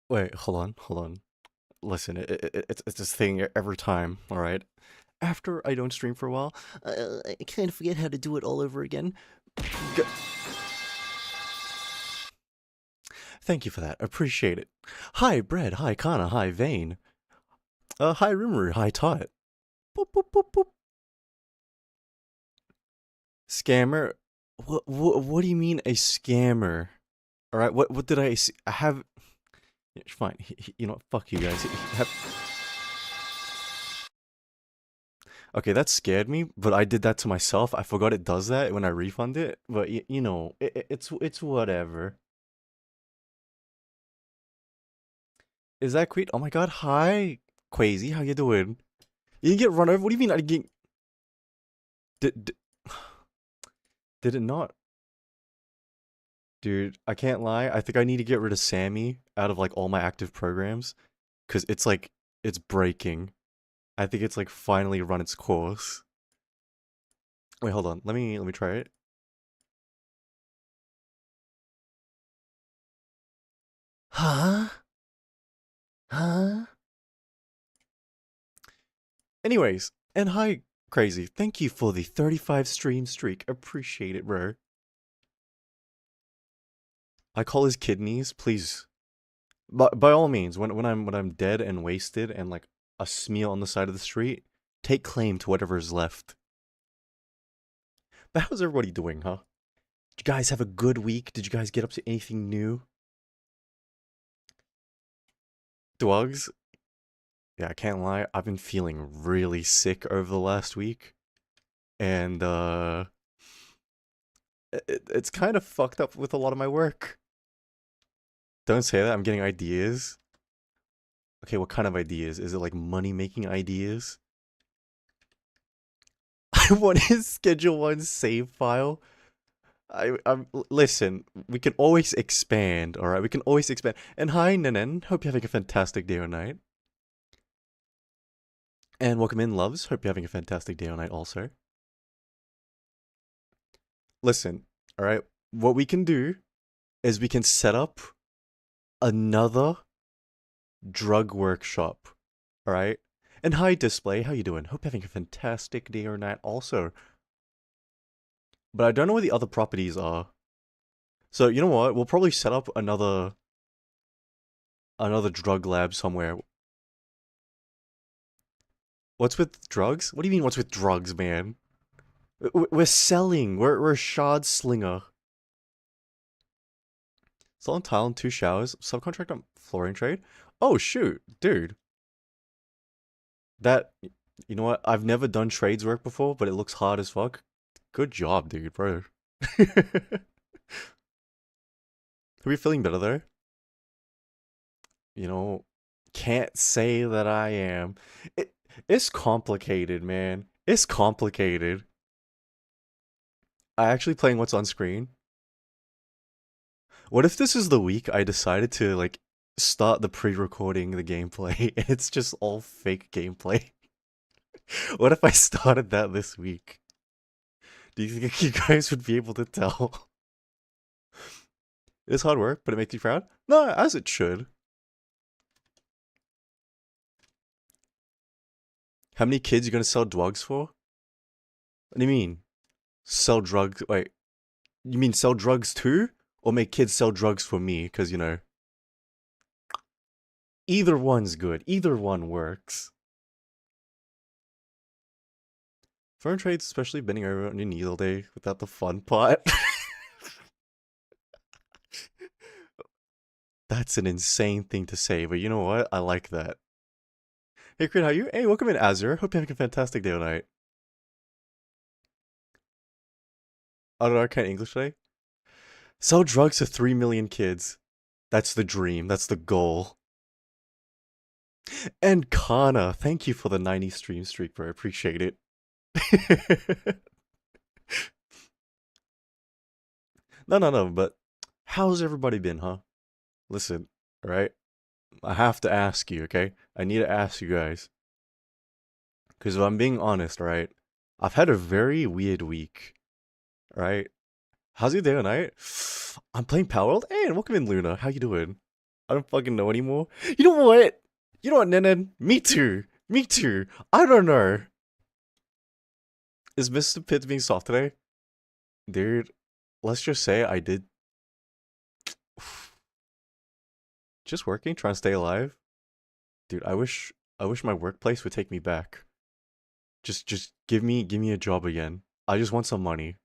Wait, hold on. Listen, it's this thing every time, alright? After I don't stream for a while, I kind of forget how to do it all over again. G- Thank you for that. Appreciate it. Hi, Bread. Hi, Kana. Hi, Vane. Hi, Rimmer. Hi, Tot. Boop, boop, boop, boop. Scammer? What do you mean a scammer? Alright, what did I see? I have... Yeah, fine. You know what? Fuck you guys. Okay, that scared me, but I did that to myself. I forgot it does that when I refund it, but you know, it's whatever. Is that Queen? Oh my god, hi, Quasi, how you doing? You didn't get run over? What do you mean I didn't get... Did, did it not? Dude, I can't lie. I think I need to get rid of Sammy out of like all my active programs, because it's like, it's breaking. I think it's like finally run its course. Wait, hold on. Let me try it. Huh? Huh? Anyways, and hi, Crazy. Thank you for the 35 stream streak. Appreciate it, bro. I call his kidneys, please. By all means, when I'm dead and wasted and like a smear on the side of the street, take claim to whatever is left. But how's everybody doing, huh? Did you guys have a good week? Did you guys get up to anything new? Dogs? Yeah, I can't lie. I've been feeling really sick over the last week. And it's kind of fucked up with a lot of my work. Don't say that. I'm getting ideas. Okay, what kind of ideas? Is it like money making ideas? I want his Schedule 1 save file. Listen, we can always expand, alright? We can always expand. And hi, Nanen. Hope you're having a fantastic day or night. And welcome in, loves. Hope you're having a fantastic day or night also. Listen, alright? What we can do is we can set up another drug workshop, alright? And hi, Display. How you doing? Hope you're having a fantastic day or night also. But I don't know where the other properties are. So you know what? We'll probably set up another drug lab somewhere. What's with drugs? What do you mean what's with drugs, man? We're selling. We're a shard slinger. Selling tile in 2 showers. Subcontract on flooring trade. Oh shoot, dude. That you know what? I've never done trades work before, but it looks hard as fuck. Good job, dude, bro. Are we feeling better though? You know, can't say that I am. It's complicated, man. It's complicated. I actually playing what's on screen. What if this is the week I decided to like start the pre-recording the gameplay and it's just all fake gameplay? What if I started that this week? Do you think you guys would be able to tell? It's hard work, but it makes you proud? No, as it should. How many kids you gonna sell drugs for? What do you mean? Sell drugs? Wait, you mean sell drugs too? Or make kids sell drugs for me? Because, you know, either one's good. Either one works. Foreign trades, especially bending over on your knees all day without the fun part. That's an insane thing to say, but you know what? I like that. Hey, Crit, how you? Hey, welcome in, Azure. Hope you're having a fantastic day tonight. I don't know, I can't English today. Sell drugs to 3 million kids. That's the dream. That's the goal. And Kana, thank you for the 90 stream streak, bro. I appreciate it. No, but how's everybody been, huh? Listen, alright? I have to ask you, okay? I need to ask you guys. Because if I'm being honest, right? I've had a very weird week, right? How's your day tonight? I'm playing Power World. Hey, and welcome in, Luna. How you doing? I don't fucking know anymore. You know what? You know what, Nenan? Me too. Me too. I don't know. Is Mr. Pitts being soft today? Dude, let's just say I did. Just working, trying to stay alive. Dude, I wish my workplace would take me back. Just give me a job again. I just want some money.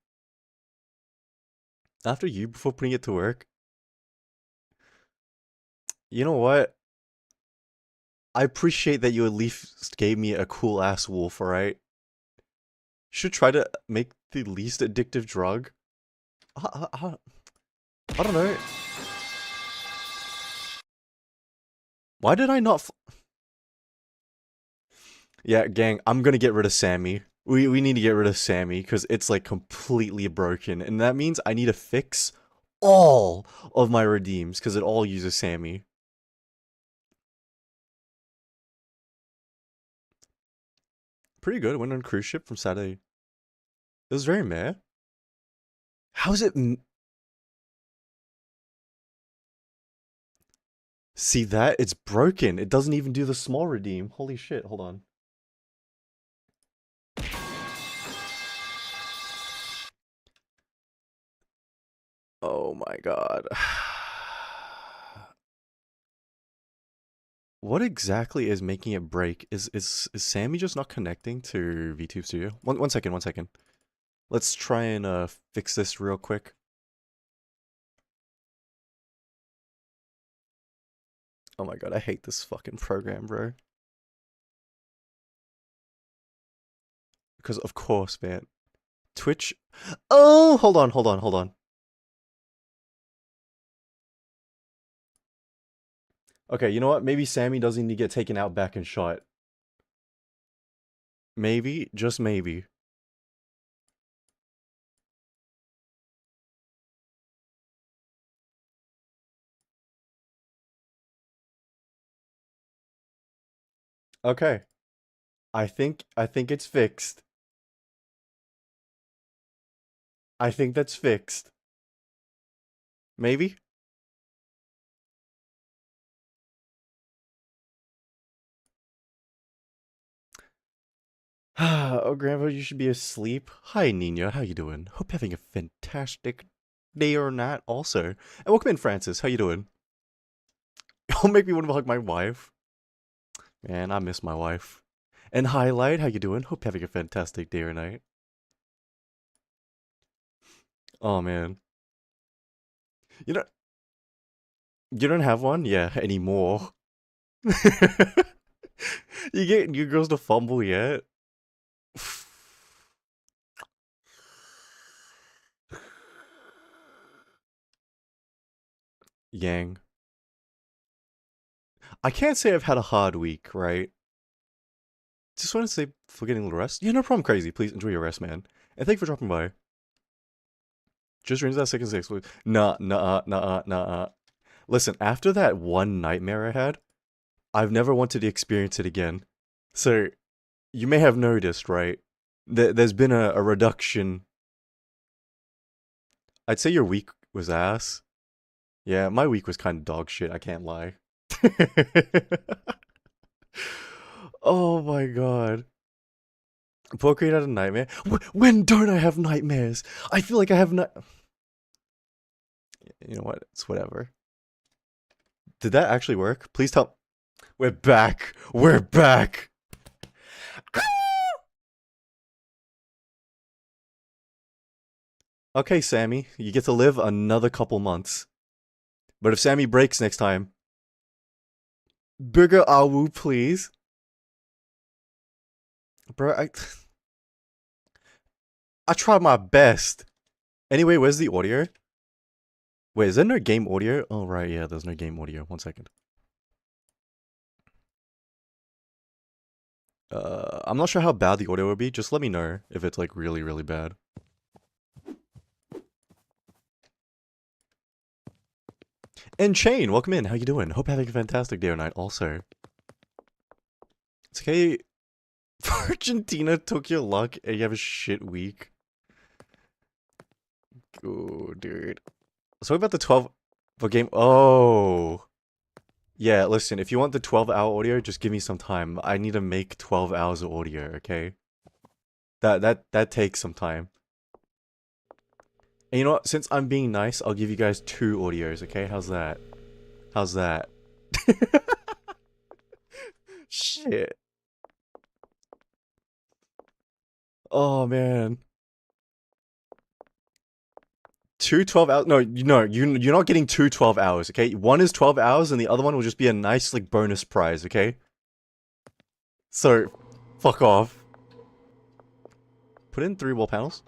After you, before putting it to work, you know what? I appreciate that you at least gave me a cool ass wolf, alright? Should try to make the least addictive drug. I don't know. Why did I not? Yeah, gang, I'm gonna get rid of Sammy. We need to get rid of Sammy because it's like completely broken, and that means I need to fix all of my redeems because it all uses Sammy. Pretty good. Went on a cruise ship from Saturday. It was very meh. How's it? See that? It's broken. It doesn't even do the small redeem. Holy shit. Hold on. Oh my god. What exactly is making it break? Is Sammy just not connecting to VTube Studio? One second, 1 second. Let's try and fix this real quick. Oh my god, I hate this fucking program, bro. Because of course, man. Twitch. Oh, hold on. Okay, you know what? Maybe Sammy doesn't need to get taken out back and shot. Maybe, just maybe. Okay. I think it's fixed. I think that's fixed. Maybe? Oh, Grandpa, you should be asleep. Hi, Nina. How you doing? Hope you're having a fantastic day or night also. And welcome in, Francis. How you doing? You'll make me want to hug my wife. Man, I miss my wife. And Highlight, how you doing? Hope you're having a fantastic day or night. Oh, man. You know, you don't have one? Yeah, anymore. You get new girls to fumble yet? Yang. I can't say I've had a hard week, right? Just want to say for getting a little rest. Yeah, no problem, crazy. Please enjoy your rest, man. And thank you for dropping by. Just range that second six. Nah. Listen, after that one nightmare I had, I've never wanted to experience it again. So, you may have noticed, right? There's been a reduction. I'd say your week was ass. Yeah, my week was kind of dog shit, I can't lie. Oh my god. Procreate had a nightmare? When don't I have nightmares? I feel like I have not. You know what? It's whatever. Did that actually work? Please tell. We're back. We're back. Okay, Sammy, you get to live another couple months. But if Sammy breaks next time, bigger awu, please. Bro, I tried my best. Anyway, where's the audio? Wait, is there no game audio? Oh, right, yeah, there's no game audio. 1 second. I'm not sure how bad the audio would be. Just let me know if it's like really, really bad. And Shane, welcome in. How you doing? Hope you're having a fantastic day or night also. It's okay. Argentina took your luck and you have a shit week. Ooh, dude. So what about the 12 for game? Oh. Yeah, listen, if you want the 12-hour audio, just give me some time. I need to make 12 hours of audio, okay? That takes some time. And you know what? Since I'm being nice, I'll give you guys 2 audios, okay? How's that? How's that? Shit. Oh man. 2 12 hours. No, you're not getting 2 12 hours, okay? One is 12 hours and the other one will just be a nice like bonus prize, okay? So, fuck off. Put in 3 wall panels.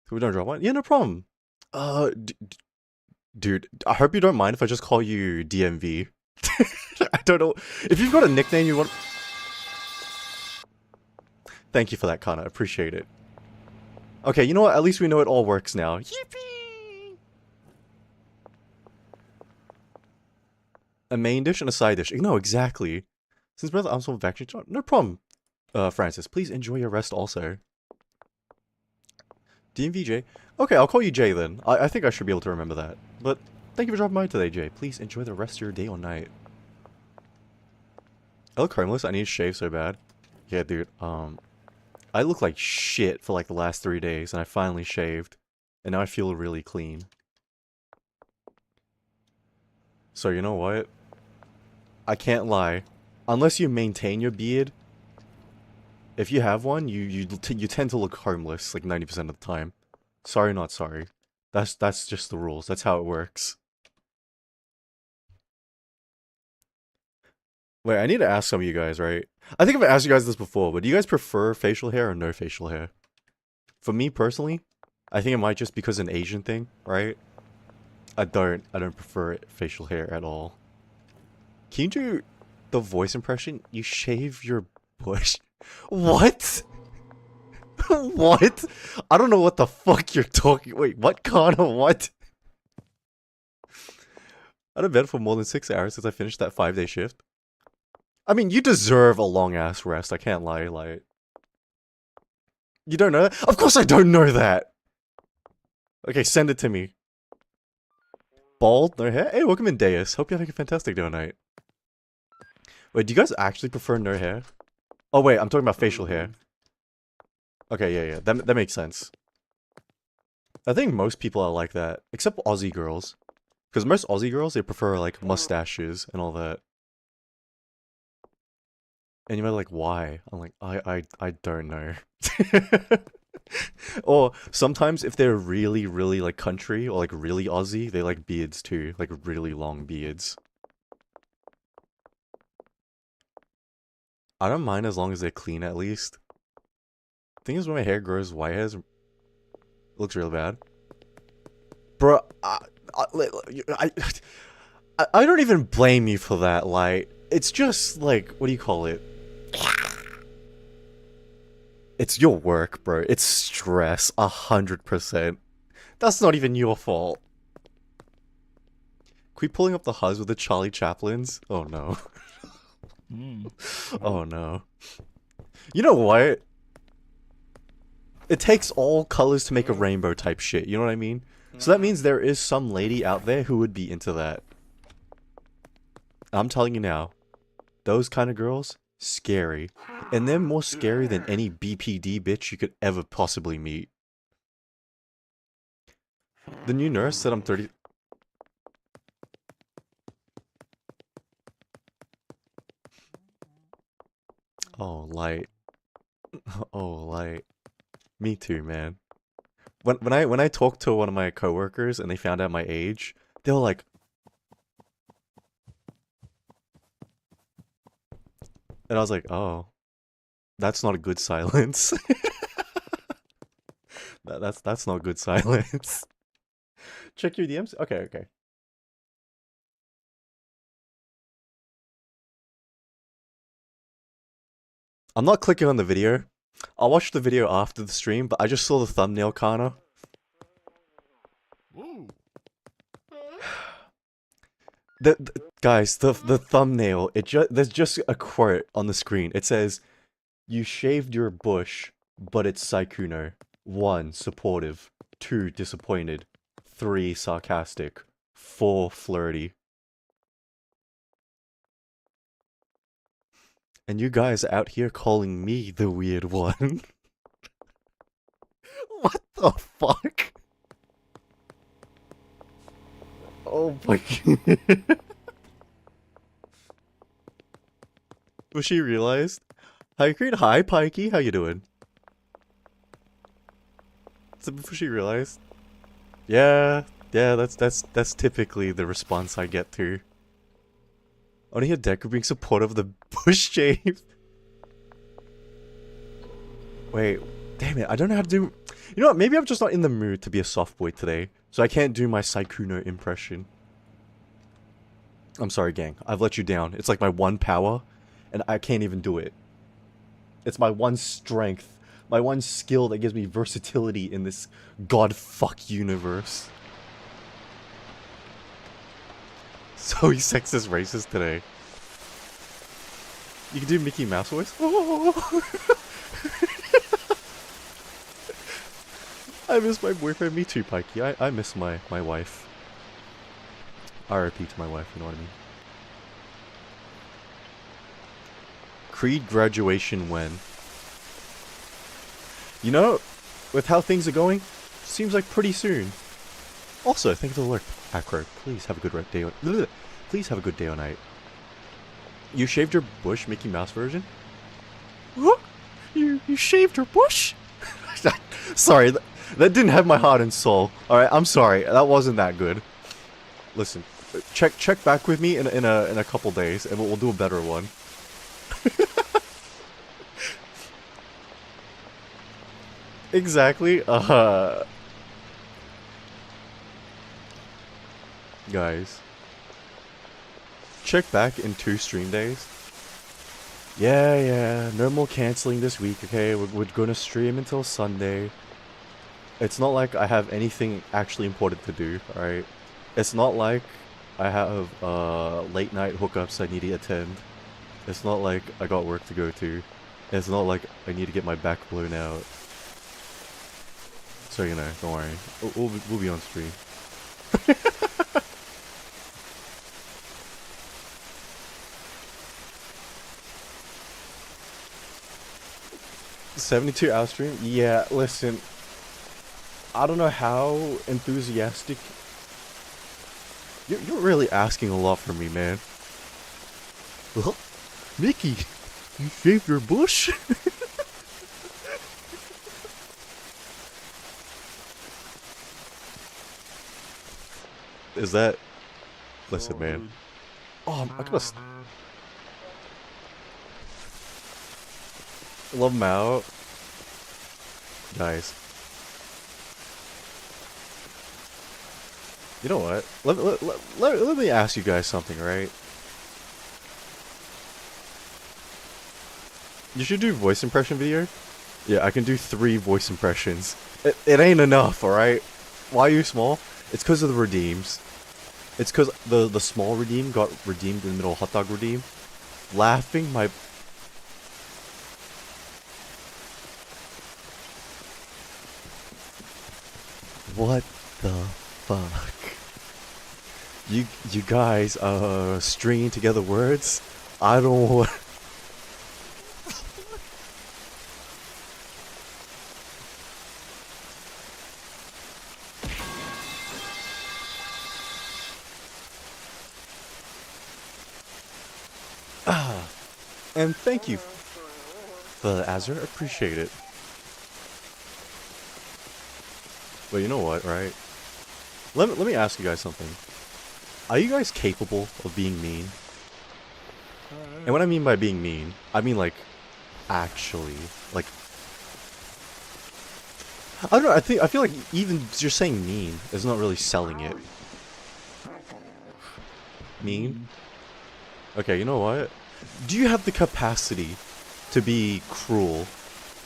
So we don't drop one? Yeah, no problem. Dude, I hope you don't mind if I just call you DMV. I don't know. If you've got a nickname you want... Thank you for that, Kana. Appreciate it. Okay, you know what? At least we know it all works now. Yippee! A main dish and a side dish. No, exactly. Since brother, I'm so vaccinated. No problem. Francis, please enjoy your rest also. DMVJ? Okay, I'll call you Jay then. I think I should be able to remember that. But thank you for dropping by today, Jay. Please enjoy the rest of your day or night. I look homeless. I need to shave so bad. Yeah, dude. I look like shit for like the last 3 days, and I finally shaved. And now I feel really clean. So you know what? I can't lie. Unless you maintain your beard, if you have one, you tend to look homeless like 90% of the time. Sorry, not sorry. That's just the rules. That's how it works. Wait, I need to ask some of you guys, right? I think I've asked you guys this before, but do you guys prefer facial hair or no facial hair? For me personally, I think it might just because an Asian thing, right? I don't prefer facial hair at all. Can you do the voice impression? You shave your bush. What? What? I don't know what the fuck you're talking. Wait, what kind of what? I've been bed for more than 6 hours since I finished that 5-day shift. I mean, you deserve a long ass rest. I can't lie. Like, you don't know that? Of course, I don't know that. Okay, send it to me. Bald, no hair. Hey, welcome in, Deus. Hope you're having a fantastic day or night. Wait, do you guys actually prefer no hair? Oh wait, I'm talking about facial hair. Okay, yeah, that makes sense. I think most people are like that, except Aussie girls. Because most Aussie girls, they prefer, like, mustaches and all that. And you might be like, why? I'm like, I don't know. Or sometimes if they're really, really, like, country or, like, really Aussie, they like beards too. Like, really long beards. I don't mind as long as they're clean at least. Thing is, when my hair grows white hairs, it looks real bad. Bro, I don't even blame you for that, like, it's just, like, what do you call it? It's your work, bro. It's stress, 100%. That's not even your fault. Quit pulling up the huzz with the Charlie Chaplins? Oh no. Oh no. You know what? It takes all colors to make a rainbow type shit, you know what I mean? So that means there is some lady out there who would be into that. I'm telling you now, those kind of girls, scary. And they're more scary than any BPD bitch you could ever possibly meet. The new nurse said I'm 30... Oh, light. Oh, light. Me too, man. When I talked to one of my coworkers and they found out my age, they were like... And I was like, oh, that's not a good silence. That's not good silence. Check your DMs? Okay. I'm not clicking on the video. I'll watch the video after the stream, but I just saw the thumbnail, Kana. Guys, the thumbnail, there's just a quote on the screen. It says, "You shaved your bush, but it's Saikuno. 1, supportive. 2 disappointed, 3 sarcastic, 4 flirty. And you guys out here calling me the weird one. What the fuck? Oh my god. Was she realized? Hi, great. Hi, Pikey. How you doing? Is it before she realized? Yeah, that's typically the response I get to. Only a Deku being supportive of the bush shave. Wait, damn it, I don't know how to do... You know what, maybe I'm just not in the mood to be a soft boy today, so I can't do my Saikuno impression. I'm sorry, gang. I've let you down. It's like my one power, and I can't even do it. It's my one strength, my one skill that gives me versatility in this god-fuck universe. So he's sexist racist today. You can do Mickey Mouse voice? Oh. I miss my boyfriend. Me too, Pikey. I miss my wife. RIP to my wife, you know what I mean? Creed graduation when? You know, with how things are going, seems like pretty soon. Also, thank you for the lurk, Acro. Please have a good day. Please have a good day or night. You shaved your bush, Mickey Mouse version? What? You shaved your bush? Sorry, that didn't have my heart and soul. Alright, I'm sorry. That wasn't that good. Listen, check back with me in a couple days, and we'll do a better one. Exactly. Guys, check back in 2 stream days. Yeah, no more canceling this week, okay? We're gonna stream until Sunday. It's not like I have anything actually important to do, alright? It's not like I have late night hookups I need to attend. It's not like I got work to go to. It's not like I need to get my back blown out. So, you know, don't worry. We'll be on stream. 72-hour stream? Yeah, listen. I don't know how enthusiastic... You're really asking a lot from me, man. Well, Mickey, you shaved your bush? Is that... Listen, man. Oh, I gotta... Love him out. Guys. You know what? Let me ask you guys something, right? You should do voice impression video. Yeah, I can do 3 voice impressions. It ain't enough, alright? Why are you small? It's because of the redeems. It's because the small redeem got redeemed in the middle of hot dog redeem. Laughing my... What the fuck? You guys stringing together words? I don't want... And thank you for the Azure, appreciate it. But you know what, right? Let me ask you guys something. Are you guys capable of being mean? And what I mean by being mean, I mean like, actually, like... I don't know, I feel like even just saying mean is not really selling it. Mean? Okay, you know what? Do you have the capacity to be cruel,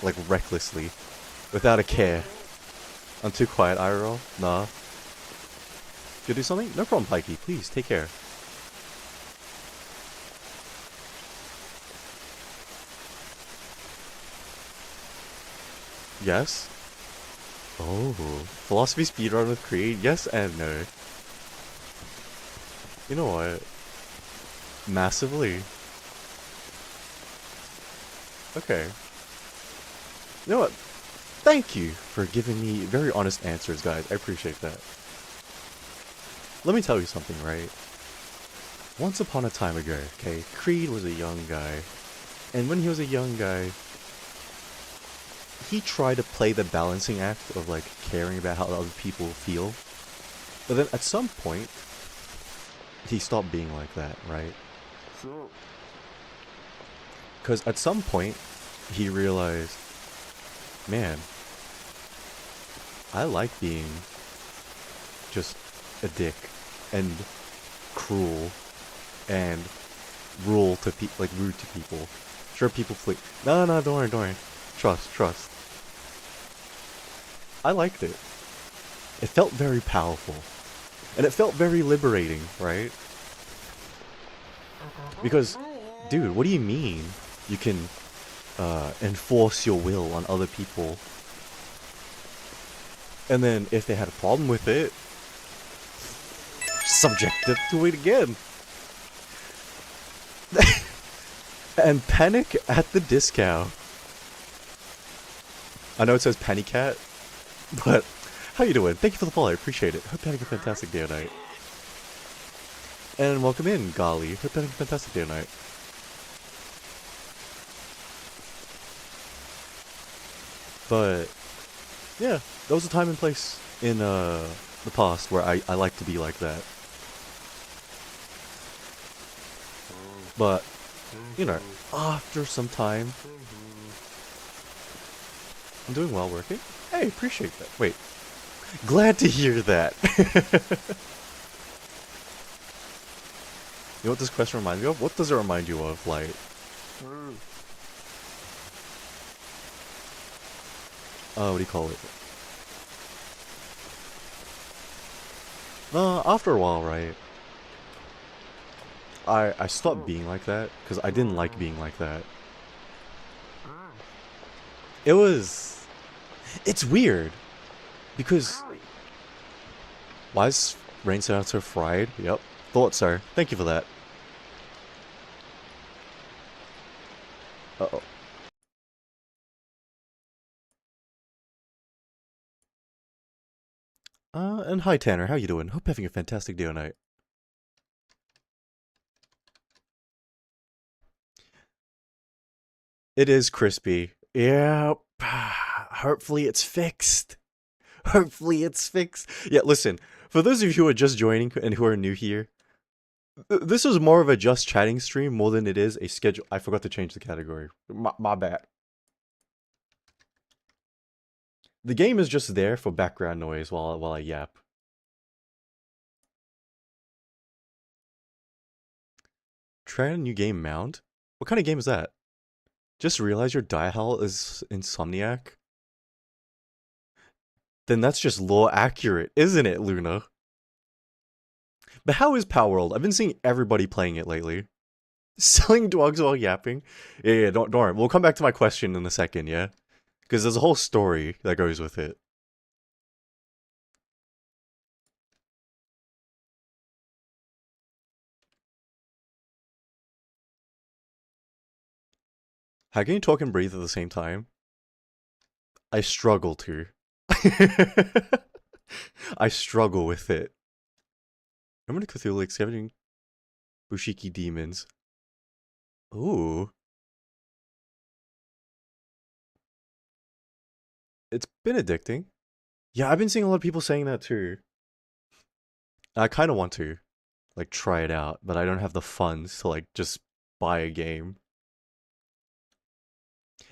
like recklessly, without a care? I'm too quiet, IRL? Nah. You do something? No problem, Pikey. Please, take care. Yes? Oh, philosophy speedrun with Creed? Yes and no. You know what? Massively. Okay. You know what? Thank you for giving me very honest answers, guys. I appreciate that. Let me tell you something, right? Once upon a time ago, okay, Creed was a young guy. And when he was a young guy, he tried to play the balancing act of, like, caring about how other people feel. But then at some point, he stopped being like that, right? Because at some point, he realized, man, I like being just a dick and cruel and rude to people. Sure, people flee. No, no, don't worry, don't worry. Trust. I liked it. It felt very powerful. And it felt very liberating, right? Because, dude, what do you mean you can enforce your will on other people? And then if they had a problem with it, subject it to it again. And panic at the discount. I know it says Penny Cat, but how you doing? Thank you for the follow, I appreciate it. Hope you're having a fantastic day or night. And welcome in, Golly. Hope you're having a fantastic day or night. But yeah, there was a time and place in the past where I like to be like that. But, you know, after some time, I'm doing well working. Hey, appreciate that. Wait, glad to hear that. You know what this question reminds me of? What does it remind you of, Light? What do you call it? After a while, right? I stopped being like that because I didn't like being like that. It's weird because why is rain so fried? Yep, thought so. Thank you for that. Uh-oh. And hi Tanner, how you doing? Hope you're having a fantastic day or night. It is crispy. Yep. Hopefully it's fixed. Hopefully it's fixed. Yeah, listen, for those of you who are just joining and who are new here, this is more of a just chatting stream more than it is a schedule. I forgot to change the category. My bad. The game is just there for background noise while I yap. Try a new game, Mound? What kind of game is that? Just realize your dial is Insomniac? Then that's just lore accurate, isn't it, Luna? But how is Palworld? I've been seeing everybody playing it lately. Selling drugs while yapping? Yeah, don't worry. We'll come back to my question in a second, yeah? Because there's a whole story that goes with it. How can you talk and breathe at the same time? I struggle to. I struggle with it. Remember the Cthulhu excavating Bushiki demons? Ooh. It's been addicting. Yeah, I've been seeing a lot of people saying that too. I kind of want to, like, try it out, but I don't have the funds to, like, just buy a game.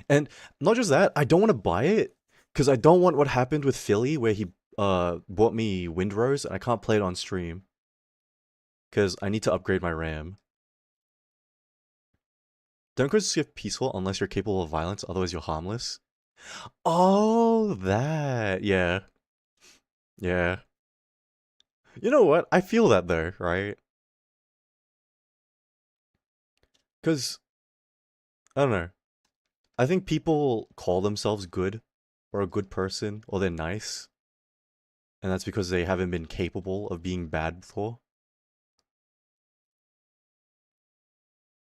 And not just that, I don't want to buy it, because I don't want what happened with Philly, where he bought me Windrose, and I can't play it on stream. Because I need to upgrade my RAM. Don't go skip peaceful unless you're capable of violence, otherwise you're harmless. Oh, that. Yeah. Yeah. You know what? I feel that though, right? Because, I don't know. I think people call themselves good or a good person or they're nice, and that's because they haven't been capable of being bad before.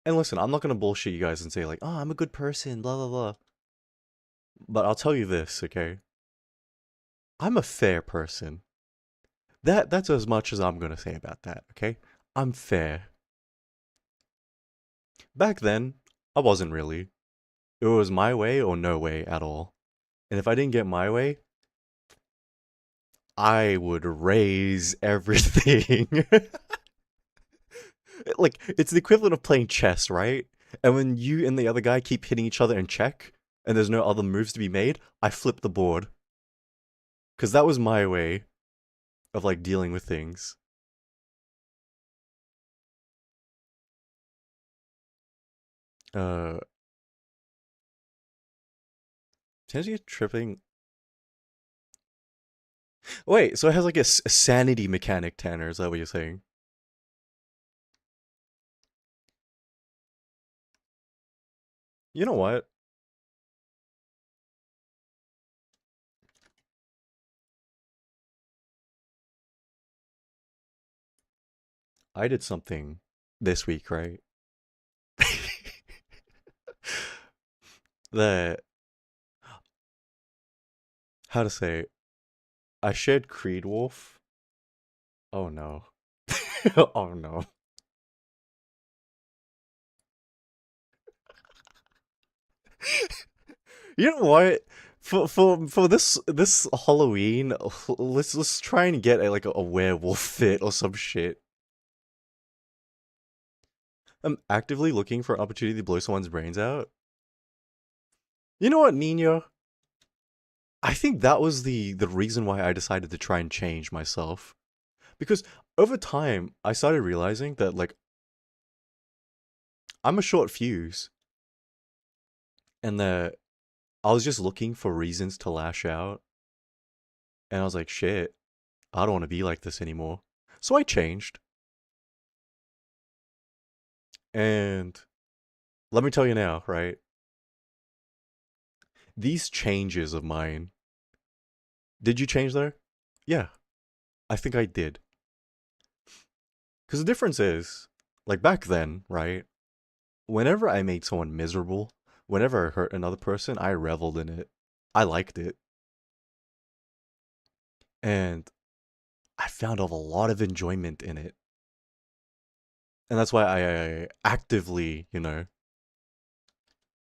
And listen, I'm not gonna bullshit you guys and say like, "Oh, I'm a good person," blah blah blah. But I'll tell you this, okay? I'm a fair person. That's as much as I'm gonna say about that, okay? I'm fair. Back then, I wasn't really. It was my way or no way at all. And if I didn't get my way, I would raise everything. Like, it's the equivalent of playing chess, right? And when you and the other guy keep hitting each other in check, and there's no other moves to be made, I flip the board. Because that was my way of, like, dealing with things. Uh, potentially tripping. Wait, so it has, like, a sanity mechanic, Tanner, is that what you're saying? You know what? I did something this week, right? That, how to say, I shared Creed Wolf. Oh no. Oh no. You know what? For this Halloween, let's try and get a werewolf fit or some shit. I'm actively looking for an opportunity to blow someone's brains out. You know what, Nina? I think that was the reason why I decided to try and change myself. Because over time, I started realizing that like I'm a short fuse and that I was just looking for reasons to lash out. And I was like, shit, I don't want to be like this anymore. So I changed. And let me tell you now, right? These changes of mine, did you change there? Yeah, I think I did. Because the difference is, like back then, right? Whenever I made someone miserable, whenever I hurt another person, I reveled in it. I liked it. And I found a lot of enjoyment in it. And that's why I actively,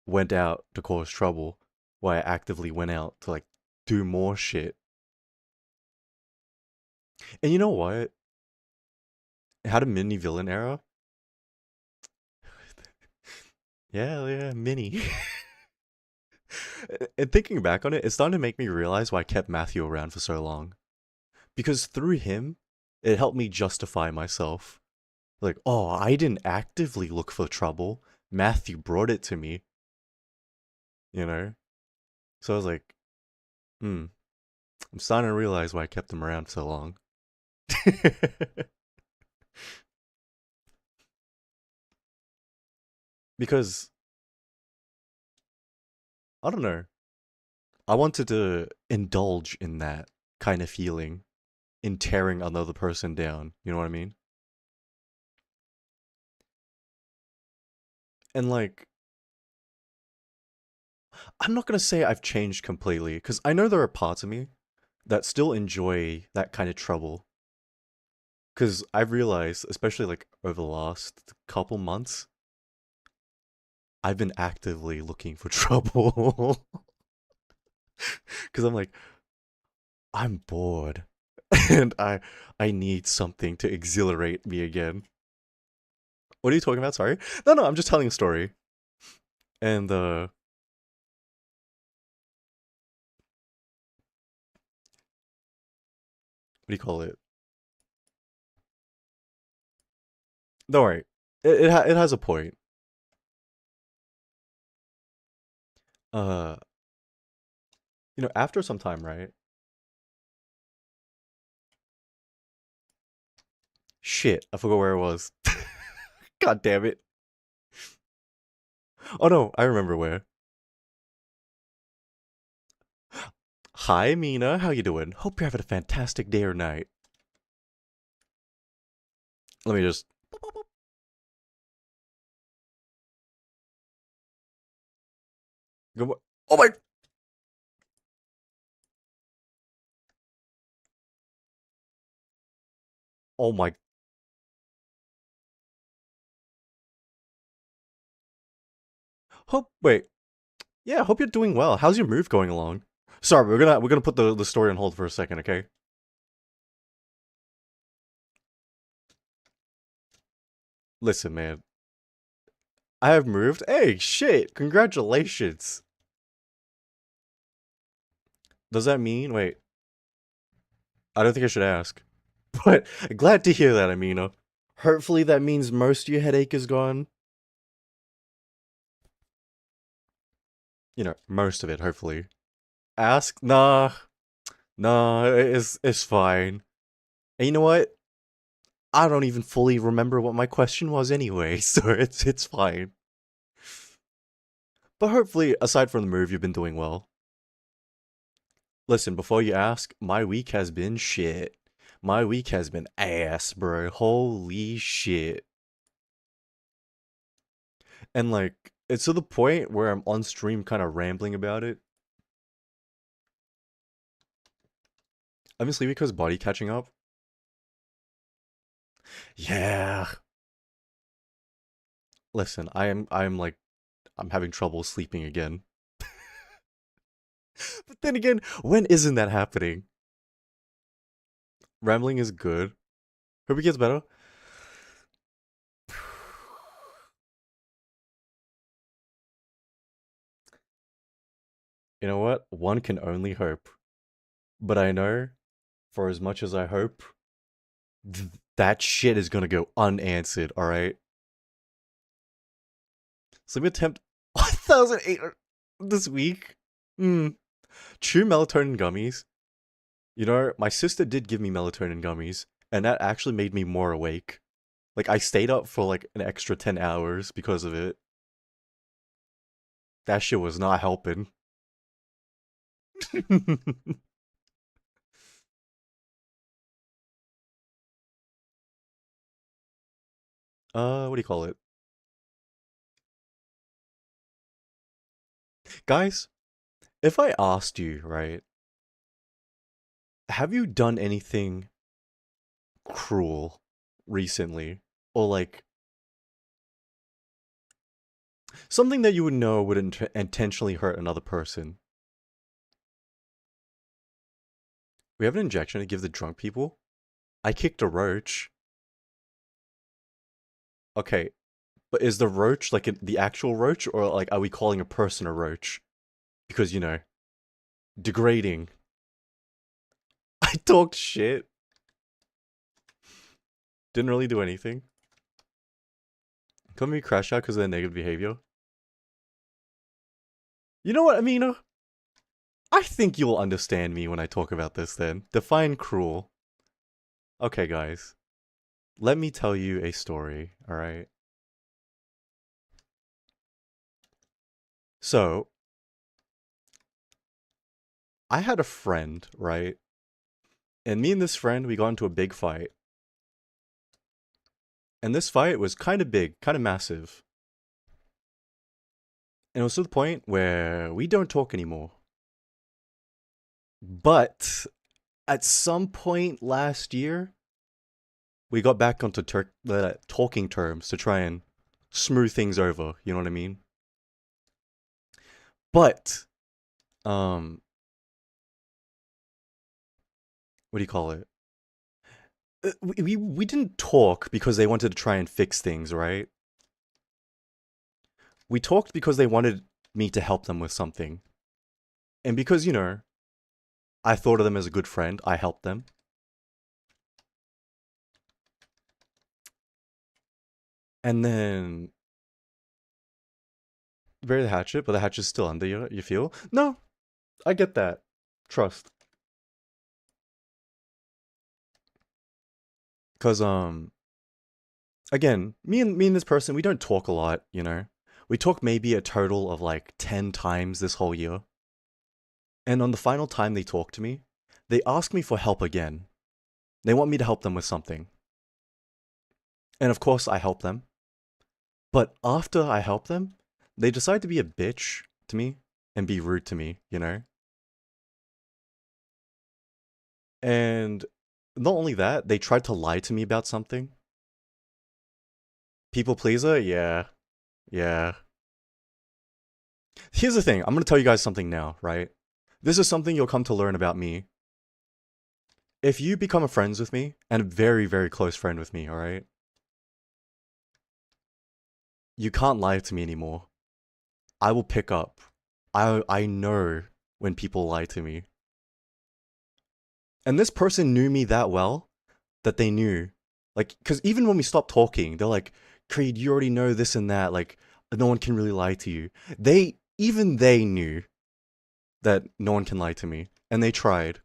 went out to cause trouble. Why I actively went out to like do more shit. And you know what? It had a mini villain era. Yeah, yeah, mini. And thinking back on it, it's starting to make me realize why I kept Matthew around for so long. Because through him, it helped me justify myself. Like, oh, I didn't actively look for trouble. Matthew brought it to me, you know? So I was like, hmm, I'm starting to realize why I kept him around so long. Because, I don't know, I wanted to indulge in that kind of feeling, in tearing another person down. You know what I mean? And like, I'm not gonna say I've changed completely, because I know there are parts of me that still enjoy that kind of trouble. Because I've realized, especially like over the last couple months, I've been actively looking for trouble. Because I'm like, I'm bored, and I need something to exhilarate me again. What are you talking about? Sorry. No, no, I'm just telling a story. And what do you call it? Don't worry. It has a point. Uh, after some time, right? Shit, I forgot where it was. God damn it. Oh no, I remember where. Hi, Mina. How you doing? Hope you're having a fantastic day or night. Let me just. Go. Oh my. Oh my. Hope. Wait. Yeah. Hope you're doing well. How's your move going along? Sorry, we're gonna put the story on hold for a second, okay? Listen, man. I have moved. Hey, shit! Congratulations. Does that mean? Wait. I don't think I should ask. But glad to hear that, Amina. Hopefully that means most of your headache is gone. You know, most of it, hopefully. Ask? Nah. Nah, it's fine. And you know what? I don't even fully remember what my question was anyway, so it's fine. But hopefully, aside from the move, you've been doing well. Listen, before you ask, my week has been shit. My week has been ass, bro. Holy shit. And like, it's to the point where I'm on stream kind of rambling about it. Obviously because body catching up. Yeah. Listen, I'm having trouble sleeping again. But then again, when isn't that happening? Rambling is good. Hope it gets better. You know what? One can only hope. But I know, for as much as I hope, that shit is gonna go unanswered, alright? So let me attempt 1,800 this week. Hmm. True melatonin gummies. You know, my sister did give me melatonin gummies, and that actually made me more awake. Like, I stayed up for like an extra 10 hours because of it. That shit was not helping. What do you call it? Guys, if I asked you, right, have you done anything cruel recently? Or like, something that you would know would intentionally hurt another person? We have an injection to give the drunk people? I kicked a roach. Okay, but is the roach like the actual roach, or like are we calling a person a roach? Because, you know, degrading. I talked shit. Didn't really do anything. Couldn't we crash out because of their negative behavior? You know what, Amina? I think you'll understand me when I talk about this then. Define cruel. Okay, guys. Let me tell you a story, alright? So, I had a friend, right? And me and this friend, we got into a big fight. And this fight was kind of big, kind of massive. And it was to the point where we don't talk anymore. But at some point last year, we got back onto talking terms to try and smooth things over. You know what I mean? But, what do you call it? We didn't talk because they wanted to try and fix things, right? We talked because they wanted me to help them with something. And because, you know, I thought of them as a good friend, I helped them. And then bury the hatchet, but the hatchet's still under you feel? No, I get that. Trust. Cause again, me and this person, we don't talk a lot, you know. We talk maybe a total of like 10 times this whole year. And on the final time they talk to me, they ask me for help again. They want me to help them with something. And of course, I help them. But after I help them, they decide to be a bitch to me and be rude to me, you know? And not only that, they tried to lie to me about something. People pleaser? Yeah. Yeah. Here's the thing. I'm gonna tell you guys something now, right? This is something you'll come to learn about me. If you become a friends with me, and a very, very close friend with me, alright? You can't lie to me anymore. I will pick up. I know when people lie to me. And this person knew me that well that they knew. Like, because even when we stopped talking, they're like, Creed, you already know this and that. Like, no one can really lie to you. Even they knew that no one can lie to me. And they tried.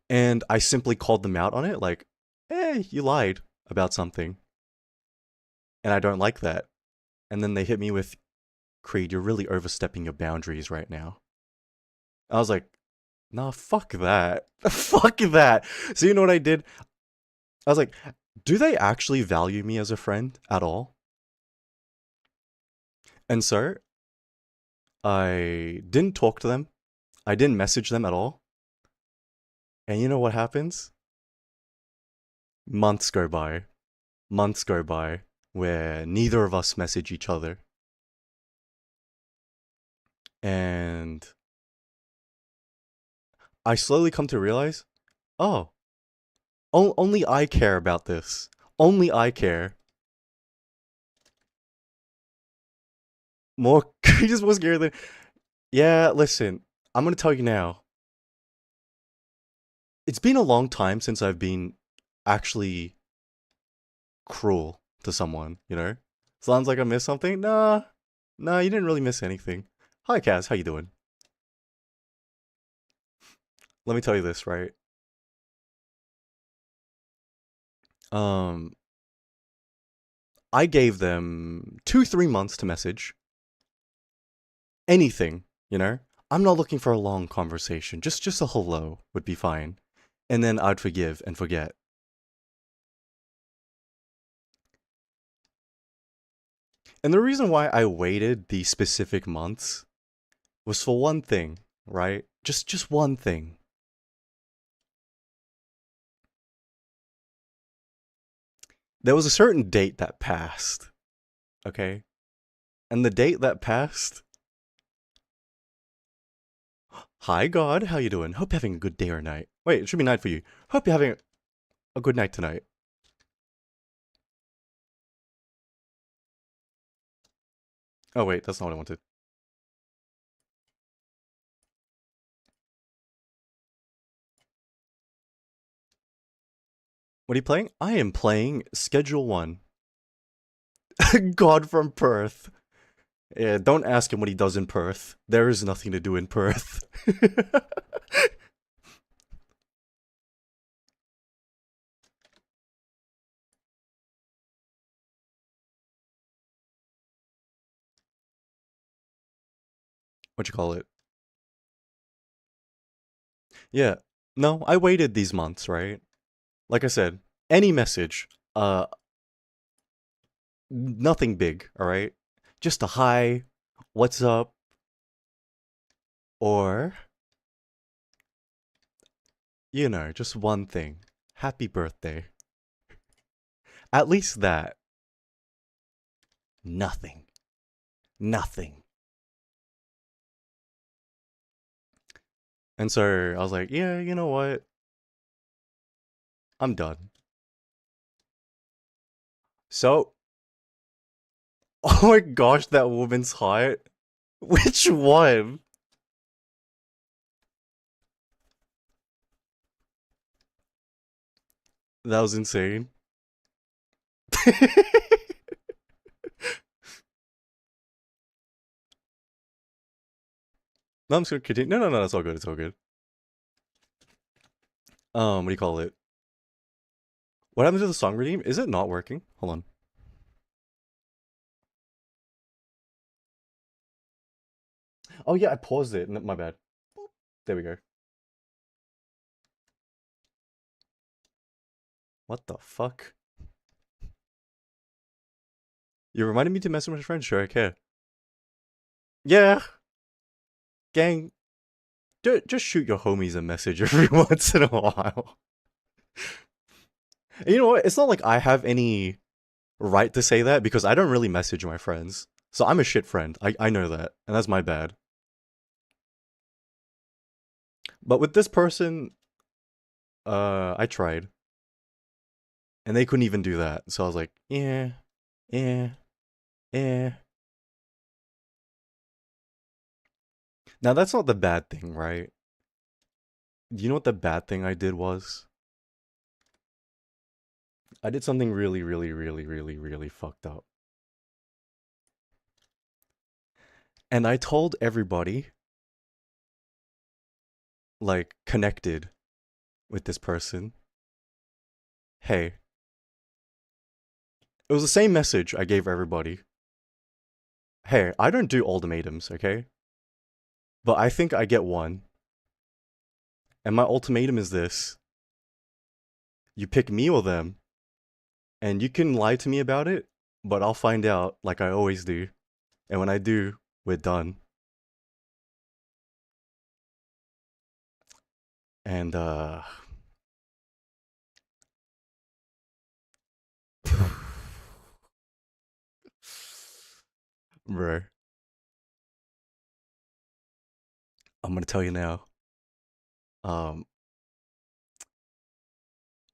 And I simply called them out on it, like, you lied about something. And I don't like that. And then they hit me with, Creed, you're really overstepping your boundaries right now. I was like, nah, fuck that. Fuck that. So you know what I did? I was like, do they actually value me as a friend at all? And so I didn't talk to them. I didn't message them at all. And you know what happens? Months go by. Months go by where neither of us message each other. And I slowly come to realize, oh, only I care about this. Only I care. More just more scary than. Yeah, listen, I'm gonna tell you now. It's been a long time since I've been actually cruel to someone, you know? Sounds like I missed something? Nah. Nah, you didn't really miss anything. Hi, Kaz, how you doing? Let me tell you this, right? Um, I gave them 2-3 months to message. Anything, you know? I'm not looking for a long conversation. Just a hello would be fine. And then I'd forgive and forget. And the reason why I waited these specific months was for one thing, right? Just one thing. There was a certain date that passed, okay? And the date that passed. Hi God, how you doing? Hope you're having a good day or night. Wait, it should be night for you. Hope you're having a good night tonight. Oh wait, that's not what I wanted. What are you playing? I am playing Schedule 1. God from Perth. Yeah, don't ask him what he does in Perth. There is nothing to do in Perth. What you call it? Yeah. No, I waited these months, right? Like I said, any message, nothing big, all right? Just a hi, what's up, or you know, just one thing. Happy birthday. At least that. Nothing. Nothing. And so I was like, yeah, you know what? I'm done. So, oh my gosh, that woman's hot. Which one? That was insane. No, I'm just gonna continue. No, that's all good. It's all good. What do you call it? What happened to the song redeem? Is it not working? Hold on. Oh yeah, I paused it. My bad. There we go. What the fuck? You reminded me to message my friend. Sure, okay. Yeah, gang. Just shoot your homies a message every once in a while. And you know what? It's not like I have any right to say that because I don't really message my friends. So I'm a shit friend. I know that, and that's my bad. But with this person, I tried, and they couldn't even do that. So I was like, yeah, yeah, yeah. Now that's not the bad thing, right? You know what the bad thing I did was? I did something really, really, really, really, really fucked up. And I told everybody, like, connected with this person, hey, it was the same message I gave everybody. Hey, I don't do ultimatums, okay? But I think I get one. And my ultimatum is this: you pick me or them, and you can lie to me about it, but I'll find out like I always do. And when I do, we're done. And, bro, I'm gonna tell you now. Um,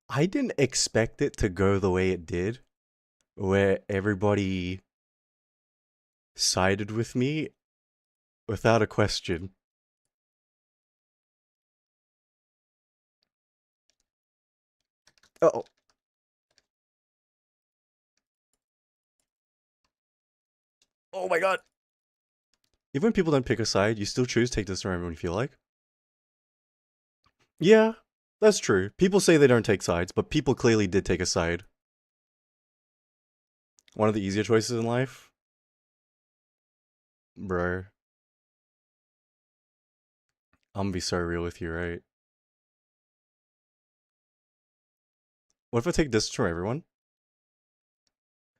I didn't expect it to go the way it did, where everybody sided with me without a question. Oh, oh my god. Even when people don't pick a side, you still choose to take this around when you feel like. Yeah, that's true. People say they don't take sides, but people clearly did take a side. One of the easier choices in life? Bro, I'm gonna be so real with you, right? What if I take distance from everyone?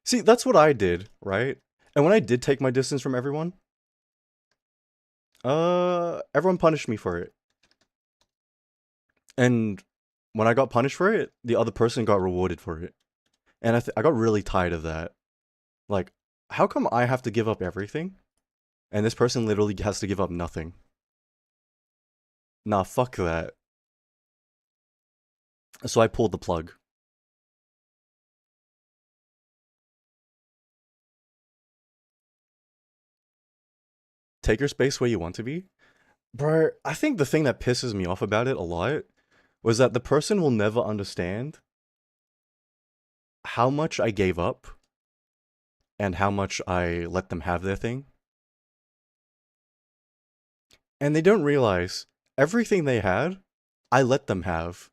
See, that's what I did, right? And when I did take my distance from everyone, everyone punished me for it. And when I got punished for it, the other person got rewarded for it. And I got really tired of that. Like, how come I have to give up everything? And this person literally has to give up nothing. Nah, fuck that. So I pulled the plug. Take your space where you want to be. Bro, I think the thing that pisses me off about it a lot was that the person will never understand how much I gave up and how much I let them have their thing. And they don't realize everything they had, I let them have.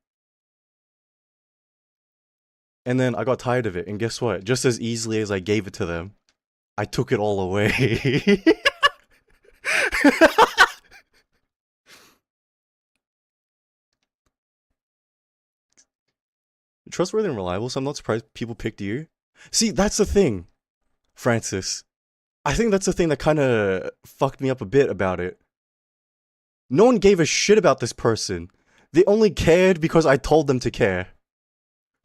And then I got tired of it. And guess what? Just as easily as I gave it to them, I took it all away. Trustworthy and reliable, so I'm not surprised people picked you. See, that's the thing, Francis. I think that's the thing that kind of fucked me up a bit about it. No one gave a shit about this person. They only cared because I told them to care.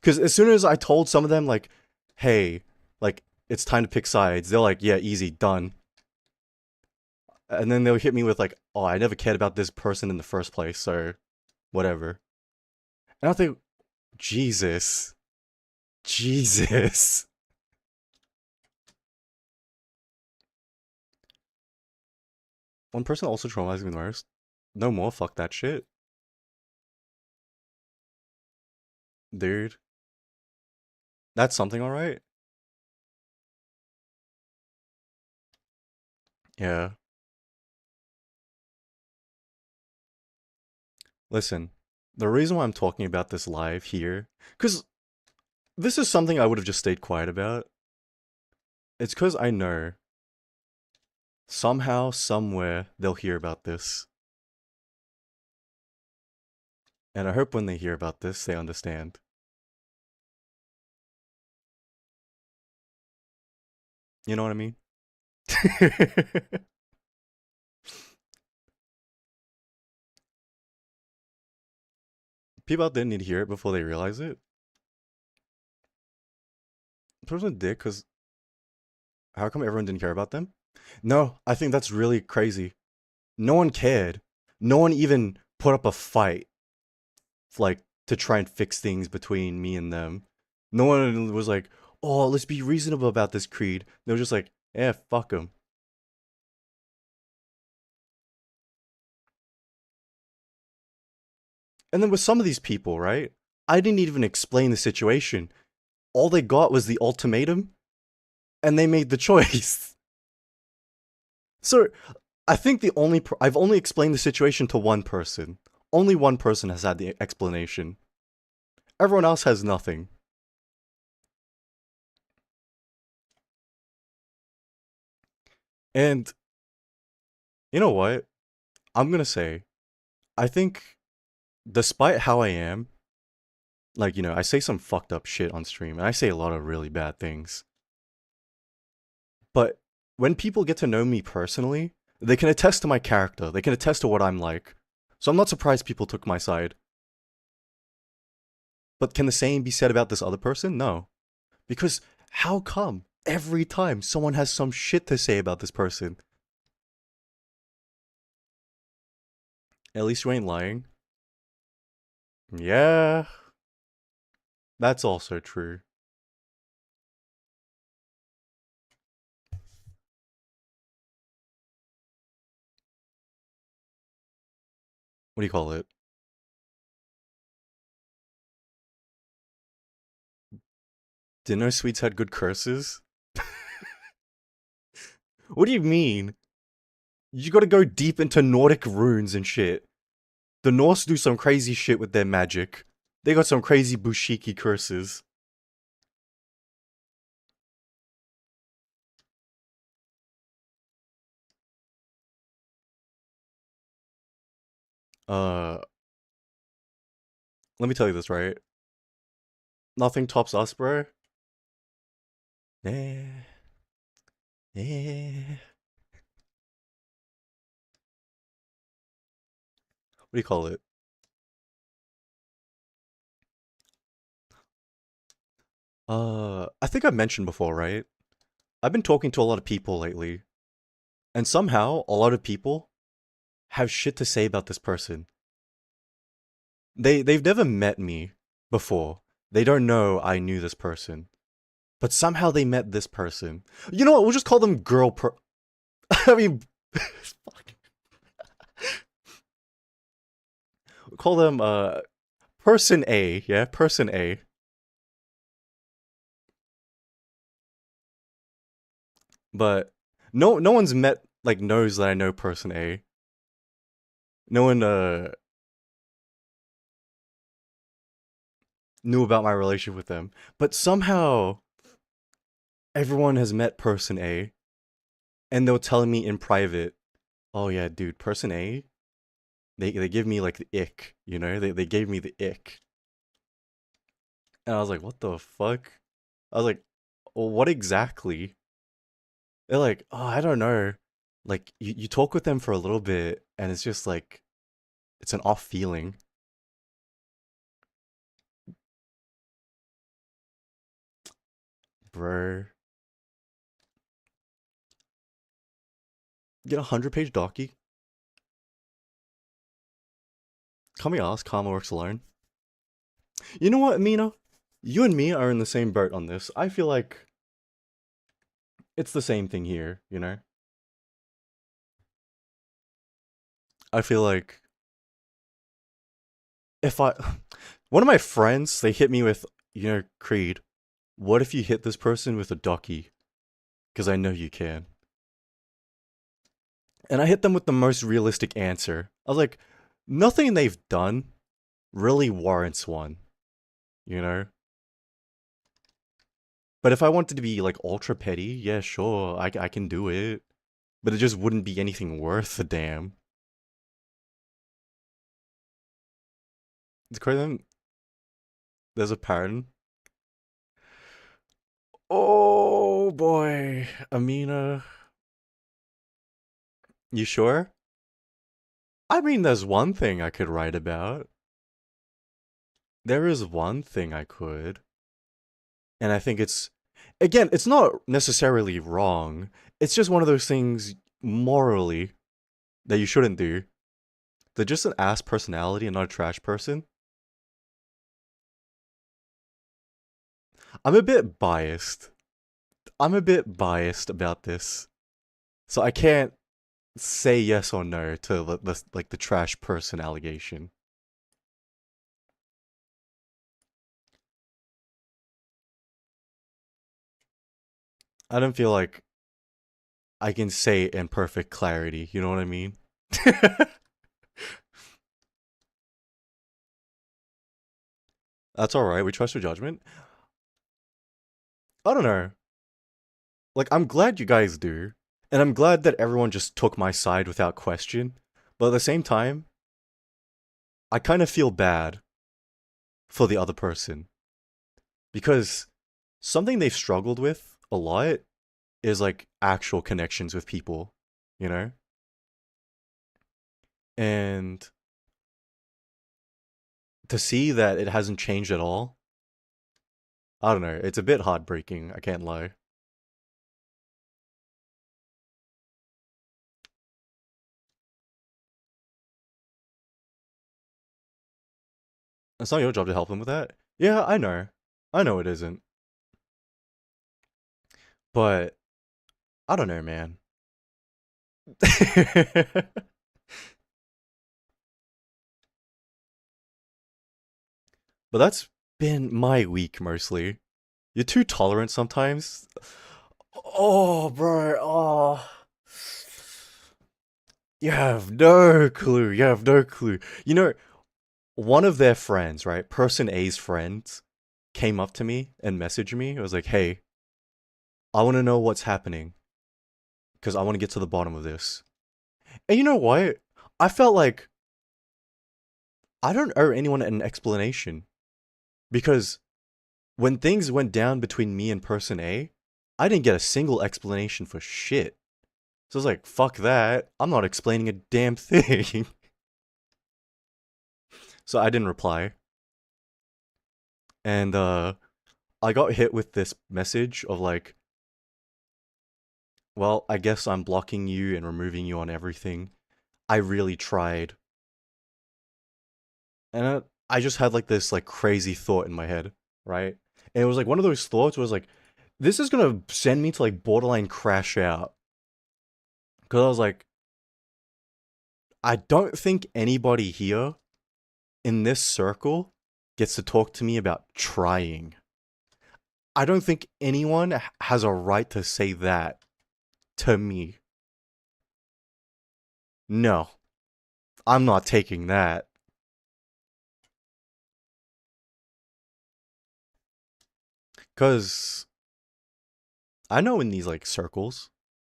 Because as soon as I told some of them, like, hey, like, it's time to pick sides, they're like, yeah, easy, done. And then they'll hit me with, like, oh, I never cared about this person in the first place, so whatever. And I think, Jesus. Jesus. One person also traumatized me the most. No more, fuck that shit. Dude. That's something, alright? Yeah. Listen, the reason why I'm talking about this live here, because this is something I would have just stayed quiet about. It's because I know Somehow, somewhere, they'll hear about this. And I hope when they hear about this, they understand. You know what I mean? People out there need to hear it before they realize it. Person dick, because how come everyone didn't care about them? No, I think that's really crazy. No one cared. No one even put up a fight, like, to try and fix things between me and them. No one was like, oh, let's be reasonable about this creed. They were just like, eh, fuck them. And then with some of these people, right? I didn't even explain the situation. All they got was the ultimatum, and they made the choice. So, I think I've only explained the situation to one person. Only one person has had the explanation. Everyone else has nothing. And you know what? I'm gonna say, I think, despite how I am, like, I say some fucked up shit on stream, and I say a lot of really bad things. But when people get to know me personally, they can attest to my character. They can attest to what I'm like. So I'm not surprised people took my side. But can the same be said about this other person? No. Because how come every time someone has some shit to say about this person? At least you ain't lying. Yeah, that's also true. What do you call it? Dinner sweets had good curses? What do you mean? You gotta go deep into Nordic runes and shit. The Norse do some crazy shit with their magic. They got some crazy Bushiki curses. Uh, let me tell you this, right? Nothing tops us, bro. Yeah. Yeah. What do you call it? I think I mentioned before, right? I've been talking to a lot of people lately, and somehow a lot of people have shit to say about this person. They've never met me before. They don't know I knew this person. But somehow they met this person. You know what? We'll just call them I mean, fuck. We'll call them person A. Yeah, person A. But no one's met like knows that I know person A. No one knew about my relationship with them. But somehow everyone has met person A, and they'll tell me in private, "Oh yeah, dude, person A, they give me like the ick, They gave me the ick." And I was like, "What the fuck?" I was like, "Well, what exactly?" They're like, "Oh, I don't know." Like you talk with them for a little bit, and it's just like it's an off feeling. Bro. Get a 100-page docu? Can we ask Karma works alone? You know what, Mina? You and me are in the same boat on this. I feel like it's the same thing here. I feel like if I one of my friends, they hit me with, Creed, what if you hit this person with a docky? Because I know you can. And I hit them with the most realistic answer. I was like, nothing they've done really warrants one, you know? But if I wanted to be like ultra petty, yeah, sure, I can do it. but it just wouldn't be anything worth a damn. It's crazy. There's a pattern. Oh boy, Amina, you sure? I mean, there's one thing I could write about. There is one thing I could. And I think it's, again, it's not necessarily wrong. It's just one of those things morally that you shouldn't do. They're just an ass personality and not a trash person. I'm a bit biased. I'm a bit biased about this. So I can't say yes or no to the trash person allegation. I don't feel like I can say it in perfect clarity, you know what I mean? That's alright, we trust your judgment. I don't know. Like, I'm glad you guys do. And I'm glad that everyone just took my side without question. But at the same time, I kind of feel bad for the other person. Because something they've struggled with a lot is like actual connections with people, you know? And to see that it hasn't changed at all, I don't know, it's a bit heartbreaking, I can't lie. It's not your job to help them with that. Yeah, I know. I know it isn't. But I don't know, man. But that's been my week mostly. You're too tolerant sometimes. Oh, bro. Oh. You have no clue. You have no clue. You know, one of their friends, right? Person A's friends came up to me and messaged me. It was like, hey, I want to know what's happening because I want to get to the bottom of this. And you know what? I felt like I don't owe anyone an explanation because when things went down between me and Person A, I didn't get a single explanation for shit. So I was like, fuck that. I'm not explaining a damn thing. So I didn't reply. And I got hit with this message of like, well, I guess I'm blocking you and removing you on everything. I really tried. And I just had like this like crazy thought in my head, right? And it was like one of those thoughts was like, this is gonna send me to like borderline crash out. Because I was like, I don't think anybody here in this circle gets to talk to me about trying. I don't think anyone has a right to say that to me. No, I'm not taking that. Because I know in these like circles,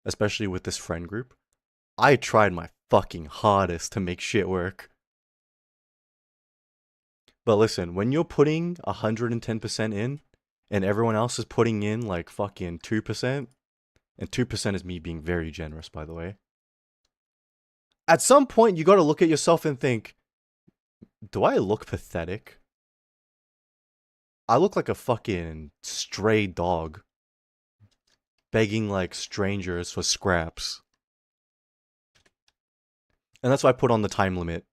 especially with this friend group, I tried my fucking hardest to make shit work. But listen, when you're putting 110% in and everyone else is putting in like fucking 2%, and 2% is me being very generous, by the way. At some point, you gotta look at yourself and think, do I look pathetic? I look like a fucking stray dog begging like strangers for scraps. And that's why I put on the time limit.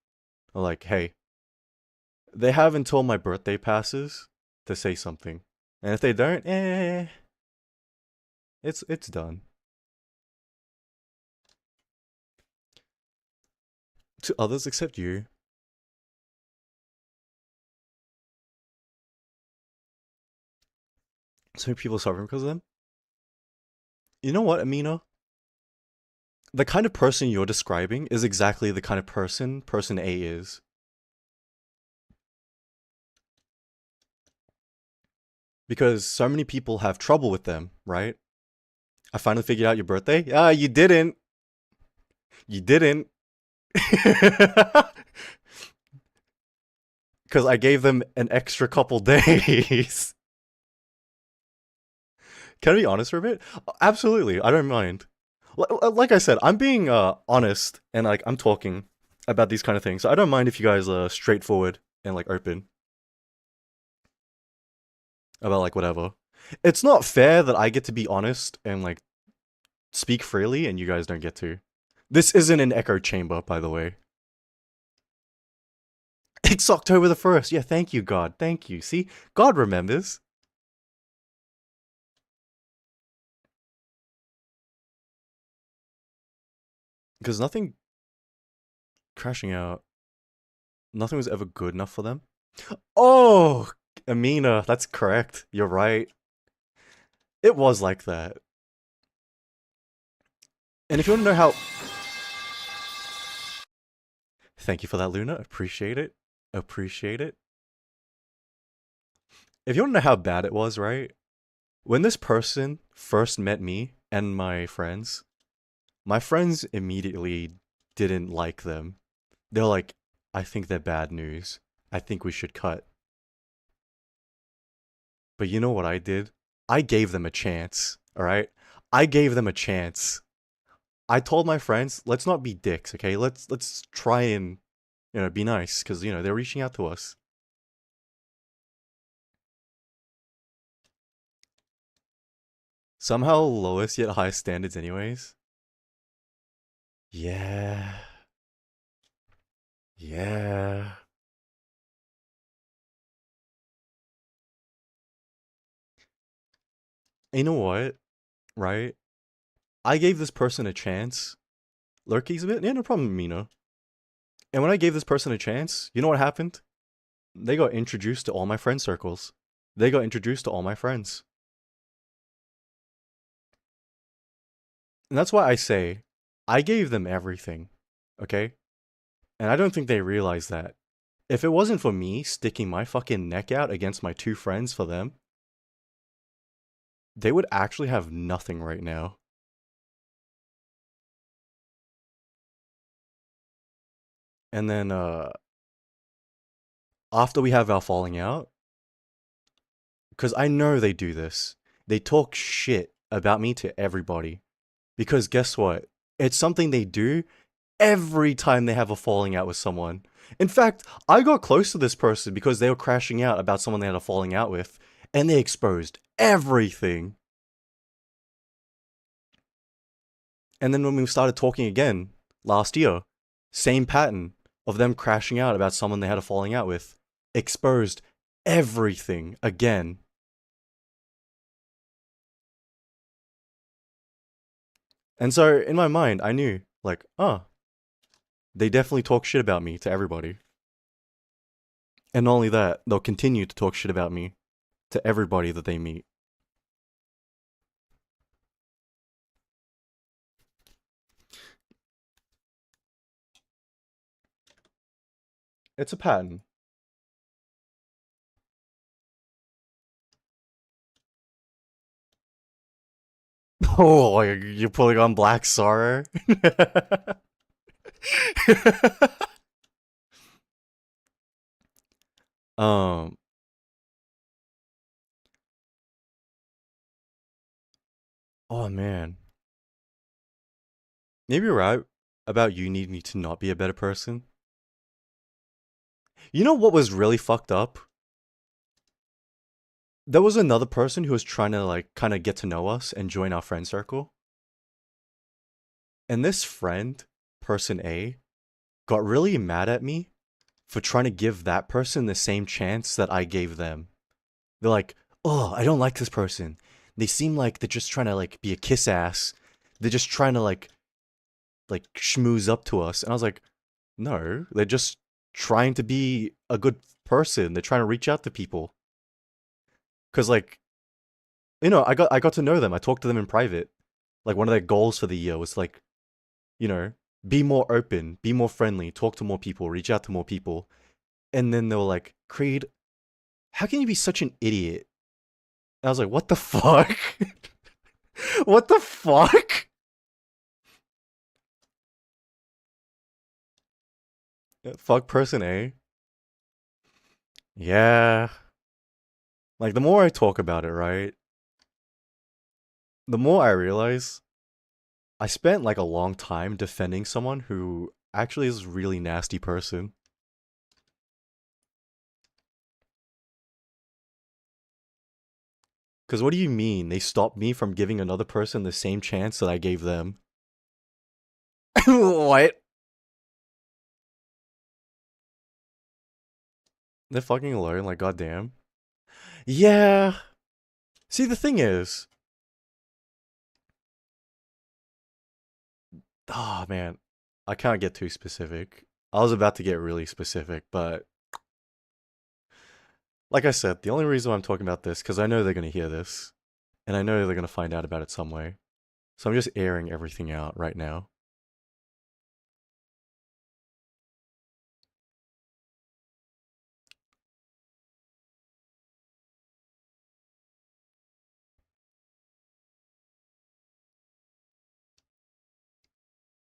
Like, hey, they have until my birthday passes to say something. And if they don't, it's done. To others except you. So many people suffering because of them. You know what, Amina? The kind of person you're describing is exactly the kind of person A is. Because so many people have trouble with them, right? I finally figured out your birthday. Ah, you didn't. You didn't. Because I gave them an extra couple days. Can I be honest for a bit? Absolutely, I don't mind. Like I said, I'm being honest and like I'm talking about these kind of things. So I don't mind if you guys are straightforward and like open about like whatever. It's not fair that I get to be honest and like speak freely and you guys don't get to. This isn't an echo chamber, by the way. It's October the 1st. Yeah, thank you, God. Thank you. See? God remembers. Because nothing crashing out, nothing was ever good enough for them. Oh, Amina, that's correct. You're right. It was like that. And if you want to know how... Thank you for that, Luna. Appreciate it. Appreciate it. If you want to know how bad it was, right? When this person first met me and my friends immediately didn't like them. They're like, I think they're bad news. I think we should cut. But you know what I did? I gave them a chance, alright? I gave them a chance. I told my friends, let's not be dicks, okay? Let's try and, be nice, because, they're reaching out to us. Somehow lowest yet highest standards anyways. Yeah. Yeah. You know what? Right? I gave this person a chance. Lurky's a bit? Yeah, no problem, Mina. And when I gave this person a chance, you know what happened? They got introduced to all my friend circles. They got introduced to all my friends. And that's why I say, I gave them everything. Okay? And I don't think they realize that. If it wasn't for me sticking my fucking neck out against my two friends for them, they would actually have nothing right now. And then, after we have our falling out, because I know they do this, they talk shit about me to everybody. Because guess what? It's something they do every time they have a falling out with someone. In fact, I got close to this person because they were crashing out about someone they had a falling out with, and they exposed everything. And then when we started talking again last year, same pattern of them crashing out about someone they had a falling out with, exposed everything again. And so in my mind, I knew, like, they definitely talk shit about me to everybody. And not only that, they'll continue to talk shit about me to everybody that they meet. It's a pattern. Oh, you're pulling on Black Sorrow? um, oh man. Maybe you're right about you needing to not be a better person. You know what was really fucked up? There was another person who was trying to like kind of get to know us and join our friend circle. And this friend, person A, got really mad at me for trying to give that person the same chance that I gave them. They're like, oh, I don't like this person. They seem like they're just trying to like be a kiss ass. They're just trying to like schmooze up to us. And I was like, no, they're just trying to be a good person. They're trying to reach out to people. Cause like, I got to know them. I talked to them in private. Like one of their goals for the year was like, be more open, be more friendly, talk to more people, reach out to more people. And then they were like, Creed, how can you be such an idiot? And I was like, what the fuck? What the fuck? Fuck person A. Yeah. Like, the more I talk about it, right? The more I realize I spent like a long time defending someone who actually is a really nasty person. Because what do you mean they stopped me from giving another person the same chance that I gave them? What? They're fucking alone, like goddamn. Yeah. See, the thing is, oh man, I can't get too specific. I was about to get really specific, but like I said, the only reason why I'm talking about this because I know they're gonna hear this, and I know they're gonna find out about it some way. So I'm just airing everything out right now.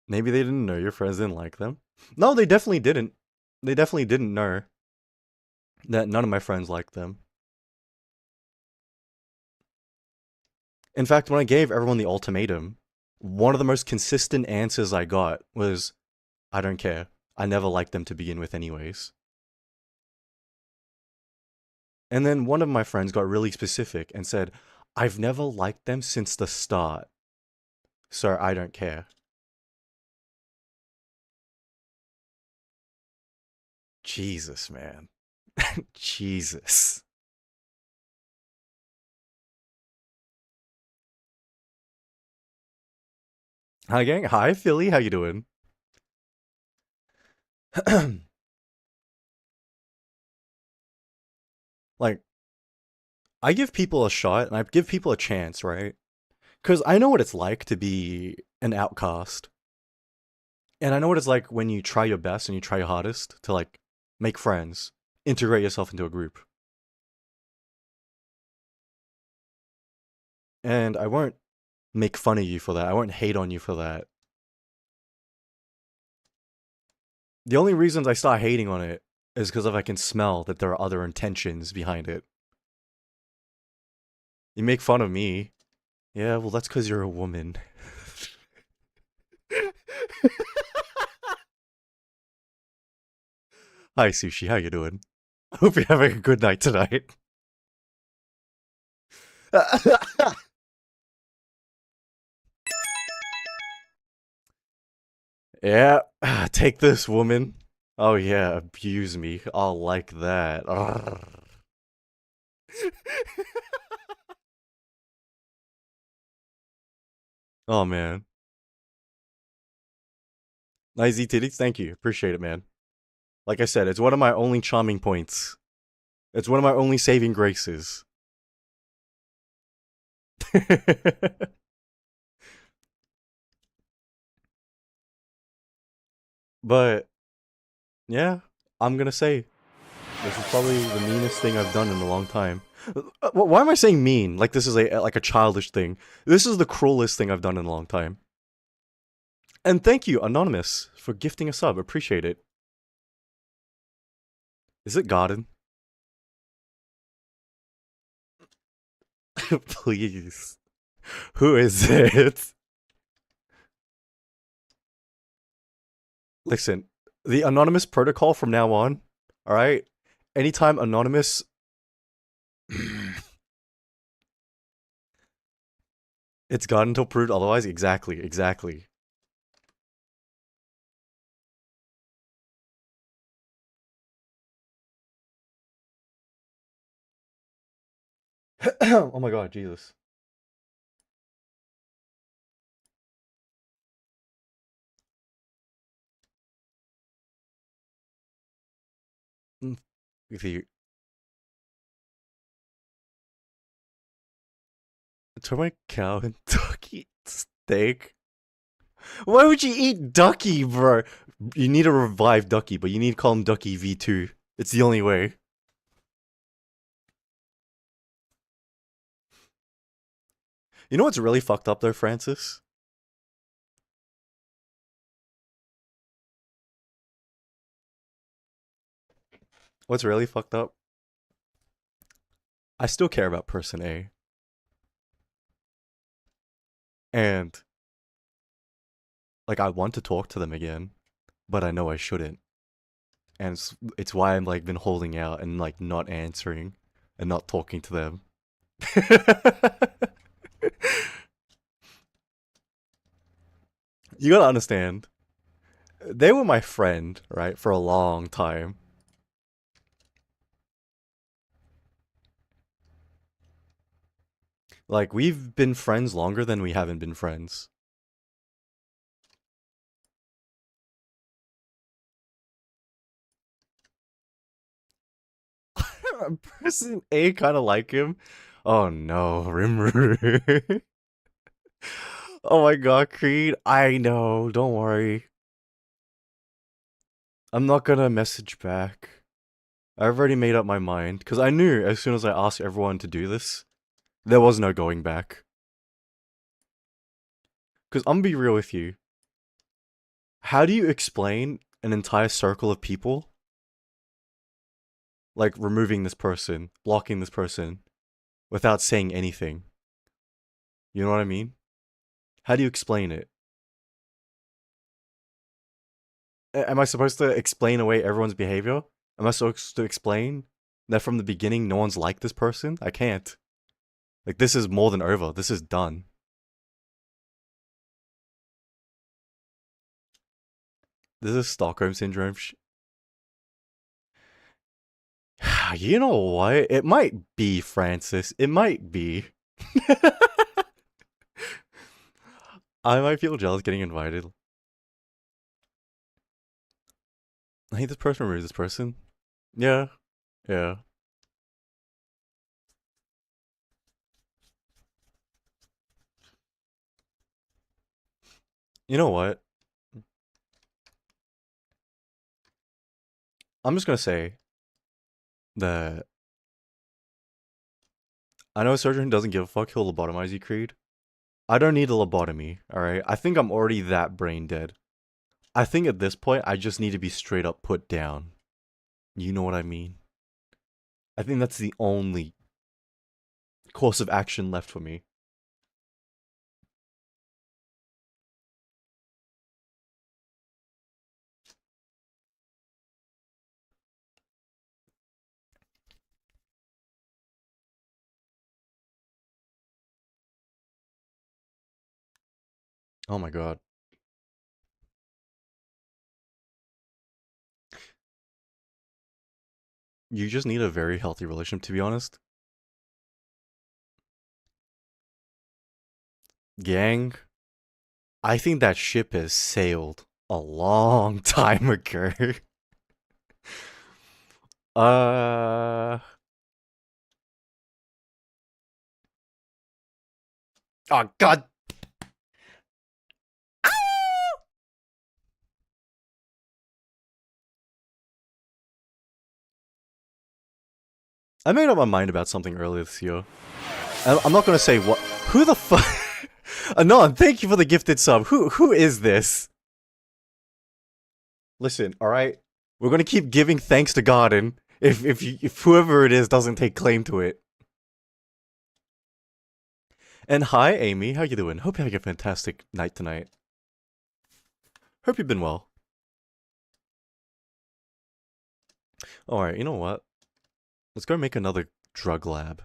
Maybe they didn't know your friends didn't like them. No, they definitely didn't. They definitely didn't know that none of my friends liked them. In fact, when I gave everyone the ultimatum, one of the most consistent answers I got was, I don't care. I never liked them to begin with, anyways. And then one of my friends got really specific and said, I've never liked them since the start, so I don't care. Jesus, man. Jesus. Hi, gang. Hi, Philly. How you doing? Like, I give people a shot and I give people a chance, right? Because I know what it's like to be an outcast. And I know what it's like when you try your best and you try your hardest to, like, make friends, integrate yourself into a group. And I won't make fun of you for that. I won't hate on you for that. The only reasons I start hating on it is because if I can smell that there are other intentions behind it. You make fun of me. Yeah, well, that's because you're a woman. Hi, Sushi. How you doing? Hope you're having a good night tonight. Yeah, take this, woman. Oh yeah, abuse me. I'll like that. Oh man. Nice titties. Thank you. Appreciate it, man. Like I said, it's one of my only charming points. It's one of my only saving graces. But yeah, I'm gonna say this is probably the meanest thing I've done in a long time. Why am I saying mean? Like this is a childish thing. This is the cruelest thing I've done in a long time. And thank you, Anonymous, for gifting a sub. Appreciate it. Is it Garden? Please. Who is it? Listen, the Anonymous protocol from now on, alright? Anytime Anonymous. It's God until proved otherwise? Exactly, exactly. Oh my god, Jesus. If you turn my cow into ducky steak. Why would you eat Ducky, bro? You need to revive Ducky, but you need to call him Ducky V2. It's the only way. You know what's really fucked up though, Francis? What's really fucked up? I still care about person A. And like I want to talk to them again, but I know I shouldn't. And it's why I'm like been holding out and like not answering and not talking to them. You gotta understand. They were my friend, right, for a long time. Like, we've been friends longer than we haven't been friends. Person A kind of like him. Oh no, Rimru. Oh my god, Creed. I know, don't worry. I'm not gonna message back. I've already made up my mind, because I knew as soon as I asked everyone to do this, there was no going back. Because I'm gonna be real with you. How do you explain an entire circle of people? Like, removing this person, blocking this person, without saying anything? You know what I mean? How do you explain it? Am I supposed to explain away everyone's behavior? Am I supposed to explain that from the beginning no one's like this person? I can't. Like, this is more than over. This is done. This is Stockholm Syndrome. You know what? It might be, Francis. It might be. I might feel jealous getting invited. I hate this person, remove this person. Yeah. Yeah. You know what? I'm just gonna say that I know a surgeon who doesn't give a fuck, he'll lobotomize you, Creed. I don't need a lobotomy, alright? I think I'm already that brain dead. I think at this point, I just need to be straight up put down. You know what I mean? I think that's the only course of action left for me. Oh my god. You just need a very healthy relationship, to be honest. Gang, I think that ship has sailed a long time ago. uh... Oh god. I made up my mind about something earlier this year. I'm not gonna say what. Who the fuck? Anon, thank you for the gifted sub. Who is this? Listen, all right. We're gonna keep giving thanks to God, and if whoever it is doesn't take claim to it. And hi, Amy. How you doing? Hope you're having a fantastic night tonight. Hope you've been well. All right. You know what? Let's go make another drug lab.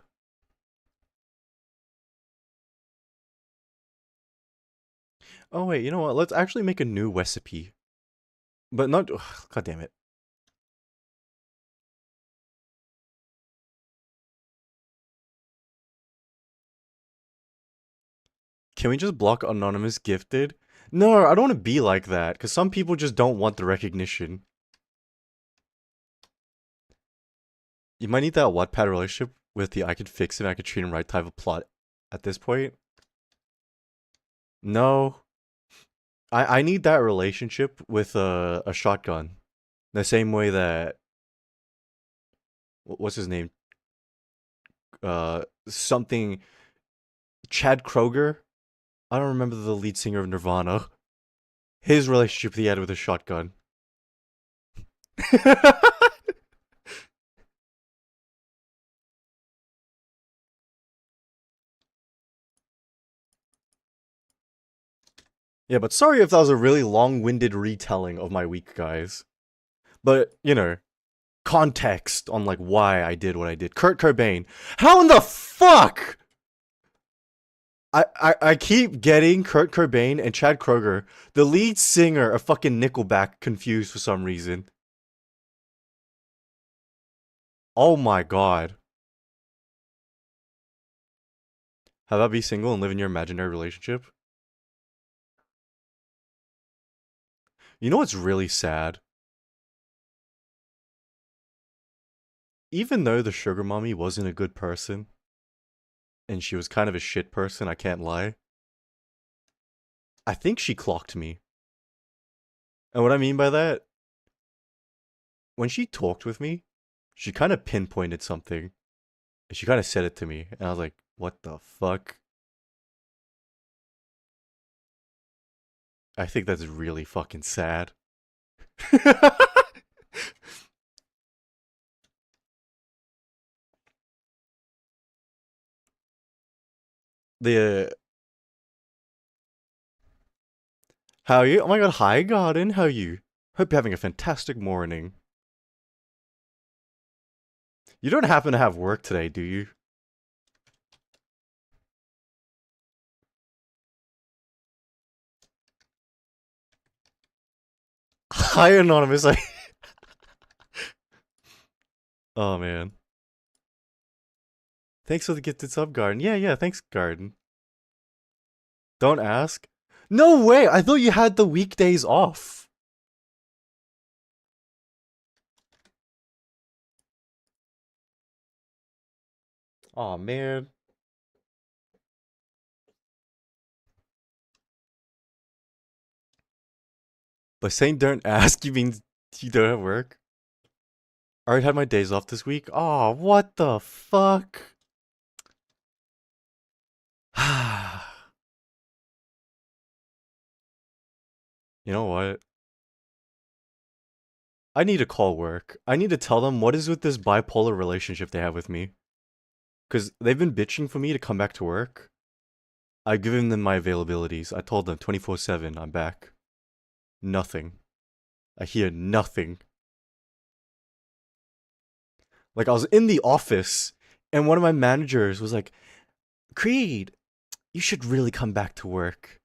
Oh wait, you know what? Let's actually make a new recipe. But not... Ugh, God damn it. Can we just block anonymous gifted? No, I don't want to be like that, because some people just don't want the recognition. You might need that Wattpad relationship with the I could fix him, I could treat him right type of plot at this point. No. I need that relationship with a shotgun. The same way that... What's his name? Something... Chad Kroger? I don't remember the lead singer of Nirvana. His relationship he had with a shotgun. Yeah, but sorry if that was a really long-winded retelling of my week, guys. But, context on like why I did what I did. Kurt Cobain. How in the fuck? I keep getting Kurt Cobain and Chad Kroger, the lead singer of fucking Nickelback, confused for some reason. Oh my god. How about be single and live in your imaginary relationship? You know what's really sad? Even though the sugar mommy wasn't a good person, and she was kind of a shit person, I can't lie, I think she clocked me. And what I mean by that, when she talked with me, she kind of pinpointed something. And she kind of said it to me. And I was like, what the fuck? I think that's really fucking sad. the How are you? Oh my god, hi Garden, how are you? Hope you're having a fantastic morning. You don't happen to have work today, do you? Hi Anonymous. Oh man. Thanks for the gifted sub, Garden. Yeah, thanks, Garden. Don't ask. No way! I thought you had the weekdays off. Oh man. By saying don't ask, you mean you don't have work? I already had my days off this week. Oh, what the fuck? You know what? I need to call work. I need to tell them what is with this bipolar relationship they have with me. Because they've been bitching for me to come back to work. I've given them my availabilities. I told them 24/7, I'm back. Nothing. I hear nothing. Like, I was in the office, and one of my managers was like, Creed, you should really come back to work.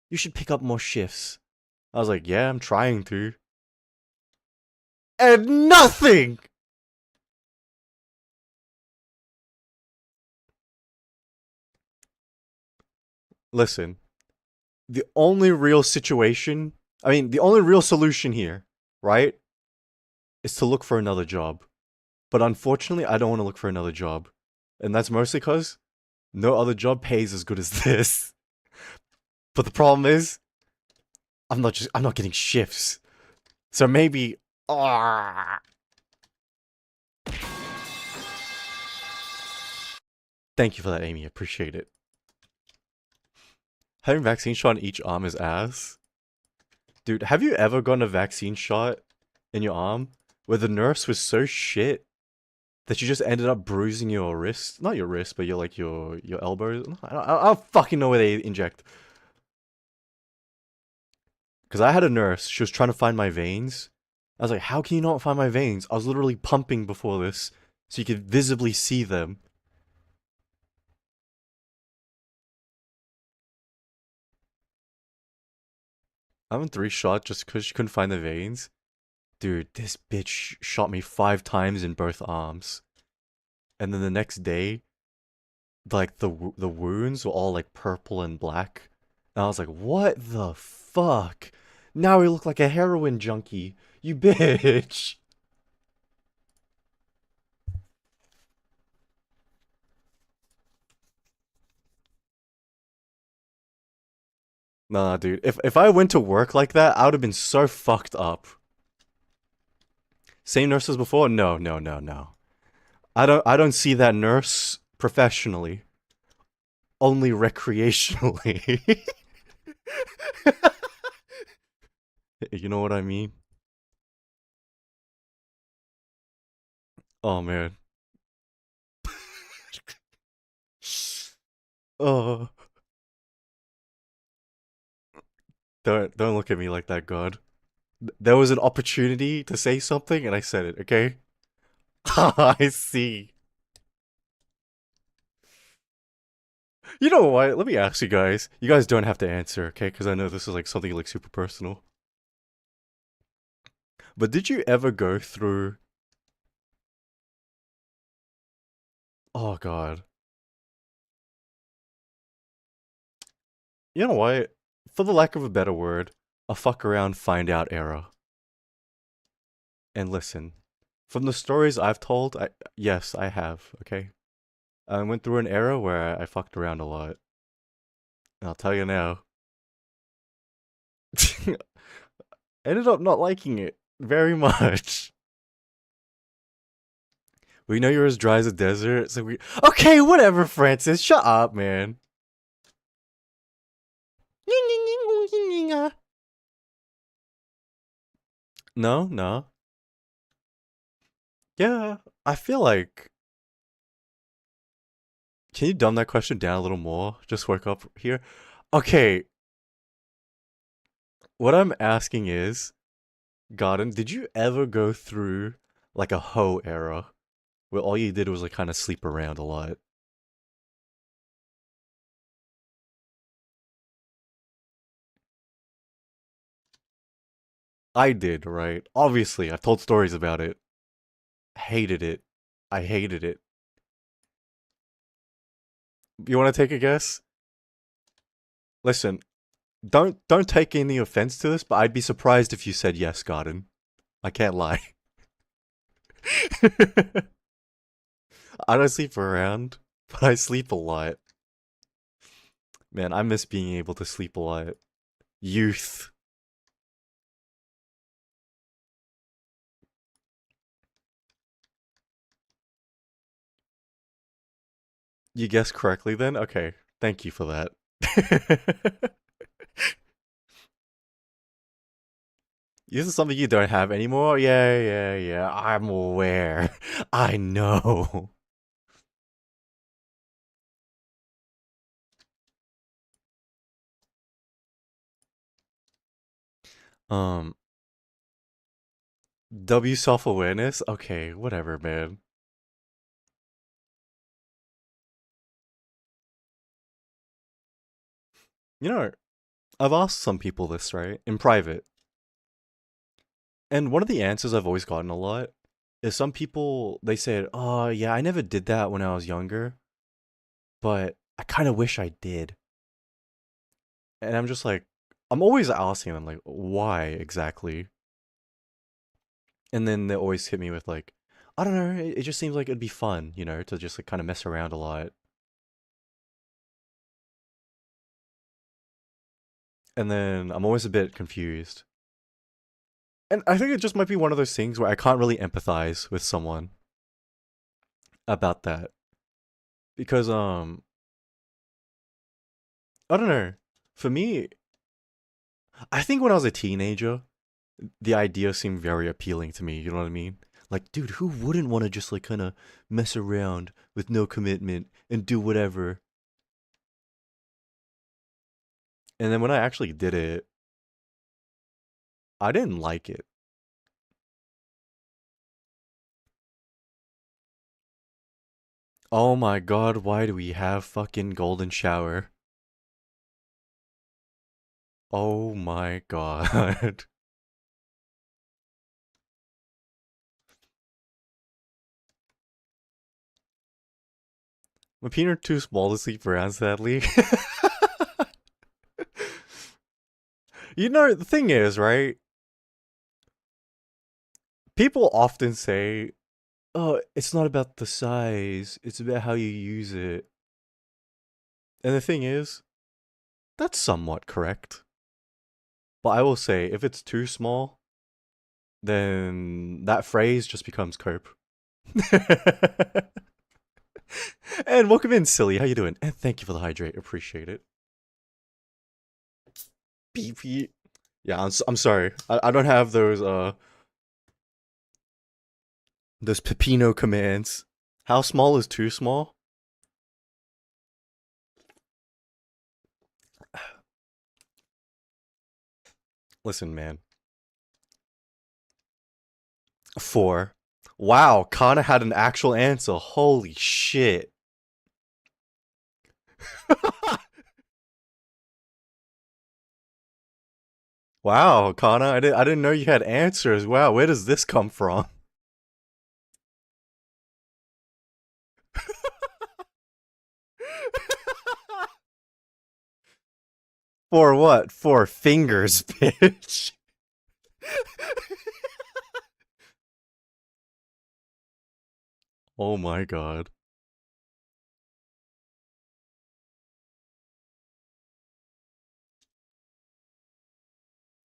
You should pick up more shifts. I was like, yeah, I'm trying to. And nothing! Listen, the only real situation, the only real solution here, right, is to look for another job. But unfortunately, I don't want to look for another job. And that's mostly because no other job pays as good as this. But the problem is, I'm not getting shifts. So maybe, thank you for that, Amy. Appreciate it. Having vaccine shot in each arm is ass. Dude, have you ever gotten a vaccine shot in your arm where the nurse was so shit that you just ended up bruising your wrist? Not your wrist, but your elbows. I don't fucking know where they inject. Because I had a nurse, she was trying to find my veins. I was like, how can you not find my veins? I was literally pumping before this, so you could visibly see them. I'm in 3 shots just because she couldn't find the veins. Dude, this bitch shot me 5 times in both arms. And then the next day, like the wounds were all like purple and black. And I was like, what the fuck? Now we look like a heroin junkie. You bitch. Nah, dude. If I went to work like that, I would have been so fucked up. Same nurse as before? No, no, no, no. I don't see that nurse professionally. Only recreationally. You know what I mean? Oh man. Oh. Don't look at me like that, God. There was an opportunity to say something and I said it, okay? I see. You know what? Let me ask you guys. You guys don't have to answer, okay? Because I know this is like something like super personal. But did you ever go through? Oh God. You know what? For the lack of a better word, a fuck around, find out era. And listen, from the stories I've told, yes, I have. Okay, I went through an era where I fucked around a lot. And I'll tell you now, ended up not liking it very much. We know you're as dry as a desert, so we. Okay, whatever, Francis. Shut up, man. No, no. Yeah, I feel like. Can you dumb that question down a little more? Just woke up here. Okay, what I'm asking is, Garden, did you ever go through like a hoe era where all you did was like kind of sleep around a lot? I did, right? Obviously, I've told stories about it. Hated it. I hated it. You want to take a guess? Listen, don't take any offense to this, but I'd be surprised if you said yes, Garden. I can't lie. I don't sleep around, but I sleep a lot. Man, I miss being able to sleep a lot. Youth. You guessed correctly then? Okay. Thank you for that. This is something you don't have anymore? Yeah, yeah, yeah. I'm aware. I know. Um, W self-awareness? Okay, whatever, man. You know, I've asked some people this, right? In private. And one of the answers I've always gotten a lot is some people, they said, oh, yeah, I never did that when I was younger, but I kind of wish I did. And I'm just like, I'm always asking them, like, why exactly? And then they always hit me with, like, I don't know, it just seems like it'd be fun, to just like kind of mess around a lot. And then I'm always a bit confused. And I think it just might be one of those things where I can't really empathize with someone about that. Because, I don't know. For me, I think when I was a teenager, the idea seemed very appealing to me. You know what I mean? Like, dude, who wouldn't want to just like kind of mess around with no commitment and do whatever? And then when I actually did it, I didn't like it. Oh my god, why do we have fucking golden shower? Oh my god. My peanut are too small to sleep around, sadly. The thing is, right? People often say, oh, it's not about the size, it's about how you use it. And the thing is, that's somewhat correct. But I will say, if it's too small, then that phrase just becomes cope. And welcome in, Silly. How you doing? And thank you for the hydrate. Appreciate it. BP. Yeah, I'm sorry. I don't have those Pepino commands. How small is too small? Listen, man. 4. Wow, Kana had an actual answer. Holy shit. Wow, Kana, I didn't know you had answers. Wow, where does this come from? For what? For fingers, bitch. Oh my god.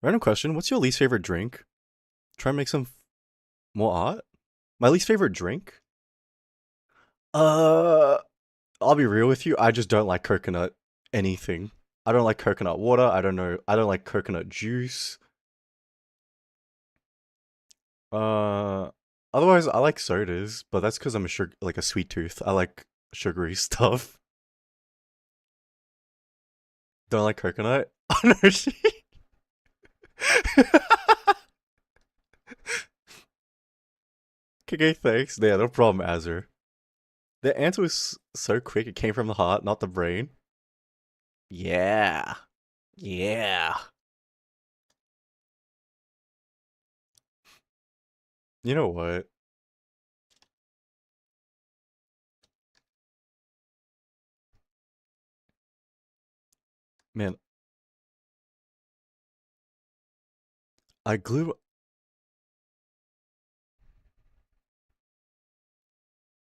Random question, what's your least favorite drink? Try and make some more art? My least favorite drink? Uh, I'll be real with you, I just don't like coconut anything. I don't like coconut water, I don't like coconut juice. Uh, Otherwise I like sodas, but that's because I'm like a sweet tooth. I like sugary stuff. Don't like coconut? Oh no, okay, thanks. Yeah, no problem, Azure. The answer was so quick, it came from the heart, not the brain. Yeah. Yeah. You know what? Man, I glue.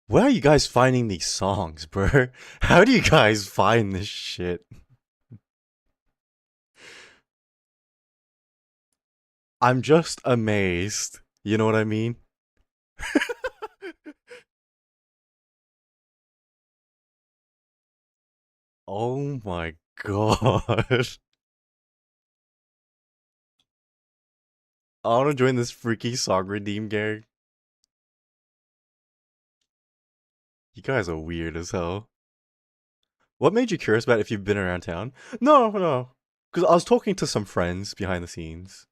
Where are you guys finding these songs, bro? How do you guys find this shit? I'm just amazed. You know what I mean? Oh my god. I want to join this freaky song redeem gang. You guys are weird as hell. What made you curious about if you've been around town? No, no. Because I was talking to some friends behind the scenes,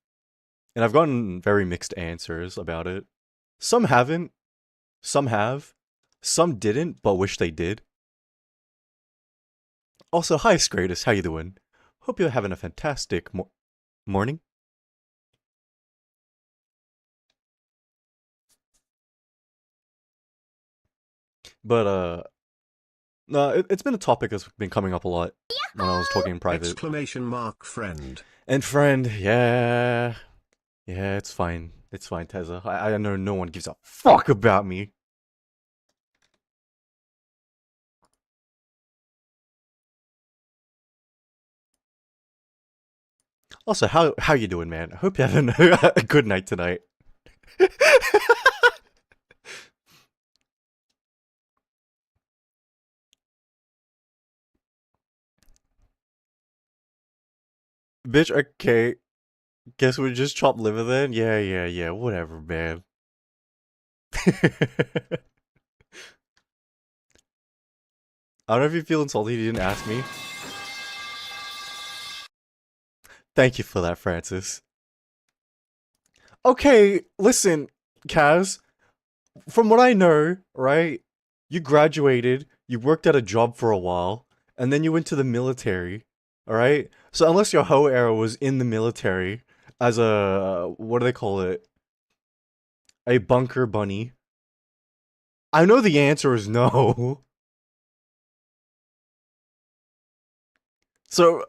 and I've gotten very mixed answers about it. Some haven't, some have, some didn't, but wish they did. Also, hi Scratus, how you doing? Hope you're having a fantastic morning. But no, it's been a topic that's been coming up a lot when I was talking in private. Exclamation mark friend. And friend, yeah, it's fine, Tezza. I know no one gives a fuck about me. Also, how you doing, man? I hope you're having a good night tonight. Bitch, okay. Guess we just chop liver then? Yeah, whatever, man. I don't know if you feel insulted you didn't ask me. Thank you for that, Francis. Okay, listen, Kaz. From what I know, right? You graduated, you worked at a job for a while, and then you went to the military, alright? So unless your hoe era was in the military as a, what do they call it? A bunker bunny. I know the answer is no. So,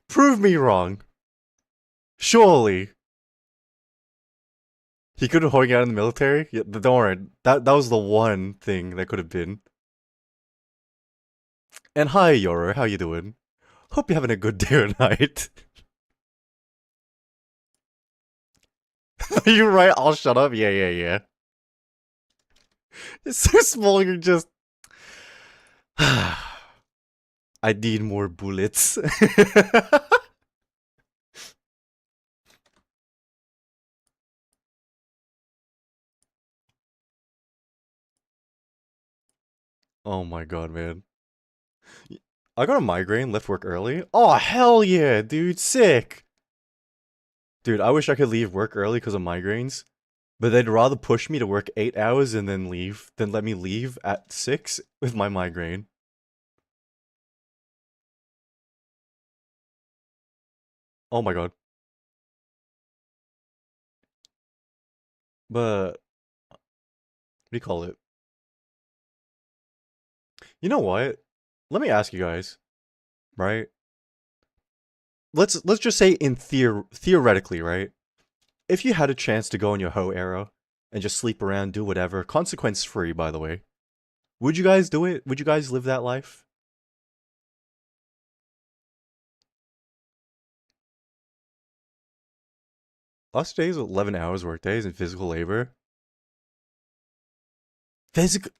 prove me wrong. Surely. He could have hung out in the military? Yeah, don't worry. That was the one thing that could have been. And hi, Yoro. How you doing? Hope you're having a good day or night. You're right. I'll shut up. Yeah. It's so small. You're just. I need more bullets. Oh my god, man. I got a migraine, left work early. Oh, hell yeah, dude. Sick. Dude, I wish I could leave work early because of migraines, but they'd rather push me to work 8 hours and then leave than let me leave at 6 with my migraine. Oh my god. But what do you call it? You know what? Let me ask you guys, right? Let's just say in theoretically, right? If you had a chance to go in your hoe era and just sleep around, do whatever, consequence free, by the way, would you guys do it? Would you guys live that life? Last days, 11 hours work days in physical labor. Physical.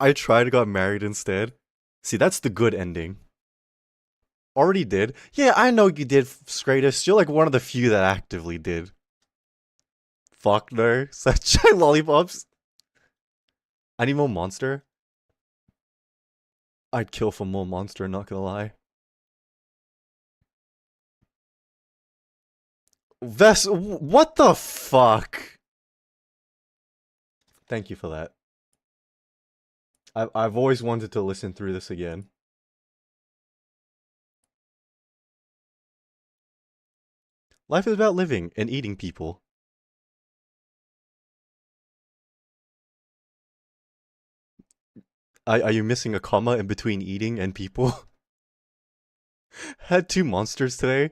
I tried, got married instead. See, that's the good ending. Already did. Yeah, I know you did, Stratus. You're like one of the few that actively did. Fuck no. Such lollipops. I need more monster. I'd kill for more monster, not gonna lie. What the fuck? Thank you for that. I've always wanted to listen through this again. Life is about living and eating people. Are you missing a comma in between eating and people? Had two monsters today.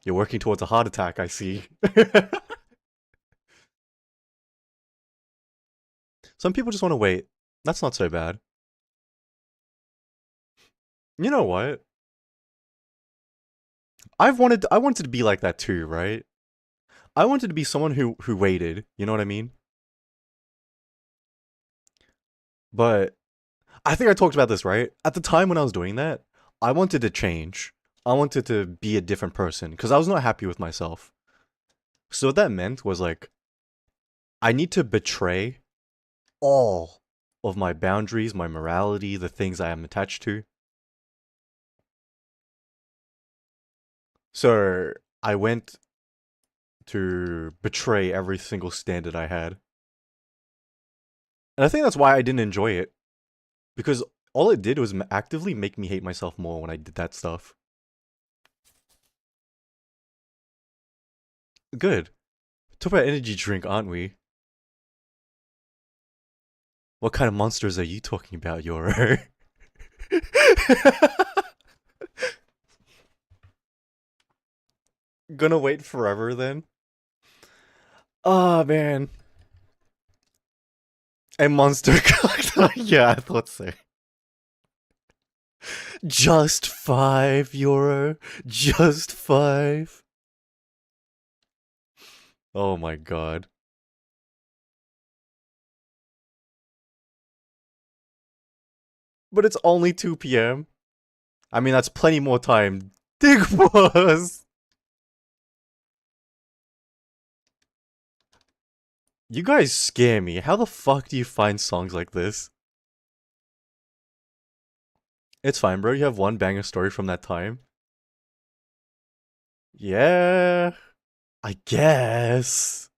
You're working towards a heart attack, I see. Some people just want to wait. That's not so bad. You know what? I wanted to be like that too, right? I wanted to be someone who waited, you know what I mean? But I think I talked about this, right? At the time when I was doing that, I wanted to change. I wanted to be a different person because I was not happy with myself. So what that meant was like I need to betray all of my boundaries, my morality, the things I am attached to. So I went to betray every single standard I had. And I think that's why I didn't enjoy it. Because all it did was actively make me hate myself more when I did that stuff. Good. Talk about energy drink, aren't we? What kind of monsters are you talking about, Yoro? Gonna wait forever then? Oh man. A monster cocktail. Yeah, I thought so. Just €5. Just five. Oh my god. But it's only 2 p.m. I mean, that's plenty more time. Dig was. You guys scare me. How the fuck do you find songs like this? It's fine, bro. You have one banger story from that time. Yeah, I guess.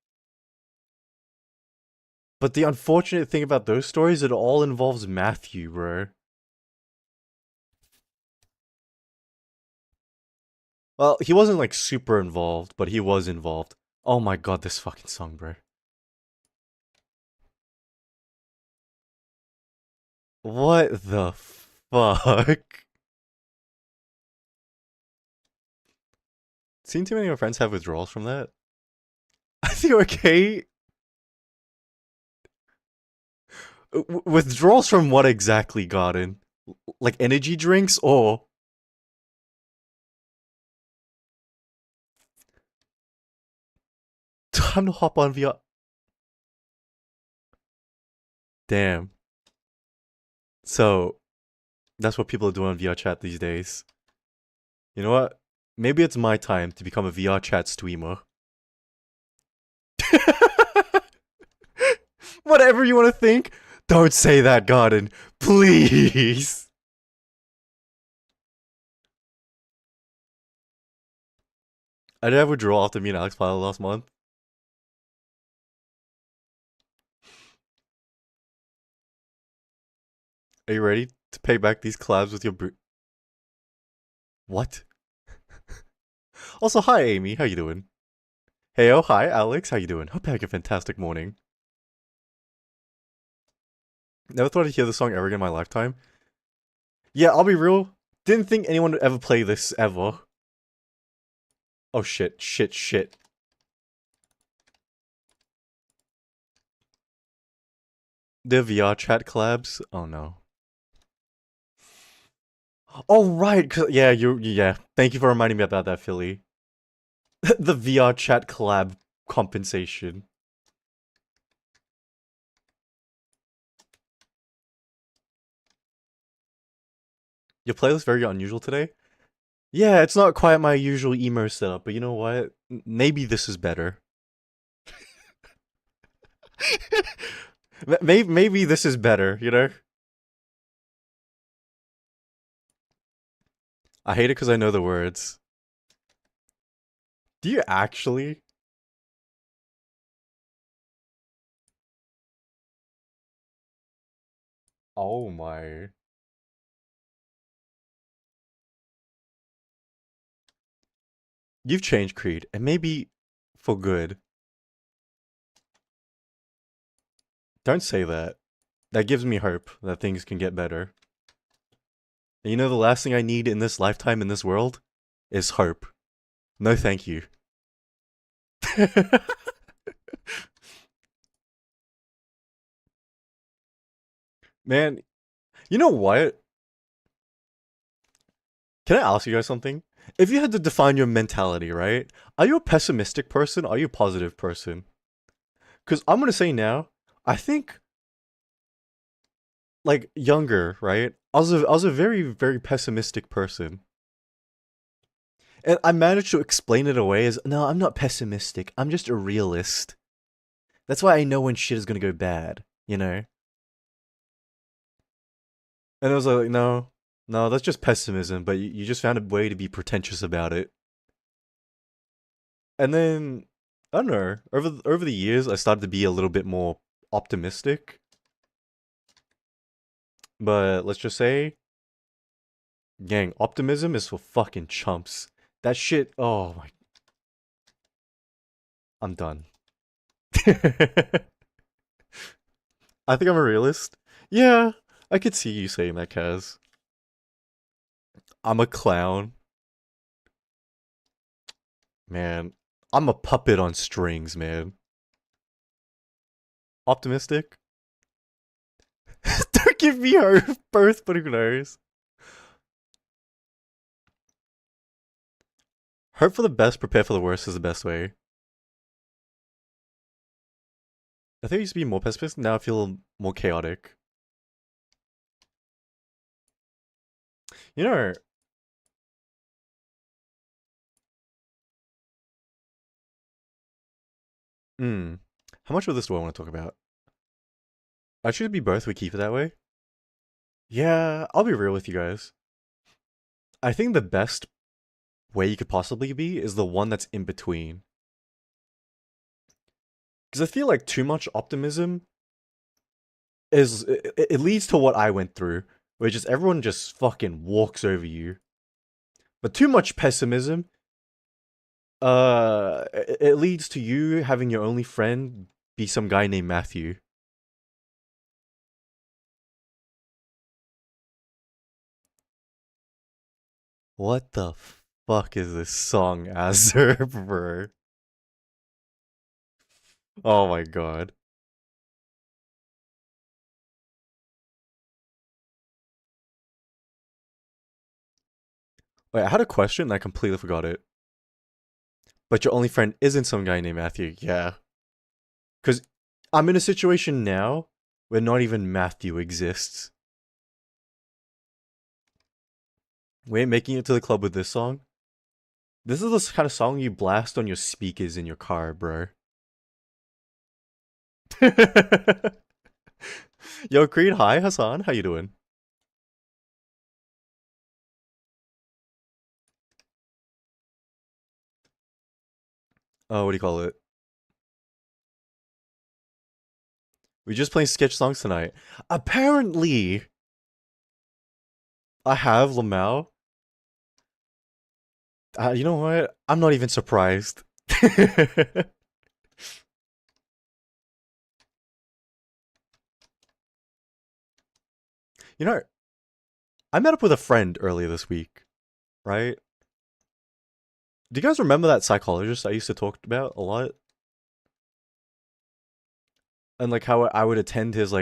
But the unfortunate thing about those stories, it all involves Matthew, bro. Well, he wasn't like super involved, but he was involved. Oh my god, this fucking song, bro. What the fuck? Seen too many of my friends have withdrawals from that. I think okay. Withdrawals from what exactly, Garden? Like energy drinks or time to hop on VR? Damn. So that's what people are doing on VR chat these days. You know what? Maybe it's my time to become a VR chat streamer. Whatever you want to think, don't say that, Garden. Please. I did have a draw after me and Alex played last month. Are you ready to pay back these collabs with your What? Also, hi Amy, how you doing? Hey, oh, hi Alex, how you doing? Hope you had a fantastic morning. Never thought I'd hear this song ever again in my lifetime. Yeah, I'll be real. Didn't think anyone would ever play this ever. Oh shit, shit, shit. The VR chat collabs? Oh no. Oh right, yeah, yeah. Thank you for reminding me about that, Philly. The VR chat collab compensation. Your playlist very unusual today? Yeah, it's not quite my usual emo setup, but you know what? Maybe this is better. Maybe this is better, you know? I hate it because I know the words. Do you actually? Oh my. You've changed, Creed, and maybe for good. Don't say that. That gives me hope that things can get better. And you know the last thing I need in this lifetime in this world is hope. No thank you. Man, you know what? Can I ask you guys something? If you had to define your mentality, right? Are you a pessimistic person? Are you a positive person? Because I'm gonna say now, I think like younger, right? I was a very very pessimistic person, and I managed to explain it away as no, I'm not pessimistic. I'm just a realist. That's why I know when shit is gonna go bad, you know. And I was like, no, no, that's just pessimism. But you just found a way to be pretentious about it. And then I don't know. Over the years, I started to be a little bit more optimistic. But let's just say, gang, optimism is for fucking chumps. That shit. Oh my. I'm done. I think I'm a realist. Yeah, I could see you saying that, Kaz. I'm a clown. Man, I'm a puppet on strings, man. Optimistic? Don't give me hope, birth, but who knows? Hope for the best, prepare for the worst is the best way. I think I used to be more pessimistic, now I feel more chaotic. You know, hmm, how much of this do I want to talk about? I should be both, we keep it that way. Yeah, I'll be real with you guys. I think the best way you could possibly be is the one that's in between. Because I feel like too much optimism it leads to what I went through, where just everyone just fucking walks over you. But too much pessimism, it leads to you having your only friend be some guy named Matthew. What the fuck is this song, Azure, bro? Oh my god. Wait, I had a question and I completely forgot it. But your only friend isn't some guy named Matthew. Yeah. Because I'm in a situation now where not even Matthew exists. We ain't making it to the club with this song. This is the kind of song you blast on your speakers in your car, bro. Yo, Creed, hi, Hassan. How you doing? what do you call it? We just playing sketch songs tonight. Apparently, I have Lamau. You know what? I'm not even surprised. You know, I met up with a friend earlier this week, right? Do you guys remember that psychologist I used to talk about a lot? And like how I would attend his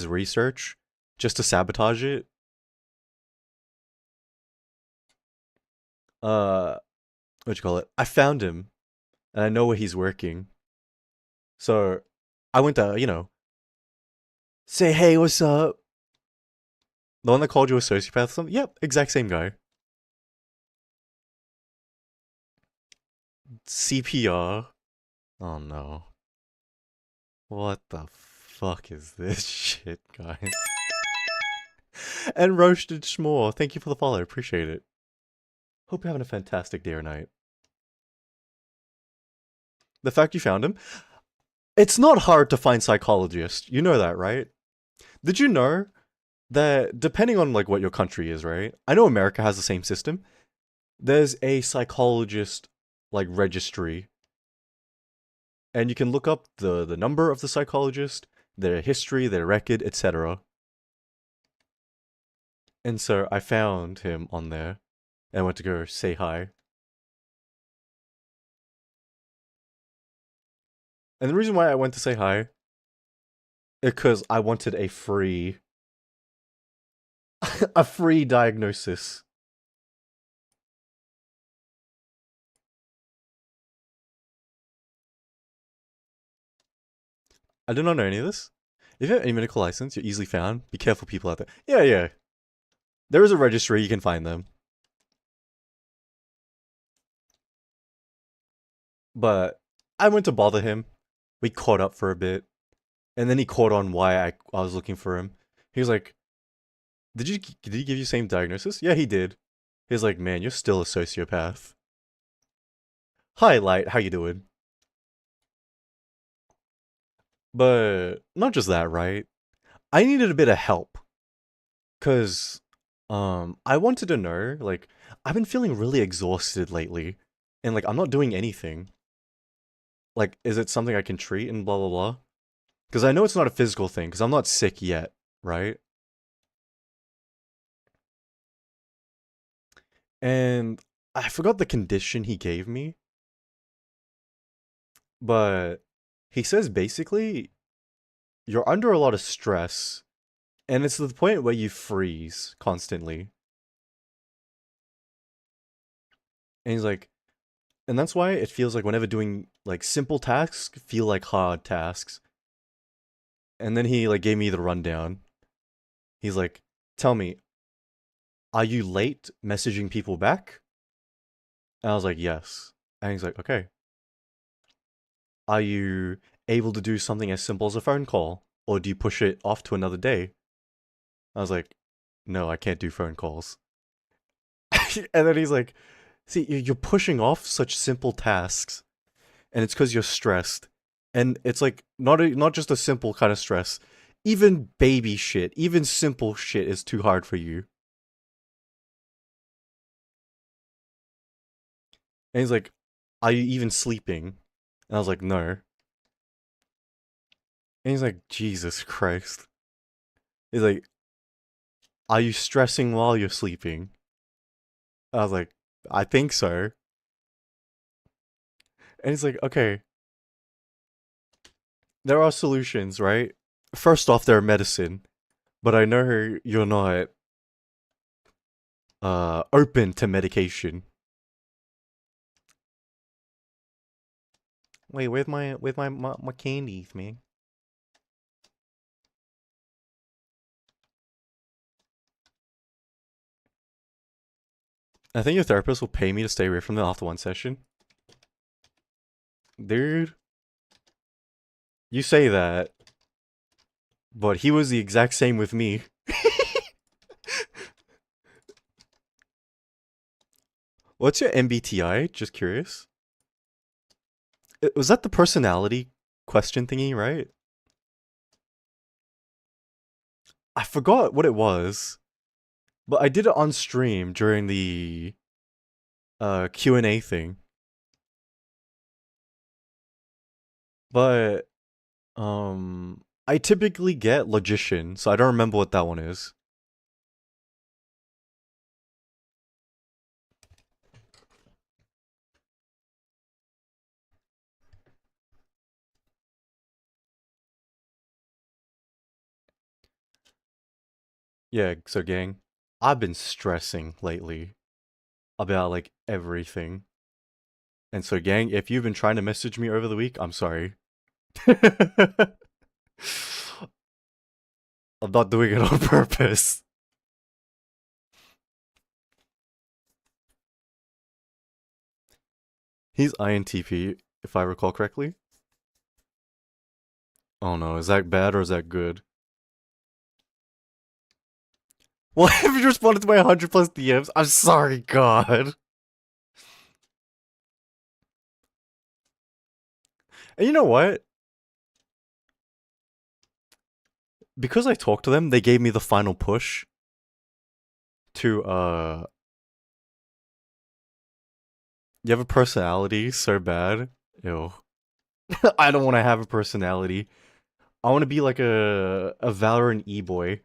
research just to sabotage it? Uh, what you call it? I found him and I know where he's working. So I went to, say, hey, what's up? The one that called you a sociopath or something? Yep, exact same guy. CPR. Oh no. What the fuck is this shit, guys? And Roasted Schmore, thank you for the follow, appreciate it. Hope you're having a fantastic day or night. The fact you found him, it's not hard to find psychologists. You know that, right? Did you know that depending on like what your country is, right? I know America has the same system. There's a psychologist like registry, and you can look up the number of the psychologist, their history, their record, etc. And so I found him on there and went to go say hi. And the reason why I went to say hi is because I wanted a free a free diagnosis. I did not know any of this. If you have any medical license, you're easily found. Be careful, people out there. Yeah, yeah. There is a registry, you can find them. But I went to bother him. We caught up for a bit. And then he caught on why I was looking for him. He was like, did he give you the same diagnosis? Yeah, he did. He was like, man, you're still a sociopath. Hi, Light, how you doing? But not just that, right? I needed a bit of help. Cause I wanted to know, like, I've been feeling really exhausted lately. And like I'm not doing anything. Like, is it something I can treat and blah blah blah? Because I know it's not a physical thing, because I'm not sick yet, right? And I forgot the condition he gave me, but he says basically you're under a lot of stress, and it's to the point where you freeze constantly. And he's like, and that's why it feels like whenever doing like simple tasks feel like hard tasks. And then he like gave me the rundown. He's like, tell me, are you late messaging people back? And I was like, yes. And he's like, okay. Are you able to do something as simple as a phone call? Or do you push it off to another day? I was like, no, I can't do phone calls. And then he's like, see, you're pushing off such simple tasks, and it's because you're stressed. And it's like, not just a simple kind of stress. Even baby shit, even simple shit is too hard for you. And he's like, are you even sleeping? And I was like, no. And he's like, Jesus Christ. He's like, are you stressing while you're sleeping? I was like, I think so. And he's like, okay, there are solutions, right? First off, they're medicine, but I know you're not open to medication. Wait, where's my candies, man? I think your therapist will pay me to stay away from them after one session. Dude, you say that, but he was the exact same with me. What's your MBTI? Just curious. Was that the personality question thingy, right? I forgot what it was, but I did it on stream during the Q&A thing. But I typically get logician, so I don't remember what that one is. Yeah, so gang, I've been stressing lately about like everything. And so gang, if you've been trying to message me over the week, I'm sorry. I'm not doing it on purpose. He's INTP, if I recall correctly. Oh no, is that bad or is that good? Well, have you responded to my 100 plus DMs? I'm sorry, God. And you know what? Because I talked to them, they gave me the final push to, you have a personality so bad. Ew. I don't want to have a personality. I want to be like a Valorant e-boy,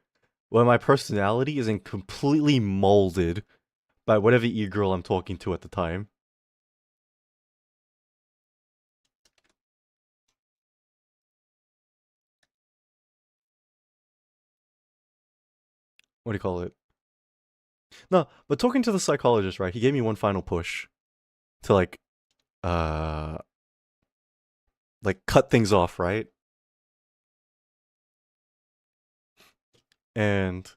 where my personality isn't completely molded by whatever e-girl I'm talking to at the time. What do you call it? No, but talking to the psychologist, right? He gave me one final push to uh, like cut things off, right? And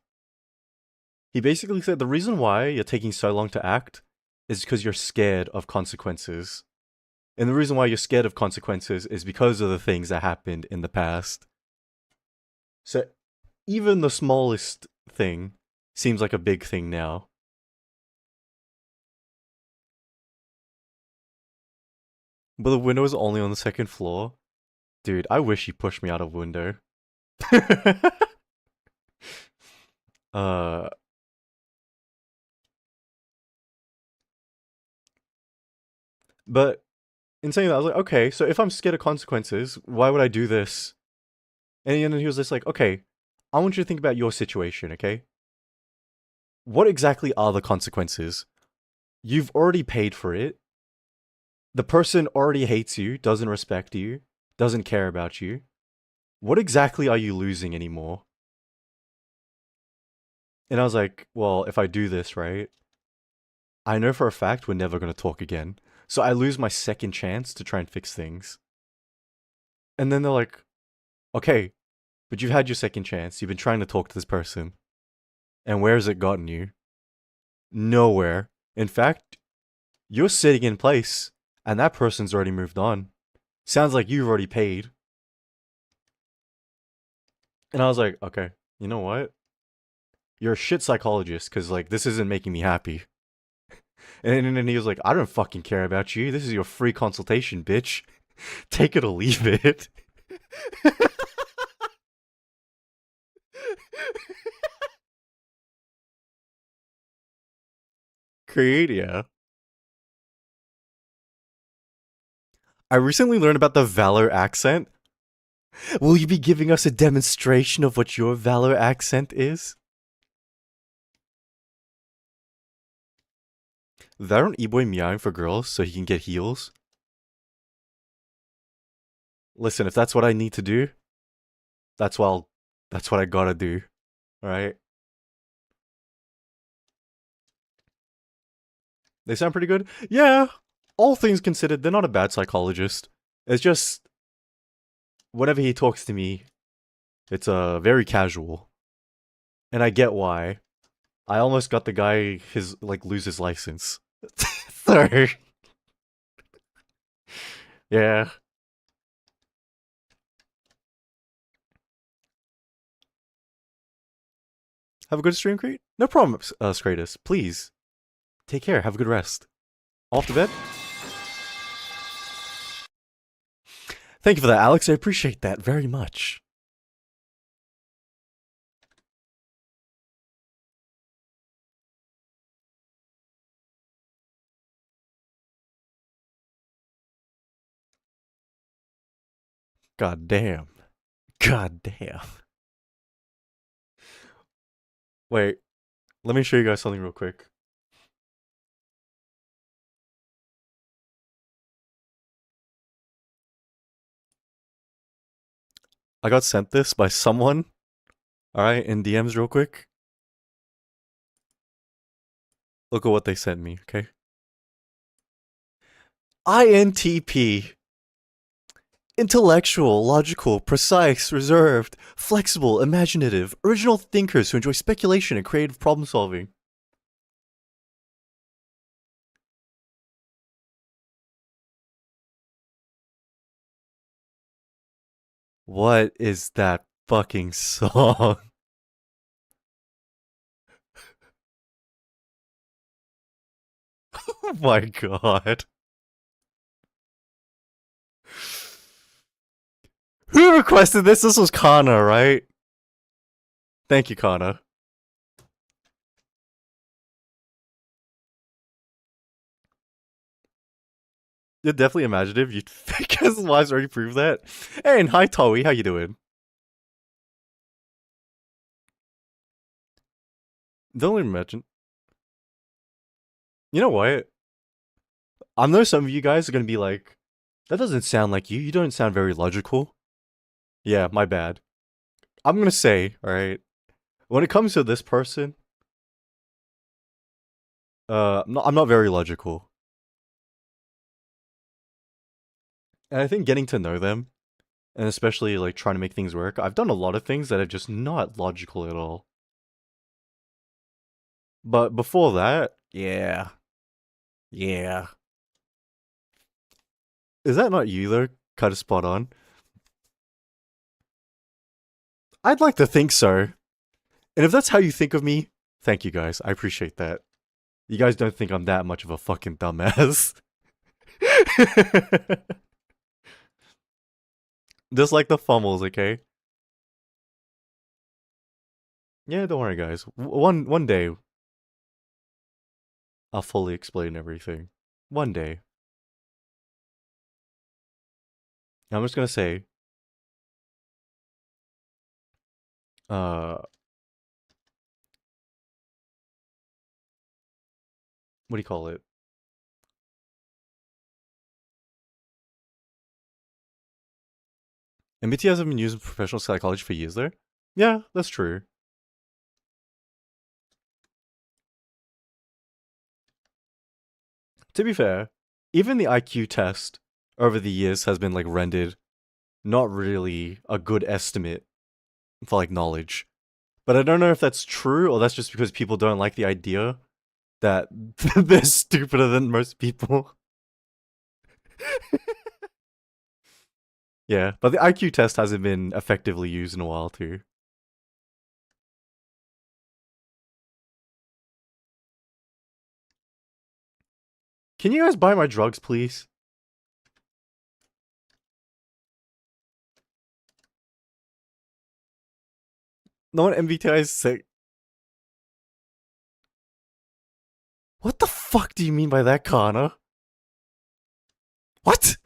he basically said the reason why you're taking so long to act is because you're scared of consequences. And the reason why you're scared of consequences is because of the things that happened in the past. So even the smallest thing seems like a big thing now. But the window is only on the second floor. Dude, I wish he pushed me out of window. uh but in saying that, I was like, okay, so if I'm scared of consequences, why would I do this? And then he was just like, okay, I want you to think about your situation, okay? What exactly are the consequences? You've already paid for it. The person already hates you, doesn't respect you, doesn't care about you. What exactly are you losing anymore? And I was like, well, if I do this, right, I know for a fact we're never going to talk again. So I lose my second chance to try and fix things. And then they're like, okay, but you've had your second chance. You've been trying to talk to this person. And where has it gotten you? Nowhere. In fact, you're sitting in place and that person's already moved on. Sounds like you've already paid. And I was like, okay, you know what? You're a shit psychologist because, like, this isn't making me happy. And then he was like, I don't fucking care about you. This is your free consultation, bitch. Take it or leave it. Create, yeah. I recently learned about the Valor accent. Will you be giving us a demonstration of what your Valor accent is? Valorant e-boy meowing for girls so he can get heals? Listen, if that's what I need to do, that's what that's what I gotta do. Alright? They sound pretty good? Yeah. All things considered, they're not a bad psychologist. It's just whenever he talks to me, it's very casual. And I get why. I almost got the guy his like lose his license. So yeah. Have a good stream, Crete? No problem, Scratus. Please. Take care. Have a good rest. Off to bed? Thank you for that, Alex. I appreciate that very much. God damn. God damn. Wait, let me show you guys something real quick. I got sent this by someone. Alright, in DMs real quick. Look at what they sent me, okay? INTP. Intellectual, logical, precise, reserved, flexible, imaginative, original thinkers who enjoy speculation and creative problem solving. What is that fucking song? Oh my god. Who requested this? This was Kana, right? Thank you, Kana. You're definitely imaginative. You'd think as lives already prove that. Hey, and hi, Towie. How you doing? Don't imagine. You know what? I know some of you guys are gonna be like, that doesn't sound like you. You don't sound very logical. Yeah, my bad. I'm gonna say, alright, when it comes to this person, I'm not very logical. And I think getting to know them, and especially like trying to make things work, I've done a lot of things that are just not logical at all. But before that, yeah. Yeah. Is that not you though? Kind of spot on. I'd like to think so. And if that's how you think of me, thank you guys. I appreciate that. You guys don't think I'm that much of a fucking dumbass. Just like the fumbles, okay? Yeah, don't worry, guys. One day, I'll fully explain everything. One day. I'm just gonna say, uh, what do you call it? MBT hasn't been using professional psychology for years there? Yeah, that's true. To be fair, even the IQ test over the years has been like rendered not really a good estimate for like knowledge. But I don't know if that's true or that's just because people don't like the idea that they're stupider than most people. Yeah, but the IQ test hasn't been effectively used in a while too. Can you guys buy my drugs, please? No one MBTI is sick. What the fuck do you mean by that, Kana? What?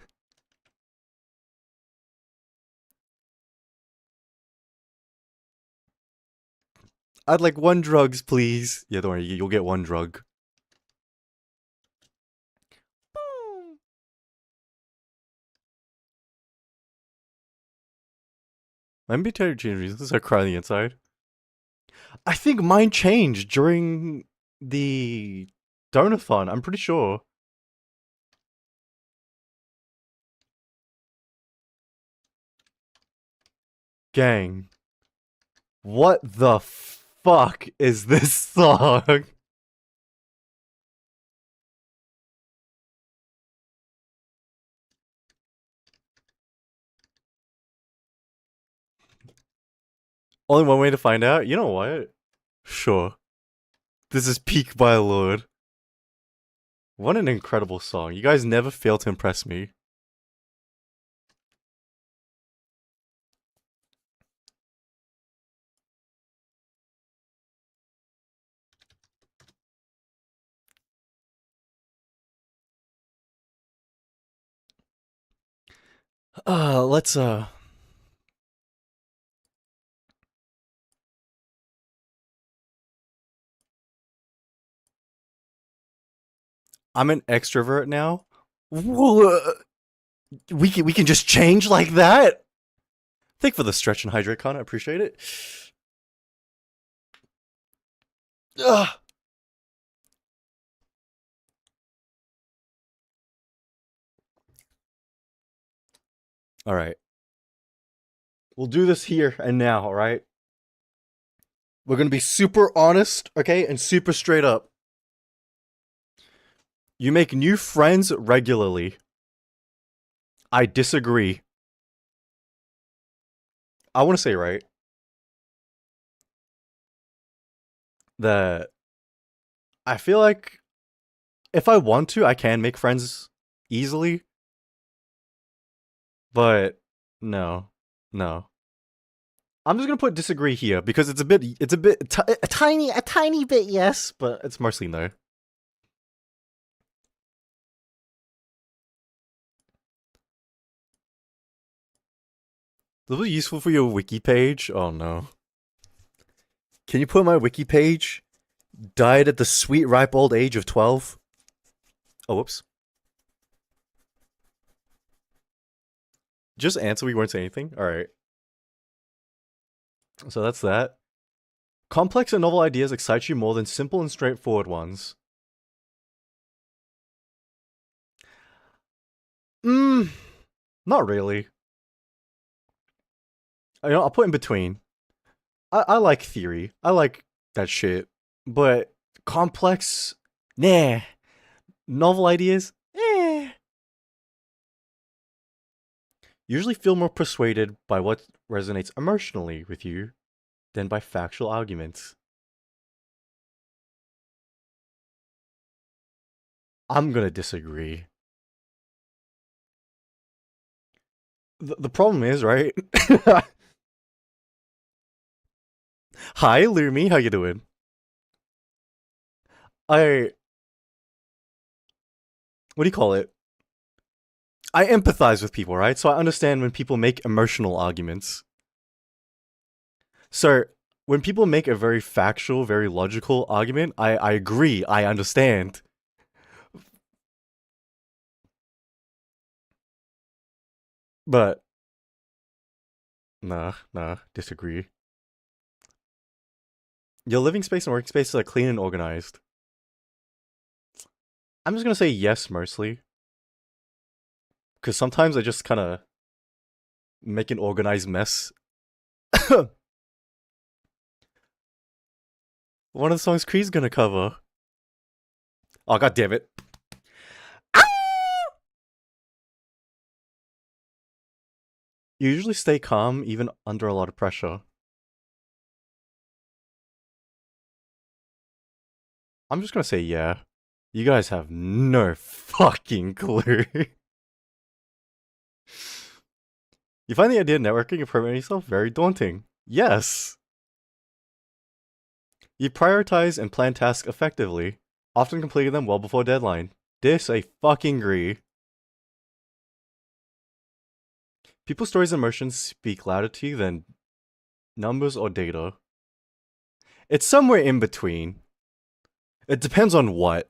I'd like one drugs, please. Yeah, don't worry, you'll get one drug. My MBTI changed reasons. I cry on the inside. I think mine changed during the donathon. I'm pretty sure. Gang, what the fuck is this song? Only one way to find out? You know what? Sure. This is Peak by Lord. What an incredible song. You guys never fail to impress me. Let's I'm an extrovert now. We can just change like that. Thank you for the stretch and hydrate, Connor. I appreciate it. Ugh. All right, we'll do this here and now. All right, we're gonna be super honest, okay, and super straight up. You make new friends regularly. I disagree. I want to say right that I feel like if I want to, I can make friends easily, but no, no. I'm just gonna put disagree here because a tiny bit yes, but it's mostly no. This will be useful for your wiki page. Oh no. Can you put my wiki page? Died at the sweet ripe old age of 12. Oh, whoops. Just answer. We weren't saying anything. All right. So that's that. Complex and novel ideas excite you more than simple and straightforward ones. Hmm. Not really. I'll put in between. I like theory. I like that shit. But complex, nah. Novel ideas, eh. Usually feel more persuaded by what resonates emotionally with you than by factual arguments. I'm gonna disagree. The problem is, right? Hi, Lumi. How you doing? I what do you call it? I empathize with people, right? So I understand when people make emotional arguments. So when people make a very factual, very logical argument, I agree. I understand. But nah, disagree. Your living space and workspace are clean and organized. I'm just gonna say yes mostly. Because sometimes I just kind of make an organized mess. One of the songs Creed's gonna cover. Oh, god damn it. You usually stay calm even under a lot of pressure. I'm just gonna say yeah. You guys have no fucking clue. You find the idea of networking and promoting yourself very daunting. Yes. You prioritize and plan tasks effectively, often completing them well before deadline. This I fucking agree. People's stories and emotions speak louder to you than numbers or data. It's somewhere in between. It depends on what.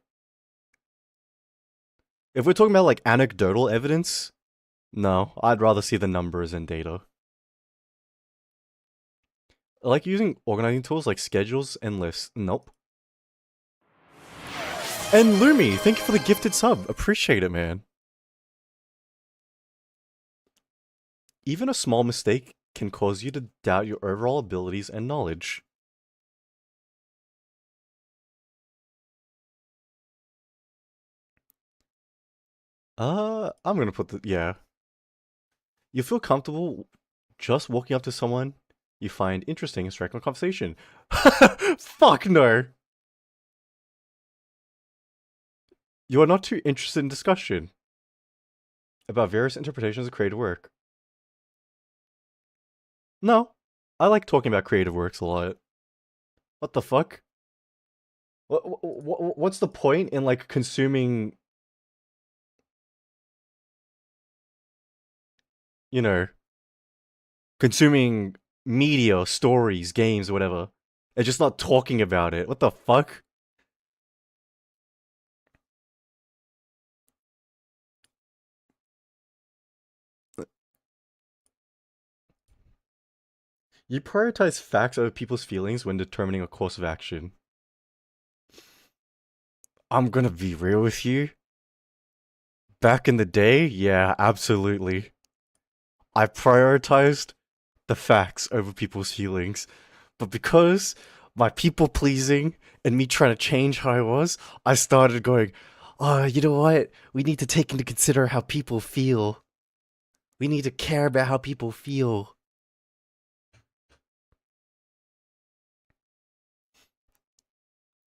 If we're talking about like anecdotal evidence, no, I'd rather see the numbers and data. I like using organizing tools like schedules and lists. Nope. And Lumi, thank you for the gifted sub. Appreciate it, man. Even a small mistake can cause you to doubt your overall abilities and knowledge. I'm gonna put the yeah. You feel comfortable just walking up to someone you find interesting and striking a conversation. Fuck no. You are not too interested in discussion about various interpretations of creative work. No, I like talking about creative works a lot. What the fuck? What's the point in like consuming you know, consuming media, stories, games, whatever, and just not talking about it. What the fuck? You prioritize facts over people's feelings when determining a course of action. I'm gonna be real with you. Back in the day, yeah, absolutely. I prioritized the facts over people's feelings. But because my people pleasing and me trying to change how I was, I started going, oh, you know what? We need to take into consider how people feel. We need to care about how people feel.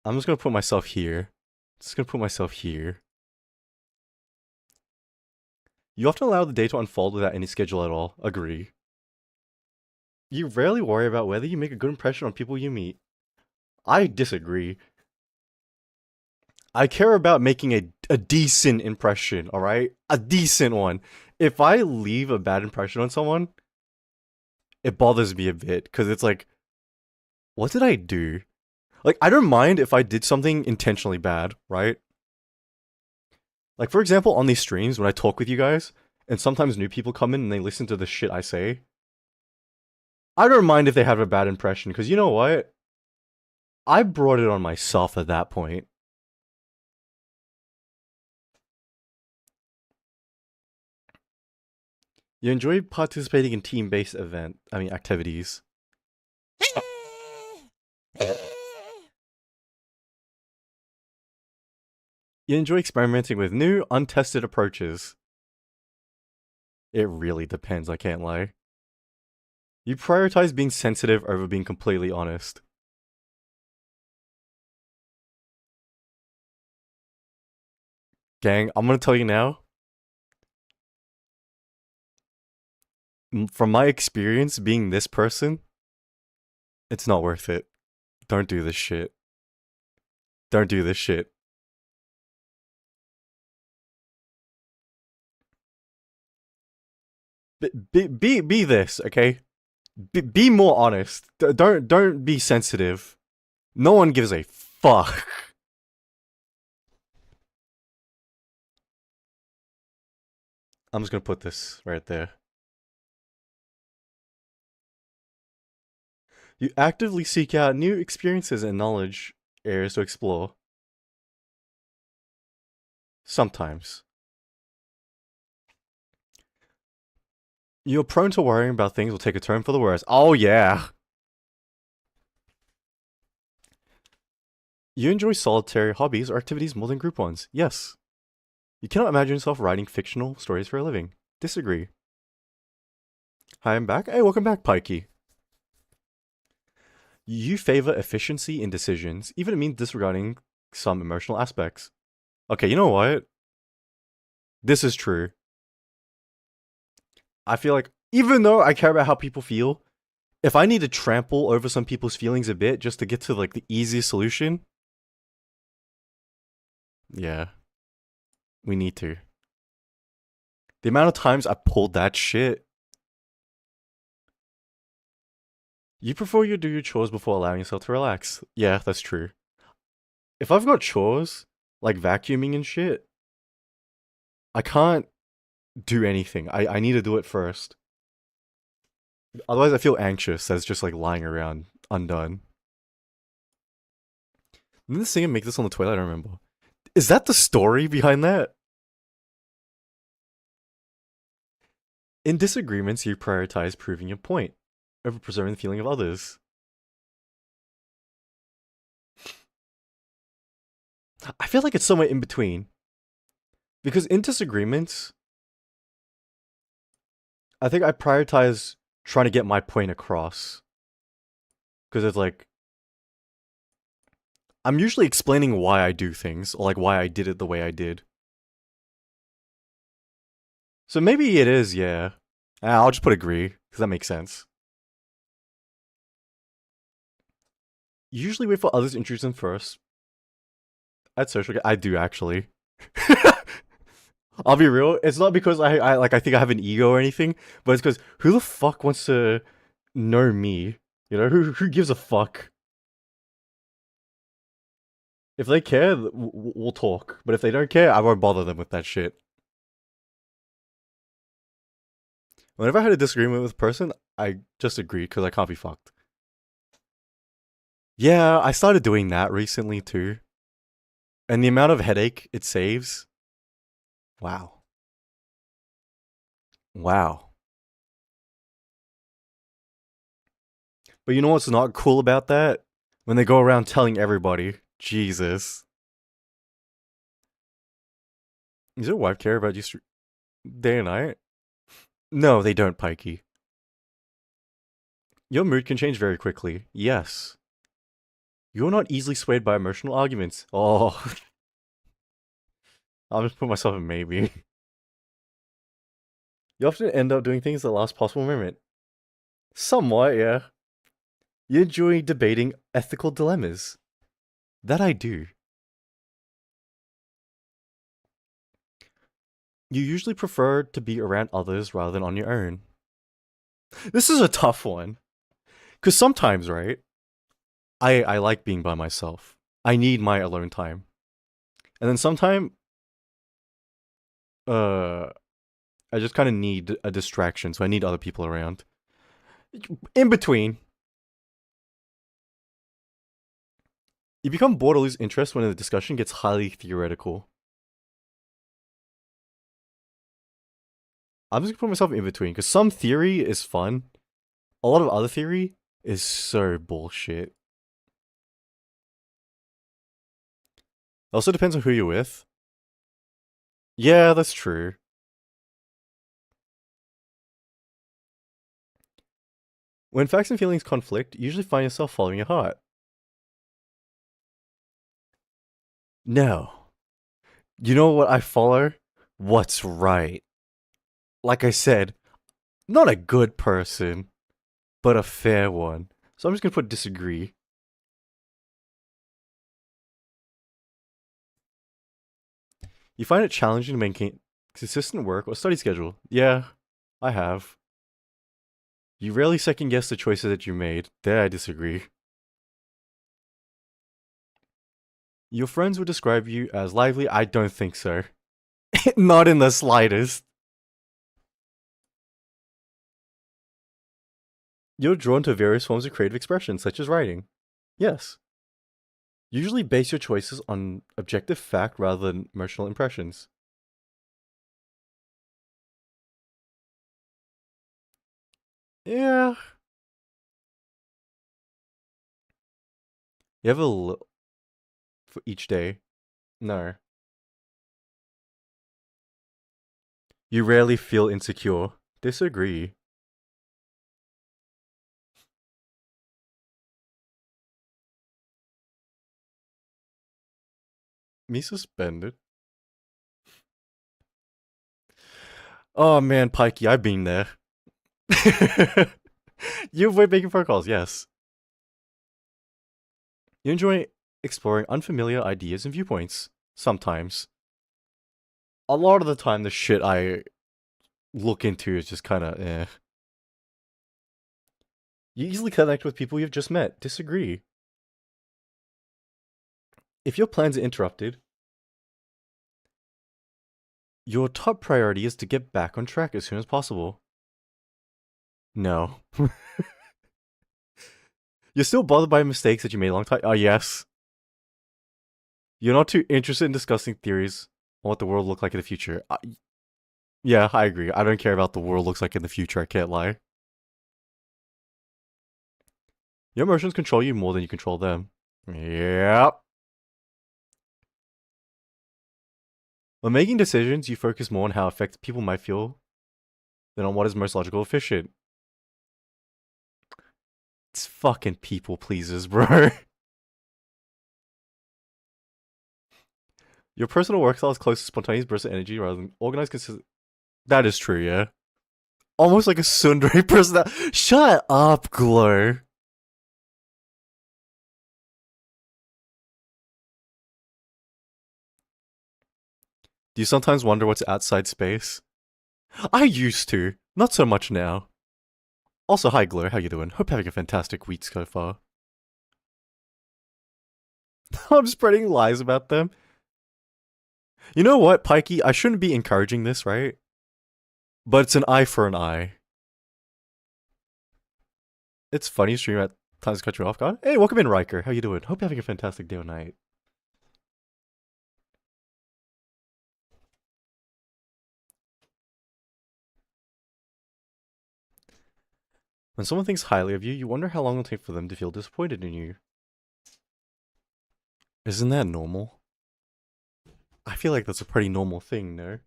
I'm just gonna put myself here. Just gonna put myself here. You often allow the day to unfold without any schedule at all. Agree. You rarely worry about whether you make a good impression on people you meet. I disagree. I care about making a decent impression, alright? A decent one. If I leave a bad impression on someone, it bothers me a bit, because it's like, what did I do? Like, I don't mind if I did something intentionally bad, right? Like, for example, on these streams, when I talk with you guys, and sometimes new people come in and they listen to the shit I say, I don't mind if they have a bad impression, because you know what? I brought it on myself at that point. You enjoy participating in team-based activities. You enjoy experimenting with new, untested approaches. It really depends, I can't lie. You prioritize being sensitive over being completely honest. Gang, I'm gonna tell you now. From my experience being this person, it's not worth it. Don't do this shit. Don't do this shit. Be this, okay? Be more honest. Don't be sensitive. No one gives a fuck. I'm just gonna put this right there. You actively seek out new experiences and knowledge areas to explore. Sometimes. You're prone to worrying about things will take a turn for the worse. Oh yeah. You enjoy solitary hobbies or activities more than group ones. Yes. You cannot imagine yourself writing fictional stories for a living. Disagree. Hi, I'm back. Hey, welcome back, Pikey. You favor efficiency in decisions, even if it means disregarding some emotional aspects. Okay, you know what? This is true. I feel like, even though I care about how people feel, if I need to trample over some people's feelings a bit just to get to like the easiest solution, yeah, we need to. The amount of times I pulled that shit. You prefer you do your chores before allowing yourself to relax. Yeah, that's true. If I've got chores, like vacuuming and shit, I can't do anything. I need to do it first. Otherwise I feel anxious as just like lying around undone. Didn't the singer make this on the toilet? I don't remember. Is that the story behind that? In disagreements, you prioritize proving your point over preserving the feeling of others. I feel like it's somewhere in between. Because in disagreements, I think I prioritize trying to get my point across. Because it's like, I'm usually explaining why I do things, or like why I did it the way I did. So maybe it is, yeah. I'll just put agree, because that makes sense. Usually wait for others to introduce them first. At social, I do actually. I'll be real. It's not because I think I have an ego or anything, but it's because who the fuck wants to know me? You know, who gives a fuck? If they care, we'll talk. But if they don't care, I won't bother them with that shit. Whenever I had a disagreement with a person, I just agreed because I can't be fucked. Yeah, I started doing that recently too. And the amount of headache it saves. Wow. Wow. But you know what's not cool about that? When they go around telling everybody. Jesus. Does your wife care about you day and night? No, they don't, Pikey. Your mood can change very quickly. Yes. You're not easily swayed by emotional arguments. Oh, I'll just put myself in maybe. You often end up doing things at the last possible moment. Somewhat, yeah. You enjoy debating ethical dilemmas. That I do. You usually prefer to be around others rather than on your own. This is a tough one. Because sometimes, right, I like being by myself. I need my alone time. And then sometimes, uh, I just kind of need a distraction, so I need other people around. In between, you become bored or lose interest when the discussion gets highly theoretical. I'm just gonna put myself in between because some theory is fun. A lot of other theory is so bullshit. It also depends on who you're with. Yeah, that's true. When facts and feelings conflict, you usually find yourself following your heart. No. You know what I follow? What's right. Like I said, not a good person, but a fair one. So I'm just gonna put disagree. You find it challenging to maintain consistent work or study schedule? Yeah, I have. You rarely second guess the choices that you made. There I disagree. Your friends would describe you as lively? I don't think so. Not in the slightest. You're drawn to various forms of creative expression, such as writing. Yes. Usually base your choices on objective fact rather than emotional impressions. Yeah. You have for each day. No. You rarely feel insecure. Disagree. Me suspended. Oh man, Pikey, I've been there. You avoid making phone calls, yes. You enjoy exploring unfamiliar ideas and viewpoints. Sometimes. A lot of the time, the shit I look into is just kind of eh. You easily connect with people you've just met. Disagree. If your plans are interrupted, your top priority is to get back on track as soon as possible. No. You're still bothered by mistakes that you made a long time. Oh, yes. You're not too interested in discussing theories on what the world will look like in the future. Yeah, I agree. I don't care about the world looks like in the future. I can't lie. Your emotions control you more than you control them. Yep. When making decisions, you focus more on how affected people might feel than on what is most logical efficient. It's fucking people pleasers, bro. Your personal work style is close to spontaneous bursts of energy rather than organized, consistent. That is true, yeah. Almost like a tsundere person. Shut up, Glow. Do you sometimes wonder what's outside space? I used to. Not so much now. Also, hi Glow, how you doing? Hope you're having a fantastic week so far. I'm spreading lies about them. You know what, Pikey? I shouldn't be encouraging this, right? But it's an eye for an eye. It's funny stream at times cut you off guard. Hey, welcome in, Riker. How you doing? Hope you're having a fantastic day or night. When someone thinks highly of you, you wonder how long it'll take for them to feel disappointed in you. Isn't that normal? I feel like that's a pretty normal thing, no?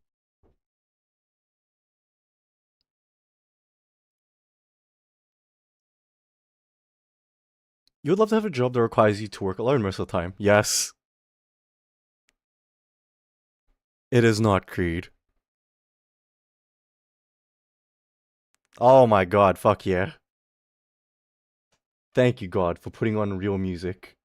You would love to have a job that requires you to work alone most of the time. Yes. It is not Creed. Oh my god, fuck yeah. Thank you, God, for putting on real music.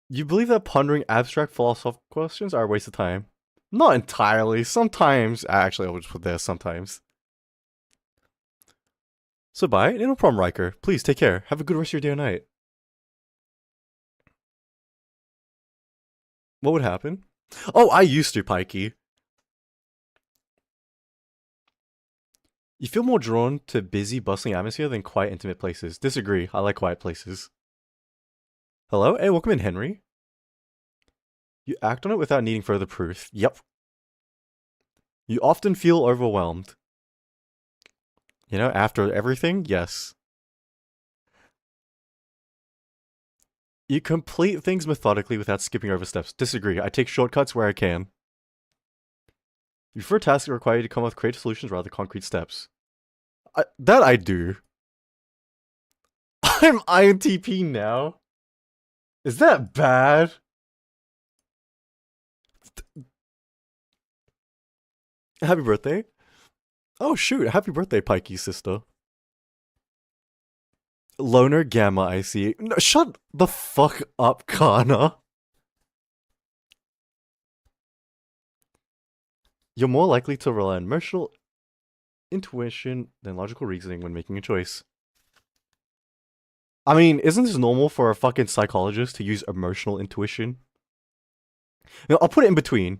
You believe that pondering abstract philosophical questions are a waste of time? Not entirely. Sometimes. Actually, I'll just put this sometimes. So bye, no problem, Riker. Please take care. Have a good rest of your day or night. What would happen? Oh, I used to, Pikey. You feel more drawn to busy, bustling atmosphere than quiet, intimate places. Disagree. I like quiet places. Hello? Hey, welcome in, Henry. You act on it without needing further proof. Yep. You often feel overwhelmed. You know, after everything? Yes. You complete things methodically without skipping over steps. Disagree. I take shortcuts where I can. You prefer tasks that require you to come up with creative solutions rather than concrete steps. That I do. I'm INTP now? Is that bad? Happy birthday. Oh shoot, happy birthday, Pikey sister. Loner Gamma, I see. No, shut the fuck up, Kana. You're more likely to rely on emotional intuition than logical reasoning when making a choice. I mean, isn't this normal for a fucking psychologist to use emotional intuition? You know, I'll put it in between.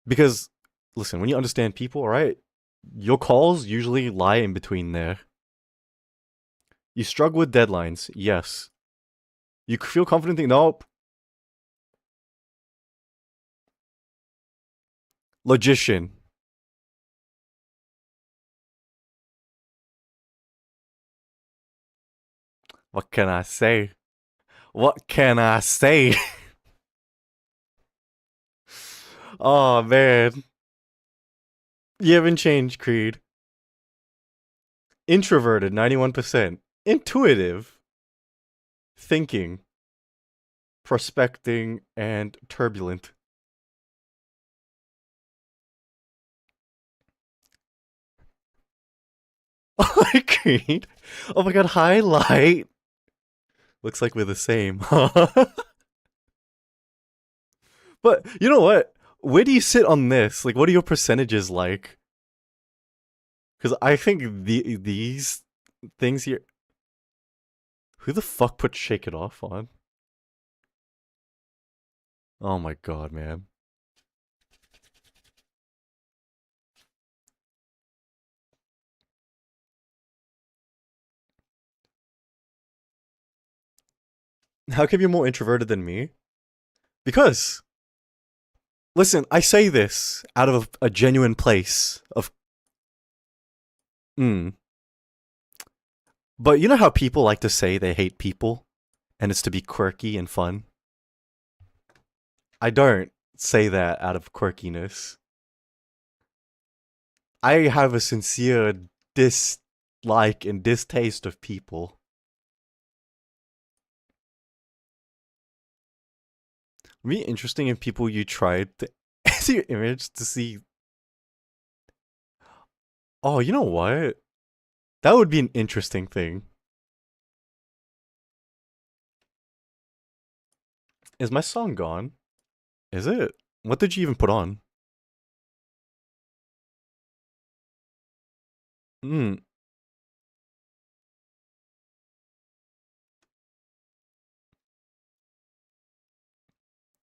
Because, listen, when you understand people, alright, your calls usually lie in between there. You struggle with deadlines, yes. You feel confident, nope. Logician. What can I say? What can I say? Oh man. You haven't changed, Creed. Introverted, 91%. Intuitive. Thinking. Prospecting, and turbulent. Oh, Creed. Oh my god, highlight. Looks like we're the same, huh? But you know what? Where do you sit on this? Like, what are your percentages like? Because I think these things here. Who the fuck put Shake It Off on? Oh my god, man. How come you're more introverted than me? Because, listen, I say this out of a genuine place of. But you know how people like to say they hate people? And it's to be quirky and fun? I don't say that out of quirkiness. I have a sincere dislike and distaste of people. It'd be interesting if people you tried to see your image to see. Oh, you know what? That would be an interesting thing. Is my song gone? Is it? What did you even put on? Hmm.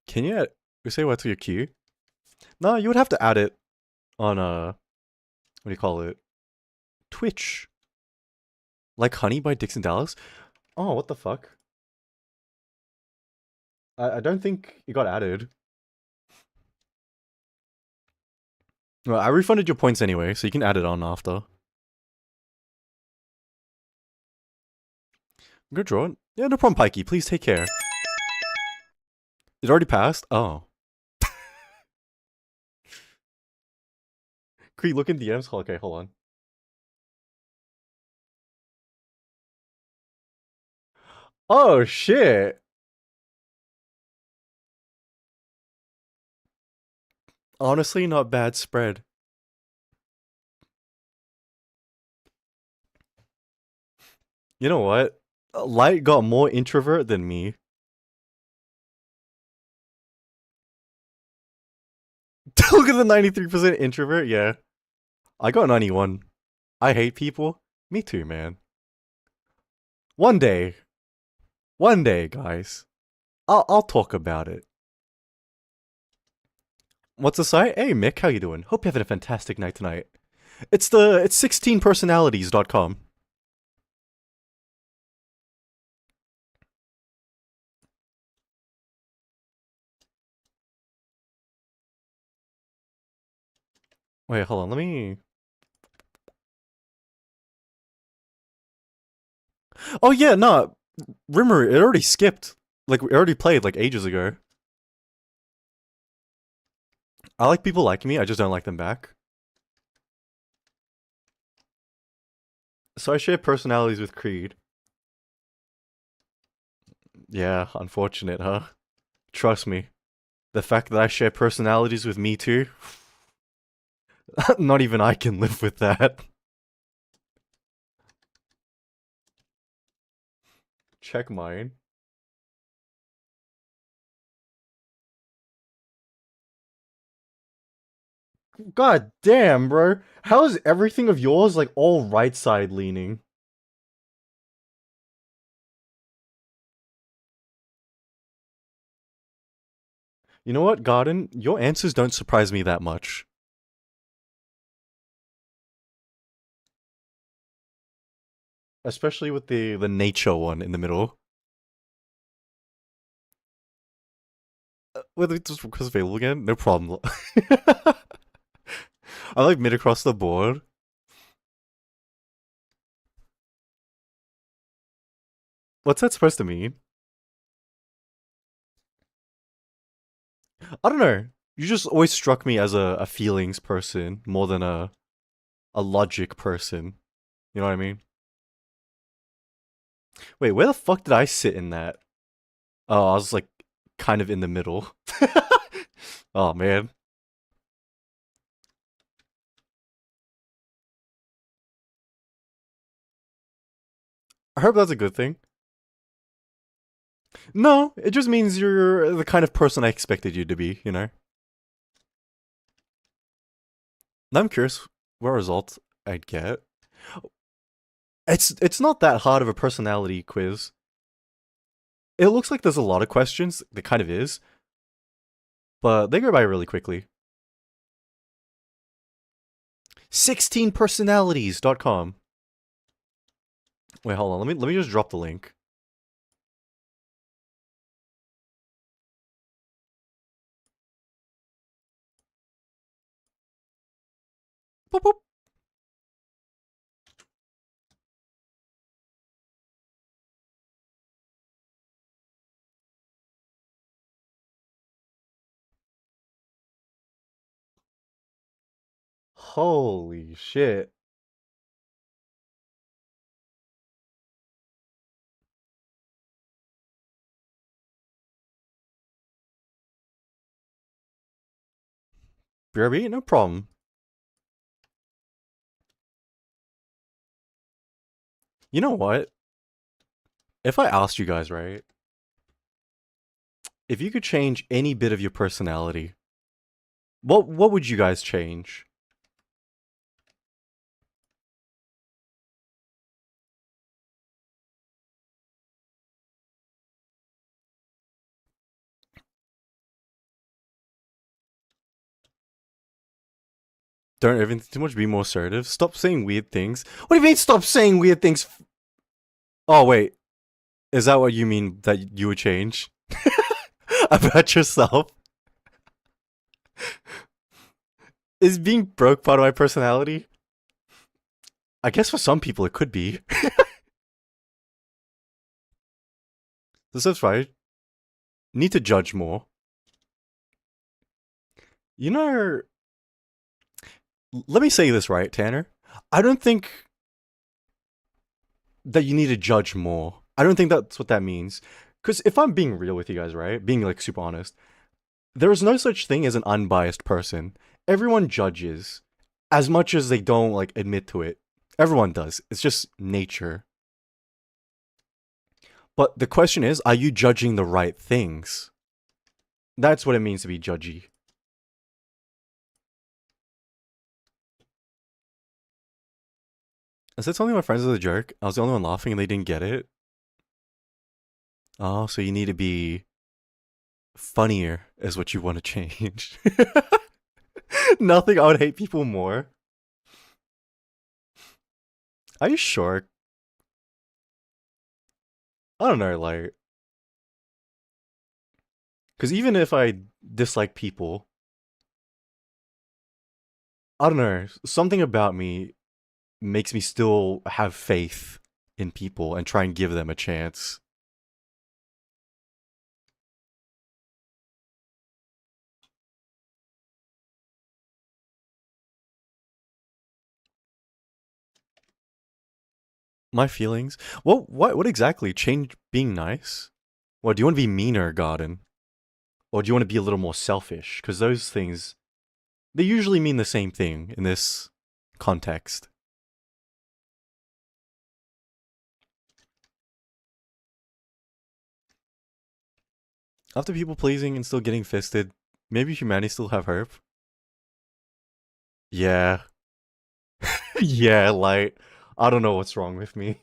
Can you say what to your queue? No, you would have to add it on what do you call it? Twitch. Like Honey by Dixon Dallas? Oh, what the fuck? I don't think it got added. Well, I refunded your points anyway, so you can add it on after. Good draw. Yeah, no problem, Pikey. Please take care. It already passed? Oh. Could you look in DMs? Okay, hold on. Oh, shit. Honestly, not bad spread. You know what? Light got more introvert than me. Look at the 93% introvert. Yeah. I got 91. I hate people. Me too, man. One day. One day, guys. I'll talk about it. What's the site? Hey Mick, how you doing? Hope you're having a fantastic night tonight. It's 16personalities.com. Wait, hold on, let me. Oh yeah, no. Rimmer, it already skipped. Like we already played like ages ago. I like people like me, I just don't like them back. So I share personalities with Creed. Yeah, unfortunate, huh? Trust me. The fact that I share personalities with me too, not even I can live with that. Check mine. God damn, bro. How is everything of yours like all right side leaning? You know what, Garden? Your answers don't surprise me that much. Especially with the nature one in the middle. Whether it's because available again, no problem. I like mid across the board. What's that supposed to mean? I don't know. You just always struck me as a feelings person more than a logic person. You know what I mean? Wait, where the fuck did I sit in that? Oh, I was like kind of in the middle. Oh man. I hope that's a good thing. No, it just means you're the kind of person I expected you to be, you know? Now I'm curious what result I'd get. It's not that hard of a personality quiz. It looks like there's a lot of questions. There kind of is, but they go by really quickly. 16personalities.com. Wait, hold on. Let me just drop the link. Boop, boop. Holy shit. BRB, no problem. You know what? If I asked you guys, right, if you could change any bit of your personality, what would you guys change? Don't overthink too much. Be more assertive. Stop saying weird things. What do you mean? Stop saying weird things? Oh wait, is that what you mean that you would change about yourself? Is being broke part of my personality? I guess for some people it could be. This is right. Need to judge more. You know, let me say this right, Tanner. I don't think that you need to judge more. I don't think that's what that means. Because if I'm being real with you guys, right? Being like super honest, there is no such thing as an unbiased person. Everyone judges as much as they don't like admit to it. Everyone does. It's just nature. But the question is, are you judging the right things? That's what it means to be judgy. I said something to my friends was a jerk. I was the only one laughing and they didn't get it. Oh, so you need to be funnier is what you want to change. Nothing I would hate people more. Are you sure? I don't know, like, because even if I dislike people, I don't know, something about me makes me still have faith in people and try and give them a chance. My feelings? What exactly? Change being nice? What, do you want to be meaner, Garden? Or do you want to be a little more selfish? Because those things, they usually mean the same thing in this context. After people pleasing and still getting fisted, maybe humanity still have hope? Yeah. Yeah, like, I don't know what's wrong with me.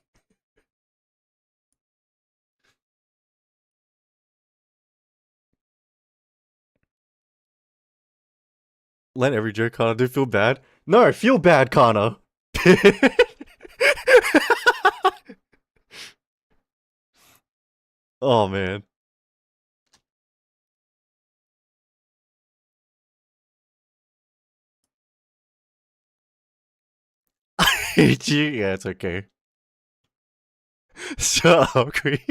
Let every jerk, Connor. Do you feel bad? No, I feel bad, Connor. Oh, man. I hate you. Yeah, it's okay. Shut up, Cree.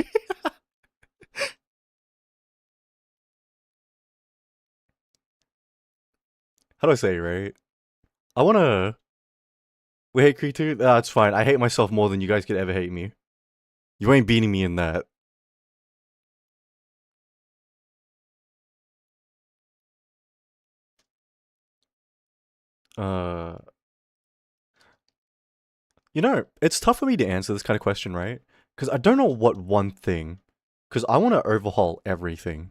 How do I say it, right? I wanna... We hate Cree too? Ah, it's fine. I hate myself more than you guys could ever hate me. You ain't beating me in that. Uh... You know, it's tough for me to answer this kind of question, right? Because I don't know what one thing. Because I want to overhaul everything.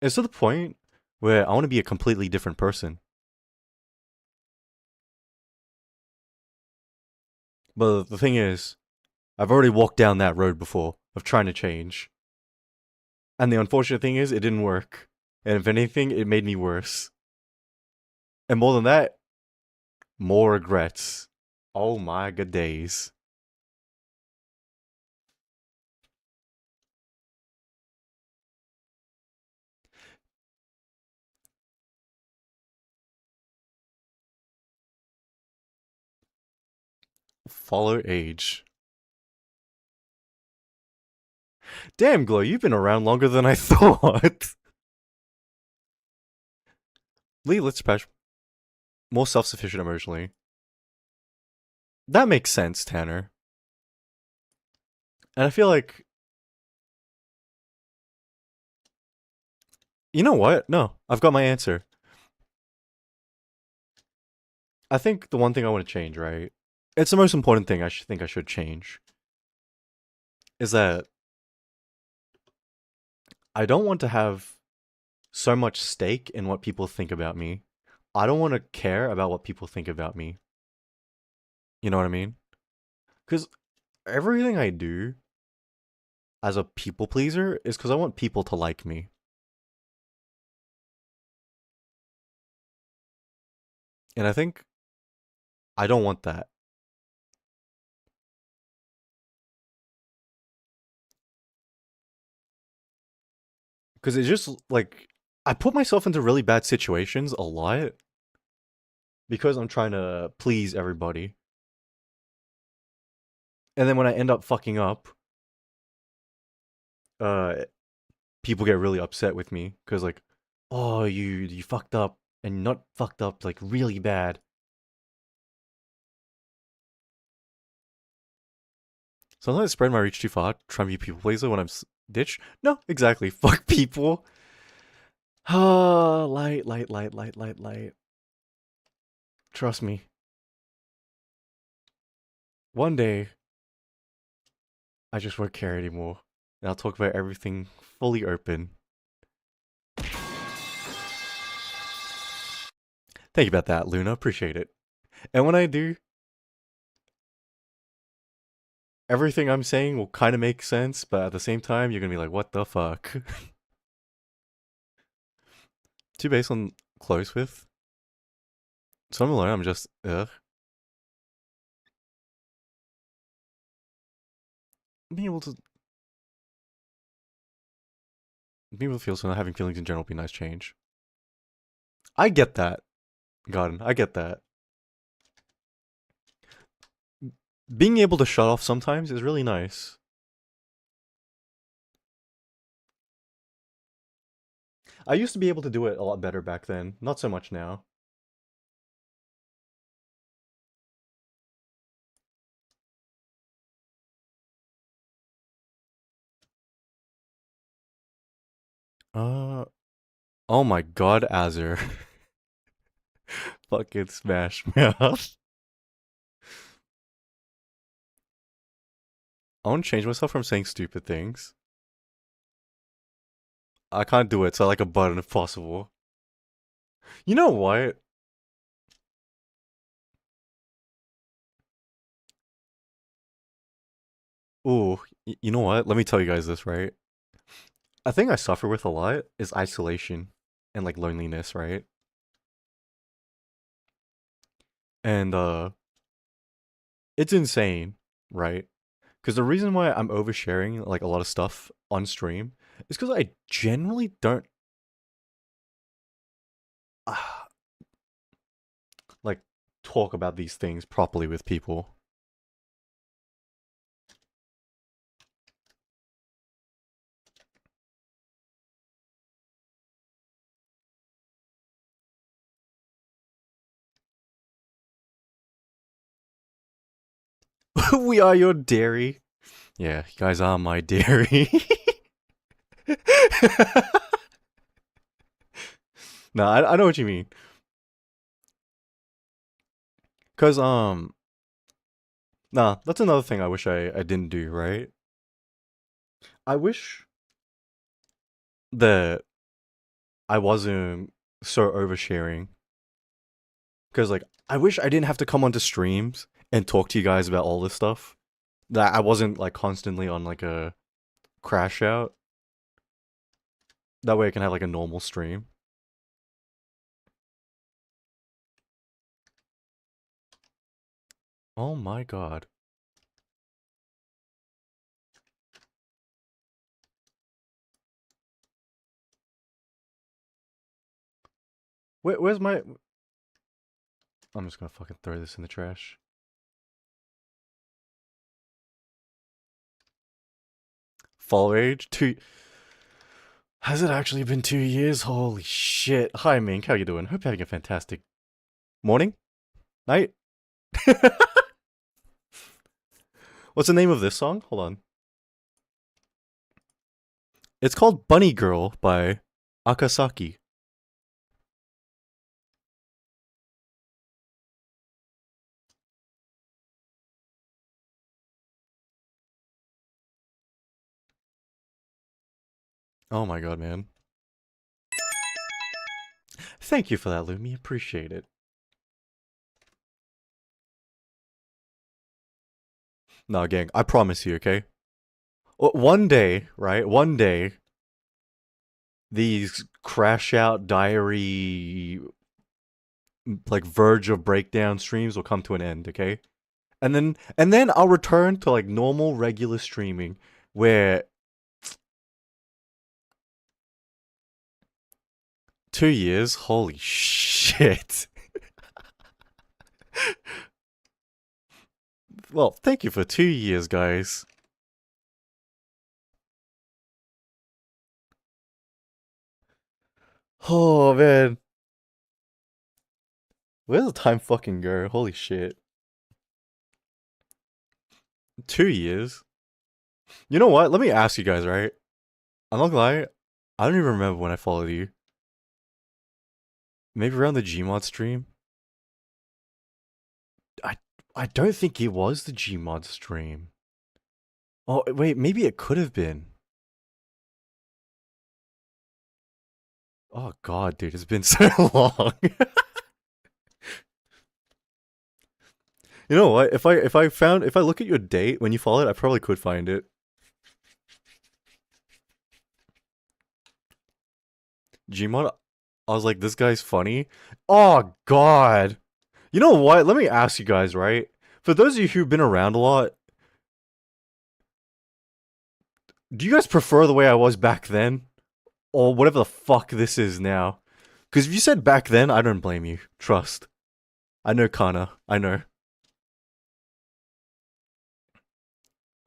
It's to the point where I want to be a completely different person. But the thing is, I've already walked down that road before of trying to change. And the unfortunate thing is, it didn't work. And if anything, it made me worse. And more than that, more regrets. Oh my good days. Follow age. Damn, Glow, you've been around longer than I thought. Lee, let's patch more self-sufficient emotionally. That makes sense, Tanner. And I feel like, you know what? No, I've got my answer. I think the one thing I want to change, right, it's the most important thing think I should change is that I don't want to have so much stake in what people think about me. I don't want to care about what people think about me. You know what I mean? Because everything I do as a people pleaser is because I want people to like me. And I think I don't want that. Because it's just like, I put myself into really bad situations a lot because I'm trying to please everybody. And then when I end up fucking up, uh, people get really upset with me because like, oh, you fucked up and not fucked up like really bad. Sometimes I spread my reach too far, trying to be people pleaser when I'm ditch. No, exactly. Fuck people. Ah, light, light, light, light, light, light. Trust me. One day, I just won't care anymore. And I'll talk about everything fully open. Thank you about that, Luna. Appreciate it. And when I do, everything I'm saying will kind of make sense, but at the same time, you're gonna be like, what the fuck? Too based on close with. Some alone, I'm just, ugh. Being able to feel so not having feelings in general would be a nice change. I get that, Garden. I get that. Being able to shut off sometimes is really nice. I used to be able to do it a lot better back then. Not so much now. Uh, oh my god, Azure. Fucking Smash Mouth. I want to change myself from saying stupid things. I can't do it, so I like a button if possible. You know what? Ooh, you know what? Let me tell you guys this, right? A thing I suffer with a lot is isolation and like loneliness, right? And it's insane, right? Because the reason why I'm oversharing like a lot of stuff on stream is because I generally don't uh, like talk about these things properly with people. We are your dairy. Yeah, you guys are my dairy. No, I know what you mean. Cause nah, that's another thing I wish I didn't do, right? I wish that I wasn't so oversharing. Cause like I wish I didn't have to come onto streams and talk to you guys about all this stuff. That I wasn't like constantly on like a crash out. That way I can have like a normal stream. Oh my god. Where's my... I'm just gonna fucking throw this in the trash. Fall Rage? Has it actually been 2 years? Holy shit. Hi Mink, how you doing? Hope you're having a fantastic morning? Night? What's the name of this song? Hold on. It's called Bunny Girl by Akasaki. Oh my god, man. Thank you for that, Lumi. Appreciate it. Nah, gang, I promise you, okay? One day, right? One day, these crash out diary, like verge of breakdown streams will come to an end, okay? And then I'll return to like normal regular streaming where 2 years, holy shit. Well, thank you for 2 years, guys. Oh man. Where's the time fucking go? Holy shit. 2 years? You know what? Let me ask you guys, right? I'm not gonna lie, I don't even remember when I followed you. Maybe around the Gmod stream? I I don't think it was the Gmod stream. Oh wait, maybe it could have been. Oh god, dude, it's been so long. You know what? If I look at your date when you followed, I probably could find it. Gmod, I was like, this guy's funny. Oh god. You know what? Let me ask you guys, right? For those of you who've been around a lot, do you guys prefer the way I was back then? Or whatever the fuck this is now? Because if you said back then, I don't blame you. Trust. I know Kana. I know.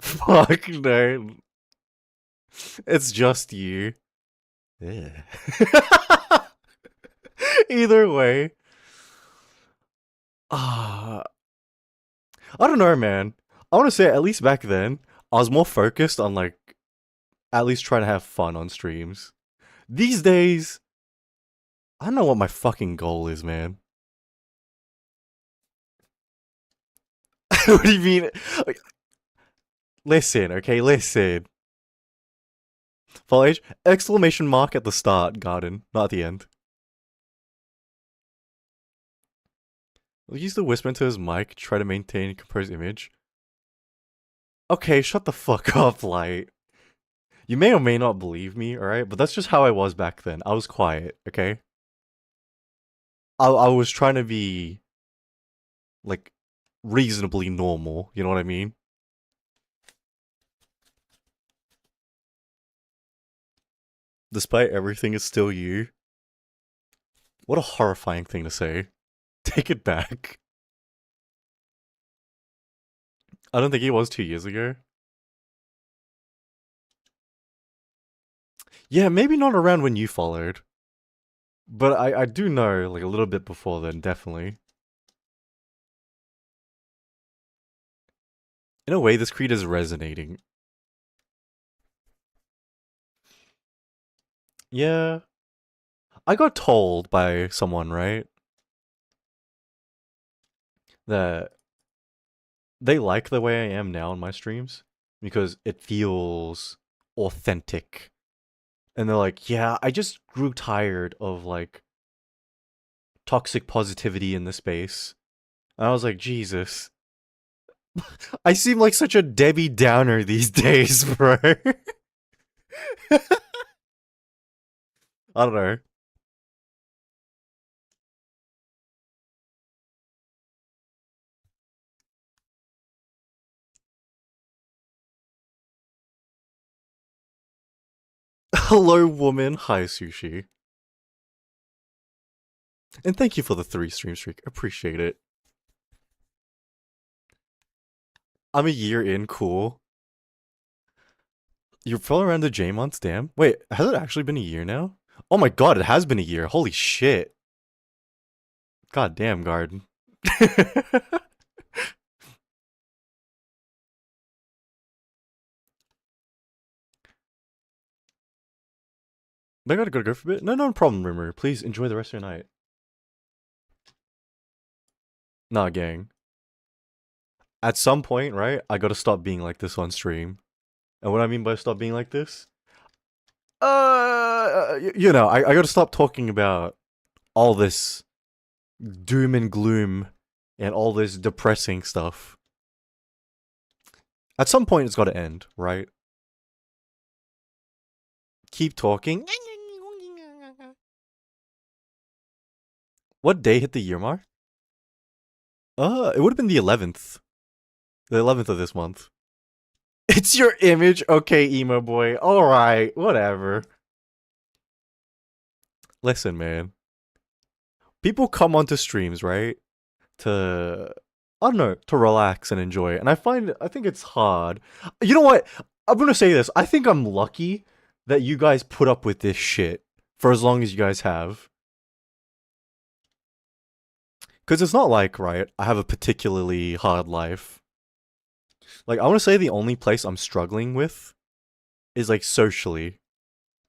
Fuck no. It's just you. Yeah. Either way. Ah, I don't know, man. I want to say at least back then, I was more focused on like at least trying to have fun on streams. These days, I don't know what my fucking goal is, man. What do you mean? Like, listen, okay, listen. Follow age exclamation mark at the start, garden, not at the end. Use the whisper into his mic, try to maintain composed image. Okay, shut the fuck up, Light. You may or may not believe me, alright? But that's just how I was back then. I was quiet, okay? I was trying to be, like, reasonably normal, you know what I mean? Despite everything, it's still you. What a horrifying thing to say. Take it back. I don't think it was 2 years ago. Yeah, maybe not around when you followed. But I do know, like, a little bit before then, definitely. In a way, this creed is resonating. Yeah. I got told by someone, right? That they like the way I am now in my streams because it feels authentic. And they're like, yeah, I just grew tired of like toxic positivity in the space. And I was like, Jesus. I seem like such a Debbie Downer these days, bro. I don't know. Hello, woman. Hi, Sushi. And thank you for the 3 stream streak. Appreciate it. I'm a year in, cool. You're following around the J months, damn. Wait, has it actually been a year now? Oh my god, it has been a year. Holy shit. God damn, Garden. I gotta go for a bit. No problem, Rimmer. Please enjoy the rest of your night. Nah, gang. At some point, right, I gotta stop being like this on stream. And what I mean by stop being like this? I gotta stop talking about all this doom and gloom and all this depressing stuff. At some point, it's gotta end, right? Keep talking. What day hit the year mark? It would have been the 11th. The 11th of this month. It's your image? Okay, emo boy. Alright, whatever. Listen, man. People come onto streams, right? To I don't know, to relax and enjoy. And I think it's hard. You know what? I'm gonna say this. I think I'm lucky that you guys put up with this shit for as long as you guys have. Cause it's not like, right, I have a particularly hard life. Like, I wanna say the only place I'm struggling with is like socially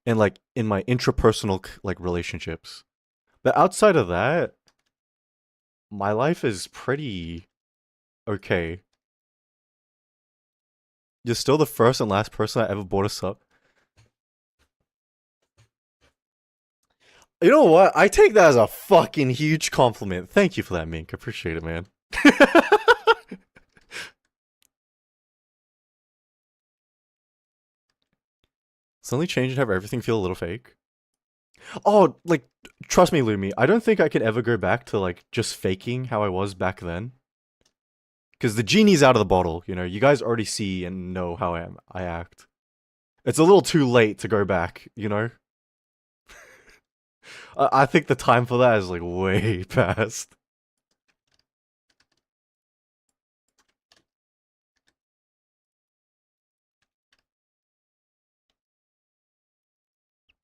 and like in my intrapersonal like relationships. But outside of that, my life is pretty okay. You're still the first and last person I ever bought a sub. You know what? I take that as a fucking huge compliment. Thank you for that, Mink. Appreciate it, man. Suddenly change and have everything feel a little fake. Oh, like, trust me, Lumi. I don't think I could ever go back to, like, just faking how I was back then. Because the genie's out of the bottle, you know? You guys already see and know how I act. It's a little too late to go back, you know? I think the time for that is, like, way past.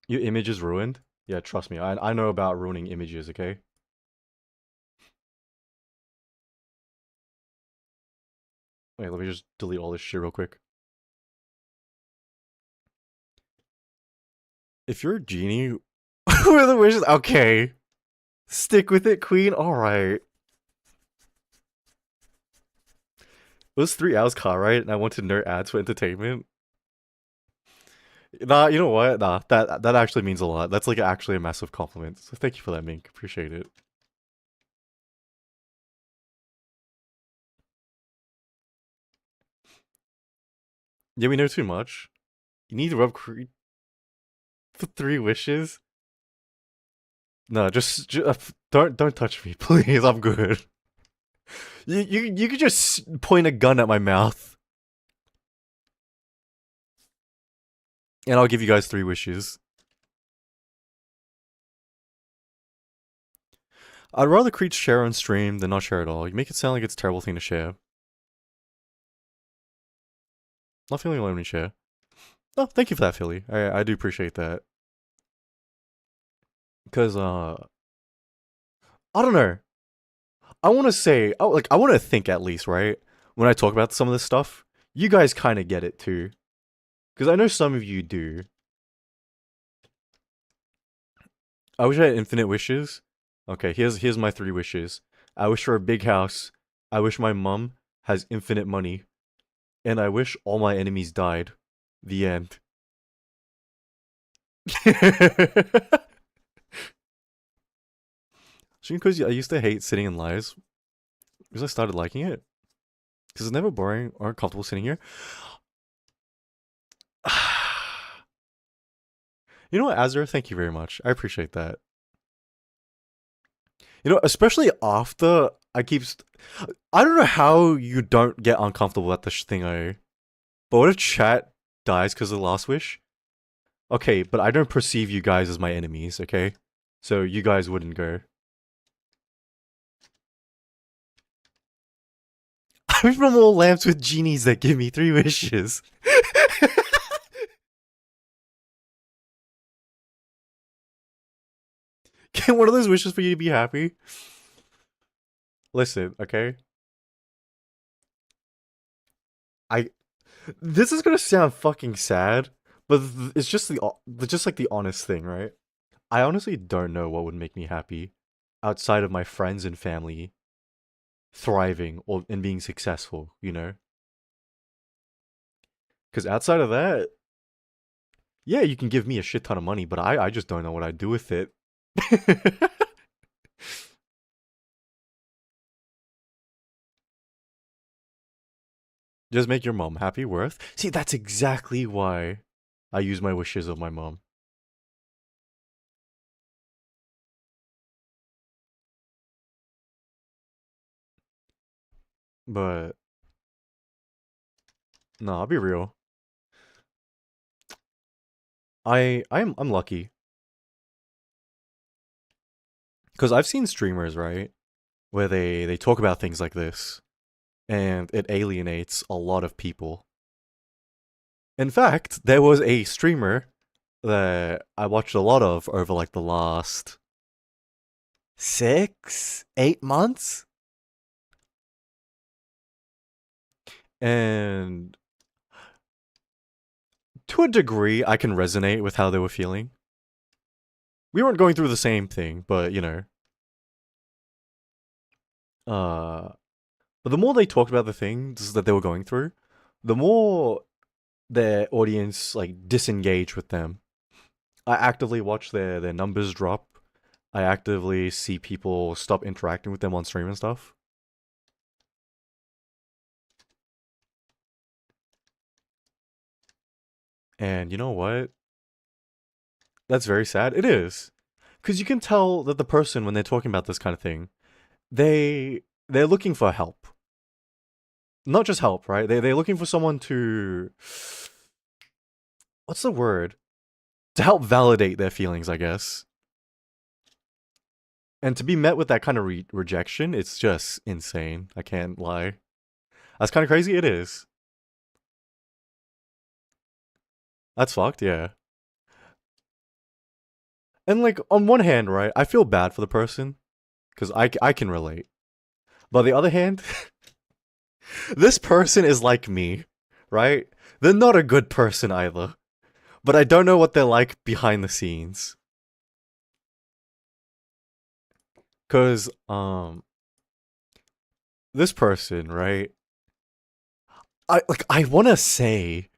Your image is ruined? Yeah, trust me. I know about ruining images, okay? Wait, let me just delete all this shit real quick. If you're a genie, what are the wishes? Okay. Stick with it, queen? Alright. It was 3 hours car ride, and I wanted nerd ads for entertainment. Nah, you know what? Nah, that actually means a lot. That's like actually a massive compliment. So thank you for that, Mink. Appreciate it. Yeah, we know too much. You need to rub Creed for 3 wishes. No, just don't touch me, please. I'm good. You could just point a gun at my mouth, and I'll give you guys 3 wishes. I'd rather Creed share on stream than not share at all. You make it sound like it's a terrible thing to share. Not feeling alone when you share. Oh, thank you for that, Philly. I do appreciate that. Cause I don't know. I want to say, oh, like I want to think at least, right? When I talk about some of this stuff, you guys kind of get it too. Cause I know some of you do. I wish I had infinite wishes. Okay, here's my 3 wishes. I wish for a big house. I wish my mom has infinite money, and I wish all my enemies died. The end. Because I used to hate sitting in lives, because I started liking it. Because it's never boring or uncomfortable sitting here. You know what, Azure? Thank you very much. I appreciate that. You know, especially after I keep. I don't know how you don't get uncomfortable at this thing. But what if chat dies because of the last wish? Okay, but I don't perceive you guys as my enemies. Okay, so you guys wouldn't go. I'm from all lamps with genies that give me 3 wishes. Can one of those wishes for you to be happy? Listen, okay. I. This is gonna sound fucking sad, but it's just like the honest thing, right? I honestly don't know what would make me happy outside of my friends and family thriving or and being successful, you know? Because outside of that, Yeah, you can give me a shit ton of money, but I just don't know what I'd do with it. Just make your mom happy, worth. See, that's exactly why I use my wishes of my mom. But no, I'll be real. I'm lucky because I've seen streamers, right, where they talk about things like this, and it alienates a lot of people. In fact, there was a streamer that I watched a lot of over like the last 6, 8 months, and to a degree, I can resonate with how they were feeling. We weren't going through the same thing, but uh, but the more they talked about the things that they were going through, the more their audience like disengage with them. I actively watch their numbers drop. I actively see people stop interacting with them on stream and stuff. And you know what? That's very sad. It is. Cuz you can tell that the person when they're talking about this kind of thing, they're looking for help. Not just help, right? They're looking for someone to what's the word? To help validate their feelings, I guess. And to be met with that kind of rejection, it's just insane. I can't lie. That's kind of crazy. It is. That's fucked, yeah. And like on one hand, right, I feel bad for the person because I can relate. But on the other hand, this person is like me, right? They're not a good person either. But I don't know what they're like behind the scenes. Cause this person, right? I wanna say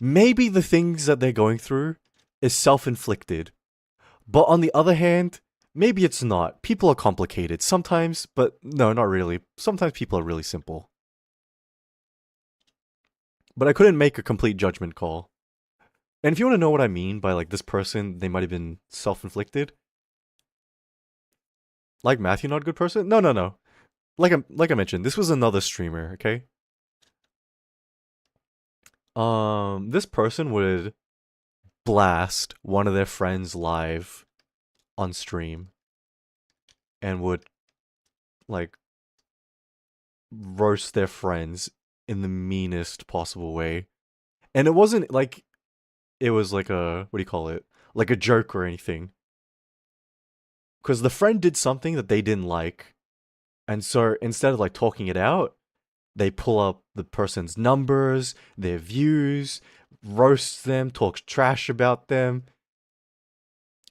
maybe the things that they're going through is self-inflicted. But on the other hand, maybe it's not. People are complicated sometimes, but no, not really. Sometimes people are really simple. But I couldn't make a complete judgment call. And if you want to know what I mean by like this person, they might have been self-inflicted. Like Matthew, not a good person. No, no, no. Like I mentioned, this was another streamer. Okay. This person would blast one of their friends live on stream and would like roast their friends in the meanest possible way. And it wasn't like it was like a what do you call it? Like a joke or anything. Because the friend did something that they didn't like. And so instead of like talking it out, they pull up the person's numbers, their views, roasts them, talks trash about them,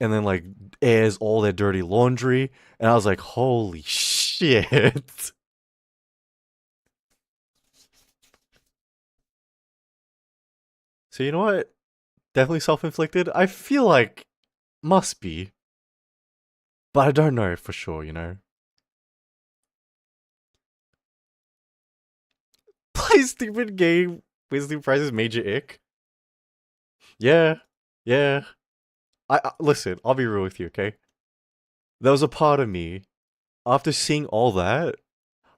and then like airs all their dirty laundry. And I was like, holy shit. So you know what? Definitely self-inflicted. I feel like must be, but I don't know for sure. Play stupid game. Wisdom prizes major ick. Yeah, yeah. I listen. I'll be real with you, okay? There was a part of me after seeing all that.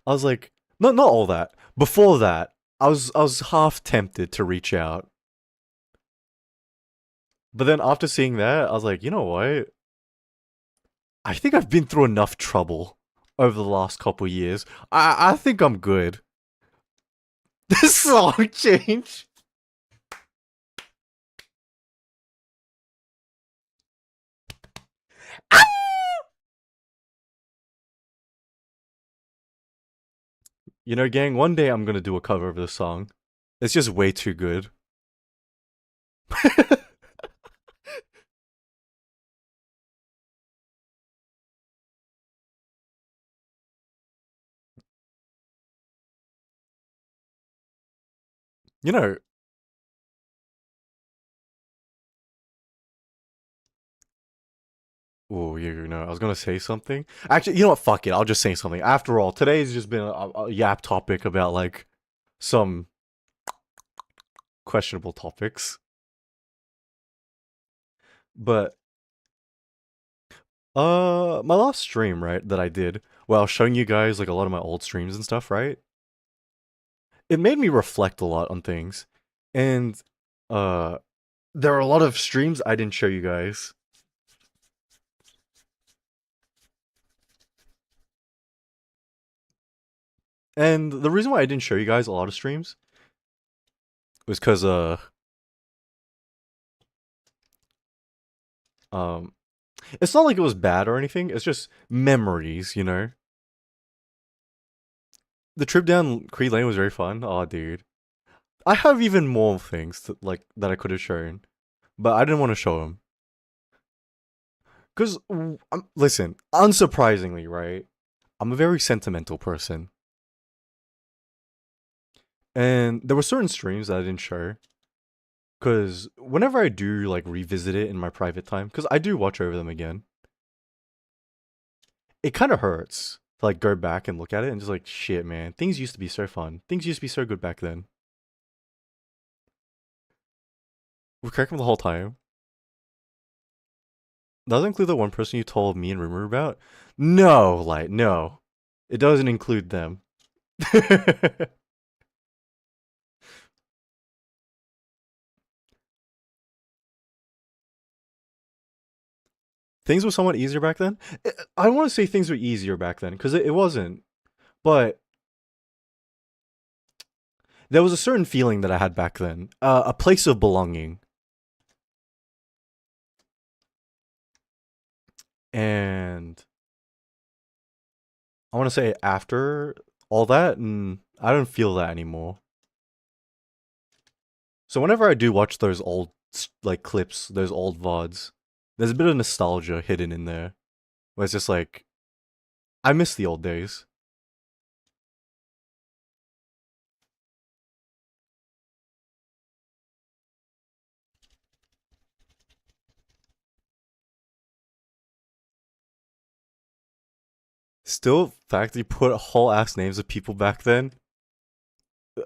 I was like, not all that. Before that, I was half tempted to reach out, but then after seeing that, I was like, you know what? I think I've been through enough trouble over the last couple years. I think I'm good. This song change. You know, gang, one day I'm gonna do a cover of this song. It's just way too good. You know, Oh, you know, I was gonna say something. Actually, you know what? Fuck it. I'll just say something. After all, today's just been a yap topic about like some questionable topics. But my last stream, right, that I did, well, showing you guys like a lot of my old streams and stuff, right? It made me reflect a lot on things, and uh, there are a lot of streams I didn't show you guys, and the reason why I didn't show you guys a lot of streams was because um it's not like it was bad or anything. It's just memories, you know. The trip down Cree Lane was very fun. Oh, dude, I have even more things like that I could have shown, but I didn't want to show them because listen, unsurprisingly, right? I'm a very sentimental person, and there were certain streams that I didn't show because whenever I do like revisit it in my private time, because I do watch over them again, it kind of hurts to like go back and look at it and just like shit, man. Things used to be so fun. Things used to be so good back then. We're cracking the whole time. Does it include the one person you told me and Rumor about? No, like no, it doesn't include them. Things were somewhat easier back then. I want to say things were easier back then because it wasn't, but there was a certain feeling that I had back then, a place of belonging, and I want to say after all that, and I don't feel that anymore. So whenever I do watch those old like clips, those old VODs, there's a bit of nostalgia hidden in there. Where it's just like I miss the old days. Still, fact you put whole ass names of people back then.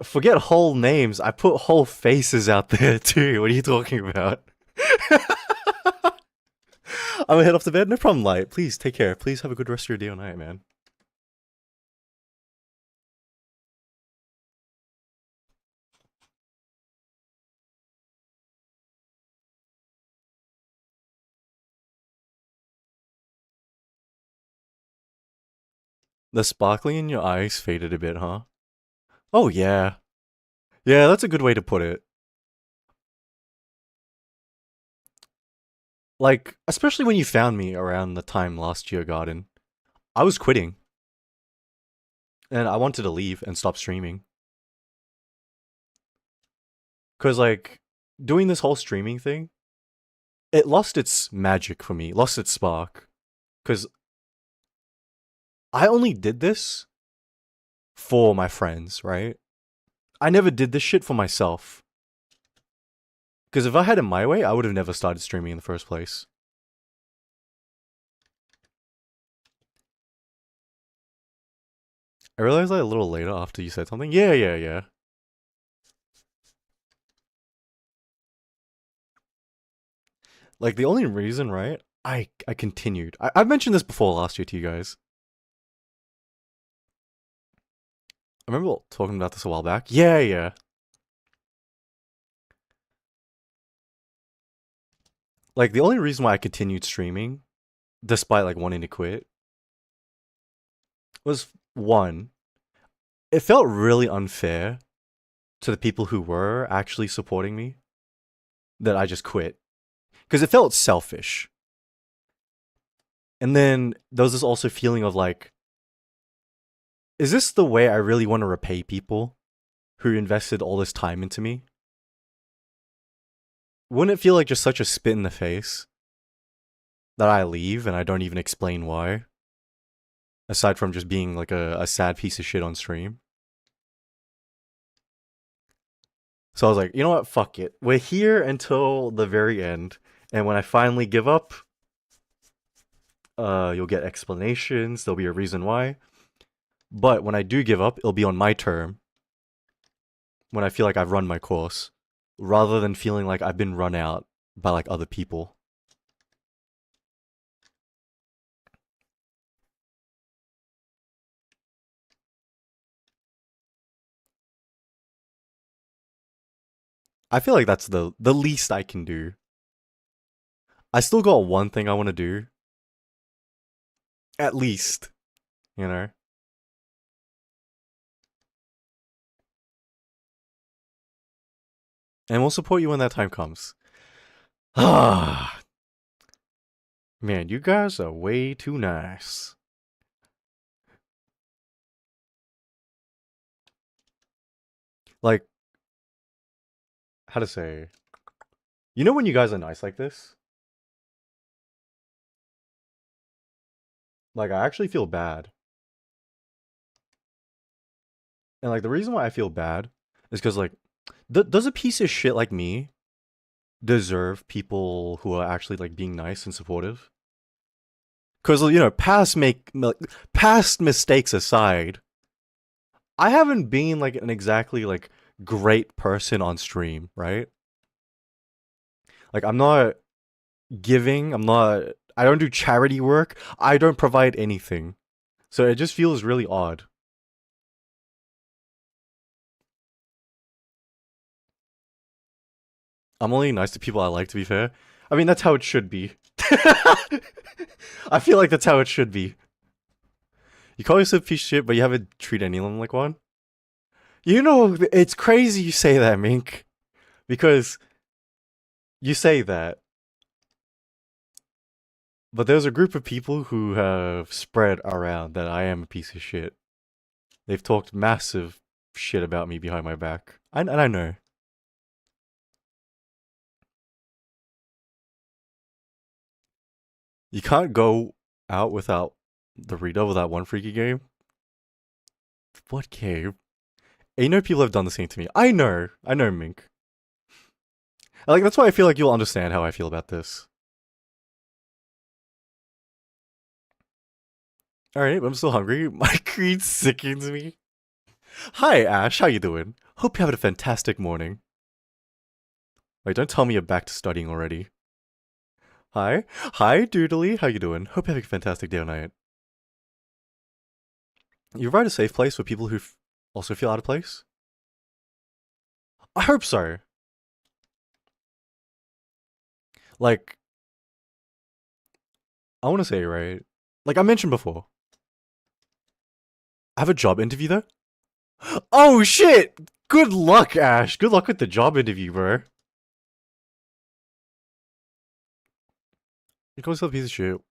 Forget whole names. I put whole faces out there too. What are you talking about? I'm gonna head off to bed. No problem, Light. Please take care. Please have a good rest of your day or night, man. The sparkling in your eyes faded a bit, huh? Oh yeah. Yeah, that's a good way to put it. Like, especially when you found me around the time last year, Garden. I was quitting. And I wanted to leave and stop streaming. Cause like doing this whole streaming thing, it lost its magic for me, lost its spark. Cause I only did this for my friends, right? I never did this shit for myself. Because if I had it my way, I would have never started streaming in the first place. I realized that a little later after you said something. Yeah, yeah, yeah. Like the only reason, right? I continued. I've mentioned this before last year to you guys. I remember talking about this a while back. Yeah, yeah. Like the only reason why I continued streaming, despite like wanting to quit, was one, it felt really unfair to the people who were actually supporting me that I just quit. Because it felt selfish. And then there was this also feeling of like, is this the way I really want to repay people who invested all this time into me? Wouldn't it feel like just such a spit in the face that I leave and I don't even explain why? Aside from just being like a sad piece of shit on stream. So I was like, you know what? Fuck it. We're here until the very end. And when I finally give up, You'll get explanations. There'll be a reason why. But when I do give up, it'll be on my term. When I feel like I've run my course, rather than feeling like I've been run out by like other people. I feel like that's the least I can do. I still got one thing I want to do. At least, you know. And we'll support you when that time comes. Ah, man, you guys are way too nice. Like, how to say? You know when you guys are nice like this? Like, I actually feel bad. And like, the reason why I feel bad is because like, does a piece of shit like me deserve people who are actually like being nice and supportive? Because you know, past mistakes aside, I haven't been like an exactly like great person on stream, right? Like I'm not giving, I don't do charity work, I don't provide anything. So it just feels really odd. I'm only nice to people I like, to be fair. I mean, that's how it should be. I feel like that's how it should be. You call yourself a piece of shit, but you haven't treated anyone like one? You know, it's crazy you say that, Mink. Because you say that, but there's a group of people who have spread around that I am a piece of shit. They've talked massive shit about me behind my back. And I know. You can't go out without the redouble of that one freaky game. What game? And you know people have done the same to me. I know, Mink. Like that's why I feel like you'll understand how I feel about this. All right, but I'm still hungry. My greed sickens me. Hi, Ash. How you doing? Hope you're having a fantastic morning. Wait, don't tell me you're back to studying already. Hi, Doodly. How you doing? Hope you're having a fantastic day or night. You provide a safe place for people who also feel out of place. I hope so. Like, I want to say, right? Like I mentioned before, I have a job interview though. Oh shit! Good luck, Ash. Good luck with the job interview, bro. You call yourself a piece of shit.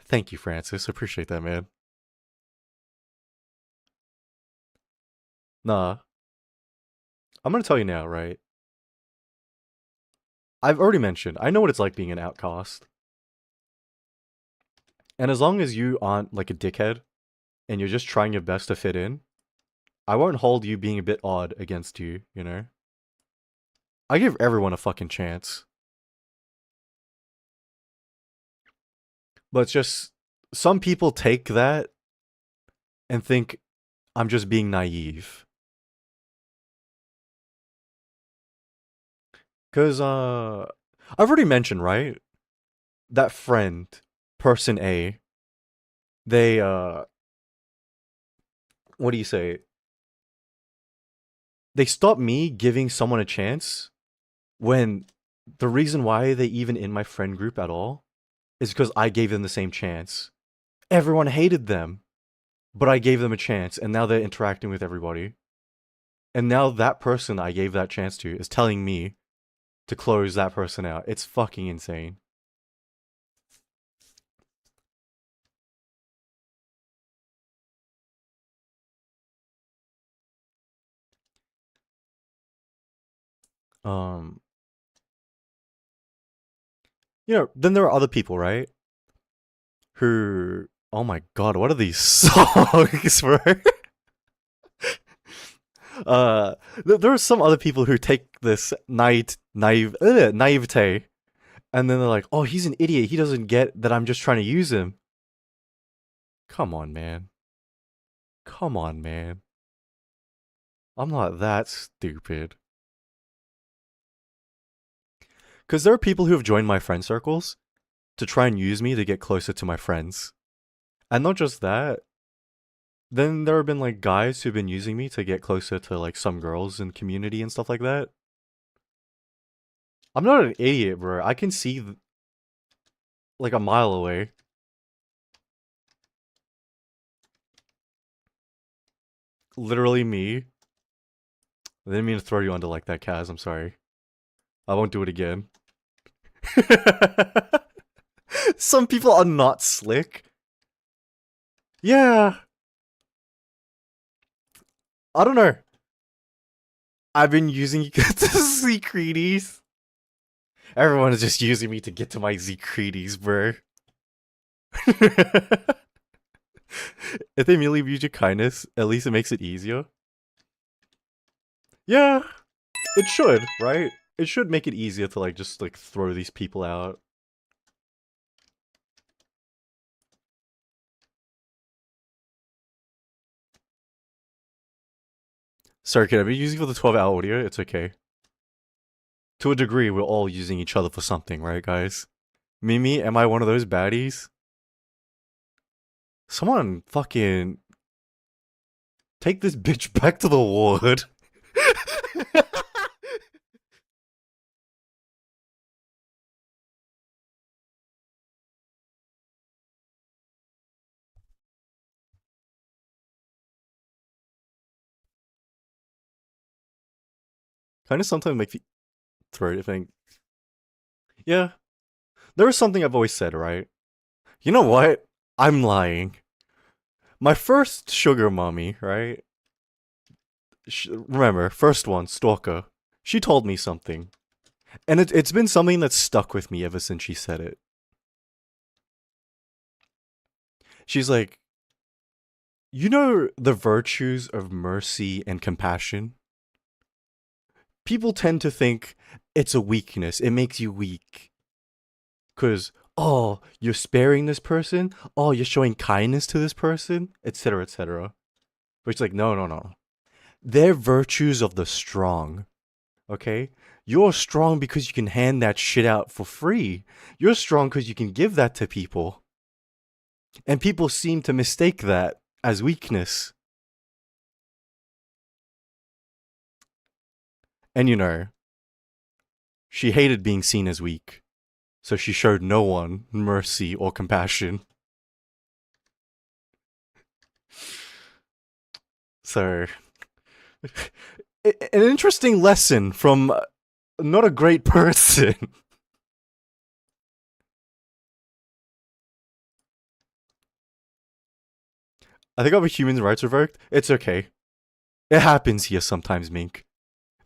Thank you, Francis. Appreciate that, man. Nah, I'm gonna tell you now, right? I've already mentioned, I know what it's like being an outcast. And as long as you aren't like a dickhead and you're just trying your best to fit in, I won't hold you being a bit odd against you, you know? I give everyone a fucking chance. But it's just, some people take that and think I'm just being naive. Because, I've already mentioned, right? That friend, person A, they, what do you say? They stop me giving someone a chance when the reason why they even in my friend group at all is because I gave them the same chance. Everyone hated them, but I gave them a chance, and now they're interacting with everybody. And now that person I gave that chance to is telling me to close that person out. It's fucking insane. Um, you know, then there are other people, right? Who, oh my god, what are these songs, bro? There are some other people who take this naivete And then they're like, oh, he's an idiot. He doesn't get that I'm just trying to use him. Come on, man. Come on, man. I'm not that stupid. Because there are people who have joined my friend circles to try and use me to get closer to my friends. And not just that, then there have been like guys who've been using me to get closer to like some girls in community and stuff like that. I'm not an idiot, bro. I can see like a mile away. Literally me. I didn't mean to throw you under like that, Kaz. I'm sorry. I won't do it again. Some people are not slick. Yeah. I don't know. I've been using you to secreties. Everyone is just using me to get to my secreties, bro. If they merely use your kindness, at least it makes it easier. Yeah, it should, right? It should make it easier to like just like throw these people out. Sorry, kid, I've been using for the 12-hour audio. It's okay. To a degree, we're all using each other for something, right, guys? Mimi, am I one of those baddies? Someone fucking take this bitch back to the ward. Kind of sometimes make the throat thing. Yeah, there is something I've always said, right? You know what? I'm lying. My first sugar mommy, right? Remember, first one, stalker. She told me something. And it's been something that's stuck with me ever since she said it. She's like, you know the virtues of mercy and compassion? People tend to think it's a weakness. It makes you weak. Because, oh, you're sparing this person? Oh, you're showing kindness to this person? Etc., etc. But it's like, no, no, no. They're virtues of the strong. Okay? You're strong because you can hand that shit out for free. You're strong because you can give that to people. And people seem to mistake that as weakness. And you know, she hated being seen as weak. So she showed no one mercy or compassion. So, an interesting lesson from not a great person. I think I'll have human rights revoked. It's okay. It happens here sometimes, Mink.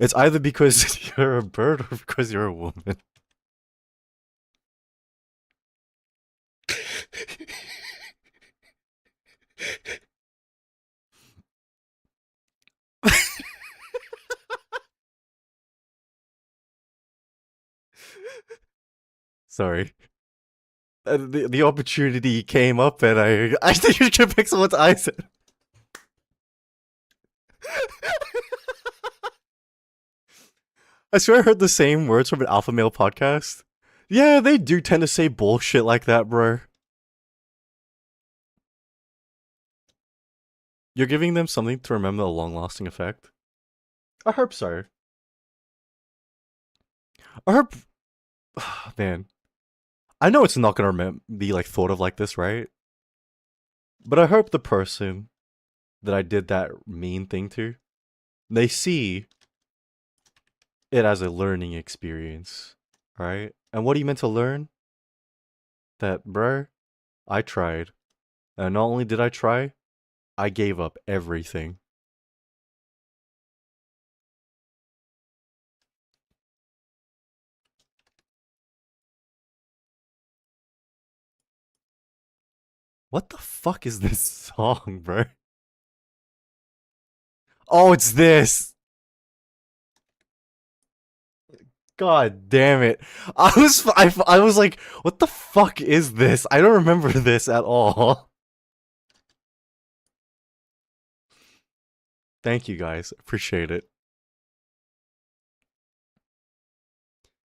It's either because you're a bird or because you're a woman. Sorry. The opportunity came up and I think you should pick someone's eyes. I swear I heard the same words from an alpha male podcast. Yeah, they do tend to say bullshit like that, bro. You're giving them something to remember a long-lasting effect? I hope so. I hope... Man. I know it's not gonna be like thought of like this, right? But I hope the person that I did that mean thing to, they see it as a learning experience, right? And what are you meant to learn? That, bro, I tried. And not only did I try, I gave up everything. What the fuck is this song, bro? Oh, it's this! God damn it. I was like, what the fuck is this? I don't remember this at all. Thank you guys. Appreciate it.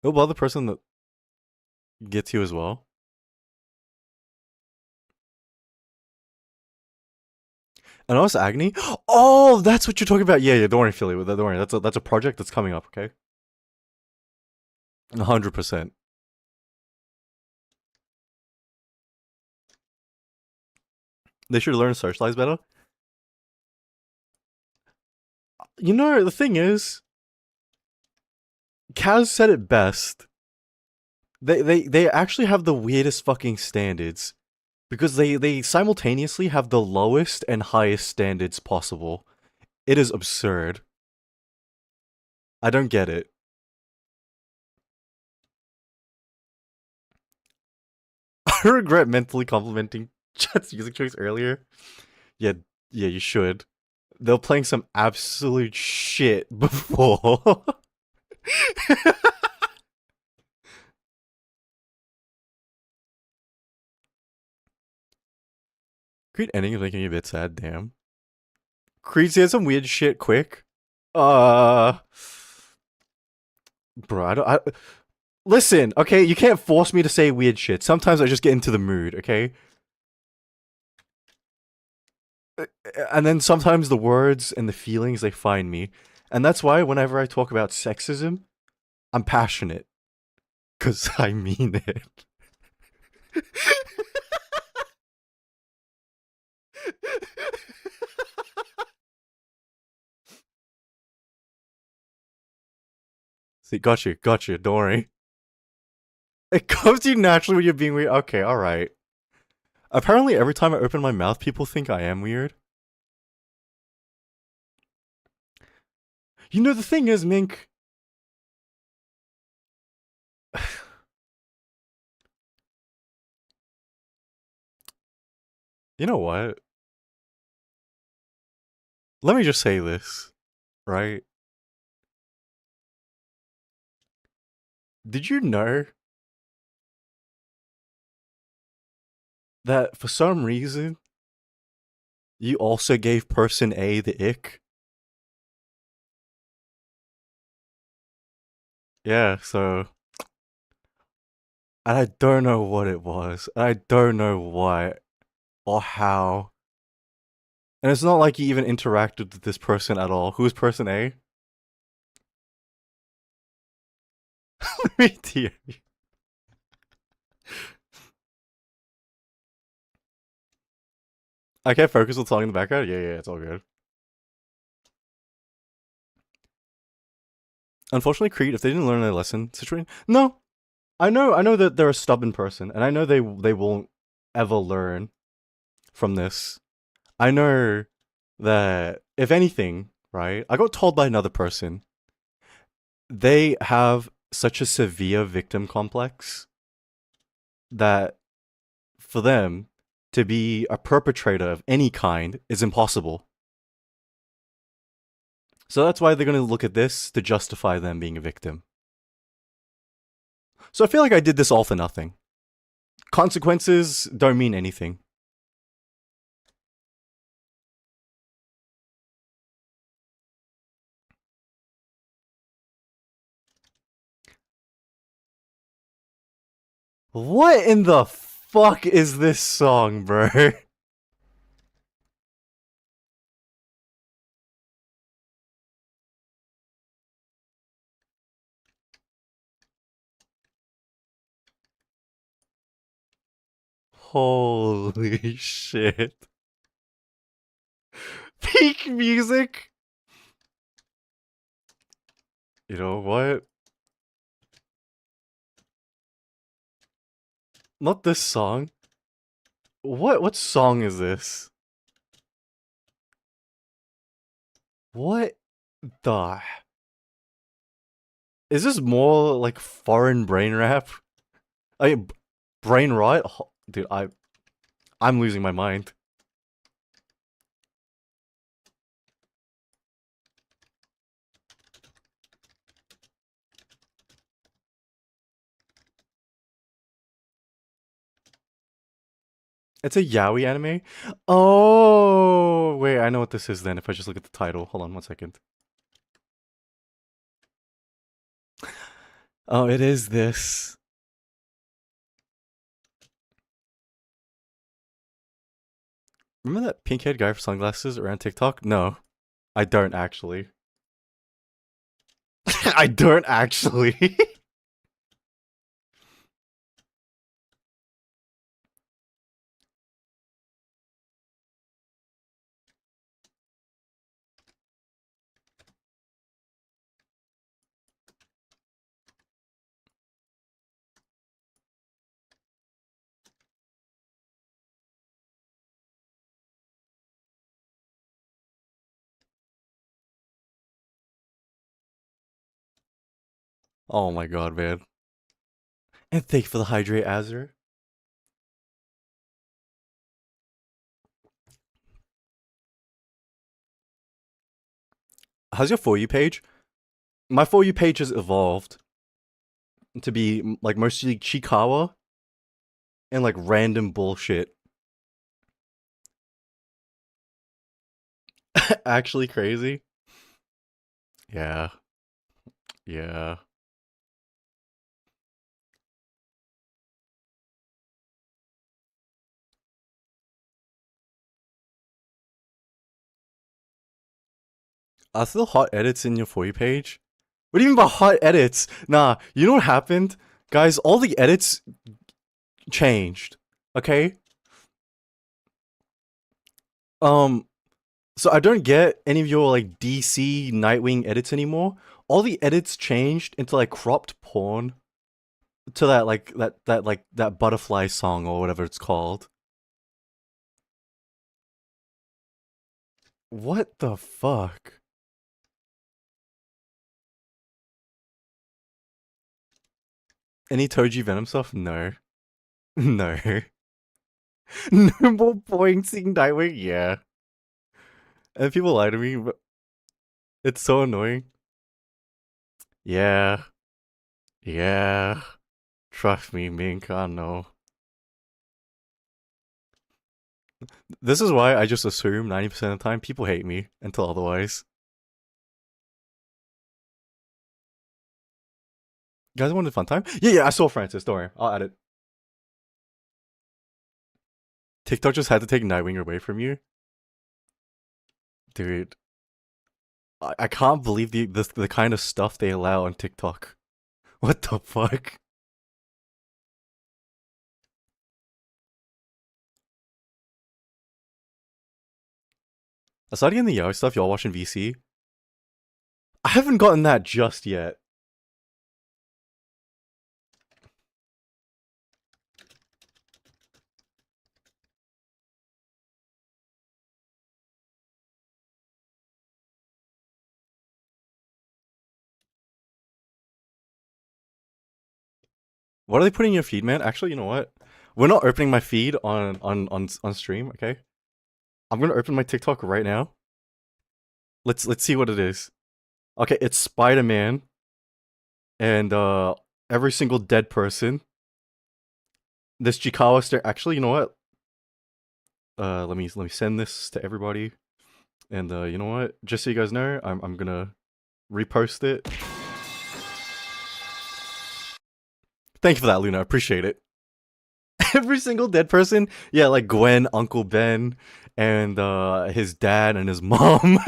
No other person that gets you as well. And also Agni. Oh, that's what you're talking about. Yeah, yeah. Don't worry, Philly. Don't worry. That's a project that's coming up. Okay. 100%. They should learn to socialize better. You know, the thing is, Kaz said it best. They actually have the weirdest fucking standards because they simultaneously have the lowest and highest standards possible. It is absurd. I don't get it. I regret mentally complimenting Chat's music choice earlier. Yeah, yeah, you should. They were playing some absolute shit before. Creed ending is making me a bit sad, damn. Creed said some weird shit quick. Uh Bro, listen, okay, you can't force me to say weird shit. Sometimes I just get into the mood, okay? And then sometimes the words and the feelings they find me. And that's why whenever I talk about sexism, I'm passionate. Cause I mean it. See, got you, don't worry. It comes to you naturally when you're being weird. Okay, alright. Apparently every time I open my mouth, people think I am weird. You know, the thing is, Mink. You know what? Let me just say this, right? Did you know that for some reason you also gave person A the ick? Yeah, so and I don't know what it was. I don't know why or how. And it's not like you even interacted with this person at all. Who is person A? Let me tell you. I can't focus on talking in the background? Yeah, yeah, it's all good. Unfortunately, Creed, if they didn't learn their lesson, situation. No, I know that they're a stubborn person, and I know they won't ever learn from this. I know that if anything, right? I got told by another person they have such a severe victim complex that for them to be a perpetrator of any kind is impossible. So that's why they're going to look at this to justify them being a victim. So I feel like I did this all for nothing. Consequences don't mean anything. What in the fuck is this song, bro? Holy shit. Peak music? You know what? Not this song. What song is this? What the is this more like foreign brain rap? I mean, brain rot? Dude, I'm losing my mind. It's a yaoi anime. Oh, wait, I know what this is then. If I just look at the title, hold on one second. Oh, it is this. Remember that pink-haired guy with sunglasses around TikTok? No, I don't actually. I don't actually. Oh my god, man. And thank you for the hydrate, Azure. How's your For You page? My For You page has evolved to be like mostly Chikawa and like random bullshit. Actually crazy. Yeah. Yeah. Are still hot edits in your For You page? What do you mean by hot edits? Nah, you know what happened? Guys, all the edits changed. Okay? Um, so I don't get any of your like DC Nightwing edits anymore. All the edits changed into like cropped porn to that like that butterfly song or whatever it's called. What the fuck? Any Toji Venom stuff? No. No. No more boing seeing Nightwing? Yeah. And people lie to me, but it's so annoying. Yeah. Yeah. Trust me, Mink, I know. This is why I just assume 90% of the time people hate me until otherwise. You guys wanted a fun time? Yeah, I saw Francis. Don't worry. I'll add it. TikTok just had to take Nightwing away from you? Dude, I can't believe the kind of stuff they allow on TikTok. What the fuck? Aside getting the Yao stuff, y'all watching VC? I haven't gotten that just yet. What are they putting in your feed, man? Actually, you know what? We're not opening my feed on stream, okay? I'm gonna open my TikTok right now. Let's see what it is. Okay, it's Spider-Man and every single dead person. This Chikawa stare. Actually, you know what? Let me send this to everybody. And you know what? Just so you guys know, I'm gonna repost it. Thank you for that, Luna. Appreciate it. Every single dead person, yeah, like Gwen, Uncle Ben, and his dad and his mom.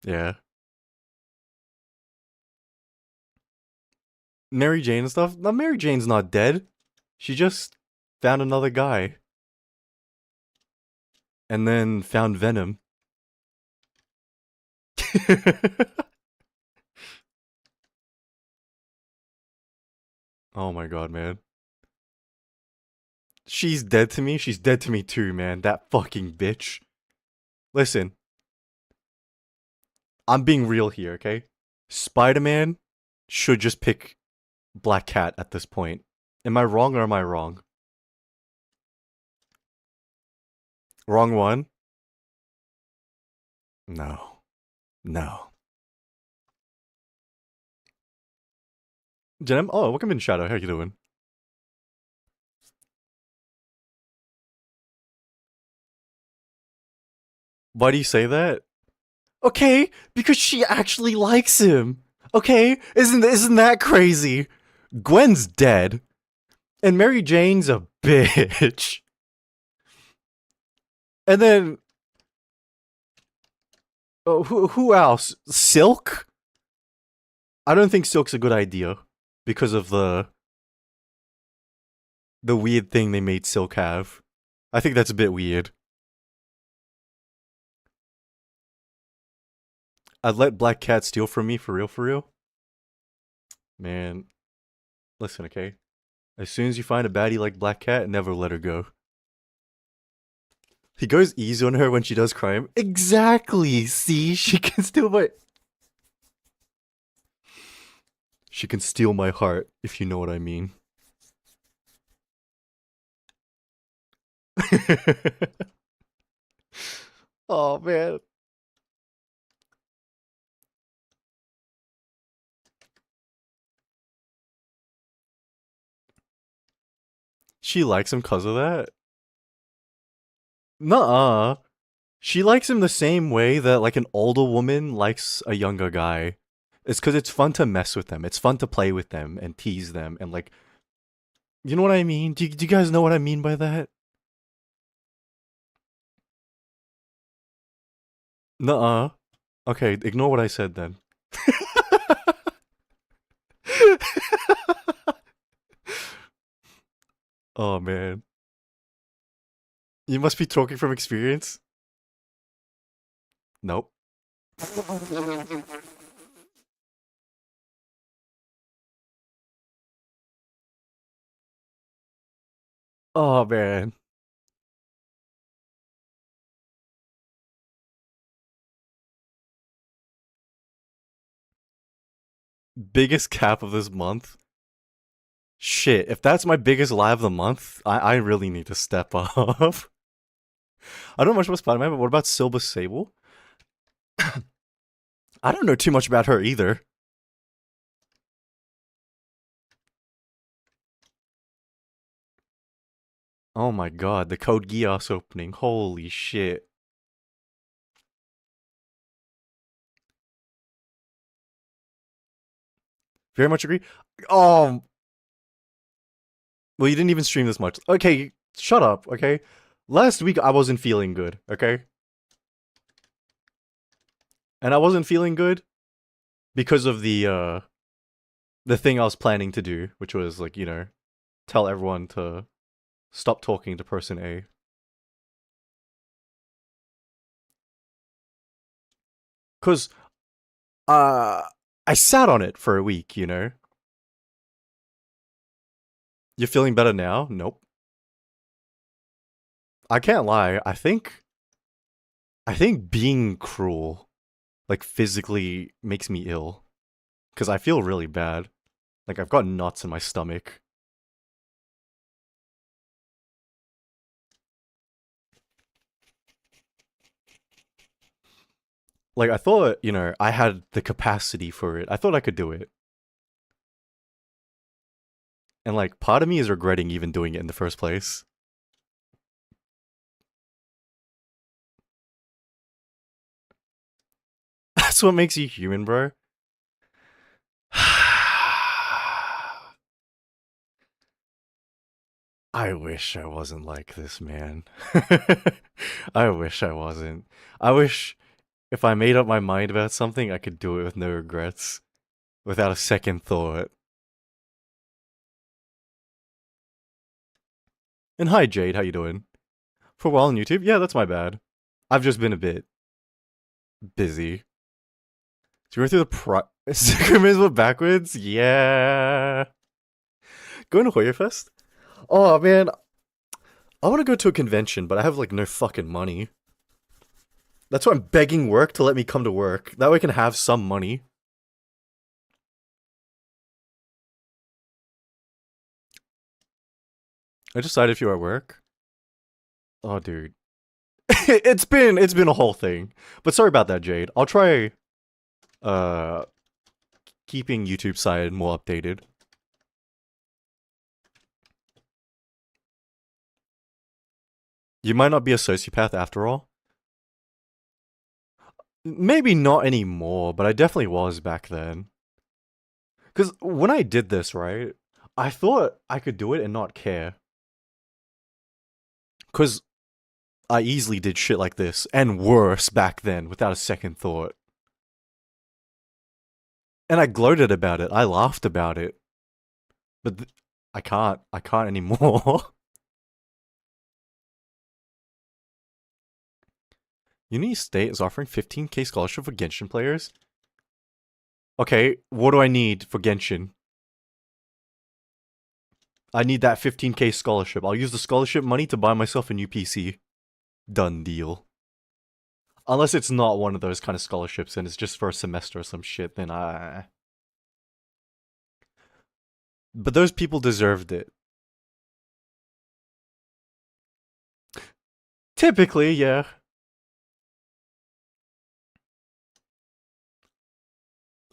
Yeah, Mary Jane and stuff. No, Mary Jane's not dead. She just found another guy and then found Venom. Oh my god, man. She's dead to me. She's dead to me too, man. That fucking bitch. Listen, I'm being real here, okay? Spider-Man should just pick Black Cat at this point. Am I wrong or am I wrong? Wrong one? No. No. Jenem, oh, welcome in Shadow. How you doing? Why do you say that? Okay, because she actually likes him. Okay, isn't that crazy? Gwen's dead, and Mary Jane's a bitch. And then, oh, who else? Silk? I don't think Silk's a good idea because of the weird thing they made Silk have. I think that's a bit weird. I'd let Black Cat steal from me for real, for real. Man, listen, okay? As soon as you find a baddie like Black Cat, never let her go. He goes easy on her when she does crime. Exactly! See? She can steal my... She can steal my heart, if you know what I mean. Oh, man. She likes him because of that? Nuh-uh. She likes him the same way that, like, an older woman likes a younger guy. It's because it's fun to mess with them. It's fun to play with them and tease them and, like... You know what I mean? Do you guys know what I mean by that? Nuh-uh. Okay, ignore what I said then. Oh, man. You must be talking from experience? Nope. Oh, man. Biggest cap of this month? Shit, if that's my biggest lie of the month, I really need to step up. I don't know much about Spider-Man, but what about Silver Sable? I don't know too much about her either. Oh my god, the Code Geass opening. Holy shit. Very much agree. Oh, well, you didn't even stream this much. Okay, shut up, okay? Last week I wasn't feeling good, okay? And I wasn't feeling good because of the thing I was planning to do, which was like, you know, tell everyone to stop talking to person A. Cause uh I sat on it for a week, you know. You're feeling better now? Nope. I can't lie. I think being cruel like physically makes me ill cuz I feel really bad. Like I've got knots in my stomach. Like I thought, you know, I had the capacity for it. I thought I could do it. And like part of me is regretting even doing it in the first place. That's what makes you human, bro. I wish I wasn't like this, man. I wish I wasn't. I wish if I made up my mind about something, I could do it with no regrets, without a second thought. And hi, Jade, how you doing? For a while on YouTube? Yeah, that's my bad. I've just been a bit busy. So we're through the Synchronism backwards? Yeah. Going to Hoyer Fest? Oh, man. I want to go to a convention, but I have, like, no fucking money. That's why I'm begging work to let me come to work. That way I can have some money. I decided if you're at work. Oh, dude. it's been a whole thing. But sorry about that, Jade. I'll try, uh, keeping YouTube side more updated. You might not be a sociopath after all. Maybe not anymore, but I definitely was back then. Because when I did this, right, I thought I could do it and not care. Because I easily did shit like this, and worse back then, without a second thought. And I gloated about it, I laughed about it. But I can't anymore. Uni State is offering 15k scholarship for Genshin players. Okay, what do I need for Genshin? I need that 15k scholarship. I'll use the scholarship money to buy myself a new PC. Done deal. Unless it's not one of those kind of scholarships and it's just for a semester or some shit, then I... But those people deserved it. Typically, yeah.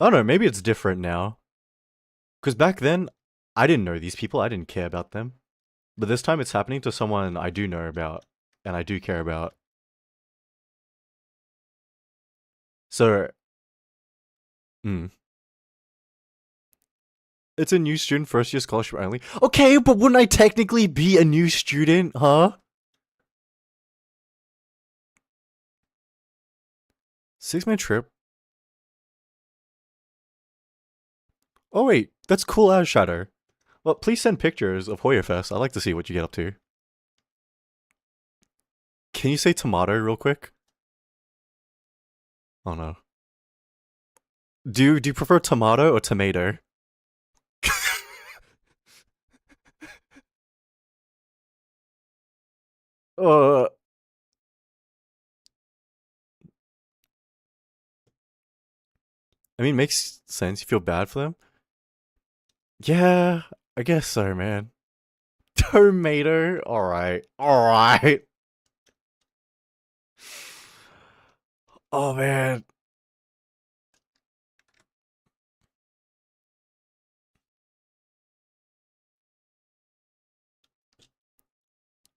I don't know, maybe it's different now. Because back then, I didn't know these people, I didn't care about them. But this time it's happening to someone I do know about, and I do care about. So, it's a new student first year scholarship only. Okay, but wouldn't I technically be a new student, huh? 6-man trip. Oh wait, that's cool as Shadow. Well, please send pictures of Hoyerfest. I'd like to see what you get up to. Can you say tomato real quick? Oh no. Do you prefer tomato or tomato? uh, I mean, makes sense. You feel bad for them. Yeah, I guess so, man. Tomato. All right. All right. Oh man.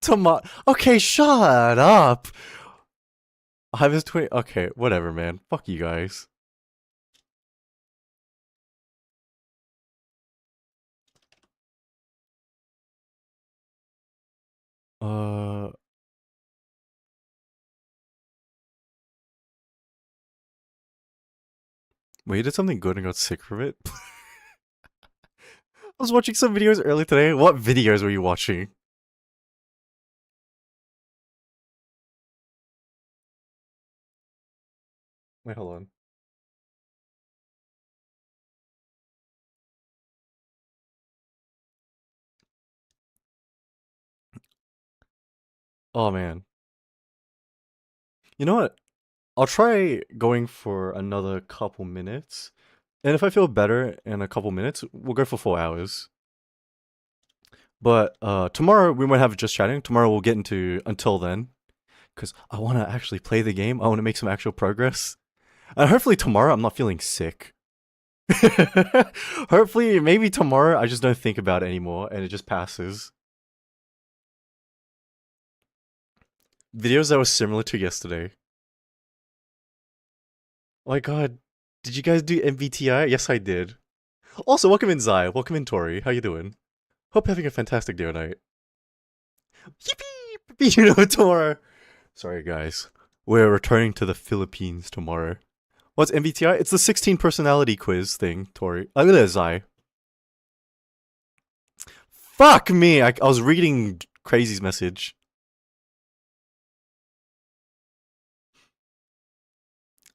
Tomato. Okay, shut up. I was 20. Okay, whatever, man. Fuck you guys. Uh. Wait, you did something good and got sick from it? I was watching some videos earlier today. What videos were you watching? Wait, hold on. Oh man. You know what? I'll try going for another couple minutes. And if I feel better in a couple minutes, we'll go for 4 hours. But tomorrow we might have just chatting. Tomorrow we'll get into until then. Because I want to actually play the game. I want to make some actual progress. And hopefully tomorrow I'm not feeling sick. Hopefully, maybe tomorrow I just don't think about it anymore and it just passes. Videos that were similar to yesterday. Oh my god, did you guys do MBTI? Yes, I did. Also, welcome in Zai. Welcome in Tori. How you doing? Hope you're having a fantastic day or night. Yippee! You know, tomorrow. Sorry, guys. We're returning to the Philippines tomorrow. What's MBTI? It's the 16 personality quiz thing, Tori. Look at this, Zai. Fuck me! I was reading Crazy's message.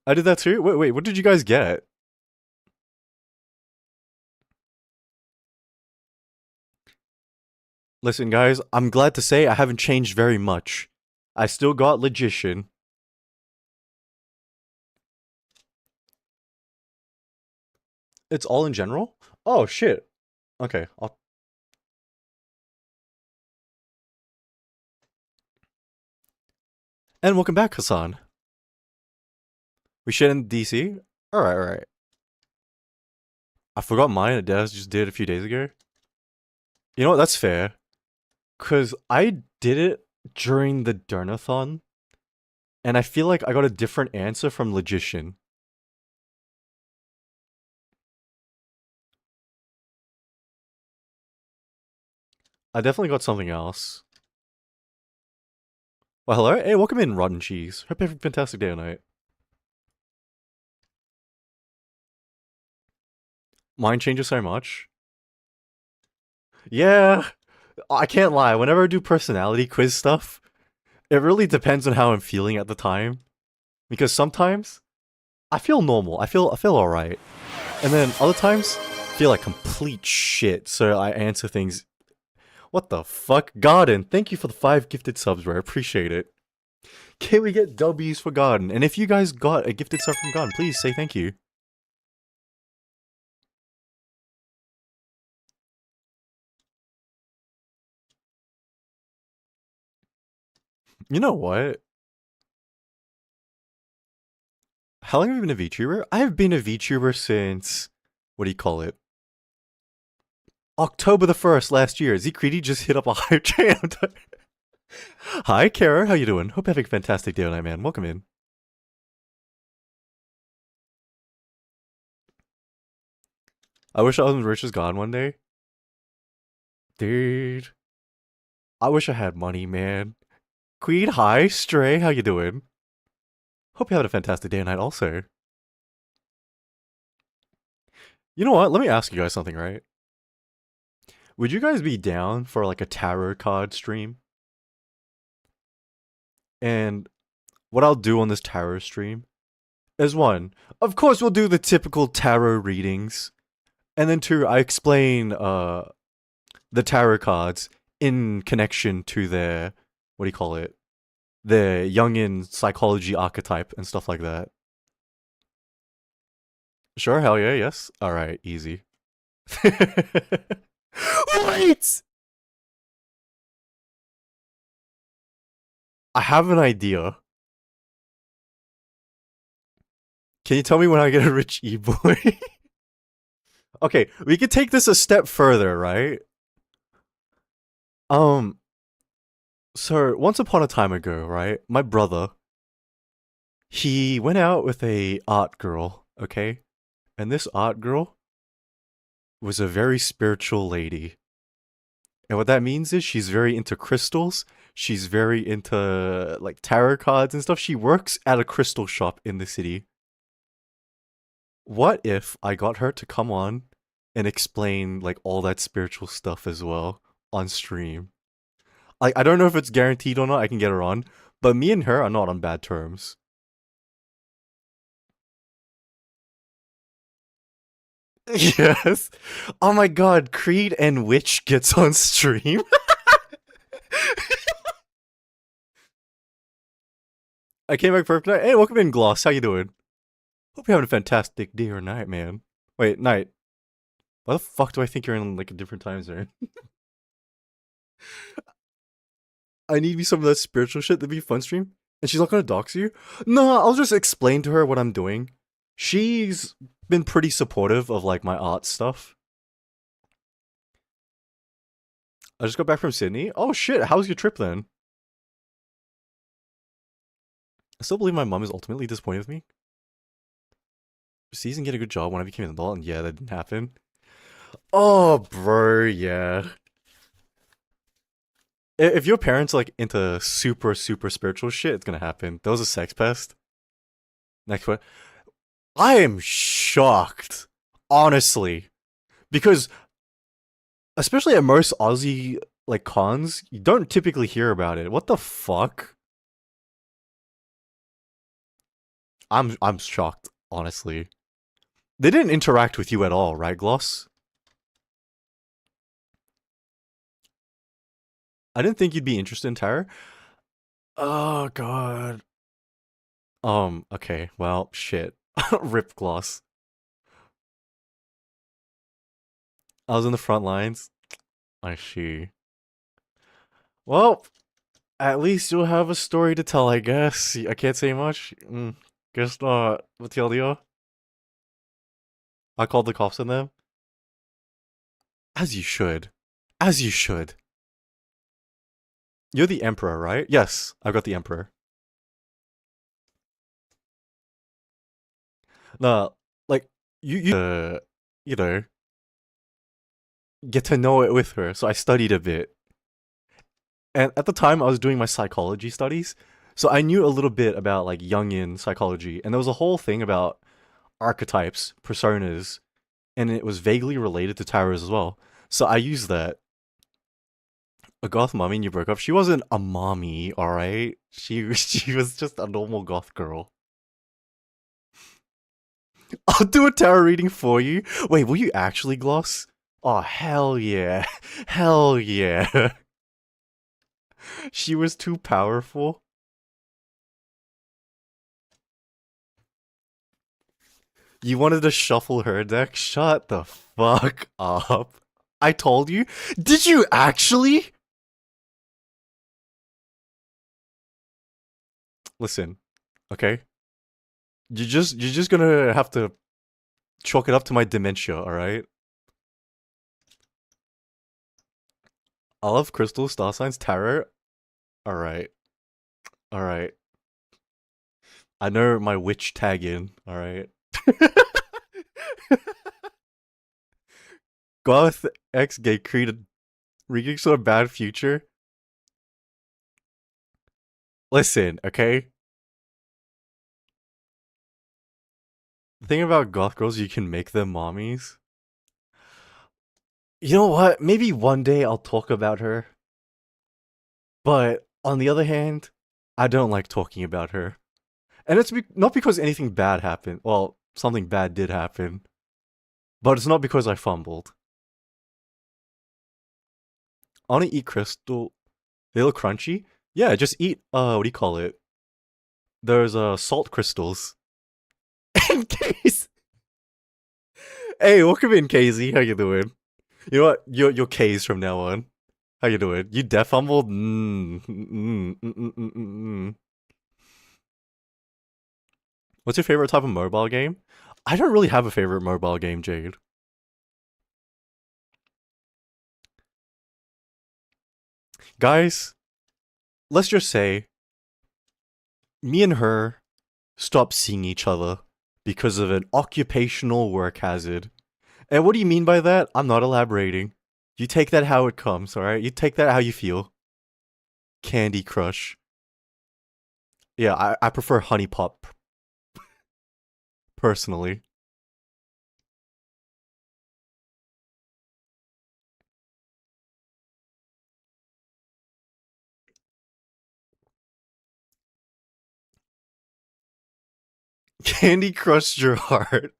I did that too? Wait, what did you guys get? Listen, guys, I'm glad to say I haven't changed very much. I still got Logician. It's all in general? Oh, shit. Okay, And welcome back, Hassan. We shit in DC? Alright. I forgot mine. Dad just did it a few days ago. You know what? That's fair. Because I did it during the Dernathon, and I feel like I got a different answer from Logician. I definitely got something else. Well, hello. Hey, welcome in, Rotten Cheese. Hope you have a fantastic day tonight. Mine changes so much. Yeah, I can't lie. Whenever I do personality quiz stuff, it really depends on how I'm feeling at the time. Because sometimes I feel normal. I feel alright. And then other times I feel like complete shit. So I answer things. What the fuck? Garden, thank you for the 5 gifted subs, bro. I appreciate it. Can we get W's for Garden? And if you guys got a gifted sub from Garden, please say thank you. You know what? How long have you been a VTuber? I have been a VTuber since, what do you call it? October the 1st last year. Zcreedy just hit up a hype train. Hi, Kara. How you doing? Hope you're having a fantastic day tonight, man. Welcome in. I wish I was as rich as God one day. Dude. I wish I had money, man. Queen, hi. Stray, how you doing? Hope you had a fantastic day tonight also. You know what? Let me ask you guys something, right? Would you guys be down for like a tarot card stream? And what I'll do on this tarot stream is one, of course we'll do the typical tarot readings. And then two, I explain the tarot cards in connection to their, what do you call it? Their Jungian psychology archetype and stuff like that. Sure, hell yeah, yes. Alright, easy. Wait! I have an idea. Can you tell me when I get a rich e-boy? Okay, we could take this a step further, right? Um, so once upon a time ago, right, my brother, he went out with a art girl, okay? And this art girl was a very spiritual lady. And what that means is she's very into crystals. She's very into like tarot cards and stuff. She works at a crystal shop in the city. What if I got her to come on and explain like all that spiritual stuff as well on stream? Like I don't know if it's guaranteed or not. I can get her on, but me and her are not on bad terms. Yes. Oh my god, Creed and Witch gets on stream. I came back perfect night. Hey, welcome in, Gloss. How you doing? Hope you're having a fantastic day or night, man. Wait, night. Why the fuck do I think you're in like a different time zone? I need me some of that spiritual shit. That'd be a fun stream. And she's not gonna dox you? No, I'll just explain to her what I'm doing. She's been pretty supportive of like my art stuff. I just got back from Sydney. Oh shit, how was your trip then? I still believe my mom is ultimately disappointed with me. She didn't get a good job when I became an adult, and yeah, that didn't happen. Oh, bro, yeah. If your parents like into super super spiritual shit, it's gonna happen. That was a sex pest. Next one. I am shocked, honestly, because especially at most Aussie like cons, you don't typically hear about it. What the fuck? I'm shocked, honestly. They didn't interact with you at all, right, Gloss? I didn't think you'd be interested in Terror. Oh god. Okay, well, shit. Rip Gloss. I was in the front lines. I see. Well, at least you'll have a story to tell, I guess. I can't say much. Guess not. What tell you? I called the cops on them. As you should. As you should. You're the emperor, right? Yes, I've got the emperor. No, like you know, get to know it with her. So I studied a bit, and at the time I was doing my psychology studies, so I knew a little bit about like Jungian psychology, and there was a whole thing about archetypes, personas, and it was vaguely related to tarots as well. So I used that. A goth mommy and you broke up. She wasn't a mommy, all right. She was just a normal goth girl. I'll do a tarot reading for you. Wait, will you actually gloss? Oh hell yeah, hell yeah. She was too powerful. You wanted to shuffle her deck? Shut the fuck up. I told you. Did you actually? Listen, okay. You're just gonna have to chalk it up to my dementia, all right? I love crystals, star signs, tarot. All right, all right. I know my witch tag in. All right. Goth X gay created Regeeks a bad future. Listen, okay. The thing about goth girls, you can make them mommies. You know what? Maybe one day I'll talk about her. But on the other hand, I don't like talking about her. And it's not because anything bad happened. Well, something bad did happen. But it's not because I fumbled. I want to eat crystal. They look crunchy. Yeah, just eat, what do you call it? There's, salt crystals. In case. Hey, welcome in, KZ. How you doing? You know what? You're K's from now on. How you doing? You def fumbled? What's your favorite type of mobile game? I don't really have a favorite mobile game, Jade. Guys, let's just say me and her stopped seeing each other because of an occupational work hazard. And what do you mean by that? I'm not elaborating. You take that how it comes, alright? You take that how you feel. Candy Crush. Yeah, I prefer Honey Pop personally. Candy crushed your heart.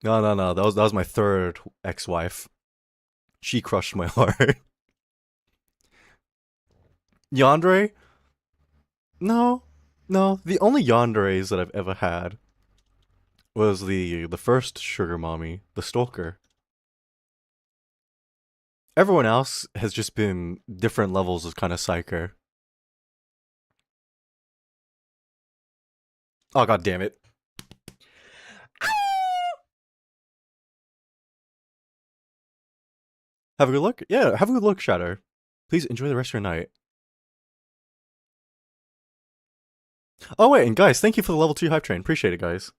No, no, no. That was my third ex-wife. She crushed my heart. Yandere? No, no. The only yanderes that I've ever had was the first sugar mommy, the stalker. Everyone else has just been different levels of kind of psycho. Oh god damn it. Have a good look? Yeah, have a good look, Shadow. Please enjoy the rest of your night. Oh wait, and guys, thank you for the level 2 hype train. Appreciate it, guys.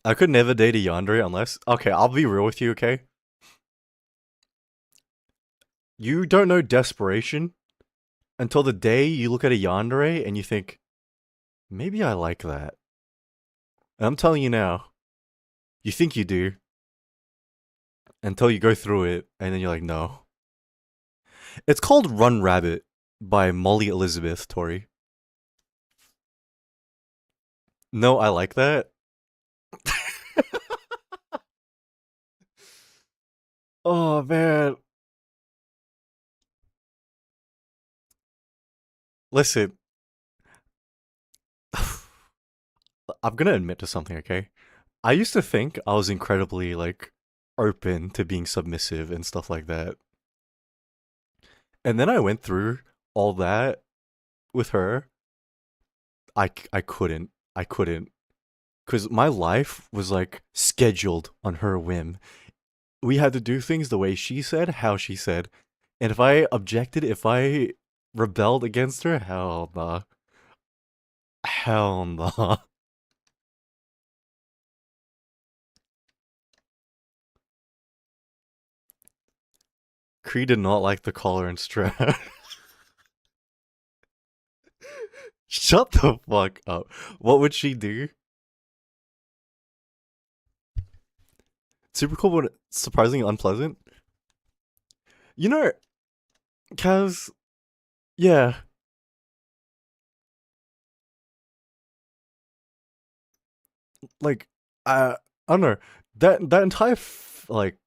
I could never date a yandere unless... Okay, I'll be real with you, okay? You don't know desperation until the day you look at a yandere and you think, maybe I like that. And I'm telling you now, you think you do until you go through it and then you're like, no. It's called Run Rabbit by Molly Elizabeth, Tori. No, I like that. Oh man. Listen, I'm gonna admit to something, okay? I used to think I was incredibly, like, open to being submissive and stuff like that. And then I went through all that with her. I couldn't. I couldn't. Because my life was, like, scheduled on her whim. we had to do things the way she said, how she said. And if I objected, if I rebelled against her, hell nah. Hell nah. Cree did not like the collar and strap. Shut the fuck up. What would she do? Super cool, but surprisingly unpleasant. You know, Kaz, yeah, like, I don't know. That entire, like,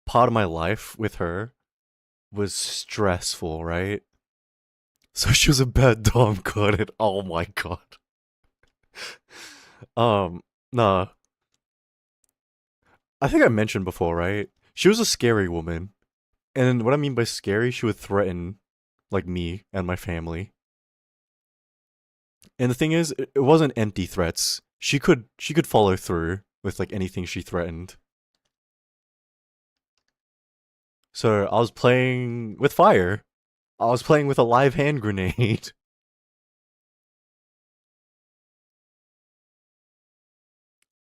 part of my life with her was stressful, right? So she was a bad dom, got it. Oh my god. Nah. I think I mentioned before, right? She was a scary woman. And what I mean by scary, she would threaten, like, me and my family. And the thing is, it wasn't empty threats. She could follow through with like anything she threatened. So I was playing with fire. I was playing with a live hand grenade.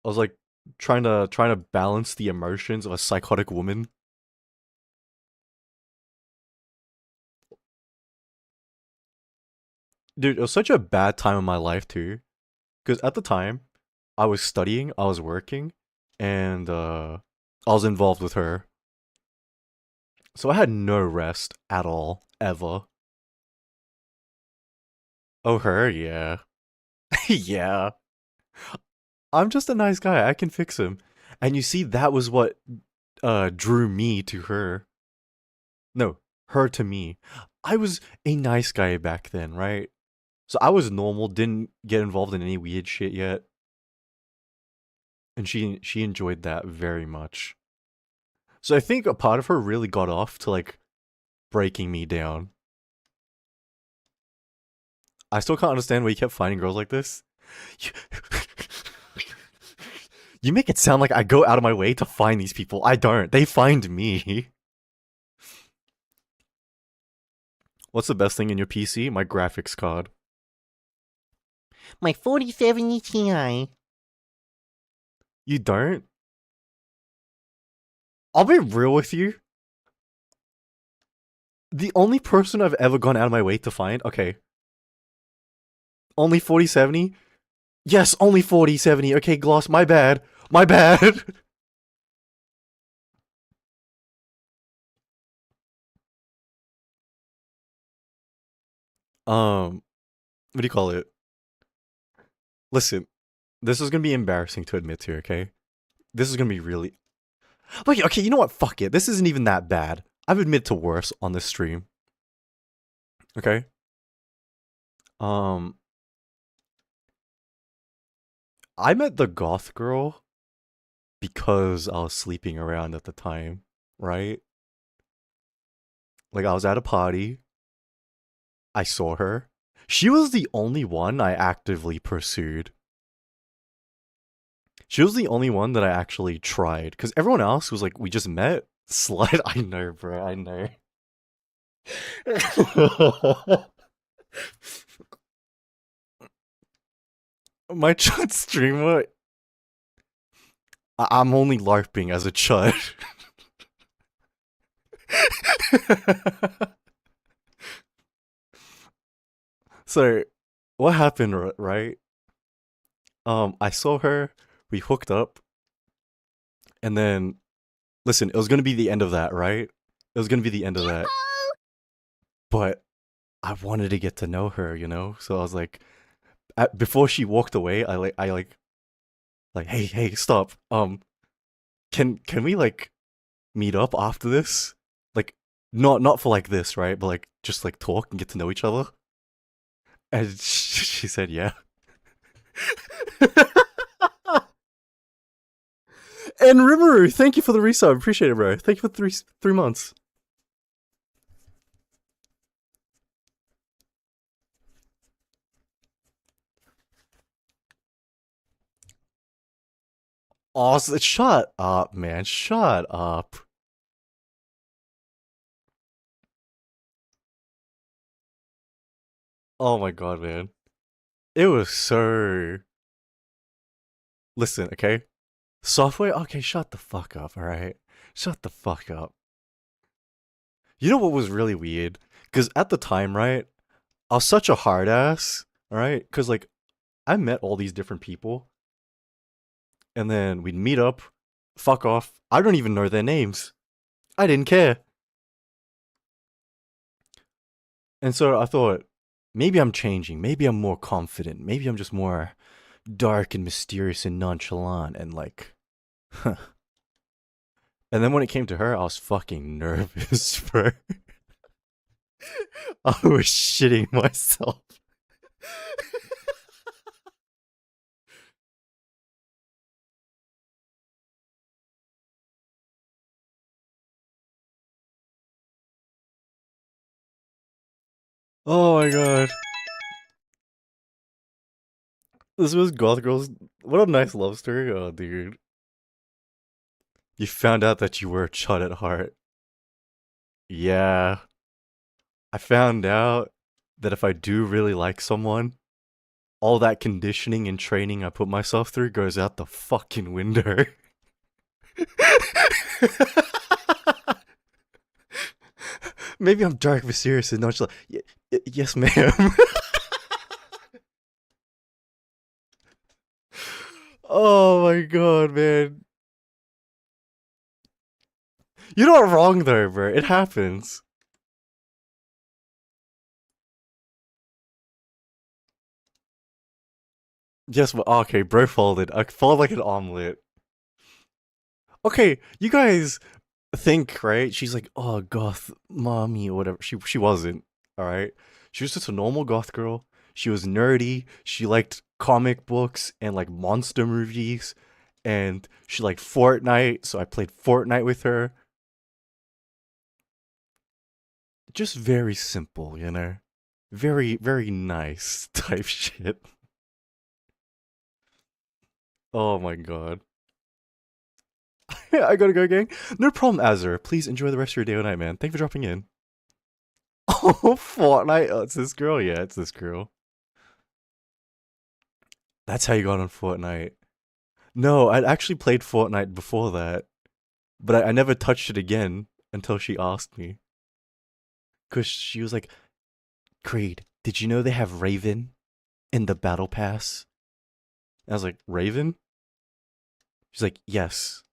I was like trying to balance the emotions of a psychotic woman. Dude, it was such a bad time in my life too. Because at the time, I was studying, I was working, and I was involved with her. So I had no rest at all, ever. Oh, her, yeah. Yeah. I'm just a nice guy. I can fix him. And you see, that was what drew me to her. No, her to me. I was a nice guy back then, right? So I was normal, didn't get involved in any weird shit yet. And she enjoyed that very much. So I think a part of her really got off to like breaking me down. I still can't understand why you kept finding girls like this. You make it sound like I go out of my way to find these people. I don't. They find me. What's the best thing in your PC? My graphics card. My 4070 Ti. You don't? I'll be real with you. The only person I've ever gone out of my way to find, okay, only 4070? Yes, only 4070. Okay, Gloss, my bad. My bad. What do you call it? Listen, this is gonna be embarrassing to admit to, okay? This is gonna be really. Wait, okay, you know what? Fuck it. This isn't even that bad. I've admitted to worse on this stream. Okay? Um, I met the goth girl because I was sleeping around at the time, right? Like, I was at a party. I saw her. She was the only one I actively pursued. She was the only one that I actually tried. Because everyone else was like, we just met. Slut. I know, bro. I know. My chud streamer. I'm only LARPing as a chud. So, what happened, right? I saw her. We hooked up. And then, listen, it was gonna be the end of that, right? It was gonna be the end of that. But I wanted to get to know her, you know? So I was like, before she walked away, like, hey, stop. Can we like meet up after this? Like, not for like this, right? But like, just like talk and get to know each other. And she said, yeah. And Rimuru, thank you for the resub. Appreciate it, bro. Thank you for 3 months. awesome. Shut up, man. Shut up. Oh my god, man. It was so. Listen, okay? Software? Okay, shut the fuck up, alright? Shut the fuck up. You know what was really weird? Because at the time, right? I was such a hard ass, alright? Because, like, I met all these different people, and then we'd meet up, fuck off. I don't even know their names. I didn't care. And so I thought, maybe I'm changing. Maybe I'm more confident. Maybe I'm just more dark and mysterious and nonchalant and like, huh. And then when it came to her, I was fucking nervous, bro. I was shitting myself. Oh my god. This was Goth Girls. What a nice love story. Oh, dude. You found out that you were a chud at heart. Yeah. I found out that if I do really like someone, all that conditioning and training I put myself through goes out the fucking window. Maybe I'm dark, mysterious, and nonchalant. Yes, ma'am. Oh my god, man. You're not wrong though, bro. It happens. Yes, but okay, bro folded. I folded like an omelet. Okay, you guys think, right? She's like, oh, goth mommy or whatever. She wasn't. All right, she was just a normal goth girl. She was nerdy. She liked comic books and like monster movies, and she liked Fortnite. So I played Fortnite with her. Just very simple, you know. Very very nice type shit. Oh my god. I gotta go, gang. No problem, Azur. Please enjoy the rest of your day or night, man. Thank you for dropping in. Oh, Fortnite. Oh, it's this girl. Yeah, it's this girl. That's how you got on Fortnite. No, I'd actually played Fortnite before that, but I never touched it again until she asked me. Cause she was like, "Creed, did you know they have Raven in the Battle Pass?" And I was like, "Raven?" She's like, "Yes,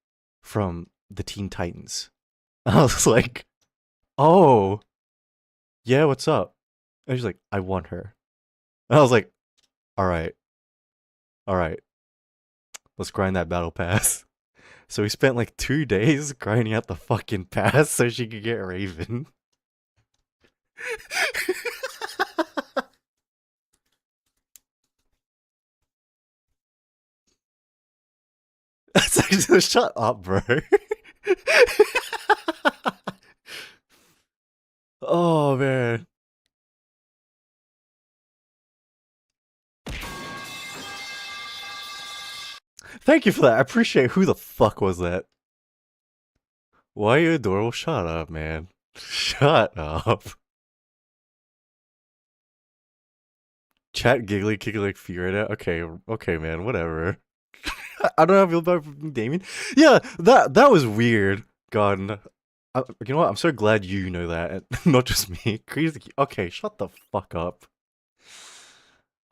from the Teen Titans." I was like, "Oh, yeah, what's up?" And she's like, "I want her." And I was like, "All right, all right, let's grind that Battle Pass." So we spent like 2 days grinding out the fucking pass so she could get Raven. That's actually, shut up, bro. Oh man. Thank you for that. I appreciate. Who the fuck was that? Why are you adorable? Shut up, man. Shut up. Chat giggly kickly like fear it out. Okay, okay, man, whatever. I don't know how I feel about Damien. Yeah, that was weird. God, you know what? I'm so glad you know that, not just me. Crazy. Okay, shut the fuck up.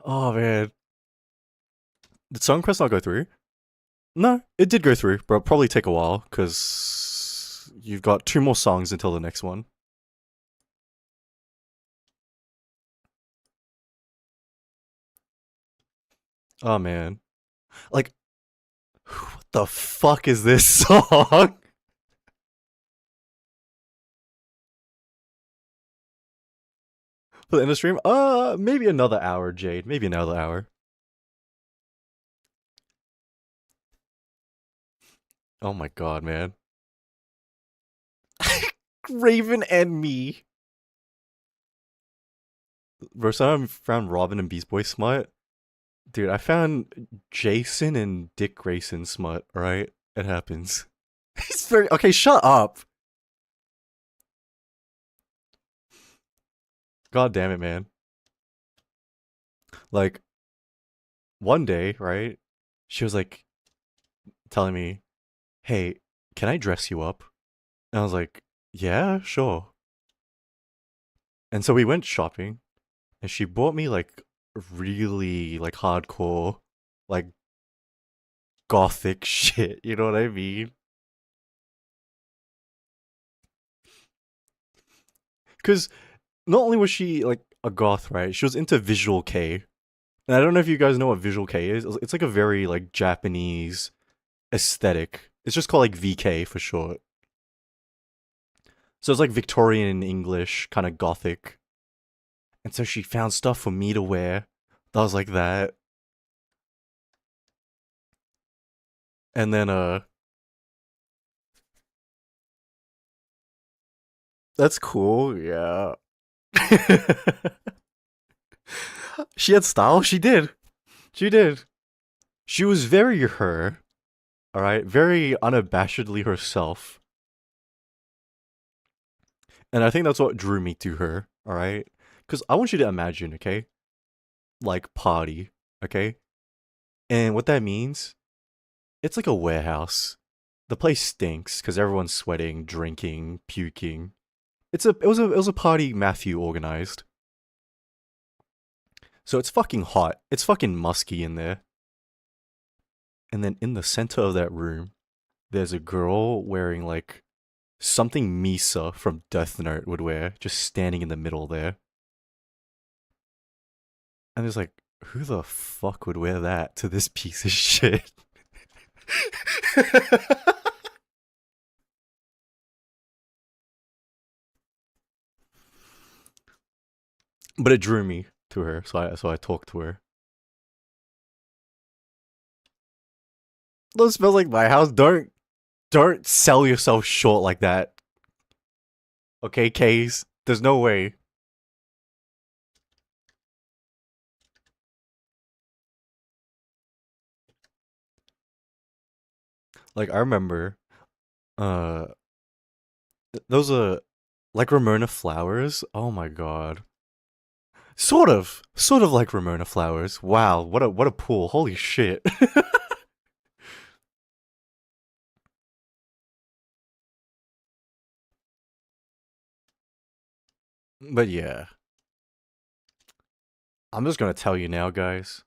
Oh man, did Song Quest not go through? No, it did go through, but it'll probably take a while because you've got 2 more songs until the next one. Oh man, like, what the fuck is this song? For the end of stream? Maybe another hour, Jade. Maybe another hour. Oh my god, man. Raven and me. Rosana found Robin and Beast Boy smart. Dude, I found Jason and Dick Grayson smut, alright? It happens. He's very okay, shut up. God damn it, man. Like, one day, right? She was like telling me, hey, can I dress you up? And I was like, yeah, sure. And so we went shopping, and she bought me like really like hardcore, like gothic shit. You know what I mean? Because not only was she like a goth, right? She was into visual K. And I don't know if you guys know what visual K is. It's like a very like Japanese aesthetic. It's just called like VK for short. So it's like Victorian English, kind of gothic. And so she found stuff for me to wear that was like that. And then that's cool, yeah. She had style, she did. She did. She was very her, alright? Very unabashedly herself. And I think that's what drew me to her, alright? Because I want you to imagine, okay? Like, party, okay? And what that means, it's like a warehouse. The place stinks because everyone's sweating, drinking, puking. It was a party Matthew organized. So it's fucking hot. It's fucking musky in there. And then in the center of that room, there's a girl wearing like something Misa from Death Note would wear, just standing in the middle there. And it's like, who the fuck would wear that to this piece of shit? But it drew me to her, so I talked to her. Don't smell like my house. Don't sell yourself short like that. Okay, Case. There's no way. Like I remember, uh, those are like Ramona Flowers. Oh my god. Sort of like Ramona Flowers. Wow, what a pool. Holy shit. But yeah, I'm just gonna tell you now, guys.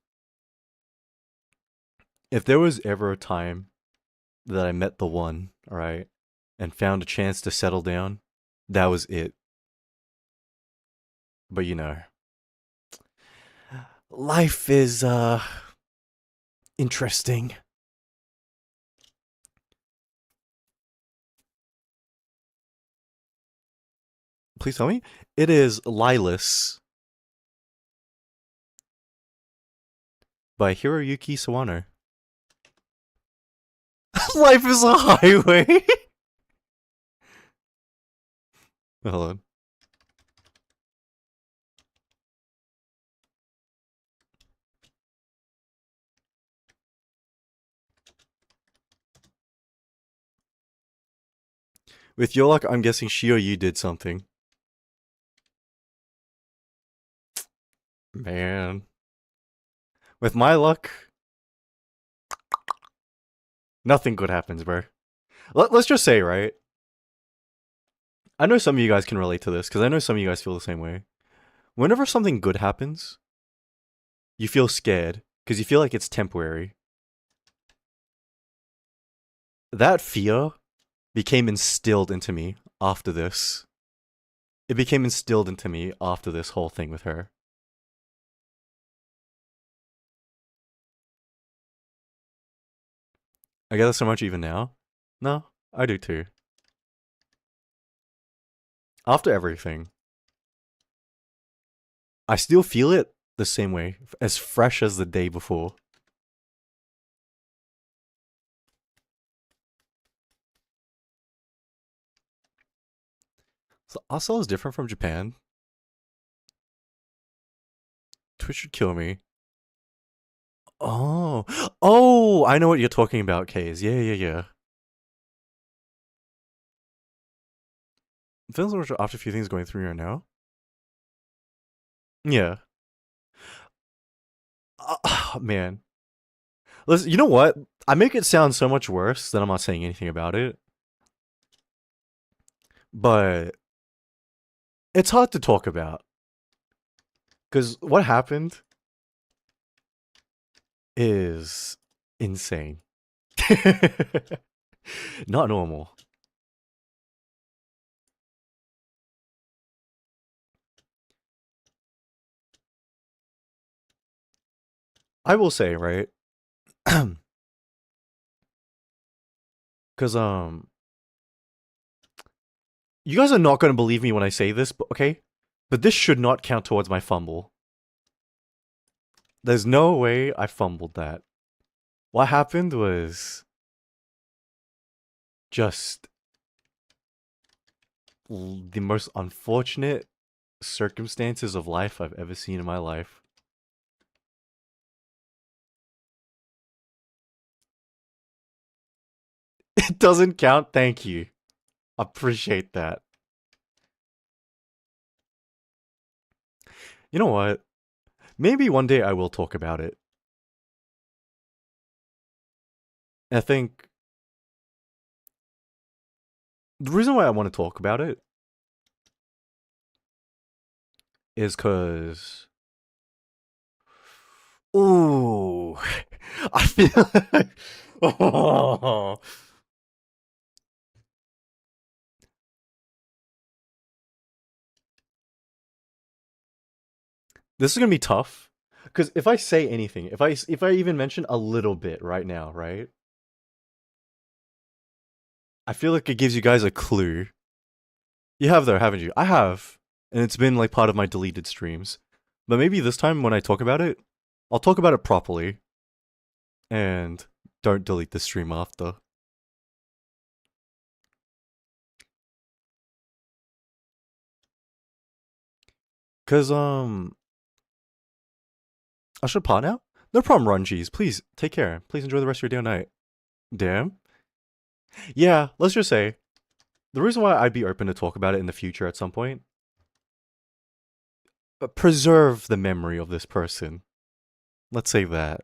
If there was ever a time that I met the one, alright, and found a chance to settle down, that was it. But you know, life is interesting. Please tell me. It is Lilas by Hiroyuki Sawano. Life is a highway. Hold on. With your luck, I'm guessing she or you did something. Man. With my luck, nothing good happens, bro. Let's just say, right? I know some of you guys can relate to this, because I know some of you guys feel the same way. Whenever something good happens, you feel scared, because you feel like it's temporary. That fear became instilled into me after this. It became instilled into me after this whole thing with her. I get that so much even now. No, I do too. After everything, I still feel it the same way, as fresh as the day before. So Oslo is different from Japan. Twitch should kill me. Oh, oh, I know what you're talking about, Kays. Yeah, yeah, yeah. Feels like after a few things going through right now. Yeah. Man. Listen, you know what? I make it sound so much worse that I'm not saying anything about it. But it's hard to talk about. Because what happened is insane. Not normal. I will say, right? Because, you guys are not going to believe me when I say this, but okay? But this should not count towards my fumble. There's no way I fumbled that. What happened was just the most unfortunate circumstances of life I've ever seen in my life. It doesn't count, thank you. Appreciate that. You know what? Maybe one day I will talk about it. I think the reason why I want to talk about it is because, ooh, I feel like, oh, this is gonna be tough. Because if I say anything, if I even mention a little bit right now, right? I feel like it gives you guys a clue. You have though, haven't you? I have, and it's been like part of my deleted streams. But maybe this time when I talk about it, I'll talk about it properly, and don't delete the stream after. Cause I should part now. No problem, Rungees. Please take care. Please enjoy the rest of your day or night. Damn. Yeah, let's just say the reason why I'd be open to talk about it in the future at some point. Preserve the memory of this person. Let's say that.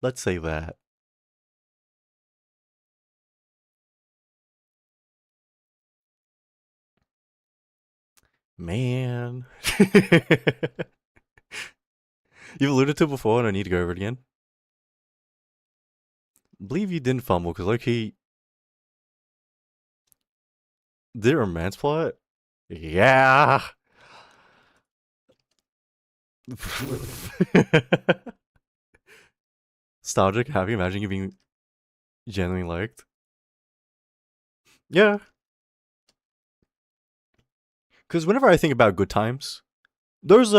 Let's say that. Man. You've alluded to it before and I need to go over it again. I believe you didn't fumble because low-key. Did it romance plot? Yeah. Nostalgic, happy, imagine you being genuinely liked. Yeah. Because whenever I think about good times, those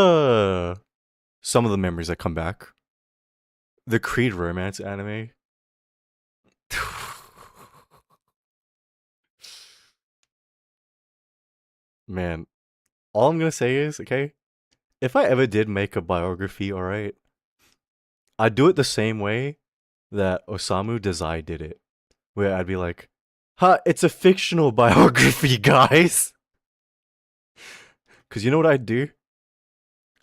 some of the memories that come back. The Creed romance anime. Man, all I'm gonna say is, okay, if I ever did make a biography, alright, I'd do it the same way that Osamu Dazai did it. Where I'd be like, ha, it's a fictional biography, guys. Because you know what I'd do?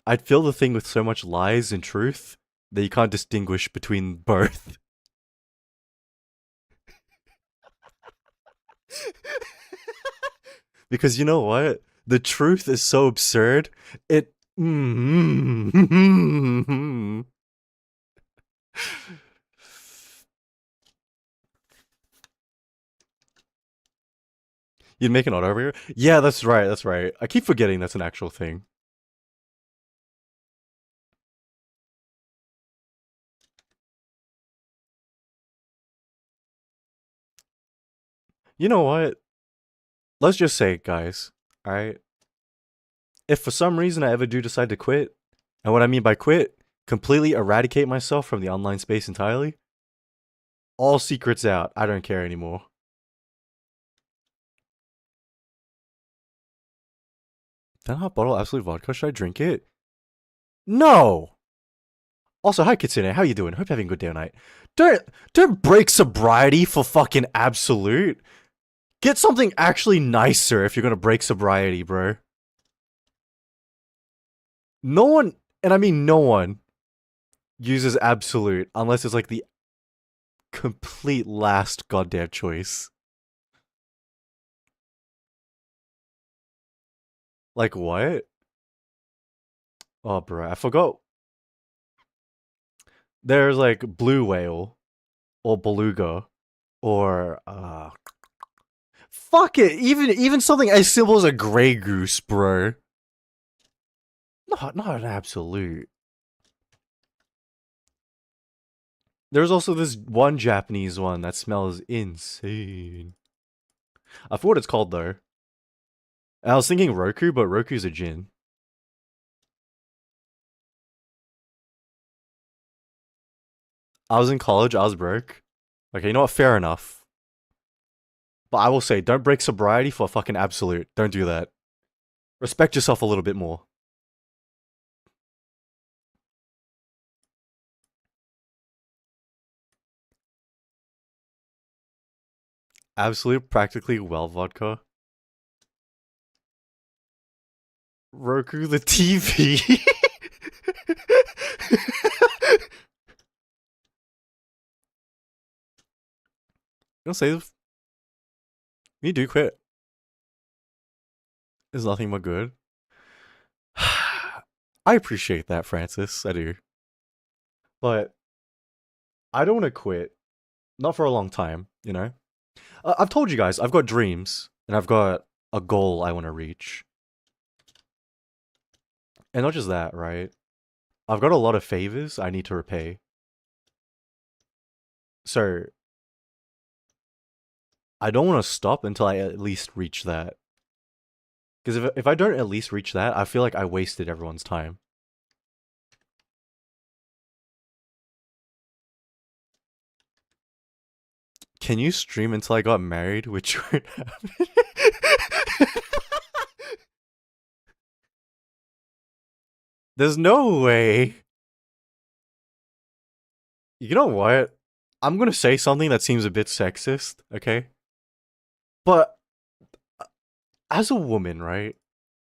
I'd fill the thing with so much lies and truth that you can't distinguish between both. Because you know what? The truth is so absurd. It. You'd make an auto over here? Yeah, that's right, that's right. I keep forgetting that's an actual thing. You know what? Let's just say, guys, alright? If for some reason I ever do decide to quit, and what I mean by quit, completely eradicate myself from the online space entirely, all secrets out. I don't care anymore. That hot bottle of absolute vodka, should I drink it? No! Also, hi Kitsune, how you doing? Hope you're having a good day or night. Don't break sobriety for fucking absolute. Get something actually nicer if you're gonna break sobriety, bro. No one, and I mean no one, uses absolute unless it's like the complete last goddamn choice. Like what? Oh, bro, I forgot. There's like blue whale or beluga or fuck it. Even something as simple as a gray goose, bro. Not an absolute. There's also this one Japanese one that smells insane. I forgot what it's called though. I was thinking Roku, but Roku's a gin. I was in college, I was broke. Okay, you know what? Fair enough. But I will say, don't break sobriety for a fucking absolute. Don't do that. Respect yourself a little bit more. Absolute, practically well vodka. Roku the TV. Don't say this. You do quit. There's nothing but good. I appreciate that, Francis. I do. But I don't want to quit. Not for a long time, you know? I've told you guys, I've got dreams. And I've got a goal I want to reach. And not just that, right? I've got a lot of favors I need to repay. So, I don't want to stop until I at least reach that. Because if I don't at least reach that, I feel like I wasted everyone's time. Can you stream until I got married? Which would happen? There's no way. You know what? I'm gonna say something that seems a bit sexist, okay? But as a woman, right?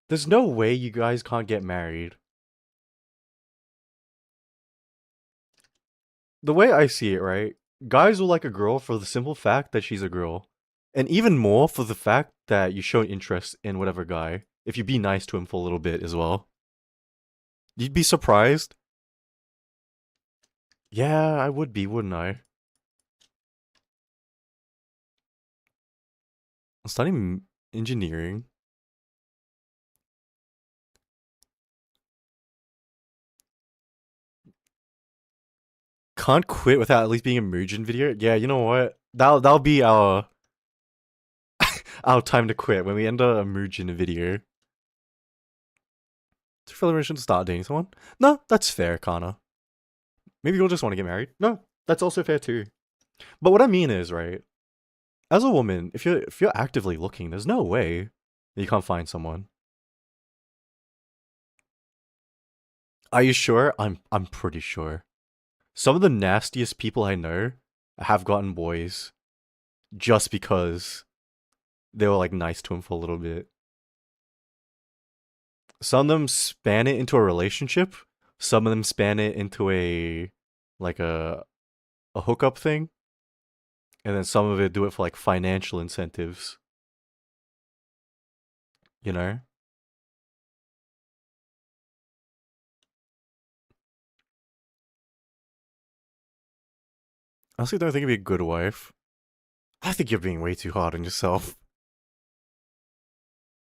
There's no way you guys can't get married. The way I see it, right? Guys will like a girl for the simple fact that she's a girl. And even more for the fact that you show interest in whatever guy. If you be nice to him for a little bit as well. You'd be surprised. Yeah, I would be, wouldn't I? I'm studying engineering. Can't quit without at least being a Mugen video. Yeah, you know what? That'll be our our time to quit when we enter a Mugen video. Do you feel like we should start dating someone? No, that's fair, Kana. Maybe you'll just want to get married. No, that's also fair too. But what I mean is, right? As a woman, if you're actively looking, there's no way that you can't find someone. Are you sure? I'm pretty sure. Some of the nastiest people I know have gotten boys just because they were like nice to him for a little bit. Some of them span it into a relationship. Some of them span it into a like a hookup thing. And then some of it do it for like financial incentives. You know? I honestly don't think you'd be a good wife. I think you're being way too hard on yourself.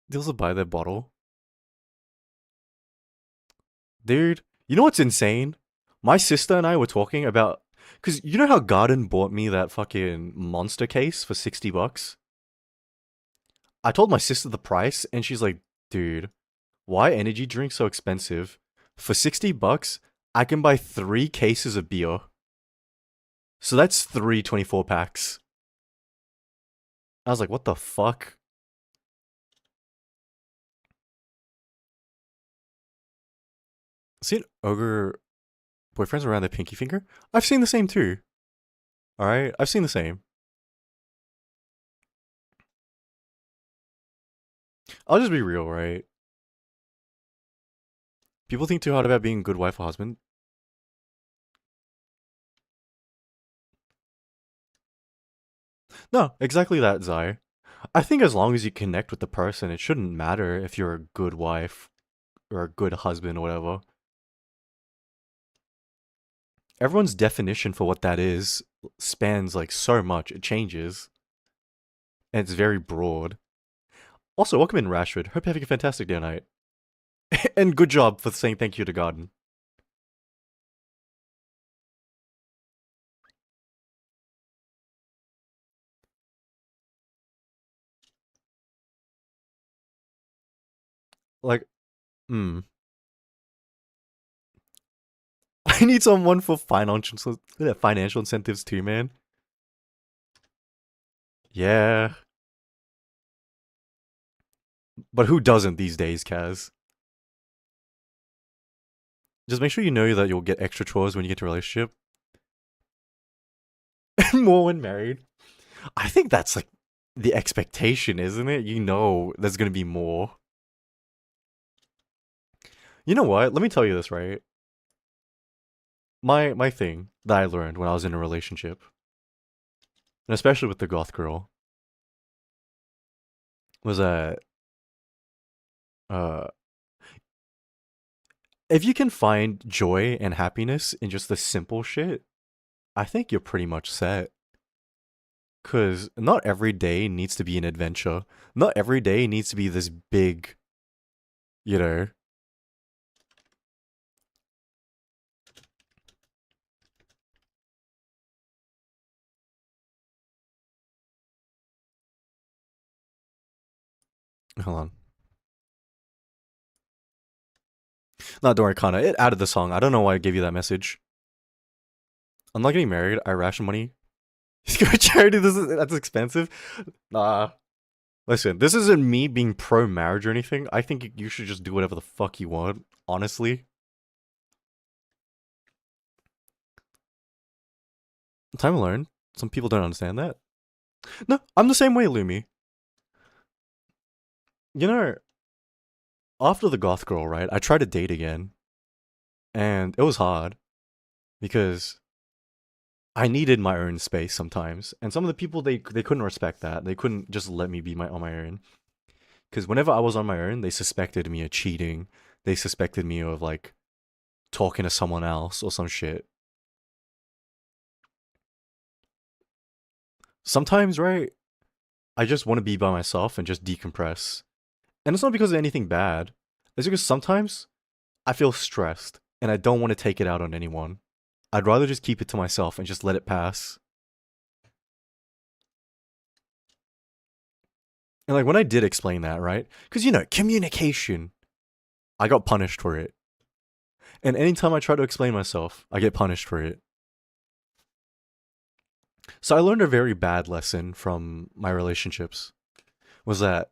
They also buy that bottle. Dude, you know what's insane? My sister and I were talking about... Because you know how Garden bought me that fucking monster case for 60 bucks? I told my sister the price, and she's like, dude, why energy drinks so expensive? For 60 bucks, I can buy 3 cases of beer. So that's 3 24 packs. I was like, what the fuck? See an ogre boyfriends around their pinky finger. I've seen the same too. Alright? I've seen the same. I'll just be real, right? People think too hard about being a good wife or husband. No, exactly that, Zai. I think as long as you connect with the person, it shouldn't matter if you're a good wife or a good husband or whatever. Everyone's definition for what that is spans like so much. It changes. And it's very broad. Also, welcome in, Rashford. Hope you're having a fantastic day tonight. And good job for saying thank you to Garden. Like, I need someone for financial incentives too, man. Yeah. But who doesn't these days, Kaz? Just make sure you know that you'll get extra chores when you get to a relationship. More when married. I think that's like the expectation, isn't it? You know there's gonna be more. You know what? Let me tell you this, right? My thing that I learned when I was in a relationship, and especially with the goth girl, was that uh if you can find joy and happiness in just the simple shit, I think you're pretty much set. Cause not every day needs to be an adventure. Not every day needs to be this big, you know. Hold on. No, don't worry, Kana. It added the song. I don't know why I gave you that message. I'm not getting married. I ration money. Go charity. That's expensive. Nah. Listen, this isn't me being pro marriage or anything. I think you should just do whatever the fuck you want. Honestly. Time alone. Some people don't understand that. No, I'm the same way, Lumi. You know, after the goth girl, right? I tried to date again, and it was hard because I needed my own space sometimes, and some of the people they couldn't respect that. They couldn't just let me be on my own. Because whenever I was on my own, they suspected me of cheating. They suspected me of like talking to someone else or some shit. Sometimes, right? I just want to be by myself and just decompress. And it's not because of anything bad. It's because sometimes I feel stressed and I don't want to take it out on anyone. I'd rather just keep it to myself and just let it pass. And like when I did explain that, right? Because you know, communication. I got punished for it. And anytime I try to explain myself, I get punished for it. So I learned a very bad lesson from my relationships was that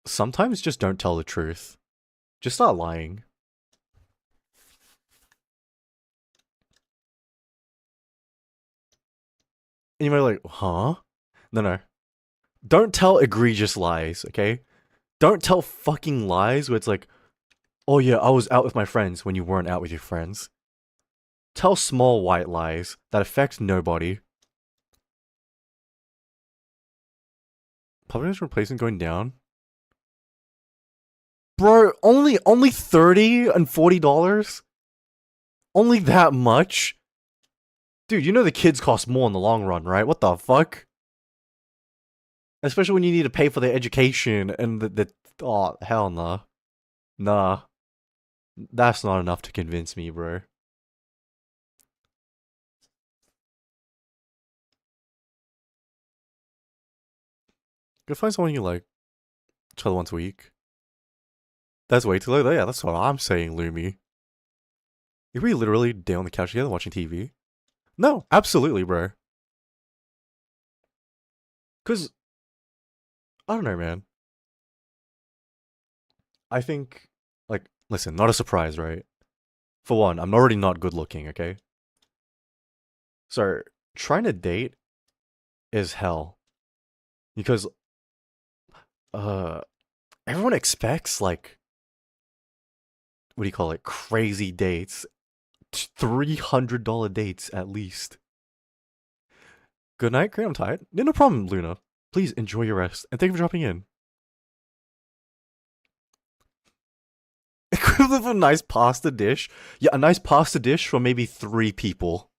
sometimes just don't tell the truth. Just start lying. And you might be like, huh? No. Don't tell egregious lies, okay? Don't tell fucking lies where it's like, oh yeah, I was out with my friends when you weren't out with your friends. Tell small white lies that affect nobody. Public replacement going down? Bro, only $30 and $40? Only that much? Dude, you know the kids cost more in the long run, right? What the fuck? Especially when you need to pay for their education and oh, hell nah. Nah. That's not enough to convince me, bro. Go find someone you like. Each other once a week. That's way too late. Yeah, that's what I'm saying, Lumi. Are we literally day on the couch together watching TV? No, absolutely, bro. Cause I don't know, man. I think, like, listen, not a surprise, right? For one, I'm already not good looking, okay? So, trying to date is hell. Because, uh, everyone expects, like, what do you call it? Crazy dates. $300 dates at least. Good night, Great. I'm tired. Yeah, no problem, Luna. Please enjoy your rest, and thank you for dropping in. Equivalent of a nice pasta dish? Yeah, a nice pasta dish for maybe 3 people.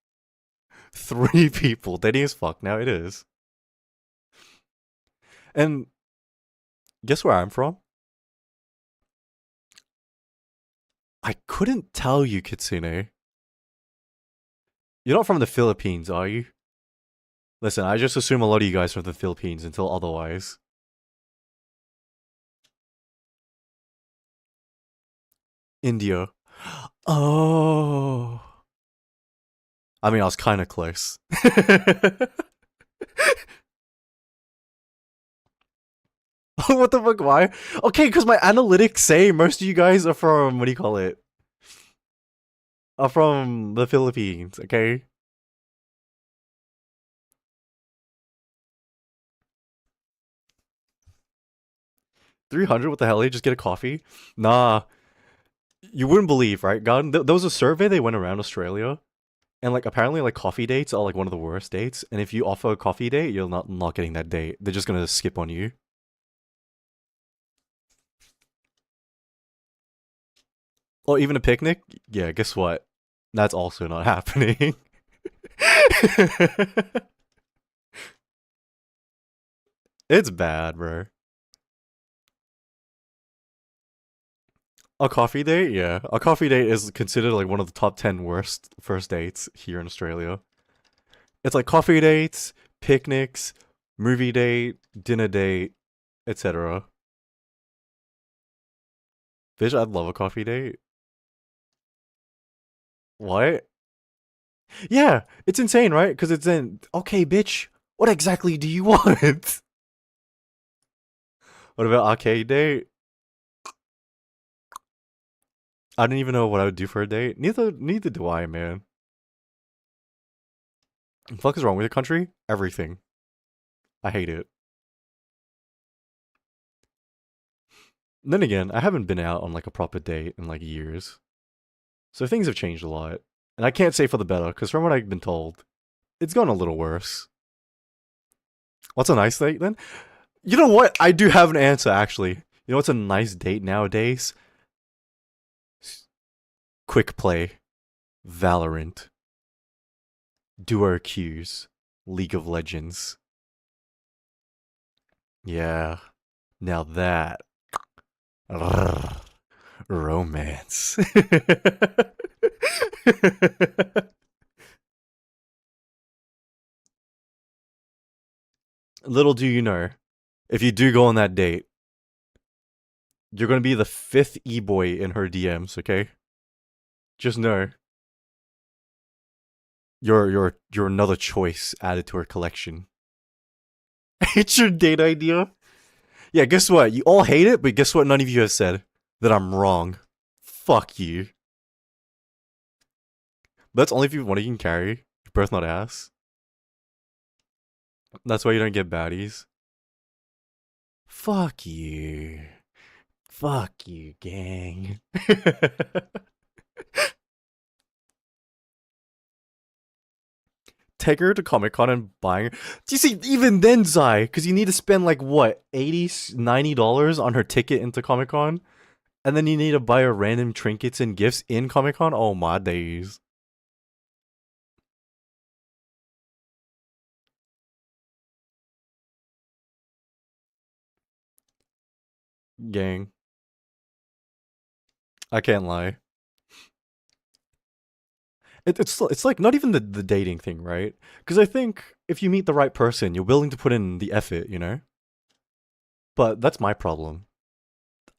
3 people. Dating as fuck now, it is. And guess where I'm from? I couldn't tell you, Kitsune. You're not from the Philippines, are you? Listen, I just assume a lot of you guys are from the Philippines until otherwise. India. Oh. I mean, I was kind of close. What the fuck? Why? Okay, because my analytics say most of you guys are from, what do you call it? Are from the Philippines, okay? $300? What the hell? You just get a coffee? Nah, you wouldn't believe, right? God, there was a survey they went around Australia, and like apparently like coffee dates are like one of the worst dates. And if you offer a coffee date, you're not getting that date. They're just gonna skip on you. Or even a picnic? Yeah, guess what? That's also not happening. It's bad, bro. A coffee date? Yeah. A coffee date is considered like one of the top 10 worst first dates here in Australia. It's like coffee dates, picnics, movie date, dinner date, etc. Bitch, I'd love a coffee date. What? Yeah, it's insane, right? Because it's in. Okay, bitch, what exactly do you want? What about arcade date? I don't even know what I would do for a date. Neither do I, man. The fuck is wrong with the country? Everything. I hate it. And then again, I haven't been out on like a proper date in like years. So things have changed a lot. And I can't say for the better, because from what I've been told, it's gone a little worse. What's a nice date then? You know what? I do have an answer actually. You know what's a nice date nowadays? Quick play. Valorant. Duo queues. League of Legends. Yeah. Now that. Romance. Little do you know, if you do go on that date, you're gonna be the 5th e-boy in her DMs, okay? Just know. You're another choice added to her collection. It's your date idea? Yeah, guess what? You all hate it, but guess what none of you have said? That I'm wrong. Fuck you. But that's only if one of you can carry. You're both not ass. That's why you don't get baddies. Fuck you. Fuck you, gang. Take her to Comic Con and buying her. Do you see, even then, Zai, because you need to spend like what, $80, $90 on her ticket into Comic Con? And then you need to buy her random trinkets and gifts in Comic Con? Oh my days. Gang. I can't lie. It's like not even the dating thing, right? Because I think if you meet the right person, you're willing to put in the effort, you know? But that's my problem.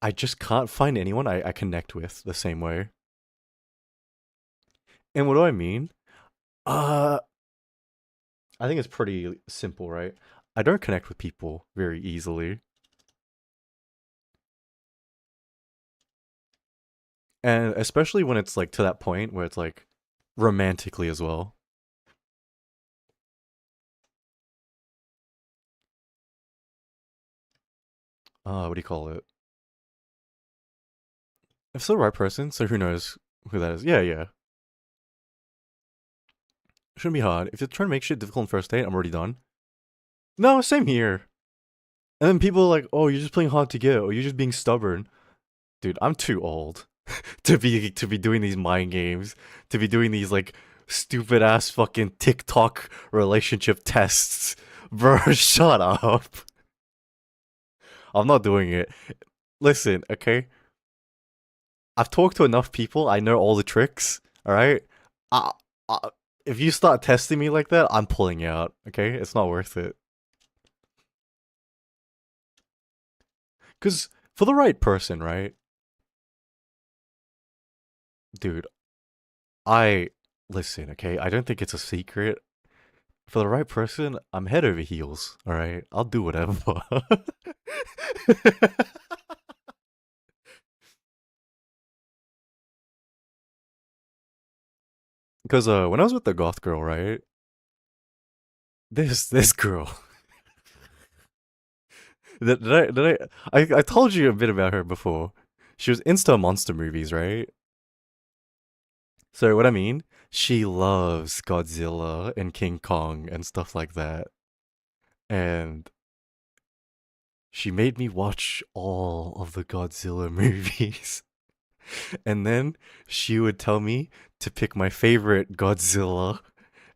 I just can't find anyone I connect with the same way. And what do I mean? Uh, I think it's pretty simple, right? I don't connect with people very easily. And especially when it's like to that point where it's like romantically as well. What do you call it? If it's the right person, so who knows who that is? Yeah, yeah. Shouldn't be hard. If you're trying to make shit difficult on first date, I'm already done. No, same here. And then people are like, "Oh, you're just playing hard to get, or you're just being stubborn." Dude, I'm too old to be doing these mind games, to be doing these like stupid ass fucking TikTok relationship tests. Bro, shut up. I'm not doing it. Listen, okay? I've talked to enough people. I know all the tricks. All right. I, I, if you start testing me like that, I'm pulling out. Okay, it's not worth it. Cause for the right person, right, dude. I listen. Okay, I don't think it's a secret. For the right person, I'm head over heels. All right, I'll do whatever. Because when I was with the goth girl, right, this girl, I told you a bit about her before. She was into monster movies, right? So what I mean, she loves Godzilla and King Kong and stuff like that. And she made me watch all of the Godzilla movies. And then she would tell me to pick my favorite Godzilla.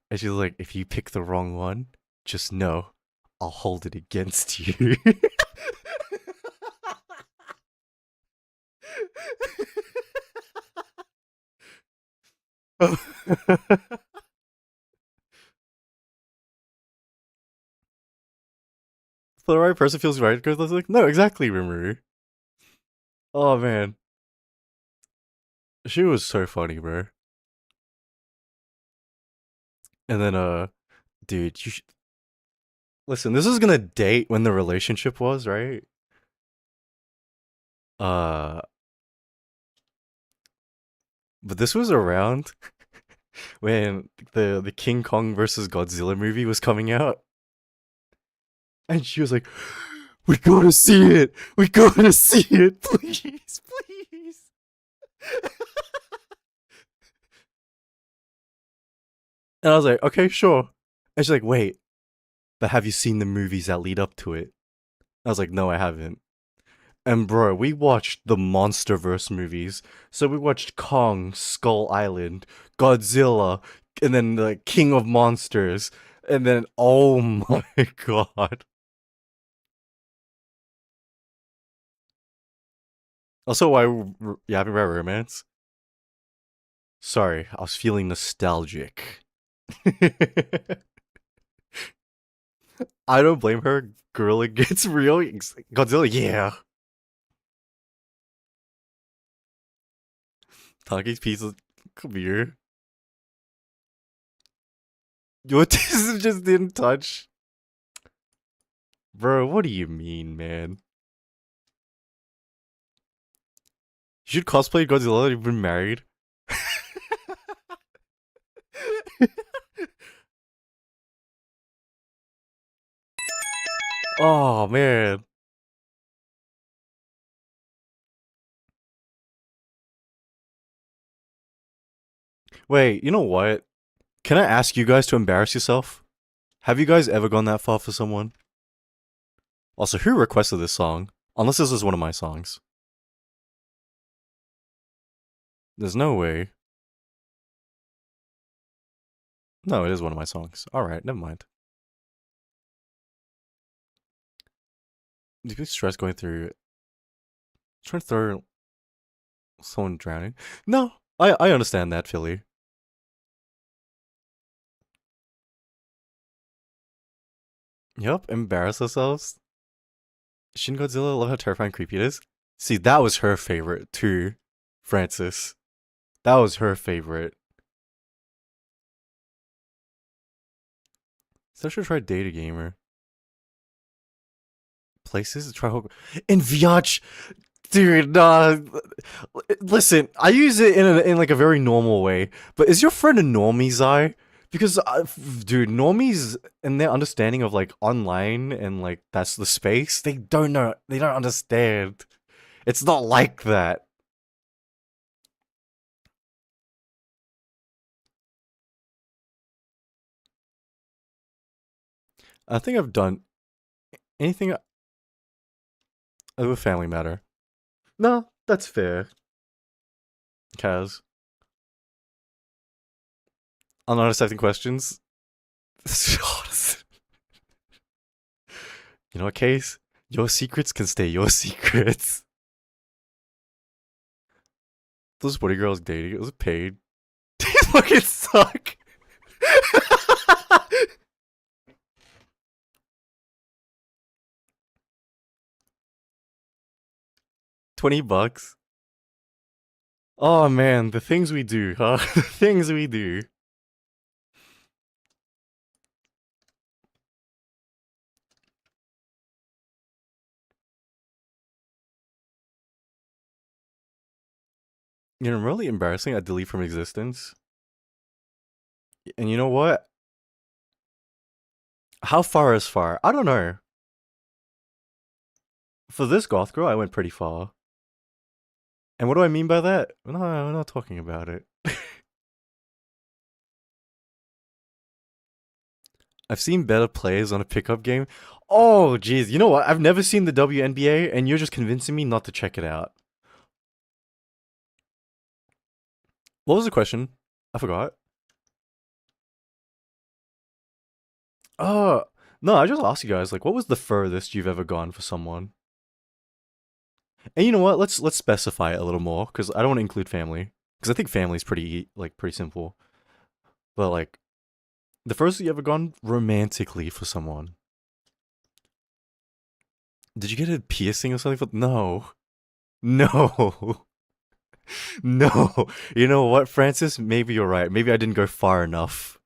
And she's like, if you pick the wrong one, just know I'll hold it against you. So the right person feels right because I was like, no, exactly, Rimuru. Oh man, she was so funny, bro. And then dude, listen. This is gonna date when the relationship was, right? Uh, but this was around when the King Kong versus Godzilla movie was coming out, and she was like, "We gotta see it. We gotta see it, please, please." And I was like, "Okay, sure." And she's like, "Wait, but have you seen the movies that lead up to it?" I was like, "No, I haven't." And bro, we watched the MonsterVerse movies. So we watched Kong, Skull Island, Godzilla, and then the King of Monsters. And then, oh my god. Also, why you haven't read Romance? Sorry, I was feeling nostalgic. I don't blame her. Gorilla gets real. Godzilla, yeah. Taki's piece of beer. Your autism just didn't touch. Bro, what do you mean, man? You should cosplay Godzilla. You've been married. Oh man. Wait, you know what? Can I ask you guys to embarrass yourself? Have you guys ever gone that far for someone? Also, who requested this song? Unless this is one of my songs. There's no way. No, it is one of my songs. Alright, never mind. You get stress going through trying to throw someone drowning. No, I understand that, Philly. Yup, embarrass ourselves. Shin Godzilla, love how terrifying creepy it is. See, that was her favorite too, Francis. That was her favorite. So I should try Data Gamer. Places to try in Viatch. Dude, nah. Listen, I use it in like a very normal way. But is your friend a normie, Zai? Because, dude, normies and their understanding of like online and like that's the space, they don't know. They don't understand. It's not like that. I think I've done anything of a family matter. No, that's fair, Kaz. I'm not accepting questions. You know what, Case? Your secrets can stay your secrets. Those body girls dating, it was paid. These fucking suck. 20 bucks. Oh man, the things we do, huh? The things we do. You know, really embarrassing. I delete from existence. And you know what? How far is far? I don't know. For this goth girl, I went pretty far. And what do I mean by that? No, we're not talking about it. I've seen better plays on a pickup game. Oh, jeez. You know what? I've never seen the WNBA, and you're just convincing me not to check it out. What was the question? I forgot. Oh, no, I just asked you guys, like, what was the furthest you've ever gone for someone? And you know what? Let's specify it a little more, because I don't want to include family. Because I think family's pretty simple. But, like, the furthest you ever gone romantically for someone. Did you get a piercing or something? No. No. No. You know what, Francis? Maybe you're right. Maybe I didn't go far enough.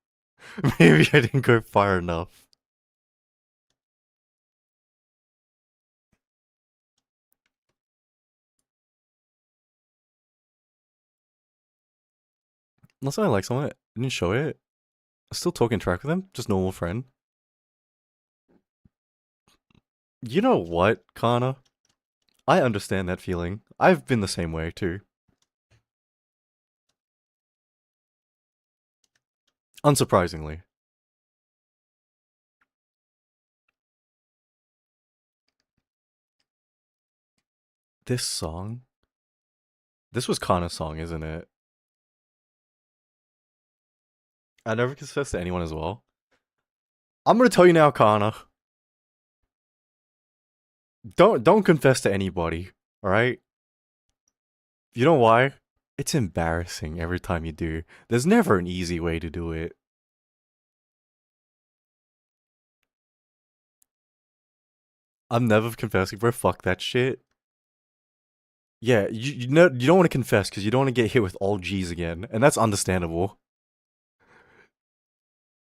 Maybe I didn't go far enough. Unless I like someone, I didn't show it. Still talking track with them, just normal friend. You know what, Kana? I understand that feeling. I've been the same way too. Unsurprisingly. This song? This was Kana's song, isn't it? I never confessed to anyone as well. I'm gonna tell you now, Kana. Don't confess to anybody, alright? You know why? It's embarrassing every time you do. There's never an easy way to do it. I'm never confessing, bro. Fuck that shit. Yeah, you know you don't want to confess because you don't want to get hit with all G's again, and that's understandable.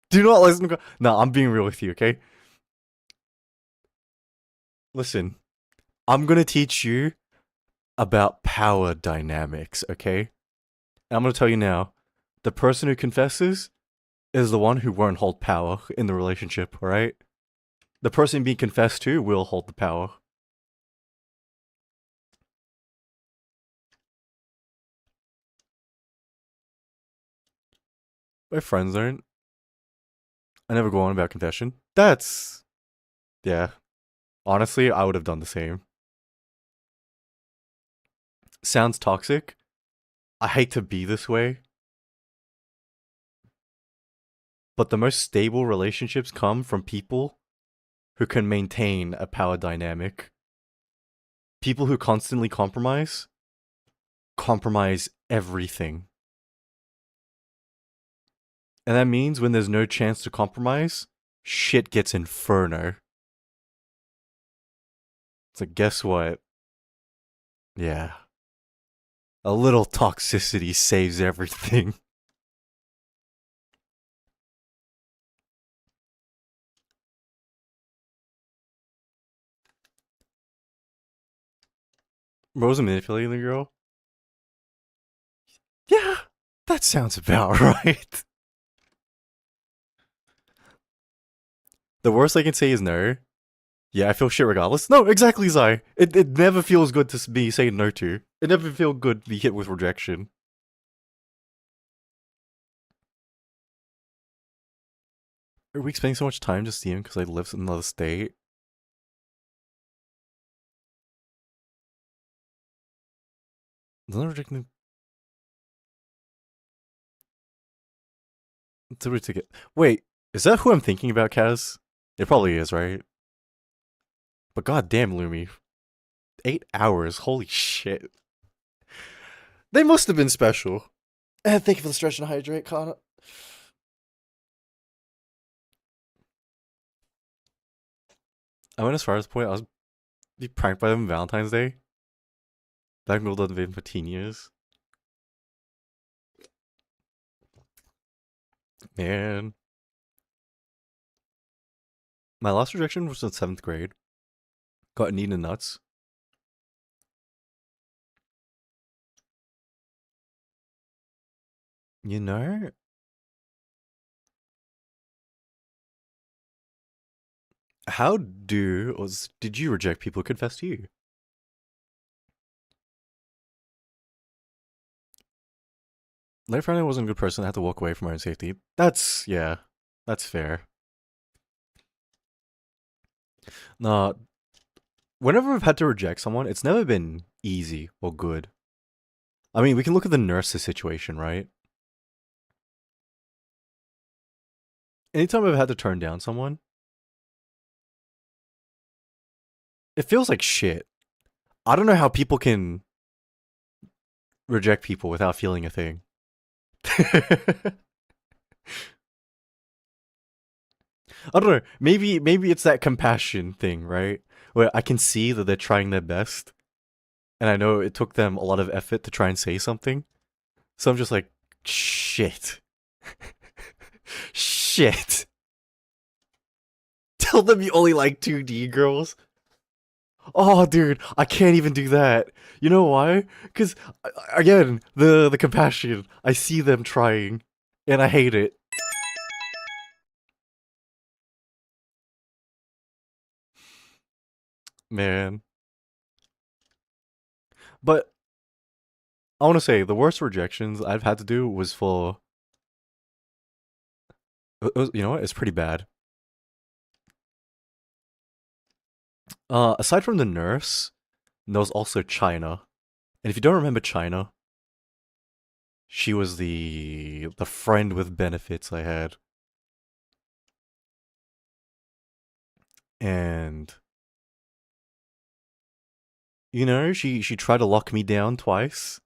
Do not listen. No, I'm being real with you, okay? Listen, I'm gonna teach you about power dynamics, okay? And I'm gonna tell you now, the person who confesses is the one who won't hold power in the relationship, alright? The person being confessed to will hold the power. My friends aren't. I never go on about confession. That's yeah. Honestly, I would have done the same. Sounds toxic. I hate to be this way, but the most stable relationships come from people who can maintain a power dynamic. People who constantly compromise everything. And that means when there's no chance to compromise, shit gets inferno. It's like, guess what? Yeah. A little toxicity saves everything. Rose manipulating the girl? Yeah, that sounds about right. The worst I can say is no. Yeah, I feel shit regardless. No, exactly, Zai. It never feels good to be saying no to. It never feels good to be hit with rejection. Are we spending so much time just seeing because I live in another state? Doesn't rejecting it's a ticket. Wait, is that who I'm thinking about, Kaz? It probably is, right? But goddamn, Lumi, 8 hours. Holy shit. They must have been special. And thank you for the stretch and hydrate, Connor. I went as far as the point I was be pranked by them on Valentine's Day. That girl doesn't been for teen years. Man. My last rejection was in 7th grade. Got eaten in nuts. You know? How did you reject people who confessed to you? Later found I wasn't a good person. I had to walk away for my own safety. Yeah, that's fair. Nah, whenever I've had to reject someone, it's never been easy or good. I mean, we can look at the nurse's situation, right? Anytime I've had to turn down someone, it feels like shit. I don't know how people can reject people without feeling a thing. I don't know. Maybe it's that compassion thing, right? Where I can see that they're trying their best, and I know it took them a lot of effort to try and say something. So I'm just like, shit. Shit. Tell them you only like 2D girls. Oh, dude, I can't even do that. You know why? Because again, the compassion. I see them trying, and I hate it. Man. But I want to say the worst rejections I've had to do was for. You know what? It's pretty bad. Aside from the nurse, there was also China. And if you don't remember China, she was the friend with benefits I had. And you know, she tried to lock me down twice,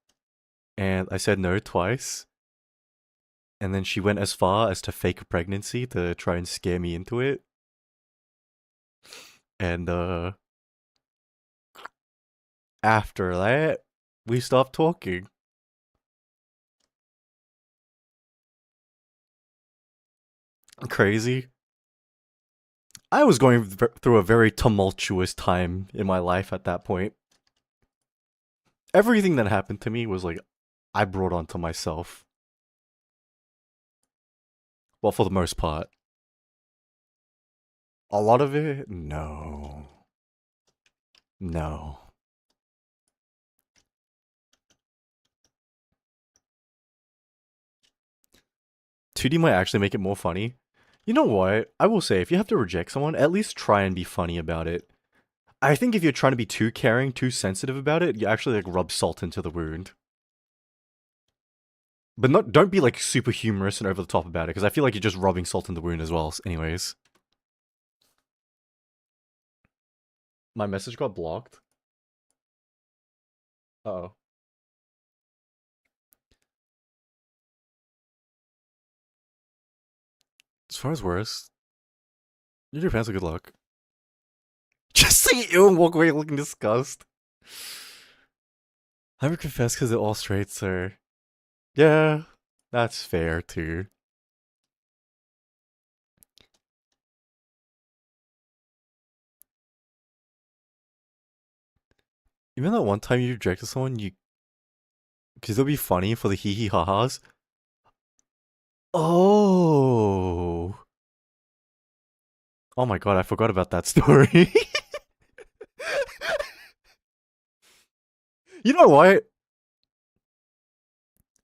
and I said no twice. And then she went as far as to fake a pregnancy to try and scare me into it. And after that, we stopped talking. Crazy. I was going through a very tumultuous time in my life at that point. Everything that happened to me was like I brought onto myself. Well, for the most part. A lot of it, no. No. 2D might actually make it more funny. You know what? I will say, if you have to reject someone, at least try and be funny about it. I think if you're trying to be too caring, too sensitive about it, you actually like rub salt into the wound. But don't be like super humorous and over the top about it, because I feel like you're just rubbing salt in the wound as well. Anyways, my message got blocked. Uh-oh. As far as worse, you do fans a good luck. Just say ew and walk away looking disgust. I would confess because they're all straight, so yeah, that's fair too. Even that one time you rejected someone, you because it'll be funny for the hee hee ha ha's. Oh. Oh my god, I forgot about that story. You know what?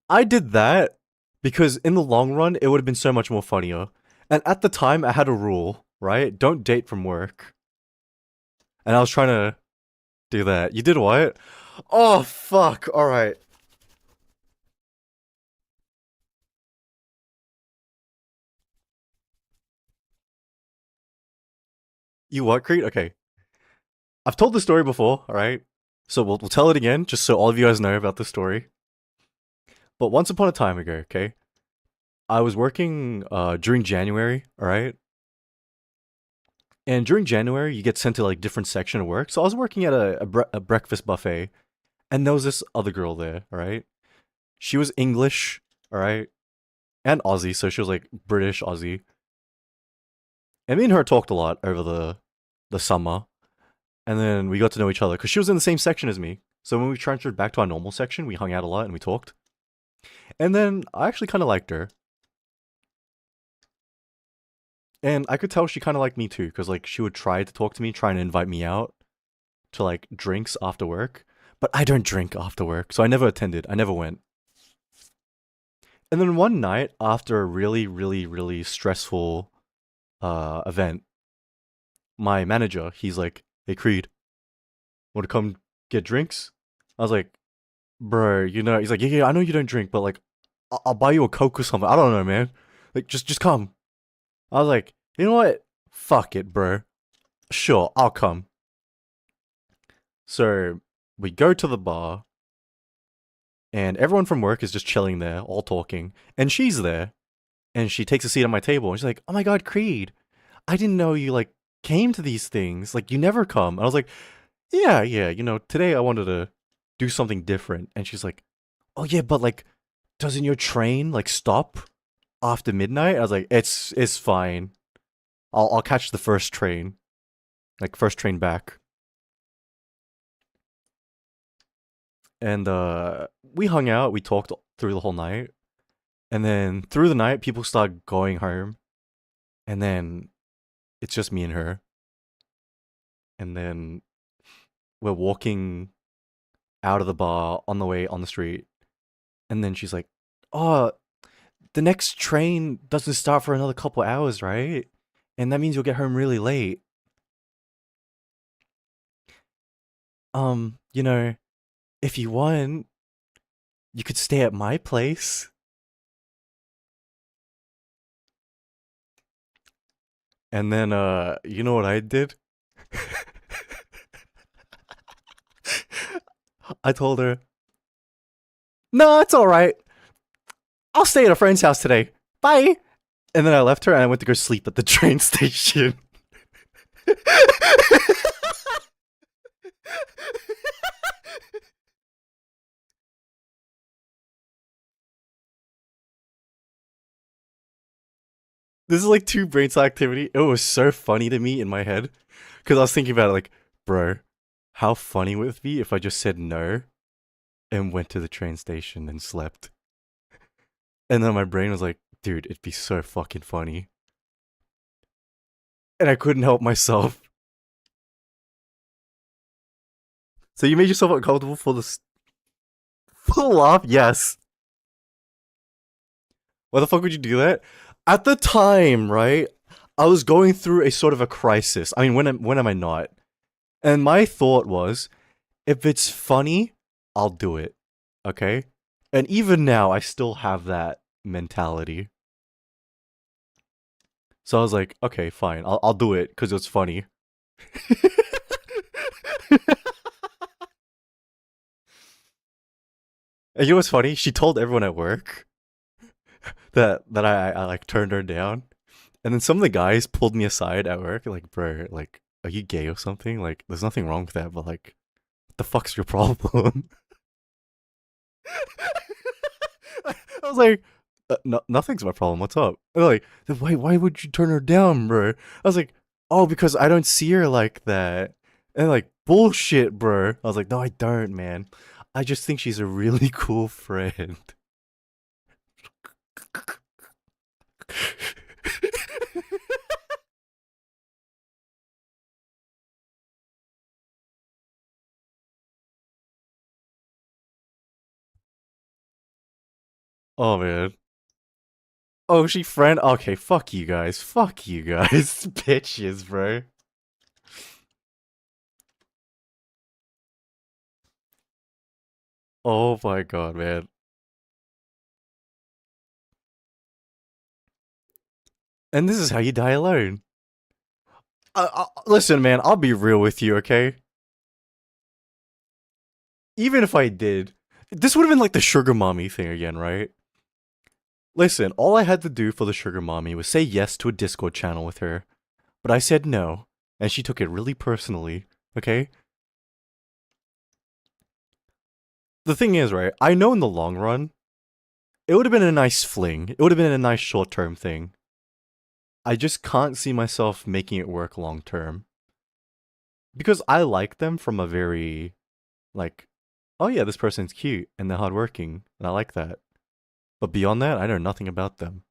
I did that because in the long run, it would have been so much more funnier. And at the time, I had a rule, right? Don't date from work. And I was trying to do that. You did what? Oh, fuck. Alright. You what, Creed? Okay. I've told the story before, alright? So we'll tell it again, just so all of you guys know about the story. But once upon a time ago, okay? I was working during January, alright? And during January, you get sent to like different section of work. So I was working at a breakfast buffet, and there was this other girl there, alright? She was English, alright? And Aussie, so she was like British Aussie. And me and her talked a lot over the summer. And then we got to know each other because she was in the same section as me. So when we transferred back to our normal section, we hung out a lot and we talked. And then I actually kind of liked her. And I could tell she kind of liked me too, because like she would try to talk to me, trying to invite me out to like drinks after work. But I don't drink after work, so I never attended. I never went. And then one night, after a really, really, really stressful event, my manager, he's like, "Hey Creed, want to come get drinks?" I was like, "Bro, you know," he's like, "Yeah, I know you don't drink, but like, I'll buy you a Coke or something. I don't know, man. Like, just come." I was like, "You know what? Fuck it, bro. Sure, I'll come." So we go to the bar, and everyone from work is just chilling there, all talking, and she's there, and she takes a seat at my table, and she's like, "Oh my god, Creed, I didn't know you like came to these things. Like, you never come." And I was like, "Yeah, yeah, you know, today I wanted to do something different." And she's like, "Oh yeah, but like, doesn't your train like stop after midnight?" I was like, "It's fine. I'll catch the first train, like first train back." And we hung out, we talked through the whole night. And then through the night, people start going home. And then it's just me and her. And then we're walking out of the bar on the way on the street. And then she's like, "Oh, the next train doesn't start for another couple hours, right? And that means you'll get home really late. You know, if you want, you could stay at my place." And then, you know what I did? I told her, "No, it's alright. I'll stay at a friend's house today. Bye." And then I left her and I went to go sleep at the train station. This is like two brain cell activity. It was so funny to me in my head. Because I was thinking about it like, bro, how funny would it be if I just said no and went to the train station and slept? And then my brain was like, dude, it'd be so fucking funny. And I couldn't help myself. So you made yourself uncomfortable for the full laugh? Yes. Why the fuck would you do that? At the time, right? I was going through a sort of a crisis. I mean, when am I not? And my thought was, if it's funny, I'll do it. Okay? And even now, I still have that mentality. So I was like, okay, fine. I'll do it because it's funny. And you know what's funny? She told everyone at work that I like turned her down. And then some of the guys pulled me aside at work, like, bro, like, are you gay or something? Like, there's nothing wrong with that, but like, what the fuck's your problem? I was like, no, nothing's my problem. What's up?" And they're like, why would you turn her down, bro?" I was like, "Oh, because I don't see her like that." And like, bullshit, bro. I was like, no, I don't, man. I just think she's a really cool friend. Oh, man. Oh, she friend? Okay, fuck you guys. Fuck you guys. Bitches, bro. Oh my god, man. And this is how you die alone. Listen, man, I'll be real with you, okay? Even if I did, this would have been like the sugar mommy thing again, right? Listen, all I had to do for the sugar mommy was say yes to a Discord channel with her. But I said no, and she took it really personally, okay? The thing is, right, I know in the long run, it would have been a nice fling. It would have been a nice short-term thing. I just can't see myself making it work long-term. Because I like them from a very, like, oh yeah, this person's cute, and they're hardworking, and I like that. But beyond that, I know nothing about them.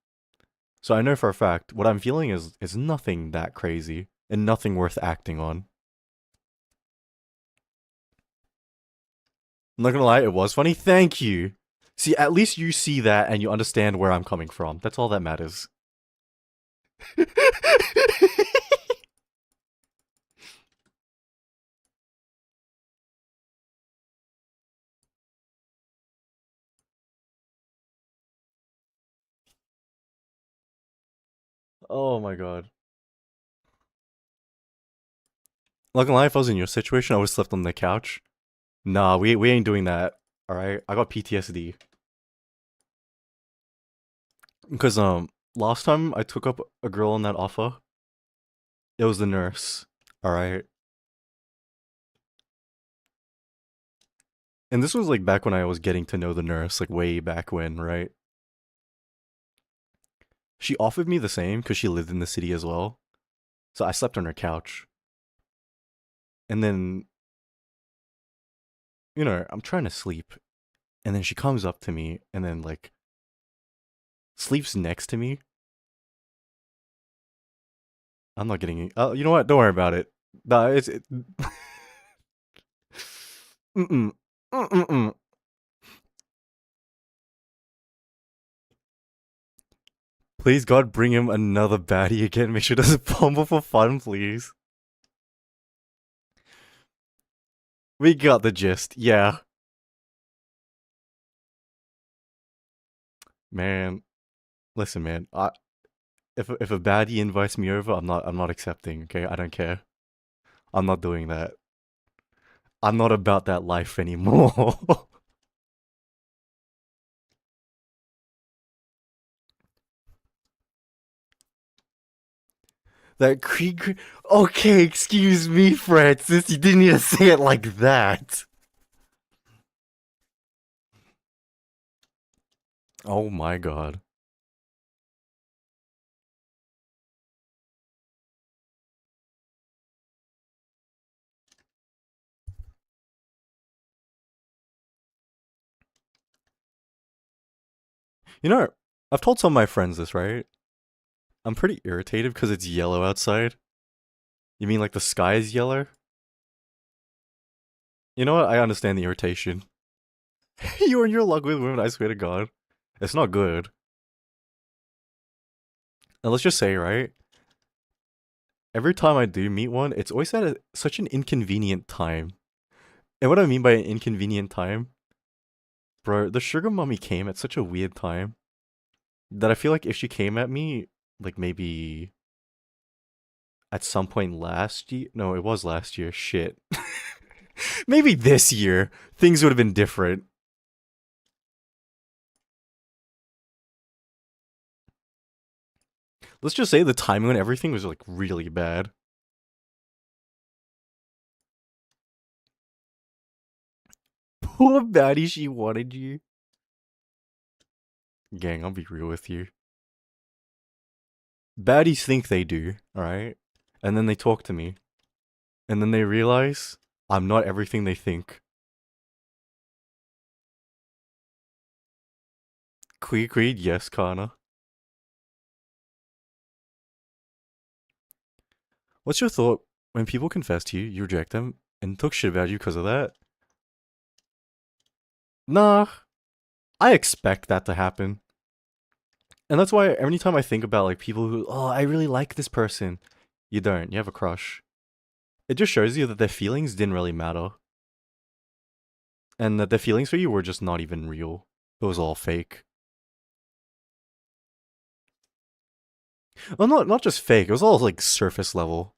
So I know for a fact, what I'm feeling is nothing that crazy, and nothing worth acting on. I'm not gonna lie, it was funny. Thank you. See, at least you see that and you understand where I'm coming from. That's all that matters. Oh my god. Not gonna lie, if I was in your situation, I would have slept on the couch. Nah, we ain't doing that. Alright? I got PTSD. Because, last time I took up a girl on that offer, it was the nurse. Alright? And this was like back when I was getting to know the nurse, like way back when, right? She offered me the same because she lived in the city as well. So I slept on her couch. And then, I'm trying to sleep. And then she comes up to me and then, like, sleeps next to me. I'm not getting. You know what? Don't worry about it. Nah, it's. Mm-mm. Mm-mm. Please, God, bring him another baddie again. Make sure it doesn't fumble for fun, please. We got the gist. Yeah. Man. Listen, man. If a baddie invites me over, I'm not accepting, okay? I don't care. I'm not doing that. I'm not about that life anymore. That creek. Okay, excuse me, Francis. You didn't need to say it like that. Oh my god. You know, I've told some of my friends this, right? I'm pretty irritated because it's yellow outside. You mean like the sky is yellow? You know what? I understand the irritation. You and your luck with women, I swear to God. It's not good. And let's just say, right? Every time I do meet one, it's always at such an inconvenient time. And what I mean by an inconvenient time, bro, the sugar mummy came at such a weird time that I feel like if she came at me, like maybe at some point last year, no, it was last year, shit. Maybe this year, things would have been different. Let's just say the timing on everything was like really bad. Poor baddie, she wanted you. Gang, I'll be real with you. Baddies think they do, alright? And then they talk to me. And then they realize I'm not everything they think. Creed, yes, Kana. What's your thought when people confess to you, you reject them, and talk shit about you because of that? Nah, I expect that to happen. And that's why every time I think about like people who, oh, I really like this person, you don't. You have a crush. It just shows you that their feelings didn't really matter, and that their feelings for you were just not even real. It was all fake. Well, not just fake. It was all like surface level.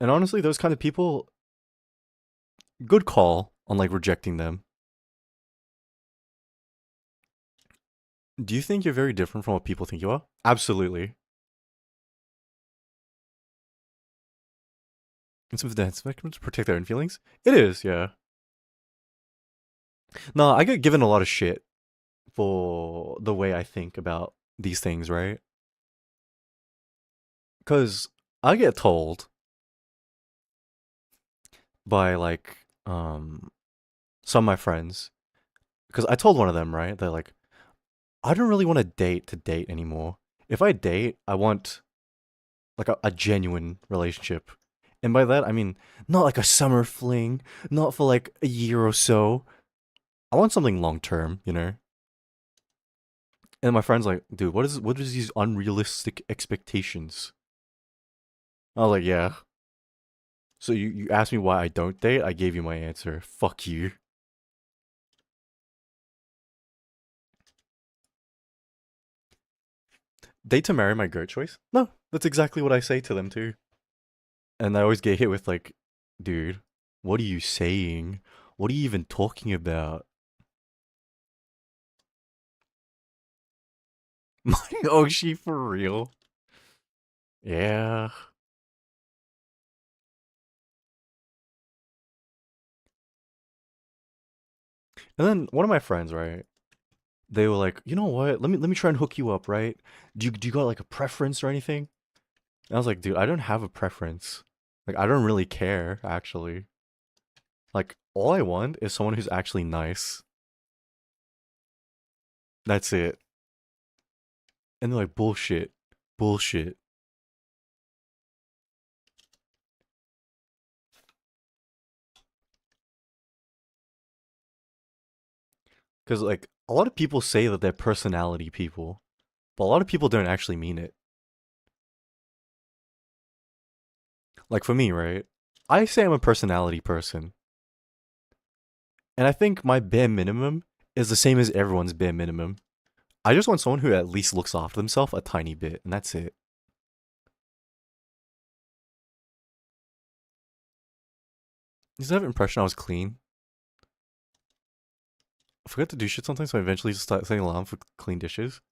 And honestly, those kind of people, good call on like rejecting them. Do you think you're very different from what people think you are? Absolutely. And some of the spectrum to protect their own feelings? It is, yeah. No, I get given a lot of shit for the way I think about these things, right? Because I get told by like some of my friends, because I told one of them, right? They're like, I don't really want to date anymore. If I date, I want like a genuine relationship. And by that, I mean not like a summer fling, not for like a year or so. I want something long term, you know? And my friend's like, dude, what is these unrealistic expectations? I was like, yeah. So you asked me why I don't date, I gave you my answer. Fuck you. Date to marry my goat choice? No, that's exactly what I say to them too. And I always get hit with like, dude, what are you saying? What are you even talking about? My Oshi for real? Yeah. And then one of my friends, right? They were like, you know what? Let me try and hook you up, right? Do you got like a preference or anything? And I was like, dude, I don't have a preference. Like I don't really care, actually. Like all I want is someone who's actually nice. That's it. And they're like, bullshit. Bullshit. Because like a lot of people say that they're personality people, but a lot of people don't actually mean it. Like for me, right? I say I'm a personality person. And I think my bare minimum is the same as everyone's bare minimum. I just want someone who at least looks after themselves a tiny bit, and that's it. Does that have an impression I was clean? I forgot to do shit sometimes, so I eventually just start setting alarm for clean dishes.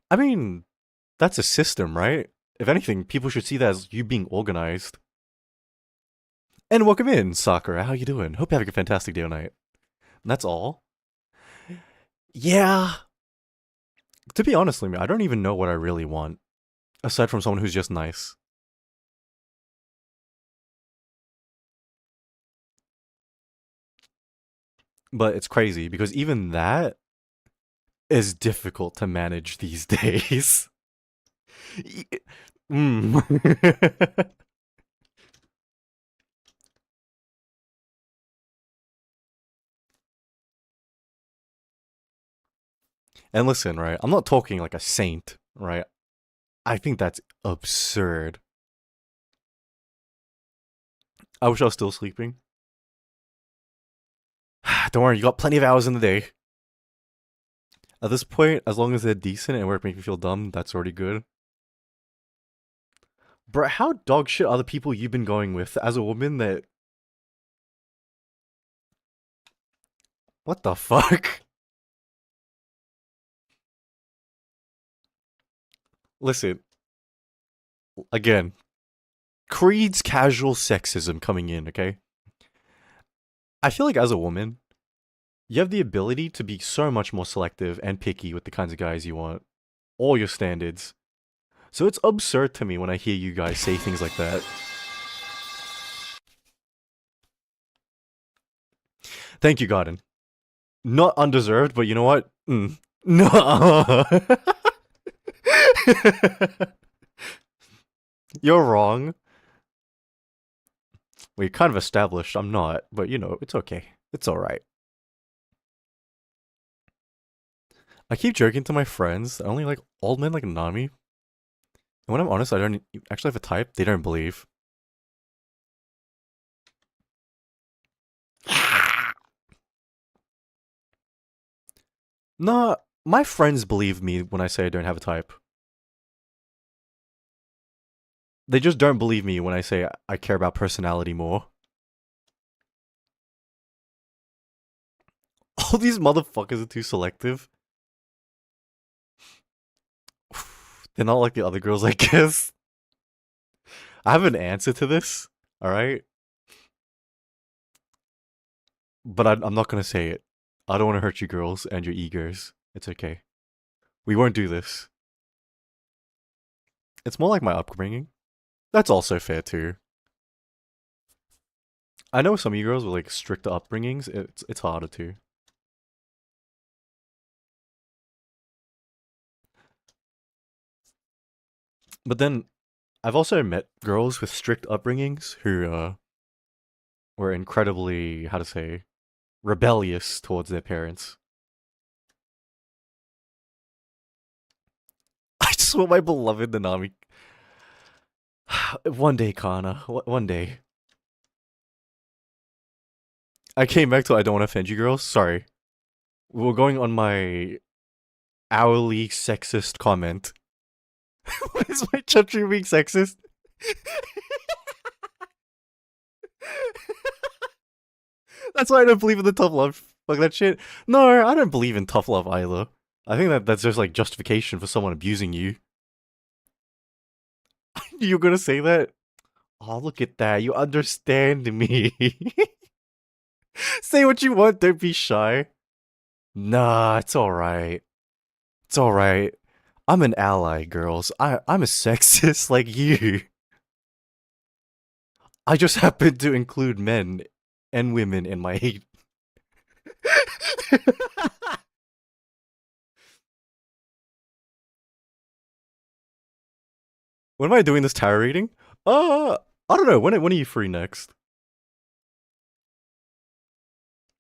I mean, that's a system, right? If anything, people should see that as you being organized. And welcome in, Sakura. How you doing? Hope you're having a fantastic day or night. And that's all. Yeah. To be honest with me, I don't even know what I really want. Aside from someone who's just nice. But it's crazy because even that is difficult to manage these days. mm. And listen, right? I'm not talking like a saint, right? I think that's absurd. I wish I was still sleeping. Don't worry, you got plenty of hours in the day. At this point, as long as they're decent and work make me feel dumb, that's already good. Bro, how dog shit are the people you've been going with as a woman that. What the fuck? Listen, again, Creed's casual sexism coming in, okay? I feel like as a woman, you have the ability to be so much more selective and picky with the kinds of guys you want. all your standards. So it's absurd to me when I hear you guys say things like that. Thank you, Garden. Not undeserved, but you know what? No. You're wrong. We kind of established I'm not, but you know, it's okay. It's alright. I keep joking to my friends. I only like old men like Nami. And when I'm honest, I don't actually have a type. They don't believe. Nah, my friends believe me when I say I don't have a type. They just don't believe me when I say I care about personality more. All these motherfuckers are too selective. They're not like the other girls, I guess. I have an answer to this, alright? But I'm not gonna say it. I don't want to hurt you girls and your egos. It's okay. We won't do this. It's more like my upbringing. That's also fair too. I know some of you girls with like stricter upbringings, it's harder too. But then I've also met girls with strict upbringings who were incredibly, how to say, rebellious towards their parents. I just want my beloved Nanami. One day, Kana. One day. I came back to I don't want to offend you girls. Sorry. We're going on my hourly sexist comment. What is my chapter being sexist? That's why I don't believe in the tough love. Like that shit. No, I don't believe in tough love either. I think that's just like justification for someone abusing you. You're gonna say that? Oh, look at that. You understand me. Say what you want, don't be shy. Nah, it's alright. It's alright. I'm an ally, girls. I'm a sexist like you. I just happen to include men and women in my hate. When am I doing this tarot reading? I don't know. When are you free next?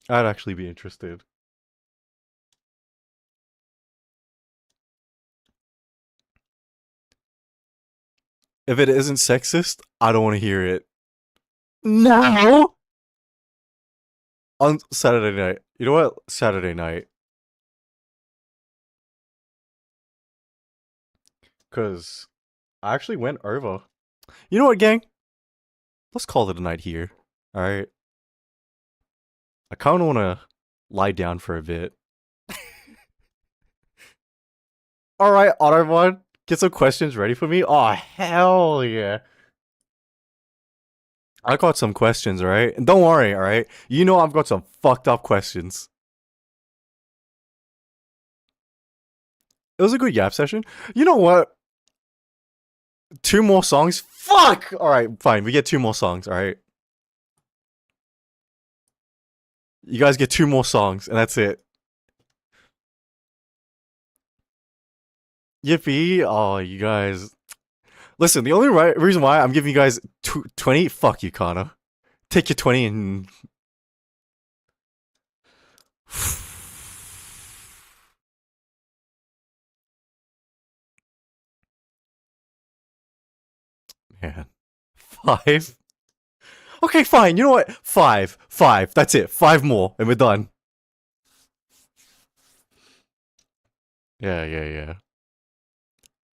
I'd actually be interested. If it isn't sexist, I don't want to hear it. Now? On Saturday night. You know what? Saturday night. Because I actually went over. You know what, gang? Let's call it a night here. Alright? I kind of want to lie down for a bit. Alright, Autobot. Get some questions ready for me? Oh, hell yeah. I got some questions, alright? And don't worry, alright? You know I've got some fucked up questions. It was a good yap session. You know what? 2 more songs? Fuck! Alright, fine. We get 2 more songs, alright? You guys get 2 more songs, and that's it. Yippee! Oh, you guys. Listen, the only reason why I'm giving you guys 20, fuck you, Connor. Take your 20 and. Man. 5? Okay, fine. You know what? 5. 5. That's it. 5 more, and we're done. Yeah.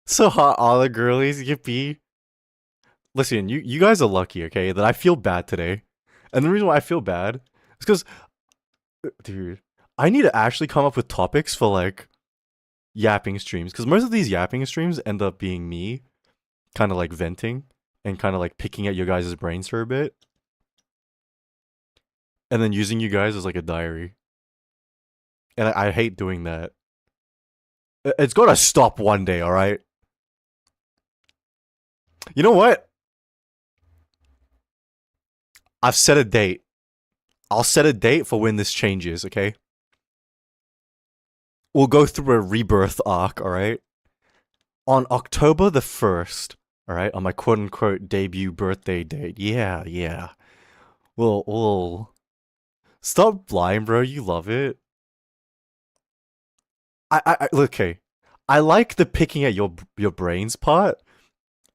So hot, all the girlies, yippee. Listen, you guys are lucky, okay, that I feel bad today. And the reason why I feel bad is because, dude, I need to actually come up with topics for, like, yapping streams. Because most of these yapping streams end up being me kind of, like, venting and kind of, like, picking at your guys' brains for a bit. And then using you guys as, like, a diary. And I hate doing that. It's gotta stop one day, alright? You know what? I've set a date. I'll set a date for when this changes, okay? We'll go through a rebirth arc, alright? On October the 1st, alright? On my quote unquote debut birthday date. Yeah, yeah. We'll. Stop lying, bro. You love it. Okay. I like the picking at your brains part.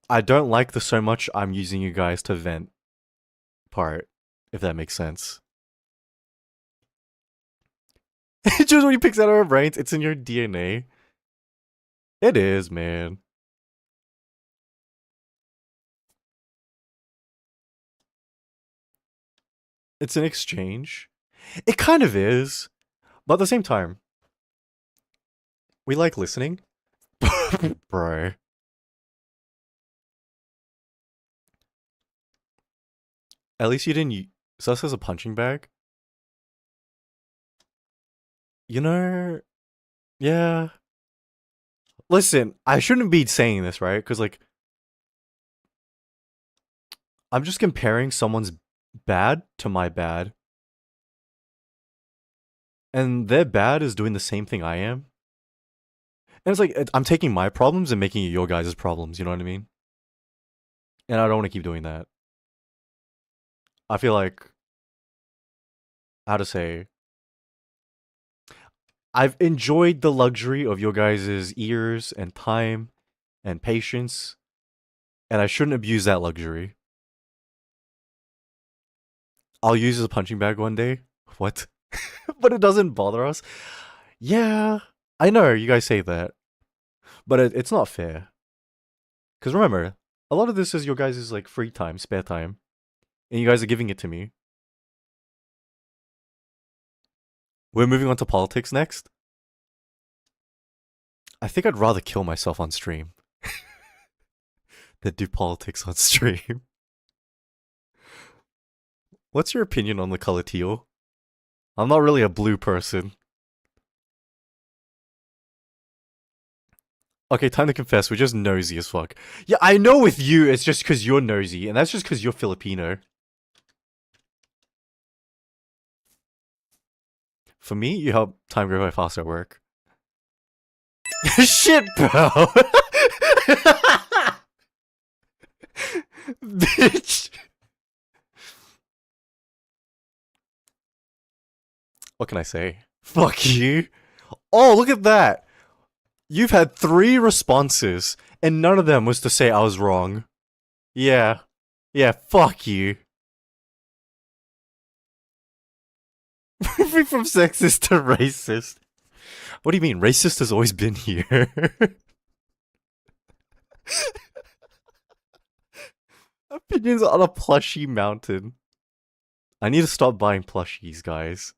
I don't like the so much I'm using you guys to vent part, if that makes sense. Just when he picks out of our brains, it's in your DNA. It is, man. It's an exchange. It kind of is. But at the same time, we like listening. Bro. At least you didn't use us as a punching bag. You know, yeah. Listen, I shouldn't be saying this, right? Because, like, I'm just comparing someone's bad to my bad. And their bad is doing the same thing I am. And it's like, I'm taking my problems and making it your guys' problems, you know what I mean? And I don't want to keep doing that. I feel like, how to say, I've enjoyed the luxury of your guys' ears and time and patience, and I shouldn't abuse that luxury. I'll use it as a punching bag one day. What? But it doesn't bother us. Yeah, I know you guys say that, but it's not fair. Because remember, a lot of this is your guys' like free time, spare time, and you guys are giving it to me. We're moving on to politics next. I think I'd rather kill myself on stream than do politics on stream. What's your opinion on the color teal? I'm not really a blue person. Okay, time to confess, we're just nosy as fuck. Yeah, I know with you, it's just because you're nosy, and that's just because you're Filipino. For me, you help time go by faster at work. Shit, bro! Bitch! What can I say? Fuck you. Oh, look at that! You've had 3 responses, and none of them was to say I was wrong. Yeah. Yeah, fuck you. Moving from sexist to racist. What do you mean? Racist has always been here. Opinions on a plushie mountain. I need to stop buying plushies, guys.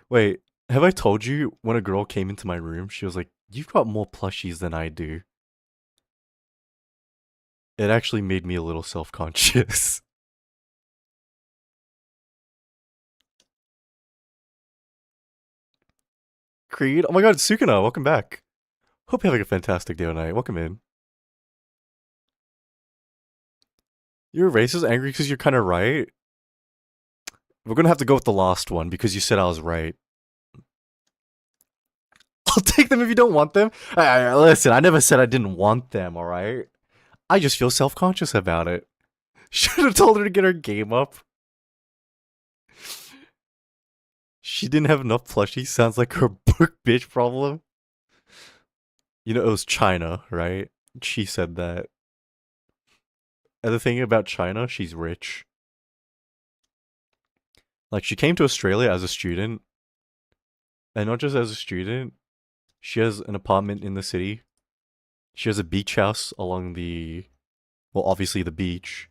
Wait, have I told you when a girl came into my room, she was like, "You've got more plushies than I do." It actually made me a little self-conscious. Creed? Oh my god, Sukuna, welcome back. Hope you're having a fantastic day tonight. Welcome in. You're racist, angry because you're kind of right? We're gonna have to go with the last one because you said I was right. I'll take them if you don't want them. Listen, I never said I didn't want them, alright? I just feel self-conscious about it. Should have told her to get her game up. She didn't have enough plushies. Sounds like her book bitch problem. You know, it was China, right? She said that. And the thing about China, she's rich. Like, she came to Australia as a student. And not just as a student, she has an apartment in the city. She has a beach house along the, well, obviously the beach.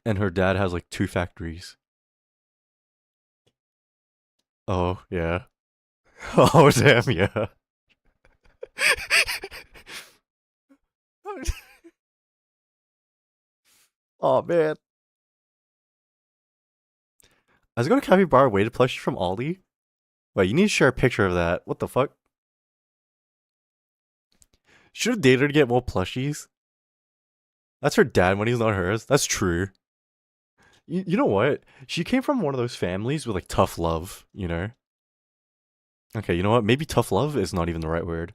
And her dad has like 2 factories. Oh, yeah. Oh, damn, yeah. Oh, man. I was going to capybara weighted plushie from Ollie. Wait, you need to share a picture of that. What the fuck? Should have dated her to get more plushies. That's her dad when he's not hers. That's true. You know what? She came from one of those families with like tough love, you know? Okay, you know what? Maybe tough love is not even the right word.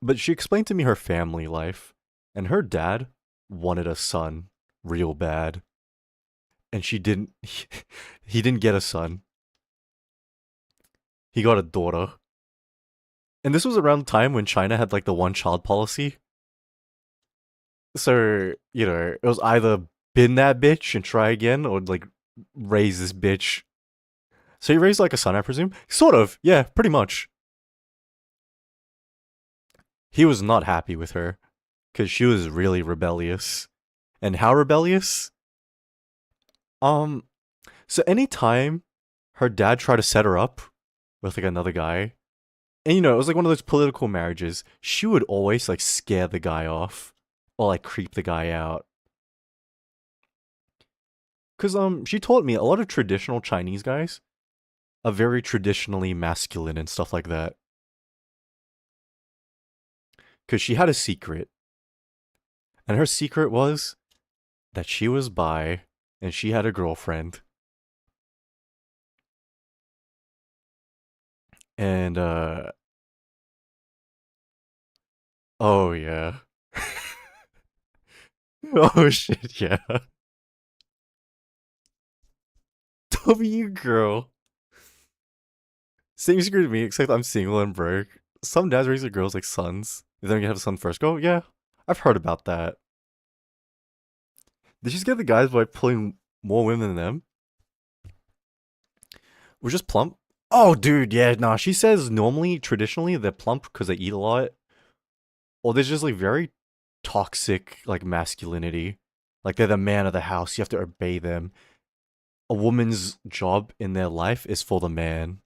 But she explained to me her family life. And her dad wanted a son real bad. And she didn't. He didn't get a son. He got a daughter. And this was around the time when China had like the one child policy. So, you know, it was either bin that bitch and try again or like raise this bitch. So he raised like a son, I presume? Sort of, yeah, pretty much. He was not happy with her because she was really rebellious. And how rebellious? Um, so anytime her dad tried to set her up with like another guy, and you know, it was like one of those political marriages, she would always like scare the guy off or like creep the guy out. Cause she told me a lot of traditional Chinese guys are very traditionally masculine and stuff like that. Cause she had a secret. And her secret was that she was bi and she had a girlfriend. And oh yeah. Oh shit, yeah. W girl. Same secret to me, except I'm single and broke. Some dads raise their girls like sons. They're gonna have a son first. Go, yeah. I've heard about that. Did she just get the guys by pulling more women than them? We're just plump? Oh, dude, yeah, nah. She says normally, traditionally, they're plump because they eat a lot. Or there's just like very toxic, like masculinity. Like they're the man of the house. You have to obey them. A woman's job in their life is for the man.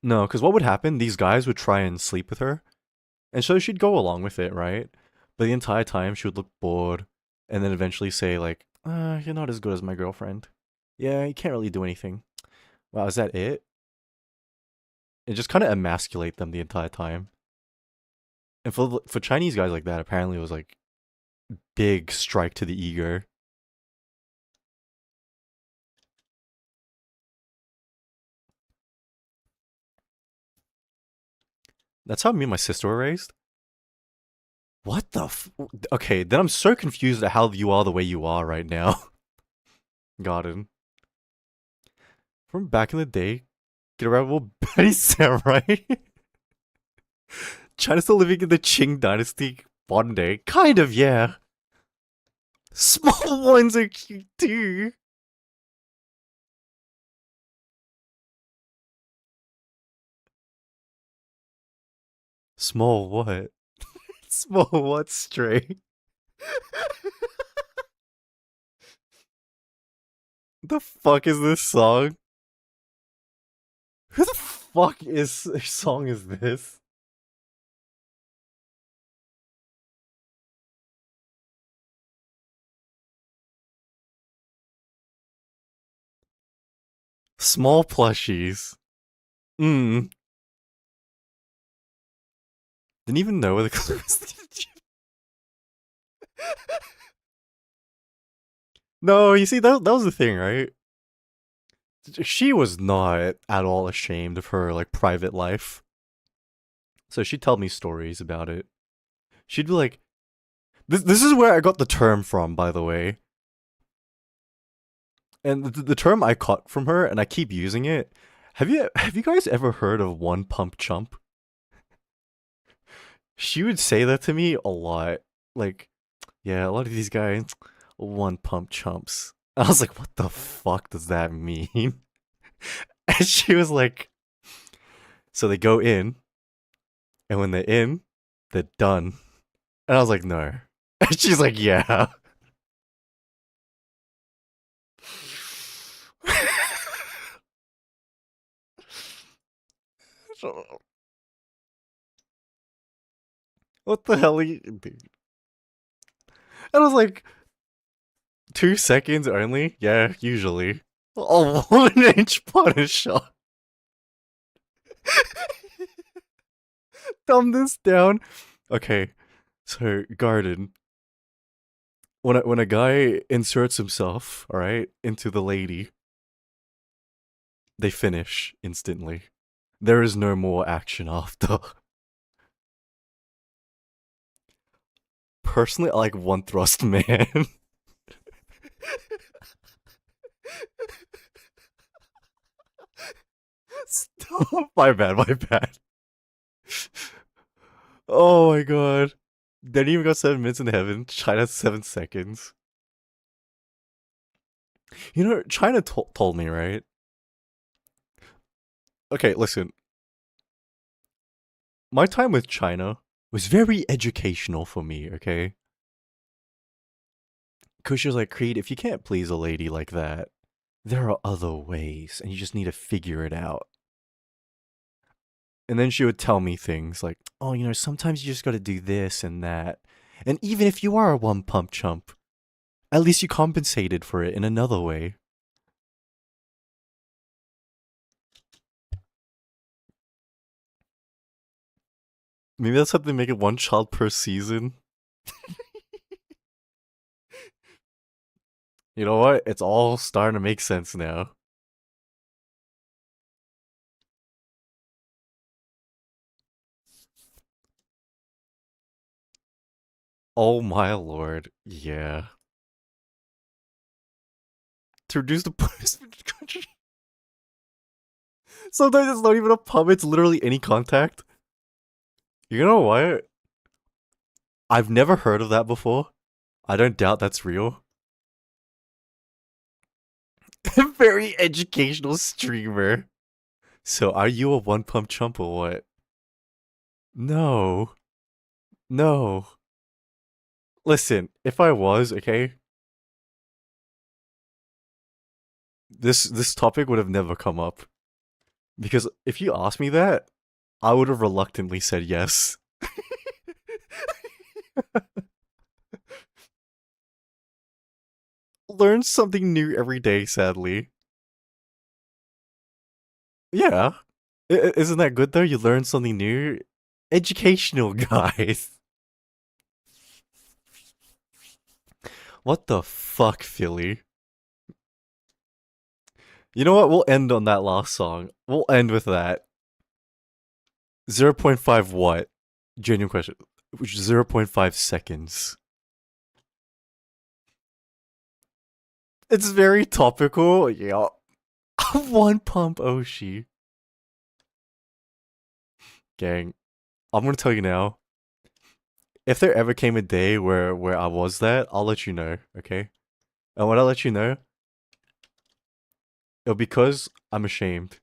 No, because what would happen? These guys would try and sleep with her. And so she'd go along with it, right? But the entire time she would look bored and then eventually say, like, you're not as good as my girlfriend. Yeah, you can't really do anything. Wow, is that it? And just kind of emasculate them the entire time. And for Chinese guys like that, apparently it was like big strike to the ego. That's how me and my sister were raised. What the Okay, then I'm so confused at how you are the way you are right now. Got it. From back in the day, get around with Betty Samurai. China's still living in the Qing dynasty modern day. Kind of, yeah. Small ones are cute too. Small what? Small what, Stray? The fuck is this song? Who the fuck song is this? Small plushies. Didn't even know where the clue was. No, you see, that was the thing, right? She was not at all ashamed of her, like, private life. So she'd tell me stories about it. She'd be like, this is where I got the term from, by the way. And the term I caught from her, and I keep using it. Have you guys ever heard of one pump chump? She would say that to me a lot. Like, yeah, a lot of these guys, one pump chumps. I was like, what the fuck does that mean? And she was like, so they go in, and when they're in, they're done. And I was like, no. And she's like, yeah. What the hell are you, dude? And I was like, 2 seconds only? Yeah, usually. A 1 inch punish shot. Dumb this down. Okay, so garden. When a guy inserts himself, all right, into the lady, they finish instantly. There is no more action after. Personally, I like one thrust man. Stop. My bad, my bad. Oh my god. They didn't even got 7 minutes in heaven. China 7 seconds. You know, China told me, right? Okay, listen. My time with China was very educational for me, okay? Because she was like, Creed, if you can't please a lady like that, there are other ways, and you just need to figure it out. And then she would tell me things like, oh, you know, sometimes you just gotta do this and that. And even if you are a one pump chump, at least you compensated for it in another way. Maybe that's how they make it one child per season. You know what? It's all starting to make sense now. Oh my lord. Yeah. To reduce the punishment in the country. Sometimes it's not even a pub, it's literally any contact. You know what? I've never heard of that before. I don't doubt that's real. Very educational streamer. So are you a one pump chump or what? No. No. Listen, if I was, okay, this topic would have never come up. Because if you asked me that, I would have reluctantly said yes. Learn something new every day, sadly. Yeah. Isn't that good though? You learn something new. Educational, guys. What the fuck, Philly? You know what? We'll end on that last song. We'll end with that. 0.5 what? Genuine question. Which is 0.5 seconds. It's very topical. Yeah. One pump Oshi. Gang. I'm gonna tell you now. If there ever came a day where I was that, I'll let you know, okay? And when I let you know, it'll because I'm ashamed.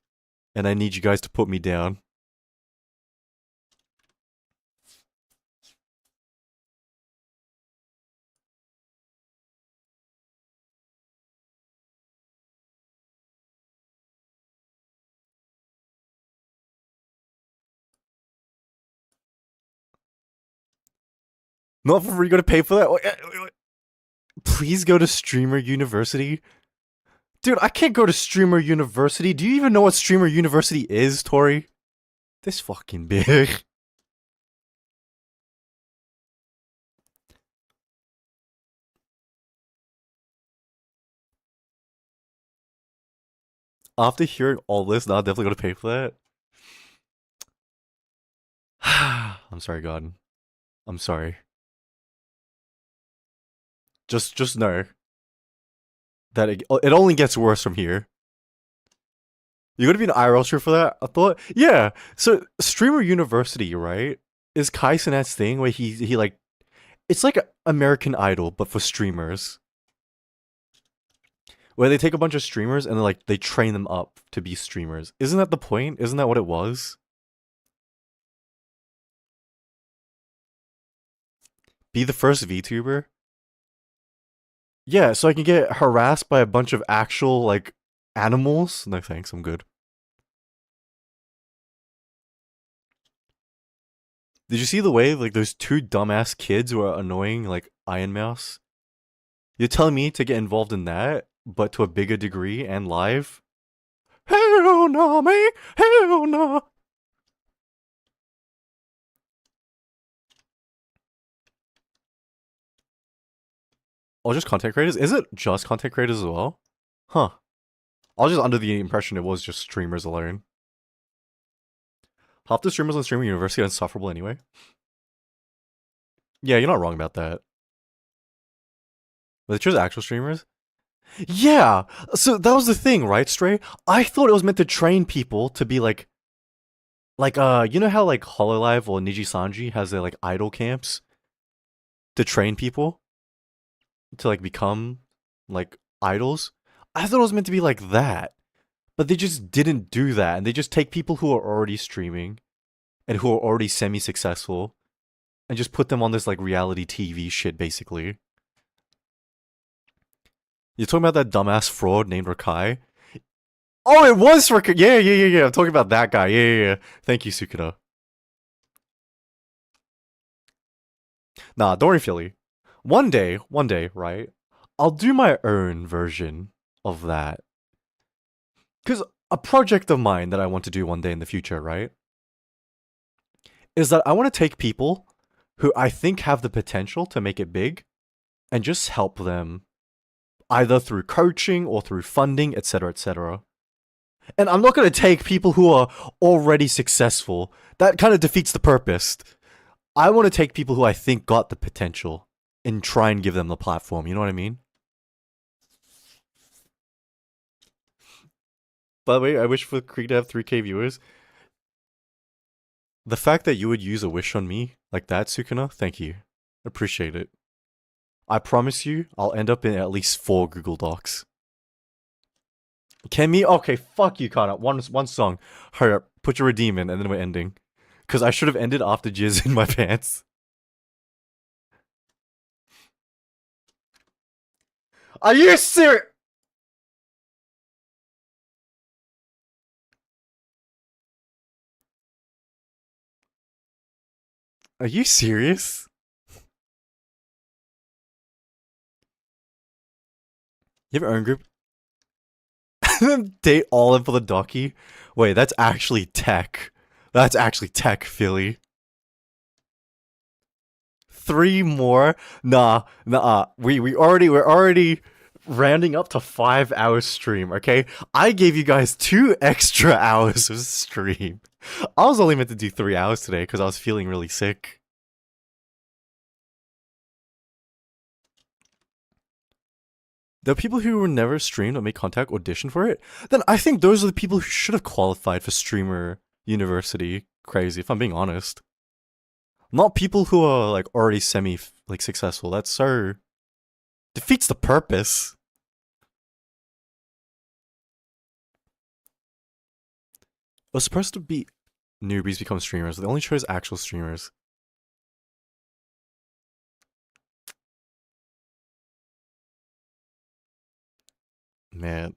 And I need you guys to put me down. Not for free, you gotta pay for that? Wait. Please go to Streamer University. Dude, I can't go to Streamer University. Do you even know what Streamer University is, Tori? This fucking big. After hearing all this, now I'm definitely gonna pay for that. I'm sorry, God. I'm sorry. Just know that it only gets worse from here. You're gonna be an IRL streamer for that? I thought, yeah. So Streamer University, right, is Kai Cenat's thing where he like, it's like American Idol but for streamers, where they take a bunch of streamers and like they train them up to be streamers. Isn't that the point? Isn't that what it was? Be the first VTuber. Yeah, so I can get harassed by a bunch of actual like animals. No thanks, I'm good. Did you see the way like those two dumbass kids who are annoying like Iron Mouse? You're telling me to get involved in that, but to a bigger degree and live? Hell no, man! Hell no! Or just content creators? Is it just content creators as well? Huh. I was just under the impression it was just streamers alone. Half the streamers on Streaming University are insufferable anyway. Yeah, you're not wrong about that. But they chose actual streamers? Yeah! So that was the thing, right, Stray? I thought it was meant to train people to be you know how like Hololive or Niji Sanji has their like idol camps to train people to like become like idols? I thought it was meant to be like that. But they just didn't do that, and they just take people who are already streaming and who are already semi-successful and just put them on this like reality TV shit basically. You're talking about that dumbass fraud named Rakai? Oh, it was Rakai. Yeah. I'm talking about that guy. Yeah. Thank you, Sukuna. Nah, don't worry, Philly. One day, right? I'll do my own version of that. Because a project of mine that I want to do one day in the future, right? Is that I want to take people who I think have the potential to make it big and just help them either through coaching or through funding, etc., etc. And I'm not going to take people who are already successful. That kind of defeats the purpose. I want to take people who I think got the potential and try and give them the platform. You know what I mean? By the way, I wish for Creek to have 3K viewers. The fact that you would use a wish on me like that, Sukuna, thank you. Appreciate it. I promise you, I'll end up in at least 4 Google Docs. Can me? Okay, fuck you, Kana. One song. Hurry up. Put your redeem in, and then we're ending. Because I should have ended after jizz in my pants. Are you serious? Are you serious? You have your own group? Date all in for the docky? Wait, that's actually tech. That's actually tech, Philly. 3 more? Nah. We're already rounding up to 5 hours stream, okay? I gave you guys 2 extra hours of stream. I was only meant to do 3 hours today because I was feeling really sick. The people who were never streamed or made contact audition for it, then I think those are the people who should have qualified for streamer university. Crazy, if I'm being honest. Not people who are like already semi like successful. That's so defeats the purpose. It was supposed to be newbies become streamers. They only chose actual streamers. Man,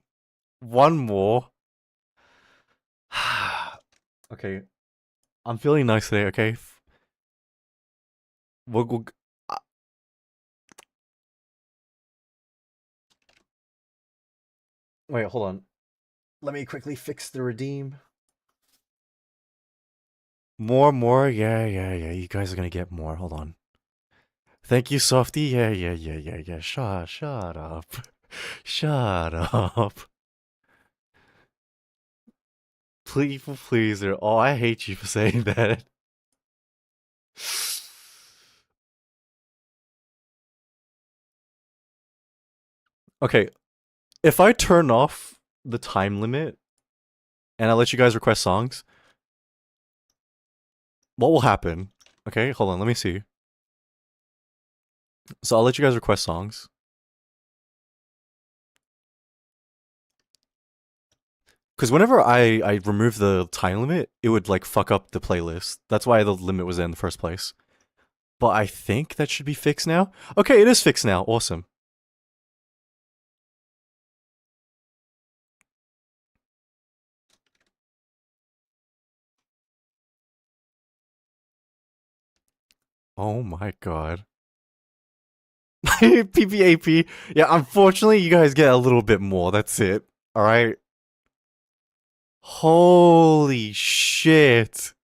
one more. Okay, I'm feeling nice today. Okay, we'll wait. Hold on. Let me quickly fix the redeem. More. Yeah. You guys are gonna get more. Hold on. Thank you, Softy. Yeah. Shut up. Shut up. Please. Oh, I hate you for saying that. Okay, if I turn off the time limit and I let you guys request songs, what will happen? Okay, hold on, let me see. So I'll let you guys request songs. Because whenever I remove the time limit, it would like fuck up the playlist. That's why the limit was there in the first place. But I think that should be fixed now. Okay, it is fixed now. Awesome. Oh my god. PPAP. Yeah, unfortunately, you guys get a little bit more. That's it. All right. Holy shit.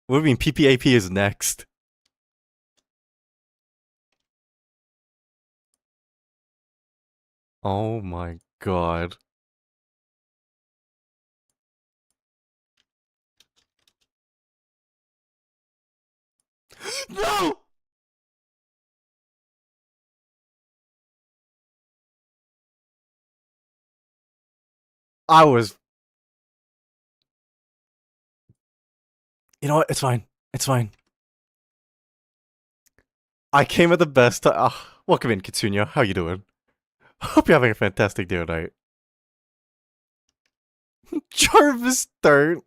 What do you mean PPAP is next? Oh my god. No! I was. You know what? It's fine. It's fine. I came at the best time. Welcome in, Kitsunya. How you doing? Hope you're having a fantastic day tonight. Jarvis Stern.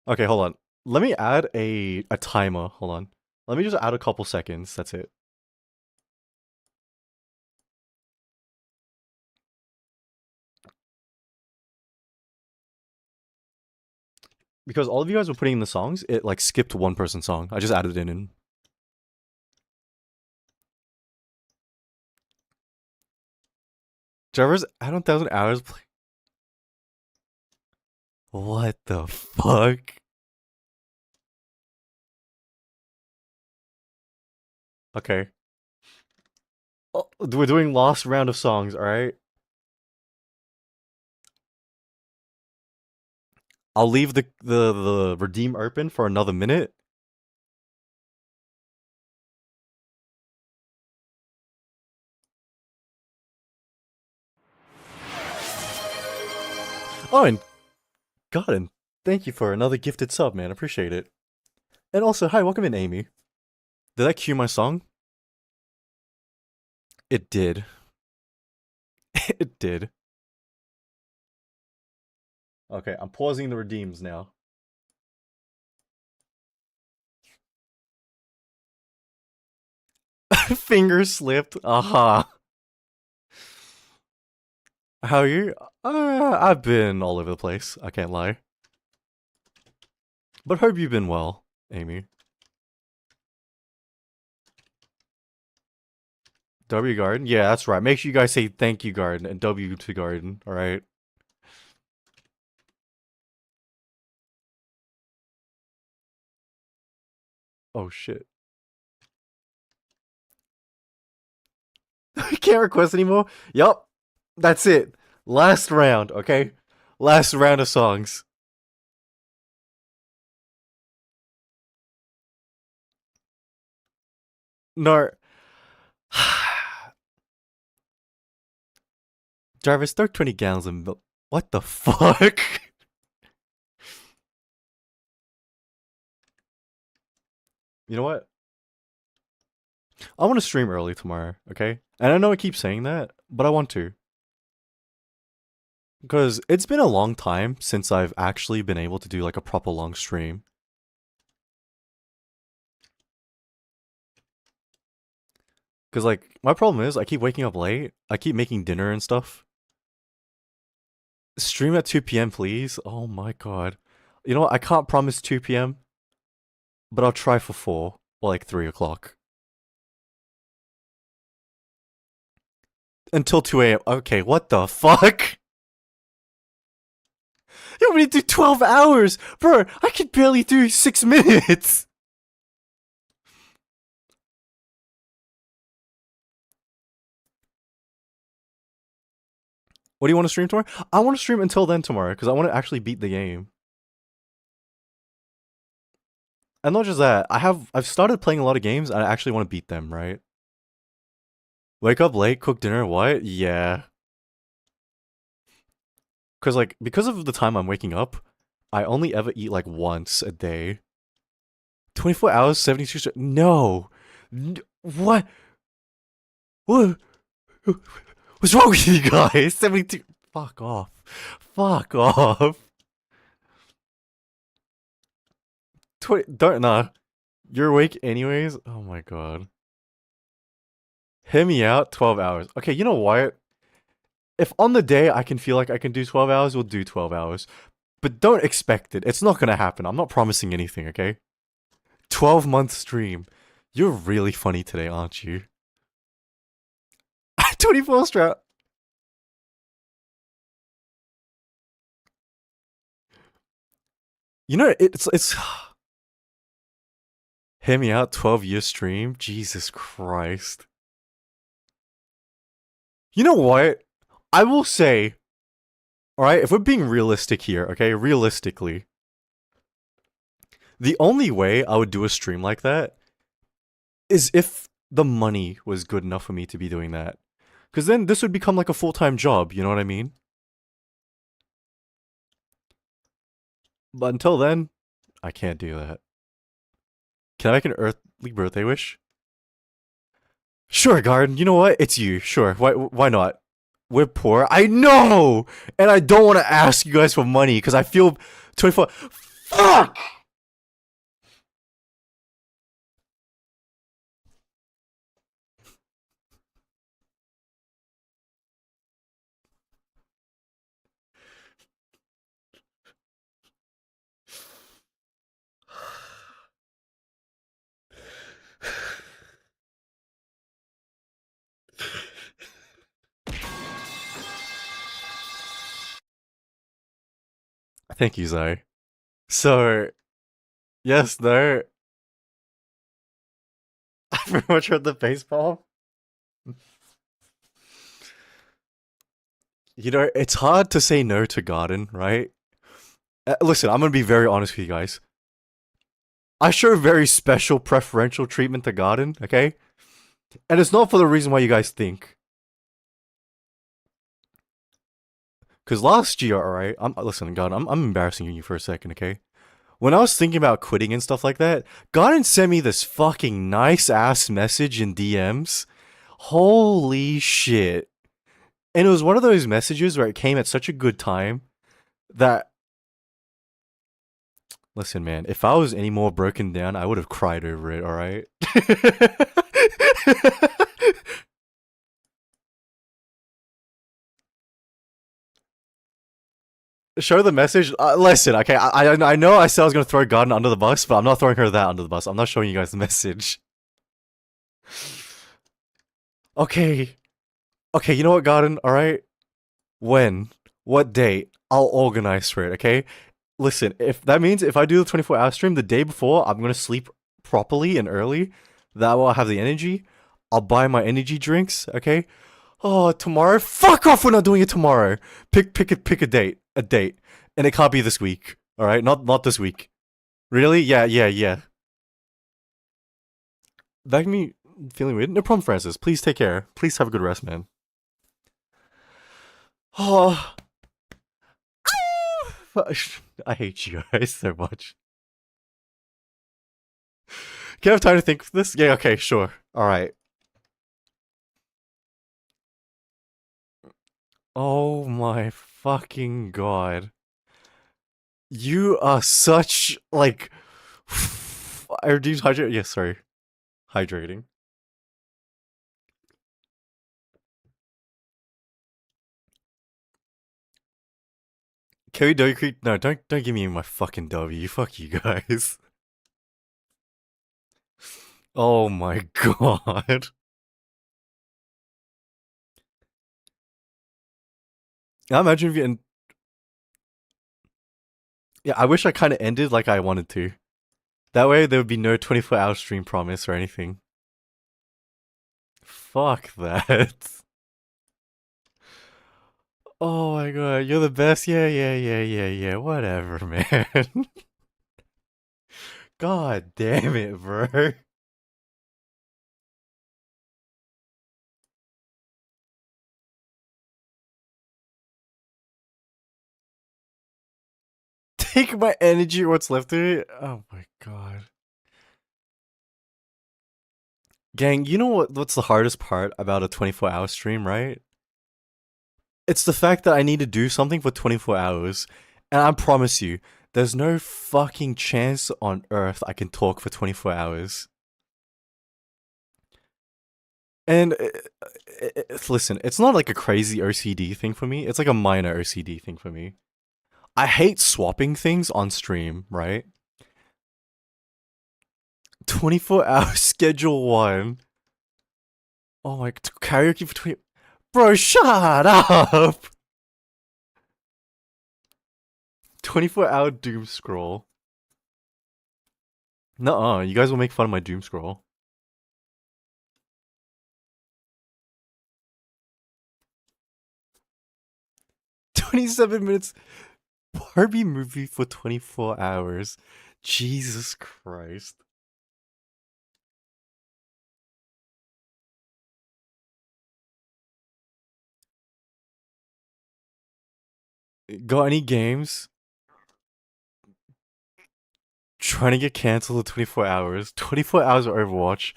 Okay, hold on. Let me add a timer. Hold on. Let me just add a couple seconds. That's it. Because all of you guys were putting in the songs, it like skipped one person's song. I just added it in. Jarvis had 1,000 hours. What the fuck? Okay. Oh, we're doing last round of songs, alright? I'll leave the redeem open for another minute. Oh, and God, and thank you for another gifted sub, man. Appreciate it. And also, hi, welcome in, Amy. Did I cue my song? It did. It did. Okay, I'm pausing the redeems now. Finger slipped. Aha. How are you? I've been all over the place. I can't lie. But hope you've been well, Amy. W Garden? Yeah, that's right. Make sure you guys say thank you, Garden, and W to Garden, alright? Oh shit. I can't request anymore? Yup. That's it. Last round, okay? Last round of songs. No. Jarvis, throw 20 gallons of milk. What the fuck? You know what? I want to stream early tomorrow, okay? And I know I keep saying that, but I want to. Because it's been a long time since I've actually been able to do like a proper long stream. Because like, my problem is I keep waking up late, I keep making dinner and stuff. Stream at 2 p.m. please? Oh my god. You know what? I can't promise 2 p.m., but I'll try for 4 or like 3 o'clock. Until 2 a.m. Okay, what the fuck? You want me to do 12 hours? Bro, I could barely do 6 minutes. What do you want to stream tomorrow? I want to stream until then tomorrow because I want to actually beat the game. And not just that, I've started playing a lot of games and I actually want to beat them, right? Wake up late, cook dinner, what? Yeah. Cause like because of the time I'm waking up, I only ever eat like once a day. 24 hours, 72 no. What? What? What's wrong with you guys? 72 fuck off. Fuck off. 20 don't nah. You're awake anyways? Oh my god. Hear me out, 12 hours. Okay, you know what? If on the day I can feel like I can do 12 hours, we'll do 12 hours. But don't expect it. It's not gonna happen. I'm not promising anything, okay? 12-month stream. You're really funny today, aren't you? 24 strap. You know, it's hear me out, 12-year stream. Jesus Christ. You know what? I will say, alright, if we're being realistic here, okay, realistically, the only way I would do a stream like that is if the money was good enough for me to be doing that. Because then this would become like a full-time job, you know what I mean? But until then, I can't do that. Can I make an earthly birthday wish? Sure, Garden. You know what? It's you. Sure. Why not? We're poor. I know! And I don't want to ask you guys for money because I feel 24. Fuck! Thank you, Zai. So, yes, no. I pretty much heard the baseball. You know, it's hard to say no to Garden, right? Listen, I'm gonna be very honest with you guys. I show very special preferential treatment to Garden, okay? And it's not for the reason why you guys think. Because last year, alright, listen, Garden, I'm embarrassing you for a second, okay? When I was thinking about quitting and stuff like that, Garden sent me this fucking nice ass message in DMs. Holy shit. And it was one of those messages where it came at such a good time that. Listen, man, if I was any more broken down, I would have cried over it, alright? Show the message. Listen, okay, I know I said I was gonna throw Garden under the bus, but I'm not throwing her that under the bus. I'm not showing you guys the message. Okay. Okay, you know what, Garden, alright? When? What date? I'll organize for it, okay? Listen, if that means if I do the 24-hour stream the day before, I'm gonna sleep properly and early. That way I'll have the energy. I'll buy my energy drinks, okay? Oh, tomorrow? Fuck off! We're not doing it tomorrow. Pick a date, and it can't be this week. All right, not this week. Really? Yeah. That can me feeling weird. No problem, Francis. Please take care. Please have a good rest, man. Oh, I hate you guys so much. Can I have time to think of this? Yeah, okay, sure. Alright. Oh my fucking god. You are such, like... I reduced hydrate? Yes, sorry. Hydrating. Can we Doge No, don't give me my fucking W. Fuck you guys. Oh my god. I imagine if you... Yeah, I wish I kind of ended like I wanted to. That way there would be no 24-hour stream promise or anything. Fuck that. Oh my god, you're the best. Yeah. Whatever, man. God damn it, bro. Take my energy or what's left of it. Oh my god. Gang, you know what's the hardest part about a 24-hour stream, right? It's the fact that I need to do something for 24 hours. And I promise you, there's no fucking chance on earth I can talk for 24 hours. And listen, it's not like a crazy OCD thing for me. It's like a minor OCD thing for me. I hate swapping things on stream, right? 24-hour schedule one. Oh my, karaoke for 20. Bro, shut up! 24-hour doom scroll. Nuh-uh, you guys will make fun of my doom scroll. 27 minutes Barbie movie for 24 hours. Jesus Christ. Got any games? Trying to get canceled in 24 hours. 24 hours of Overwatch.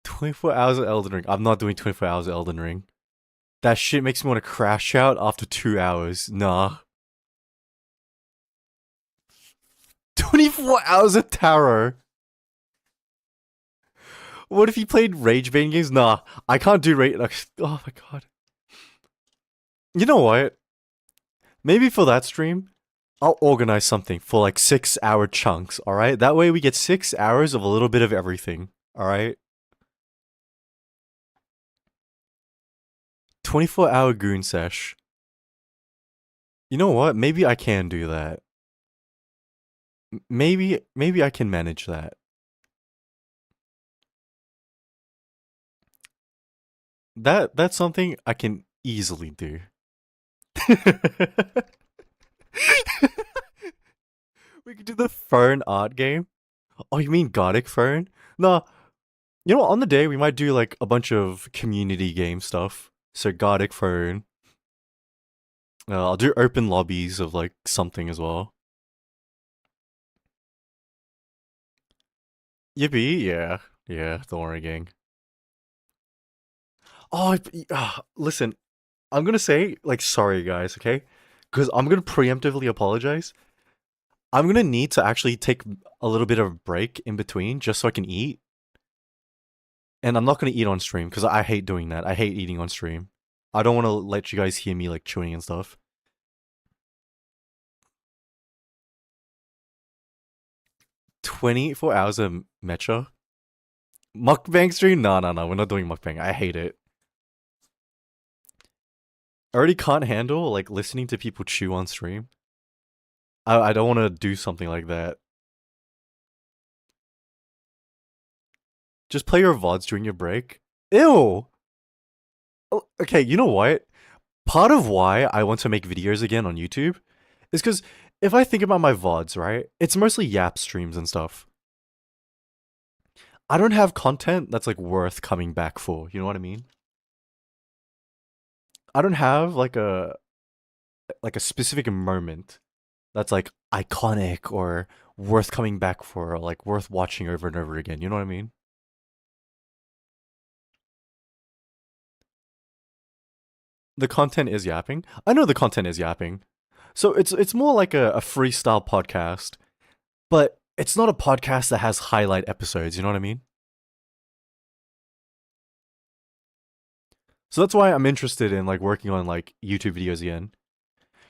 24 hours of Elden Ring. I'm not doing 24 hours of Elden Ring. That shit makes me want to crash out after 2 hours. Nah. 24 hours of Tarot. What if he played rage baiting games? Nah, I can't do rage. Oh my god. You know what? Maybe for that stream, I'll organize something for like 6-hour chunks, alright? That way we get 6 hours of a little bit of everything, alright? 24-hour goon sesh. You know what? Maybe I can do that. Maybe I can manage that. That's something I can easily do. We could do the Fern art game. Oh, you mean Gothic Fern? Nah, you know, on the day we might do like a bunch of community game stuff. So Gothic Fern. I'll do open lobbies of like something as well. Yippee, yeah, yeah. Don't worry, gang. Oh, listen, I'm gonna say like sorry, guys, okay? Because I'm gonna preemptively apologize. I'm gonna need to actually take a little bit of a break in between just so I can eat. And I'm not gonna eat on stream because I hate doing that. I hate eating on stream. I don't want to let you guys hear me like chewing and stuff. 24 hours of mecha? Mukbang stream? No, no, no. We're not doing mukbang. I hate it. I already can't handle like listening to people chew on stream. I don't want to do something like that. Just play your VODs during your break. Ew! Oh, okay, you know what? Part of why I want to make videos again on YouTube is because if I think about my VODs, right? It's mostly Yap streams and stuff. I don't have content that's like worth coming back for. You know what I mean? I don't have like a specific moment that's like iconic or worth coming back for or like worth watching over and over again. You know what I mean? The content is yapping. I know the content is yapping. So it's more like a freestyle podcast, but it's not a podcast that has highlight episodes, you know what I mean? So that's why I'm interested in like working on like YouTube videos again.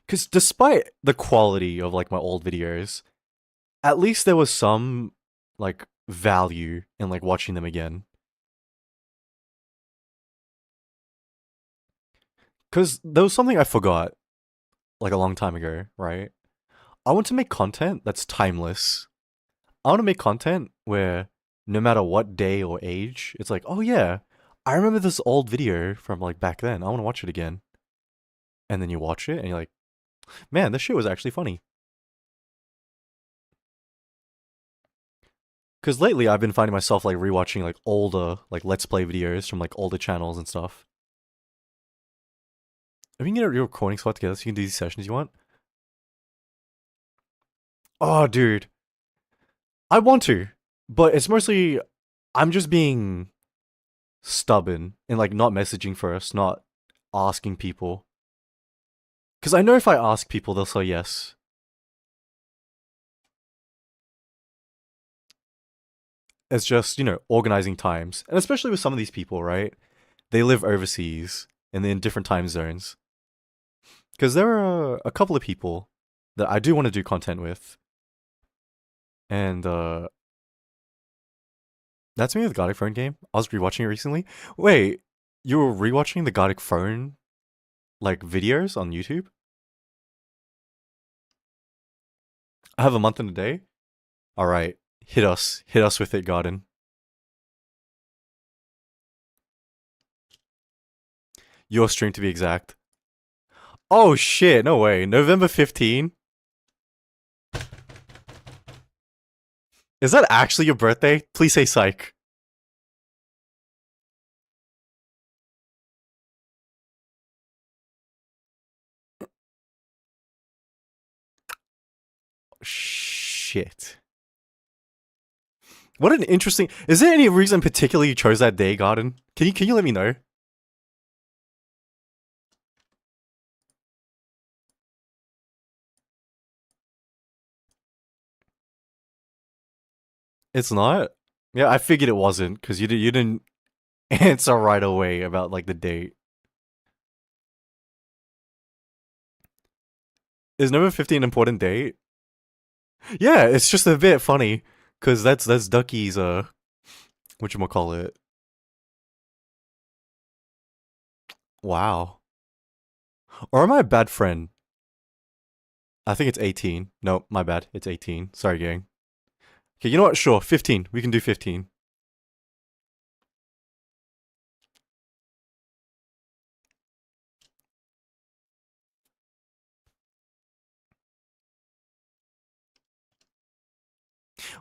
Cause despite the quality of like my old videos, at least there was some like value in like watching them again. Cause there was something I forgot like a long time ago, right? I want to make content that's timeless. I want to make content where no matter what day or age, it's like, oh yeah, I remember this old video from like back then. I want to watch it again. And then you watch it and you're like, man, this shit was actually funny. Because lately I've been finding myself like rewatching like older like let's play videos from like older channels and stuff. If you can get a real recording spot together so you can do these sessions you want. Oh, dude. I want to, but it's mostly I'm just being stubborn and like not messaging first, not asking people. Because I know if I ask people, they'll say yes. It's just, organizing times. And especially with some of these people, right? They live overseas and in different time zones. Because there are a couple of people that I do want to do content with. And that's me with the Gothic Phone game. I was rewatching it recently. Wait, you were rewatching the Gothic Phone like videos on YouTube? I have a month and a day. All right, hit us with it, Garden. Your stream to be exact. Oh shit, no way. November 15? Is that actually your birthday? Please say psych. Shit. What an interesting. Is there any reason in particular you chose that day, Garden? Can you let me know? It's not. Yeah, I figured it wasn't because you didn't answer right away about like the date. Is November 15 an important date? Yeah, it's just a bit funny because that's Ducky's whatchamacallit. Wow. Or am I a bad friend? I think it's 18. No, my bad. It's 18. Sorry, gang. Okay, you know what? Sure, 15. We can do 15.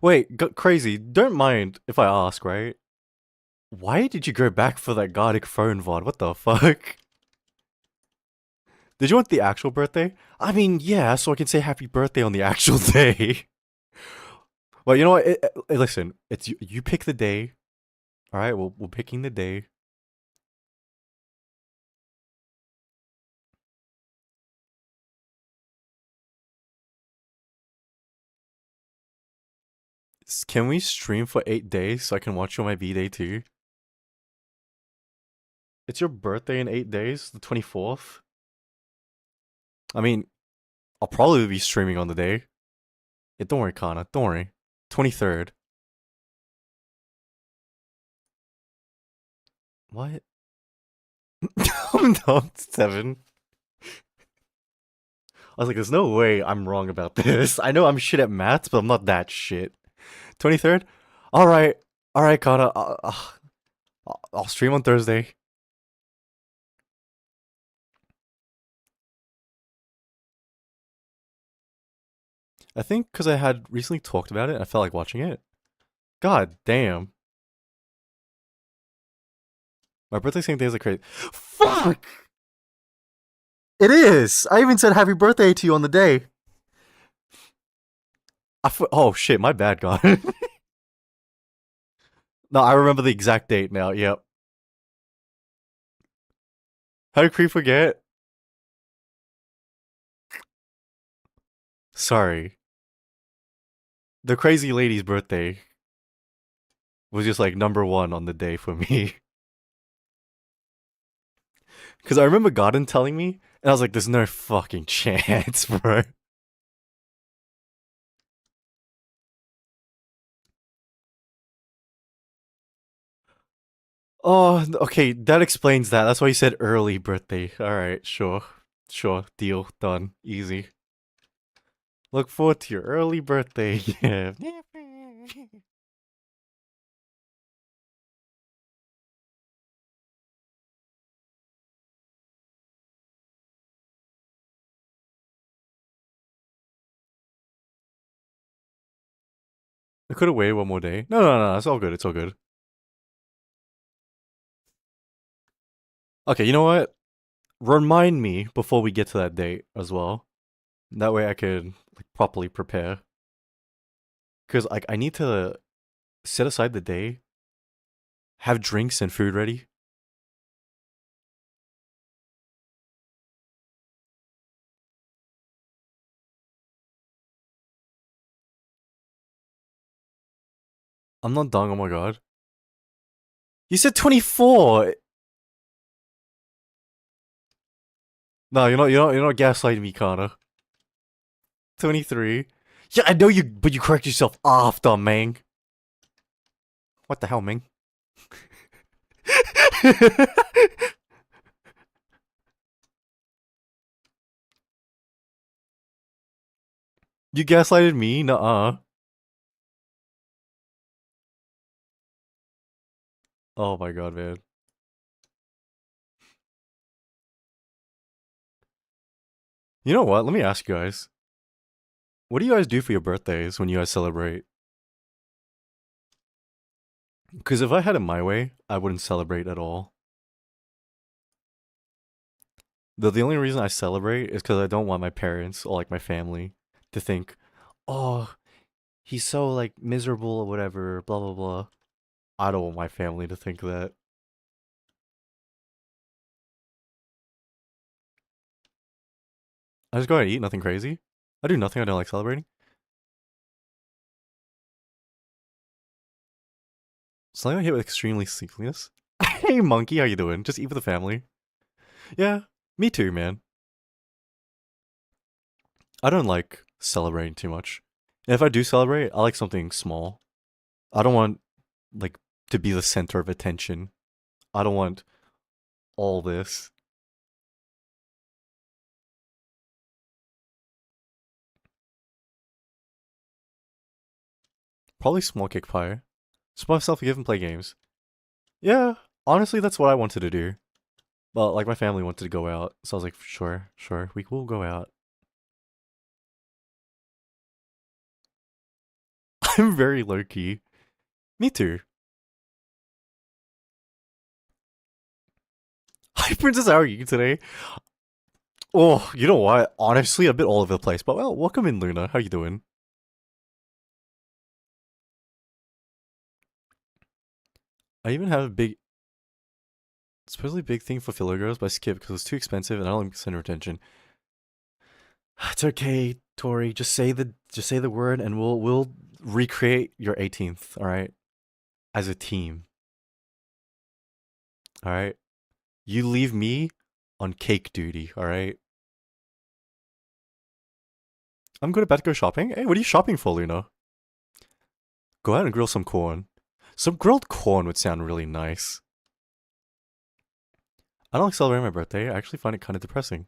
Wait, crazy. Don't mind if I ask, right? Why did you go back for that Gardic phone VOD? What the fuck? Did you want the actual birthday? I mean, yeah, so I can say happy birthday on the actual day. Well, you know what? Listen, it's you pick the day. All right, we're picking the day. Can we stream for 8 days so I can watch you on my B day too? It's your birthday in 8 days, the 24th. I mean, I'll probably be streaming on the day. Yeah, don't worry, Kana. Don't worry. 23rd. What? No, 7. I was like, there's no way I'm wrong about this. I know I'm shit at maths, but I'm not that shit. 23rd? Alright. Alright, Kana. I'll stream on Thursday. I think because I had recently talked about it, I felt like watching it. God damn. My birthday same day as a crazy. Fuck! It is! I even said happy birthday to you on the day. Oh shit, my bad, God. No, I remember the exact date now, yep. How did Creep forget? Sorry. The crazy lady's birthday was just like number one on the day for me. Because I remember Godin telling me, and I was like, there's no fucking chance, bro. Oh, okay, that explains that. That's why you said early birthday. Alright, sure. Sure, deal, done, easy. Look forward to your early birthday. Yeah. I could have waited one more day. No, no, no, it's all good. It's all good. Okay, you know what? Remind me before we get to that date as well. That way I could like properly prepare. Because like I need to set aside the day, have drinks and food ready. I'm not done, oh my god. You said 24! No, you're not gaslighting me, Connor. 23. Yeah, I know you, but you correct yourself after, man. What the hell, man? You gaslighted me? Nuh-uh. Oh my god, man. You know what? Let me ask you guys. What do you guys do for your birthdays when you guys celebrate? Because if I had it my way, I wouldn't celebrate at all. The only reason I celebrate is because I don't want my parents or like my family to think, oh, he's so like miserable or whatever, blah blah blah. I don't want my family to think that. I just go out and eat, nothing crazy. I do nothing I don't like celebrating. Something I hit with extremely sleepiness. Hey monkey, how you doing? Just eat with the family. Yeah, me too, man. I don't like celebrating too much. And if I do celebrate, I like something small. I don't want like to be the center of attention. I don't want all this. Probably small cake pie. Just buy myself a gift and play games. Yeah, honestly, that's what I wanted to do. But like my family wanted to go out, so I was like, sure, sure, we will go out. I'm very low key. Me too. Hi, Princess. How are you today? Oh, you know what? Honestly, a bit all over the place. But well, welcome in, Luna. How you doing? I even have a big, supposedly big thing for filler girls, but I skip because it's too expensive and I don't like center attention. It's okay, Tori. Just say the word, and we'll recreate your 18th. All right, as a team. All right. You leave me on cake duty. All right. I'm about to go shopping. Hey, what are you shopping for, Luna? Go out and grill some corn. Some grilled corn would sound really nice. I don't like celebrating my birthday. I actually find it kind of depressing.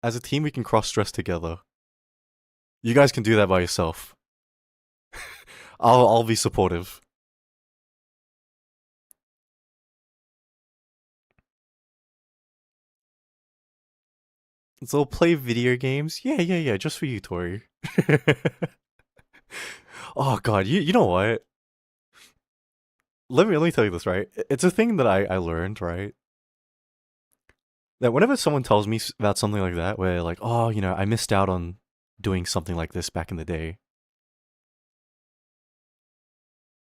As a team, we can cross stress together. You guys can do that by yourself. I'll be supportive. So play video games. Yeah. Just for you, Tori. Oh god, you know what? Let me tell you this, right? It's a thing that I learned, right? That whenever someone tells me about something like that, where like, oh, I missed out on doing something like this back in the day.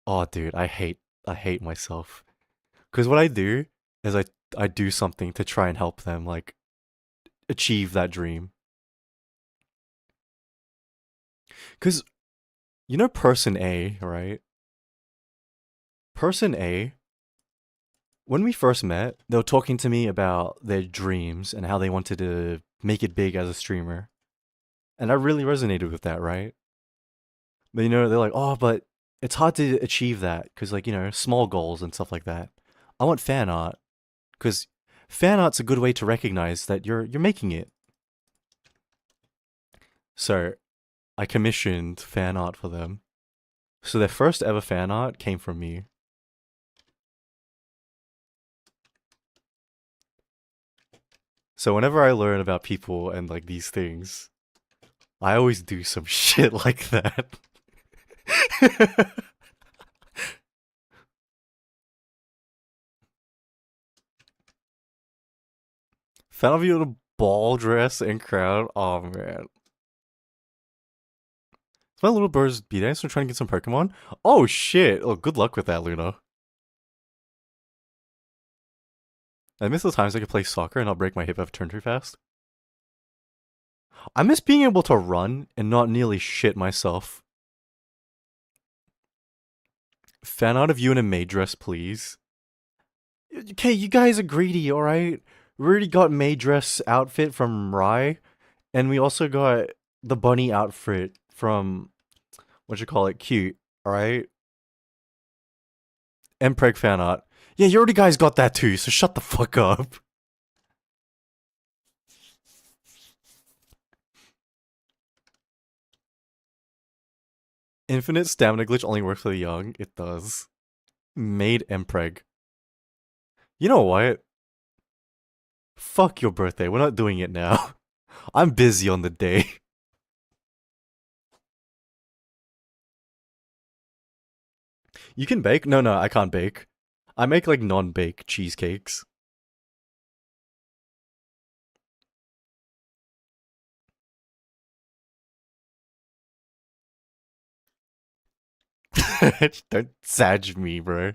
Oh, dude, I hate myself. Because what I do is I do something to try and help them like achieve that dream. Because person A, right? Person A, when we first met, they were talking to me about their dreams and how they wanted to make it big as a streamer. And I really resonated with that, right? But they're like, oh, but it's hard to achieve that because, like, small goals and stuff like that. I want fan art because fan art's a good way to recognize that you're making it. So I commissioned fan art for them. So their first ever fan art came from me. So whenever I learn about people and like these things, I always do some shit like that. Fan of you in a ball dress and crown. Oh man. Is my little bird's B-Day, so I'm trying to get some Pokemon? Oh shit! Oh, good luck with that, Luna. I miss the times I could play soccer and not break my hip if I turn too fast. I miss being able to run and not nearly shit myself. Fan out of you in a maid dress, please. Okay, you guys are greedy, alright? We already got maid dress outfit from Rai, and we also got the bunny outfit from what you call it, cute, alright? And preg fan art. Yeah, you already guys got that too, so shut the fuck up. Infinite stamina glitch only works for the young. It does. Maid Empreg. You know what? Fuck your birthday. We're not doing it now. I'm busy on the day. You can bake? No, no, I can't bake. I make like non-bake cheesecakes. Don't sag me, bro.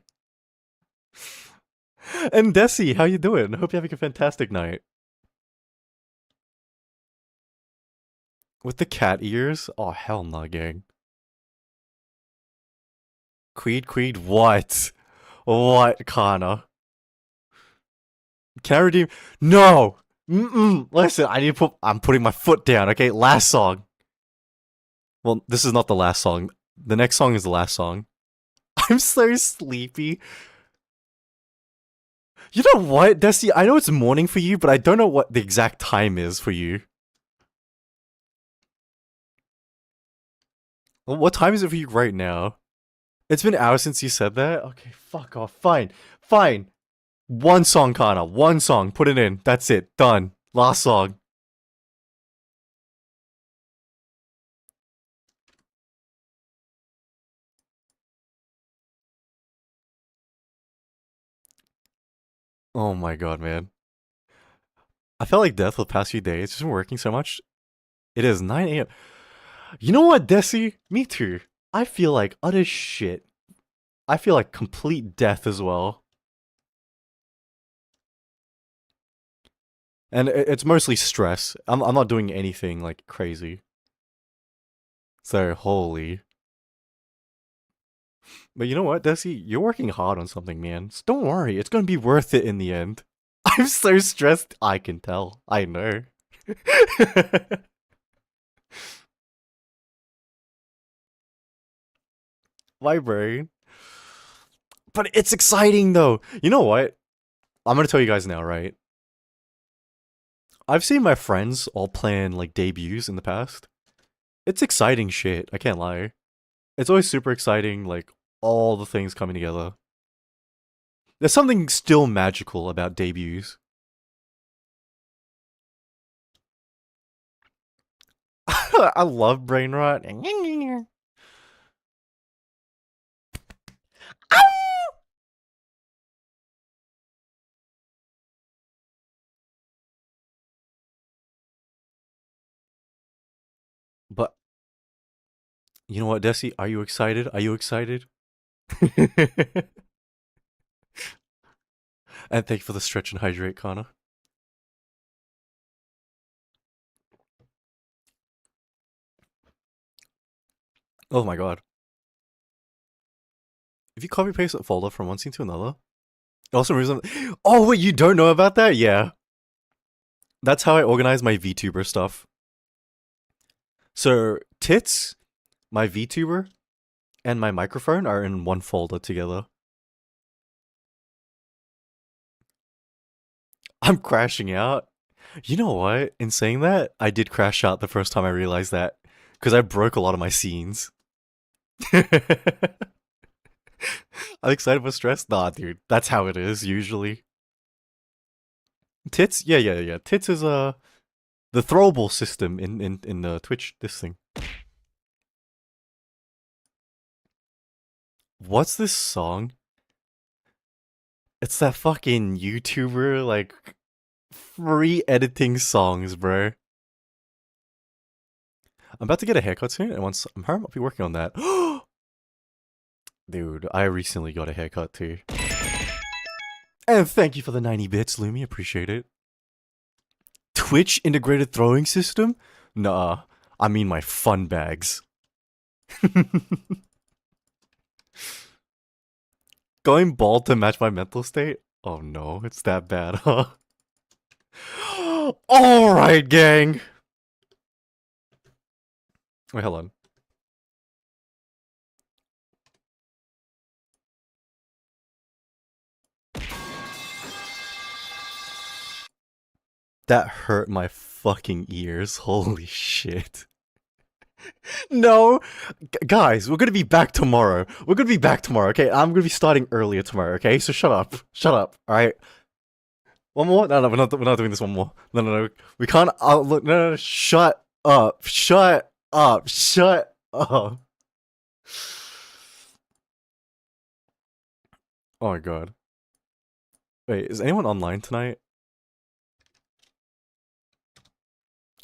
And Desi, how you doing? Hope you're having a fantastic night. With the cat ears? Oh, hell no, gang. Queed, what? What, Kana? Can I redeem? No! Listen, I'm putting my foot down, okay? Last song. Well, this is not the last song. The next song is the last song. I'm so sleepy. You know what, Desi? I know it's morning for you, but I don't know what the exact time is for you. Well, what time is it for you right now? It's been hours since you said that? Okay, fuck off. Fine. Fine. One song, Kana. One song. Put it in. That's it. Done. Last song. Oh my god, man. I felt like death the past few days. Just been working so much. It is 9 a.m. You know what, Desi? Me too. I feel like utter shit. I feel like complete death as well. And it's mostly stress. I'm not doing anything like crazy. So, holy. But you know what, Desi? You're working hard on something, man. So don't worry, it's gonna be worth it in the end. I'm so stressed. I can tell. I know. My brain. But it's exciting though. You know what? I'm gonna tell you guys now, right? I've seen my friends all plan like debuts in the past. It's exciting shit, I can't lie. It's always super exciting, like all the things coming together. There's something still magical about debuts. I love brain rot. But you know what, Desi? Are you excited? Are you excited? And thank you for the stretch and hydrate, Kana. Oh my god. If you copy paste a folder from one scene to another, it also reason. Oh wait, you don't know about that? Yeah. That's how I organize my VTuber stuff. So tits, my VTuber, and my microphone are in one folder together. I'm crashing out. You know what? In saying that, I did crash out the first time I realized that. Because I broke a lot of my scenes. I'm excited but stressed? Nah, dude. That's how it is, usually. Tits? Yeah. Tits is the throwable system in the Twitch, this thing. What's this song? It's that fucking YouTuber, like, free editing songs, bro. I'm about to get a haircut soon, and once I'm home, I'll be working on that. Dude, I recently got a haircut too. And thank you for the 90 bits, Lumi, appreciate it. Twitch integrated throwing system? Nah, I mean my fun bags. Going bald to match my mental state? Oh no, it's that bad, huh? Alright, gang. Wait, hold on. That hurt my fucking ears. Holy shit. No, guys, we're gonna be back tomorrow. We're gonna be back tomorrow, okay? I'm gonna be starting earlier tomorrow, okay? So shut up. Shut up, alright? One more? No, we're not doing this one more. No. We can't, look, no, shut up. Shut up. Shut up. Oh my god. Wait, is anyone online tonight?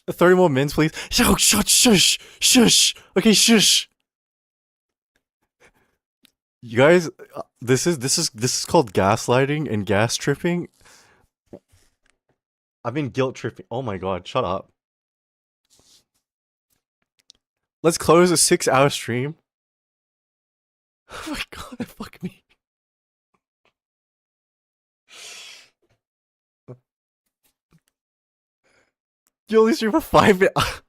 30 more minutes, please. Shush. Okay, shush. You guys, this is called gaslighting and gas tripping. I've been guilt tripping. Oh my god, shut up. Let's close a 6-hour stream. Oh my god, fuck me. You only stream for 5 minutes.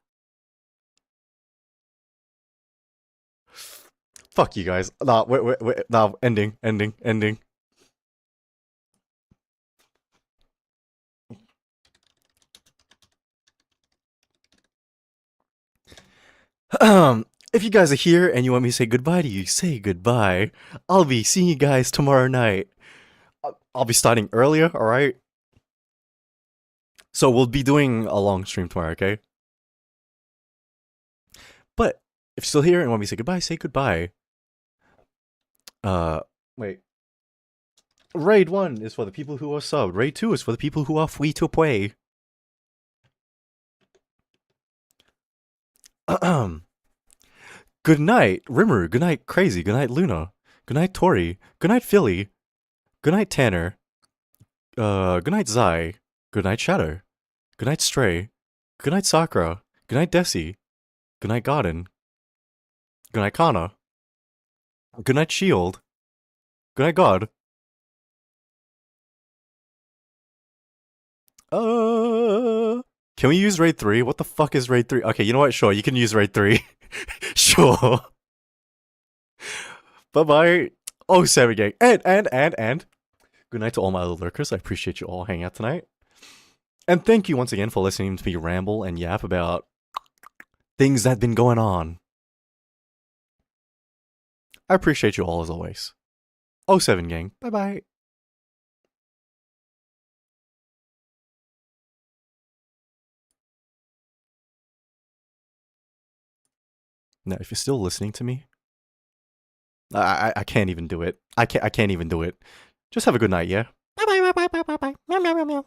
Fuck you guys. Nah, wait. Nah, ending. If you guys are here and you want me to say goodbye to you, say goodbye. I'll be seeing you guys tomorrow night. I'll be starting earlier, alright? So we'll be doing a long stream tomorrow, okay? But if you're still here and want me to say goodbye. Wait. Raid 1 is for the people who are subbed. Raid 2 is for the people who are free to play. Good night, Rimuru. Good night, Crazy. Good night, Luna. Good night, Tori. Good night, Philly. Good night, Tanner. Good night, Zai. Good night, Shadow. Good night, Stray. Good night, Sakura. Good night, Desi. Good night, Garden. Good night, Kana. Good night, Shield. Good night, God. Can we use raid 3? What the fuck is raid 3? Okay, you know what? Sure, you can use raid 3. Sure. Bye-bye. Oh, 7 gang. And. Good night to all my other lurkers. I appreciate you all hanging out tonight. And thank you once again for listening to me ramble and yap about things that have been going on. I appreciate you all as always. Oh, 7 gang. Bye-bye. Now, if you're still listening to me, I can't even do it. I can't even do it. Just have a good night, yeah? Bye. Meow.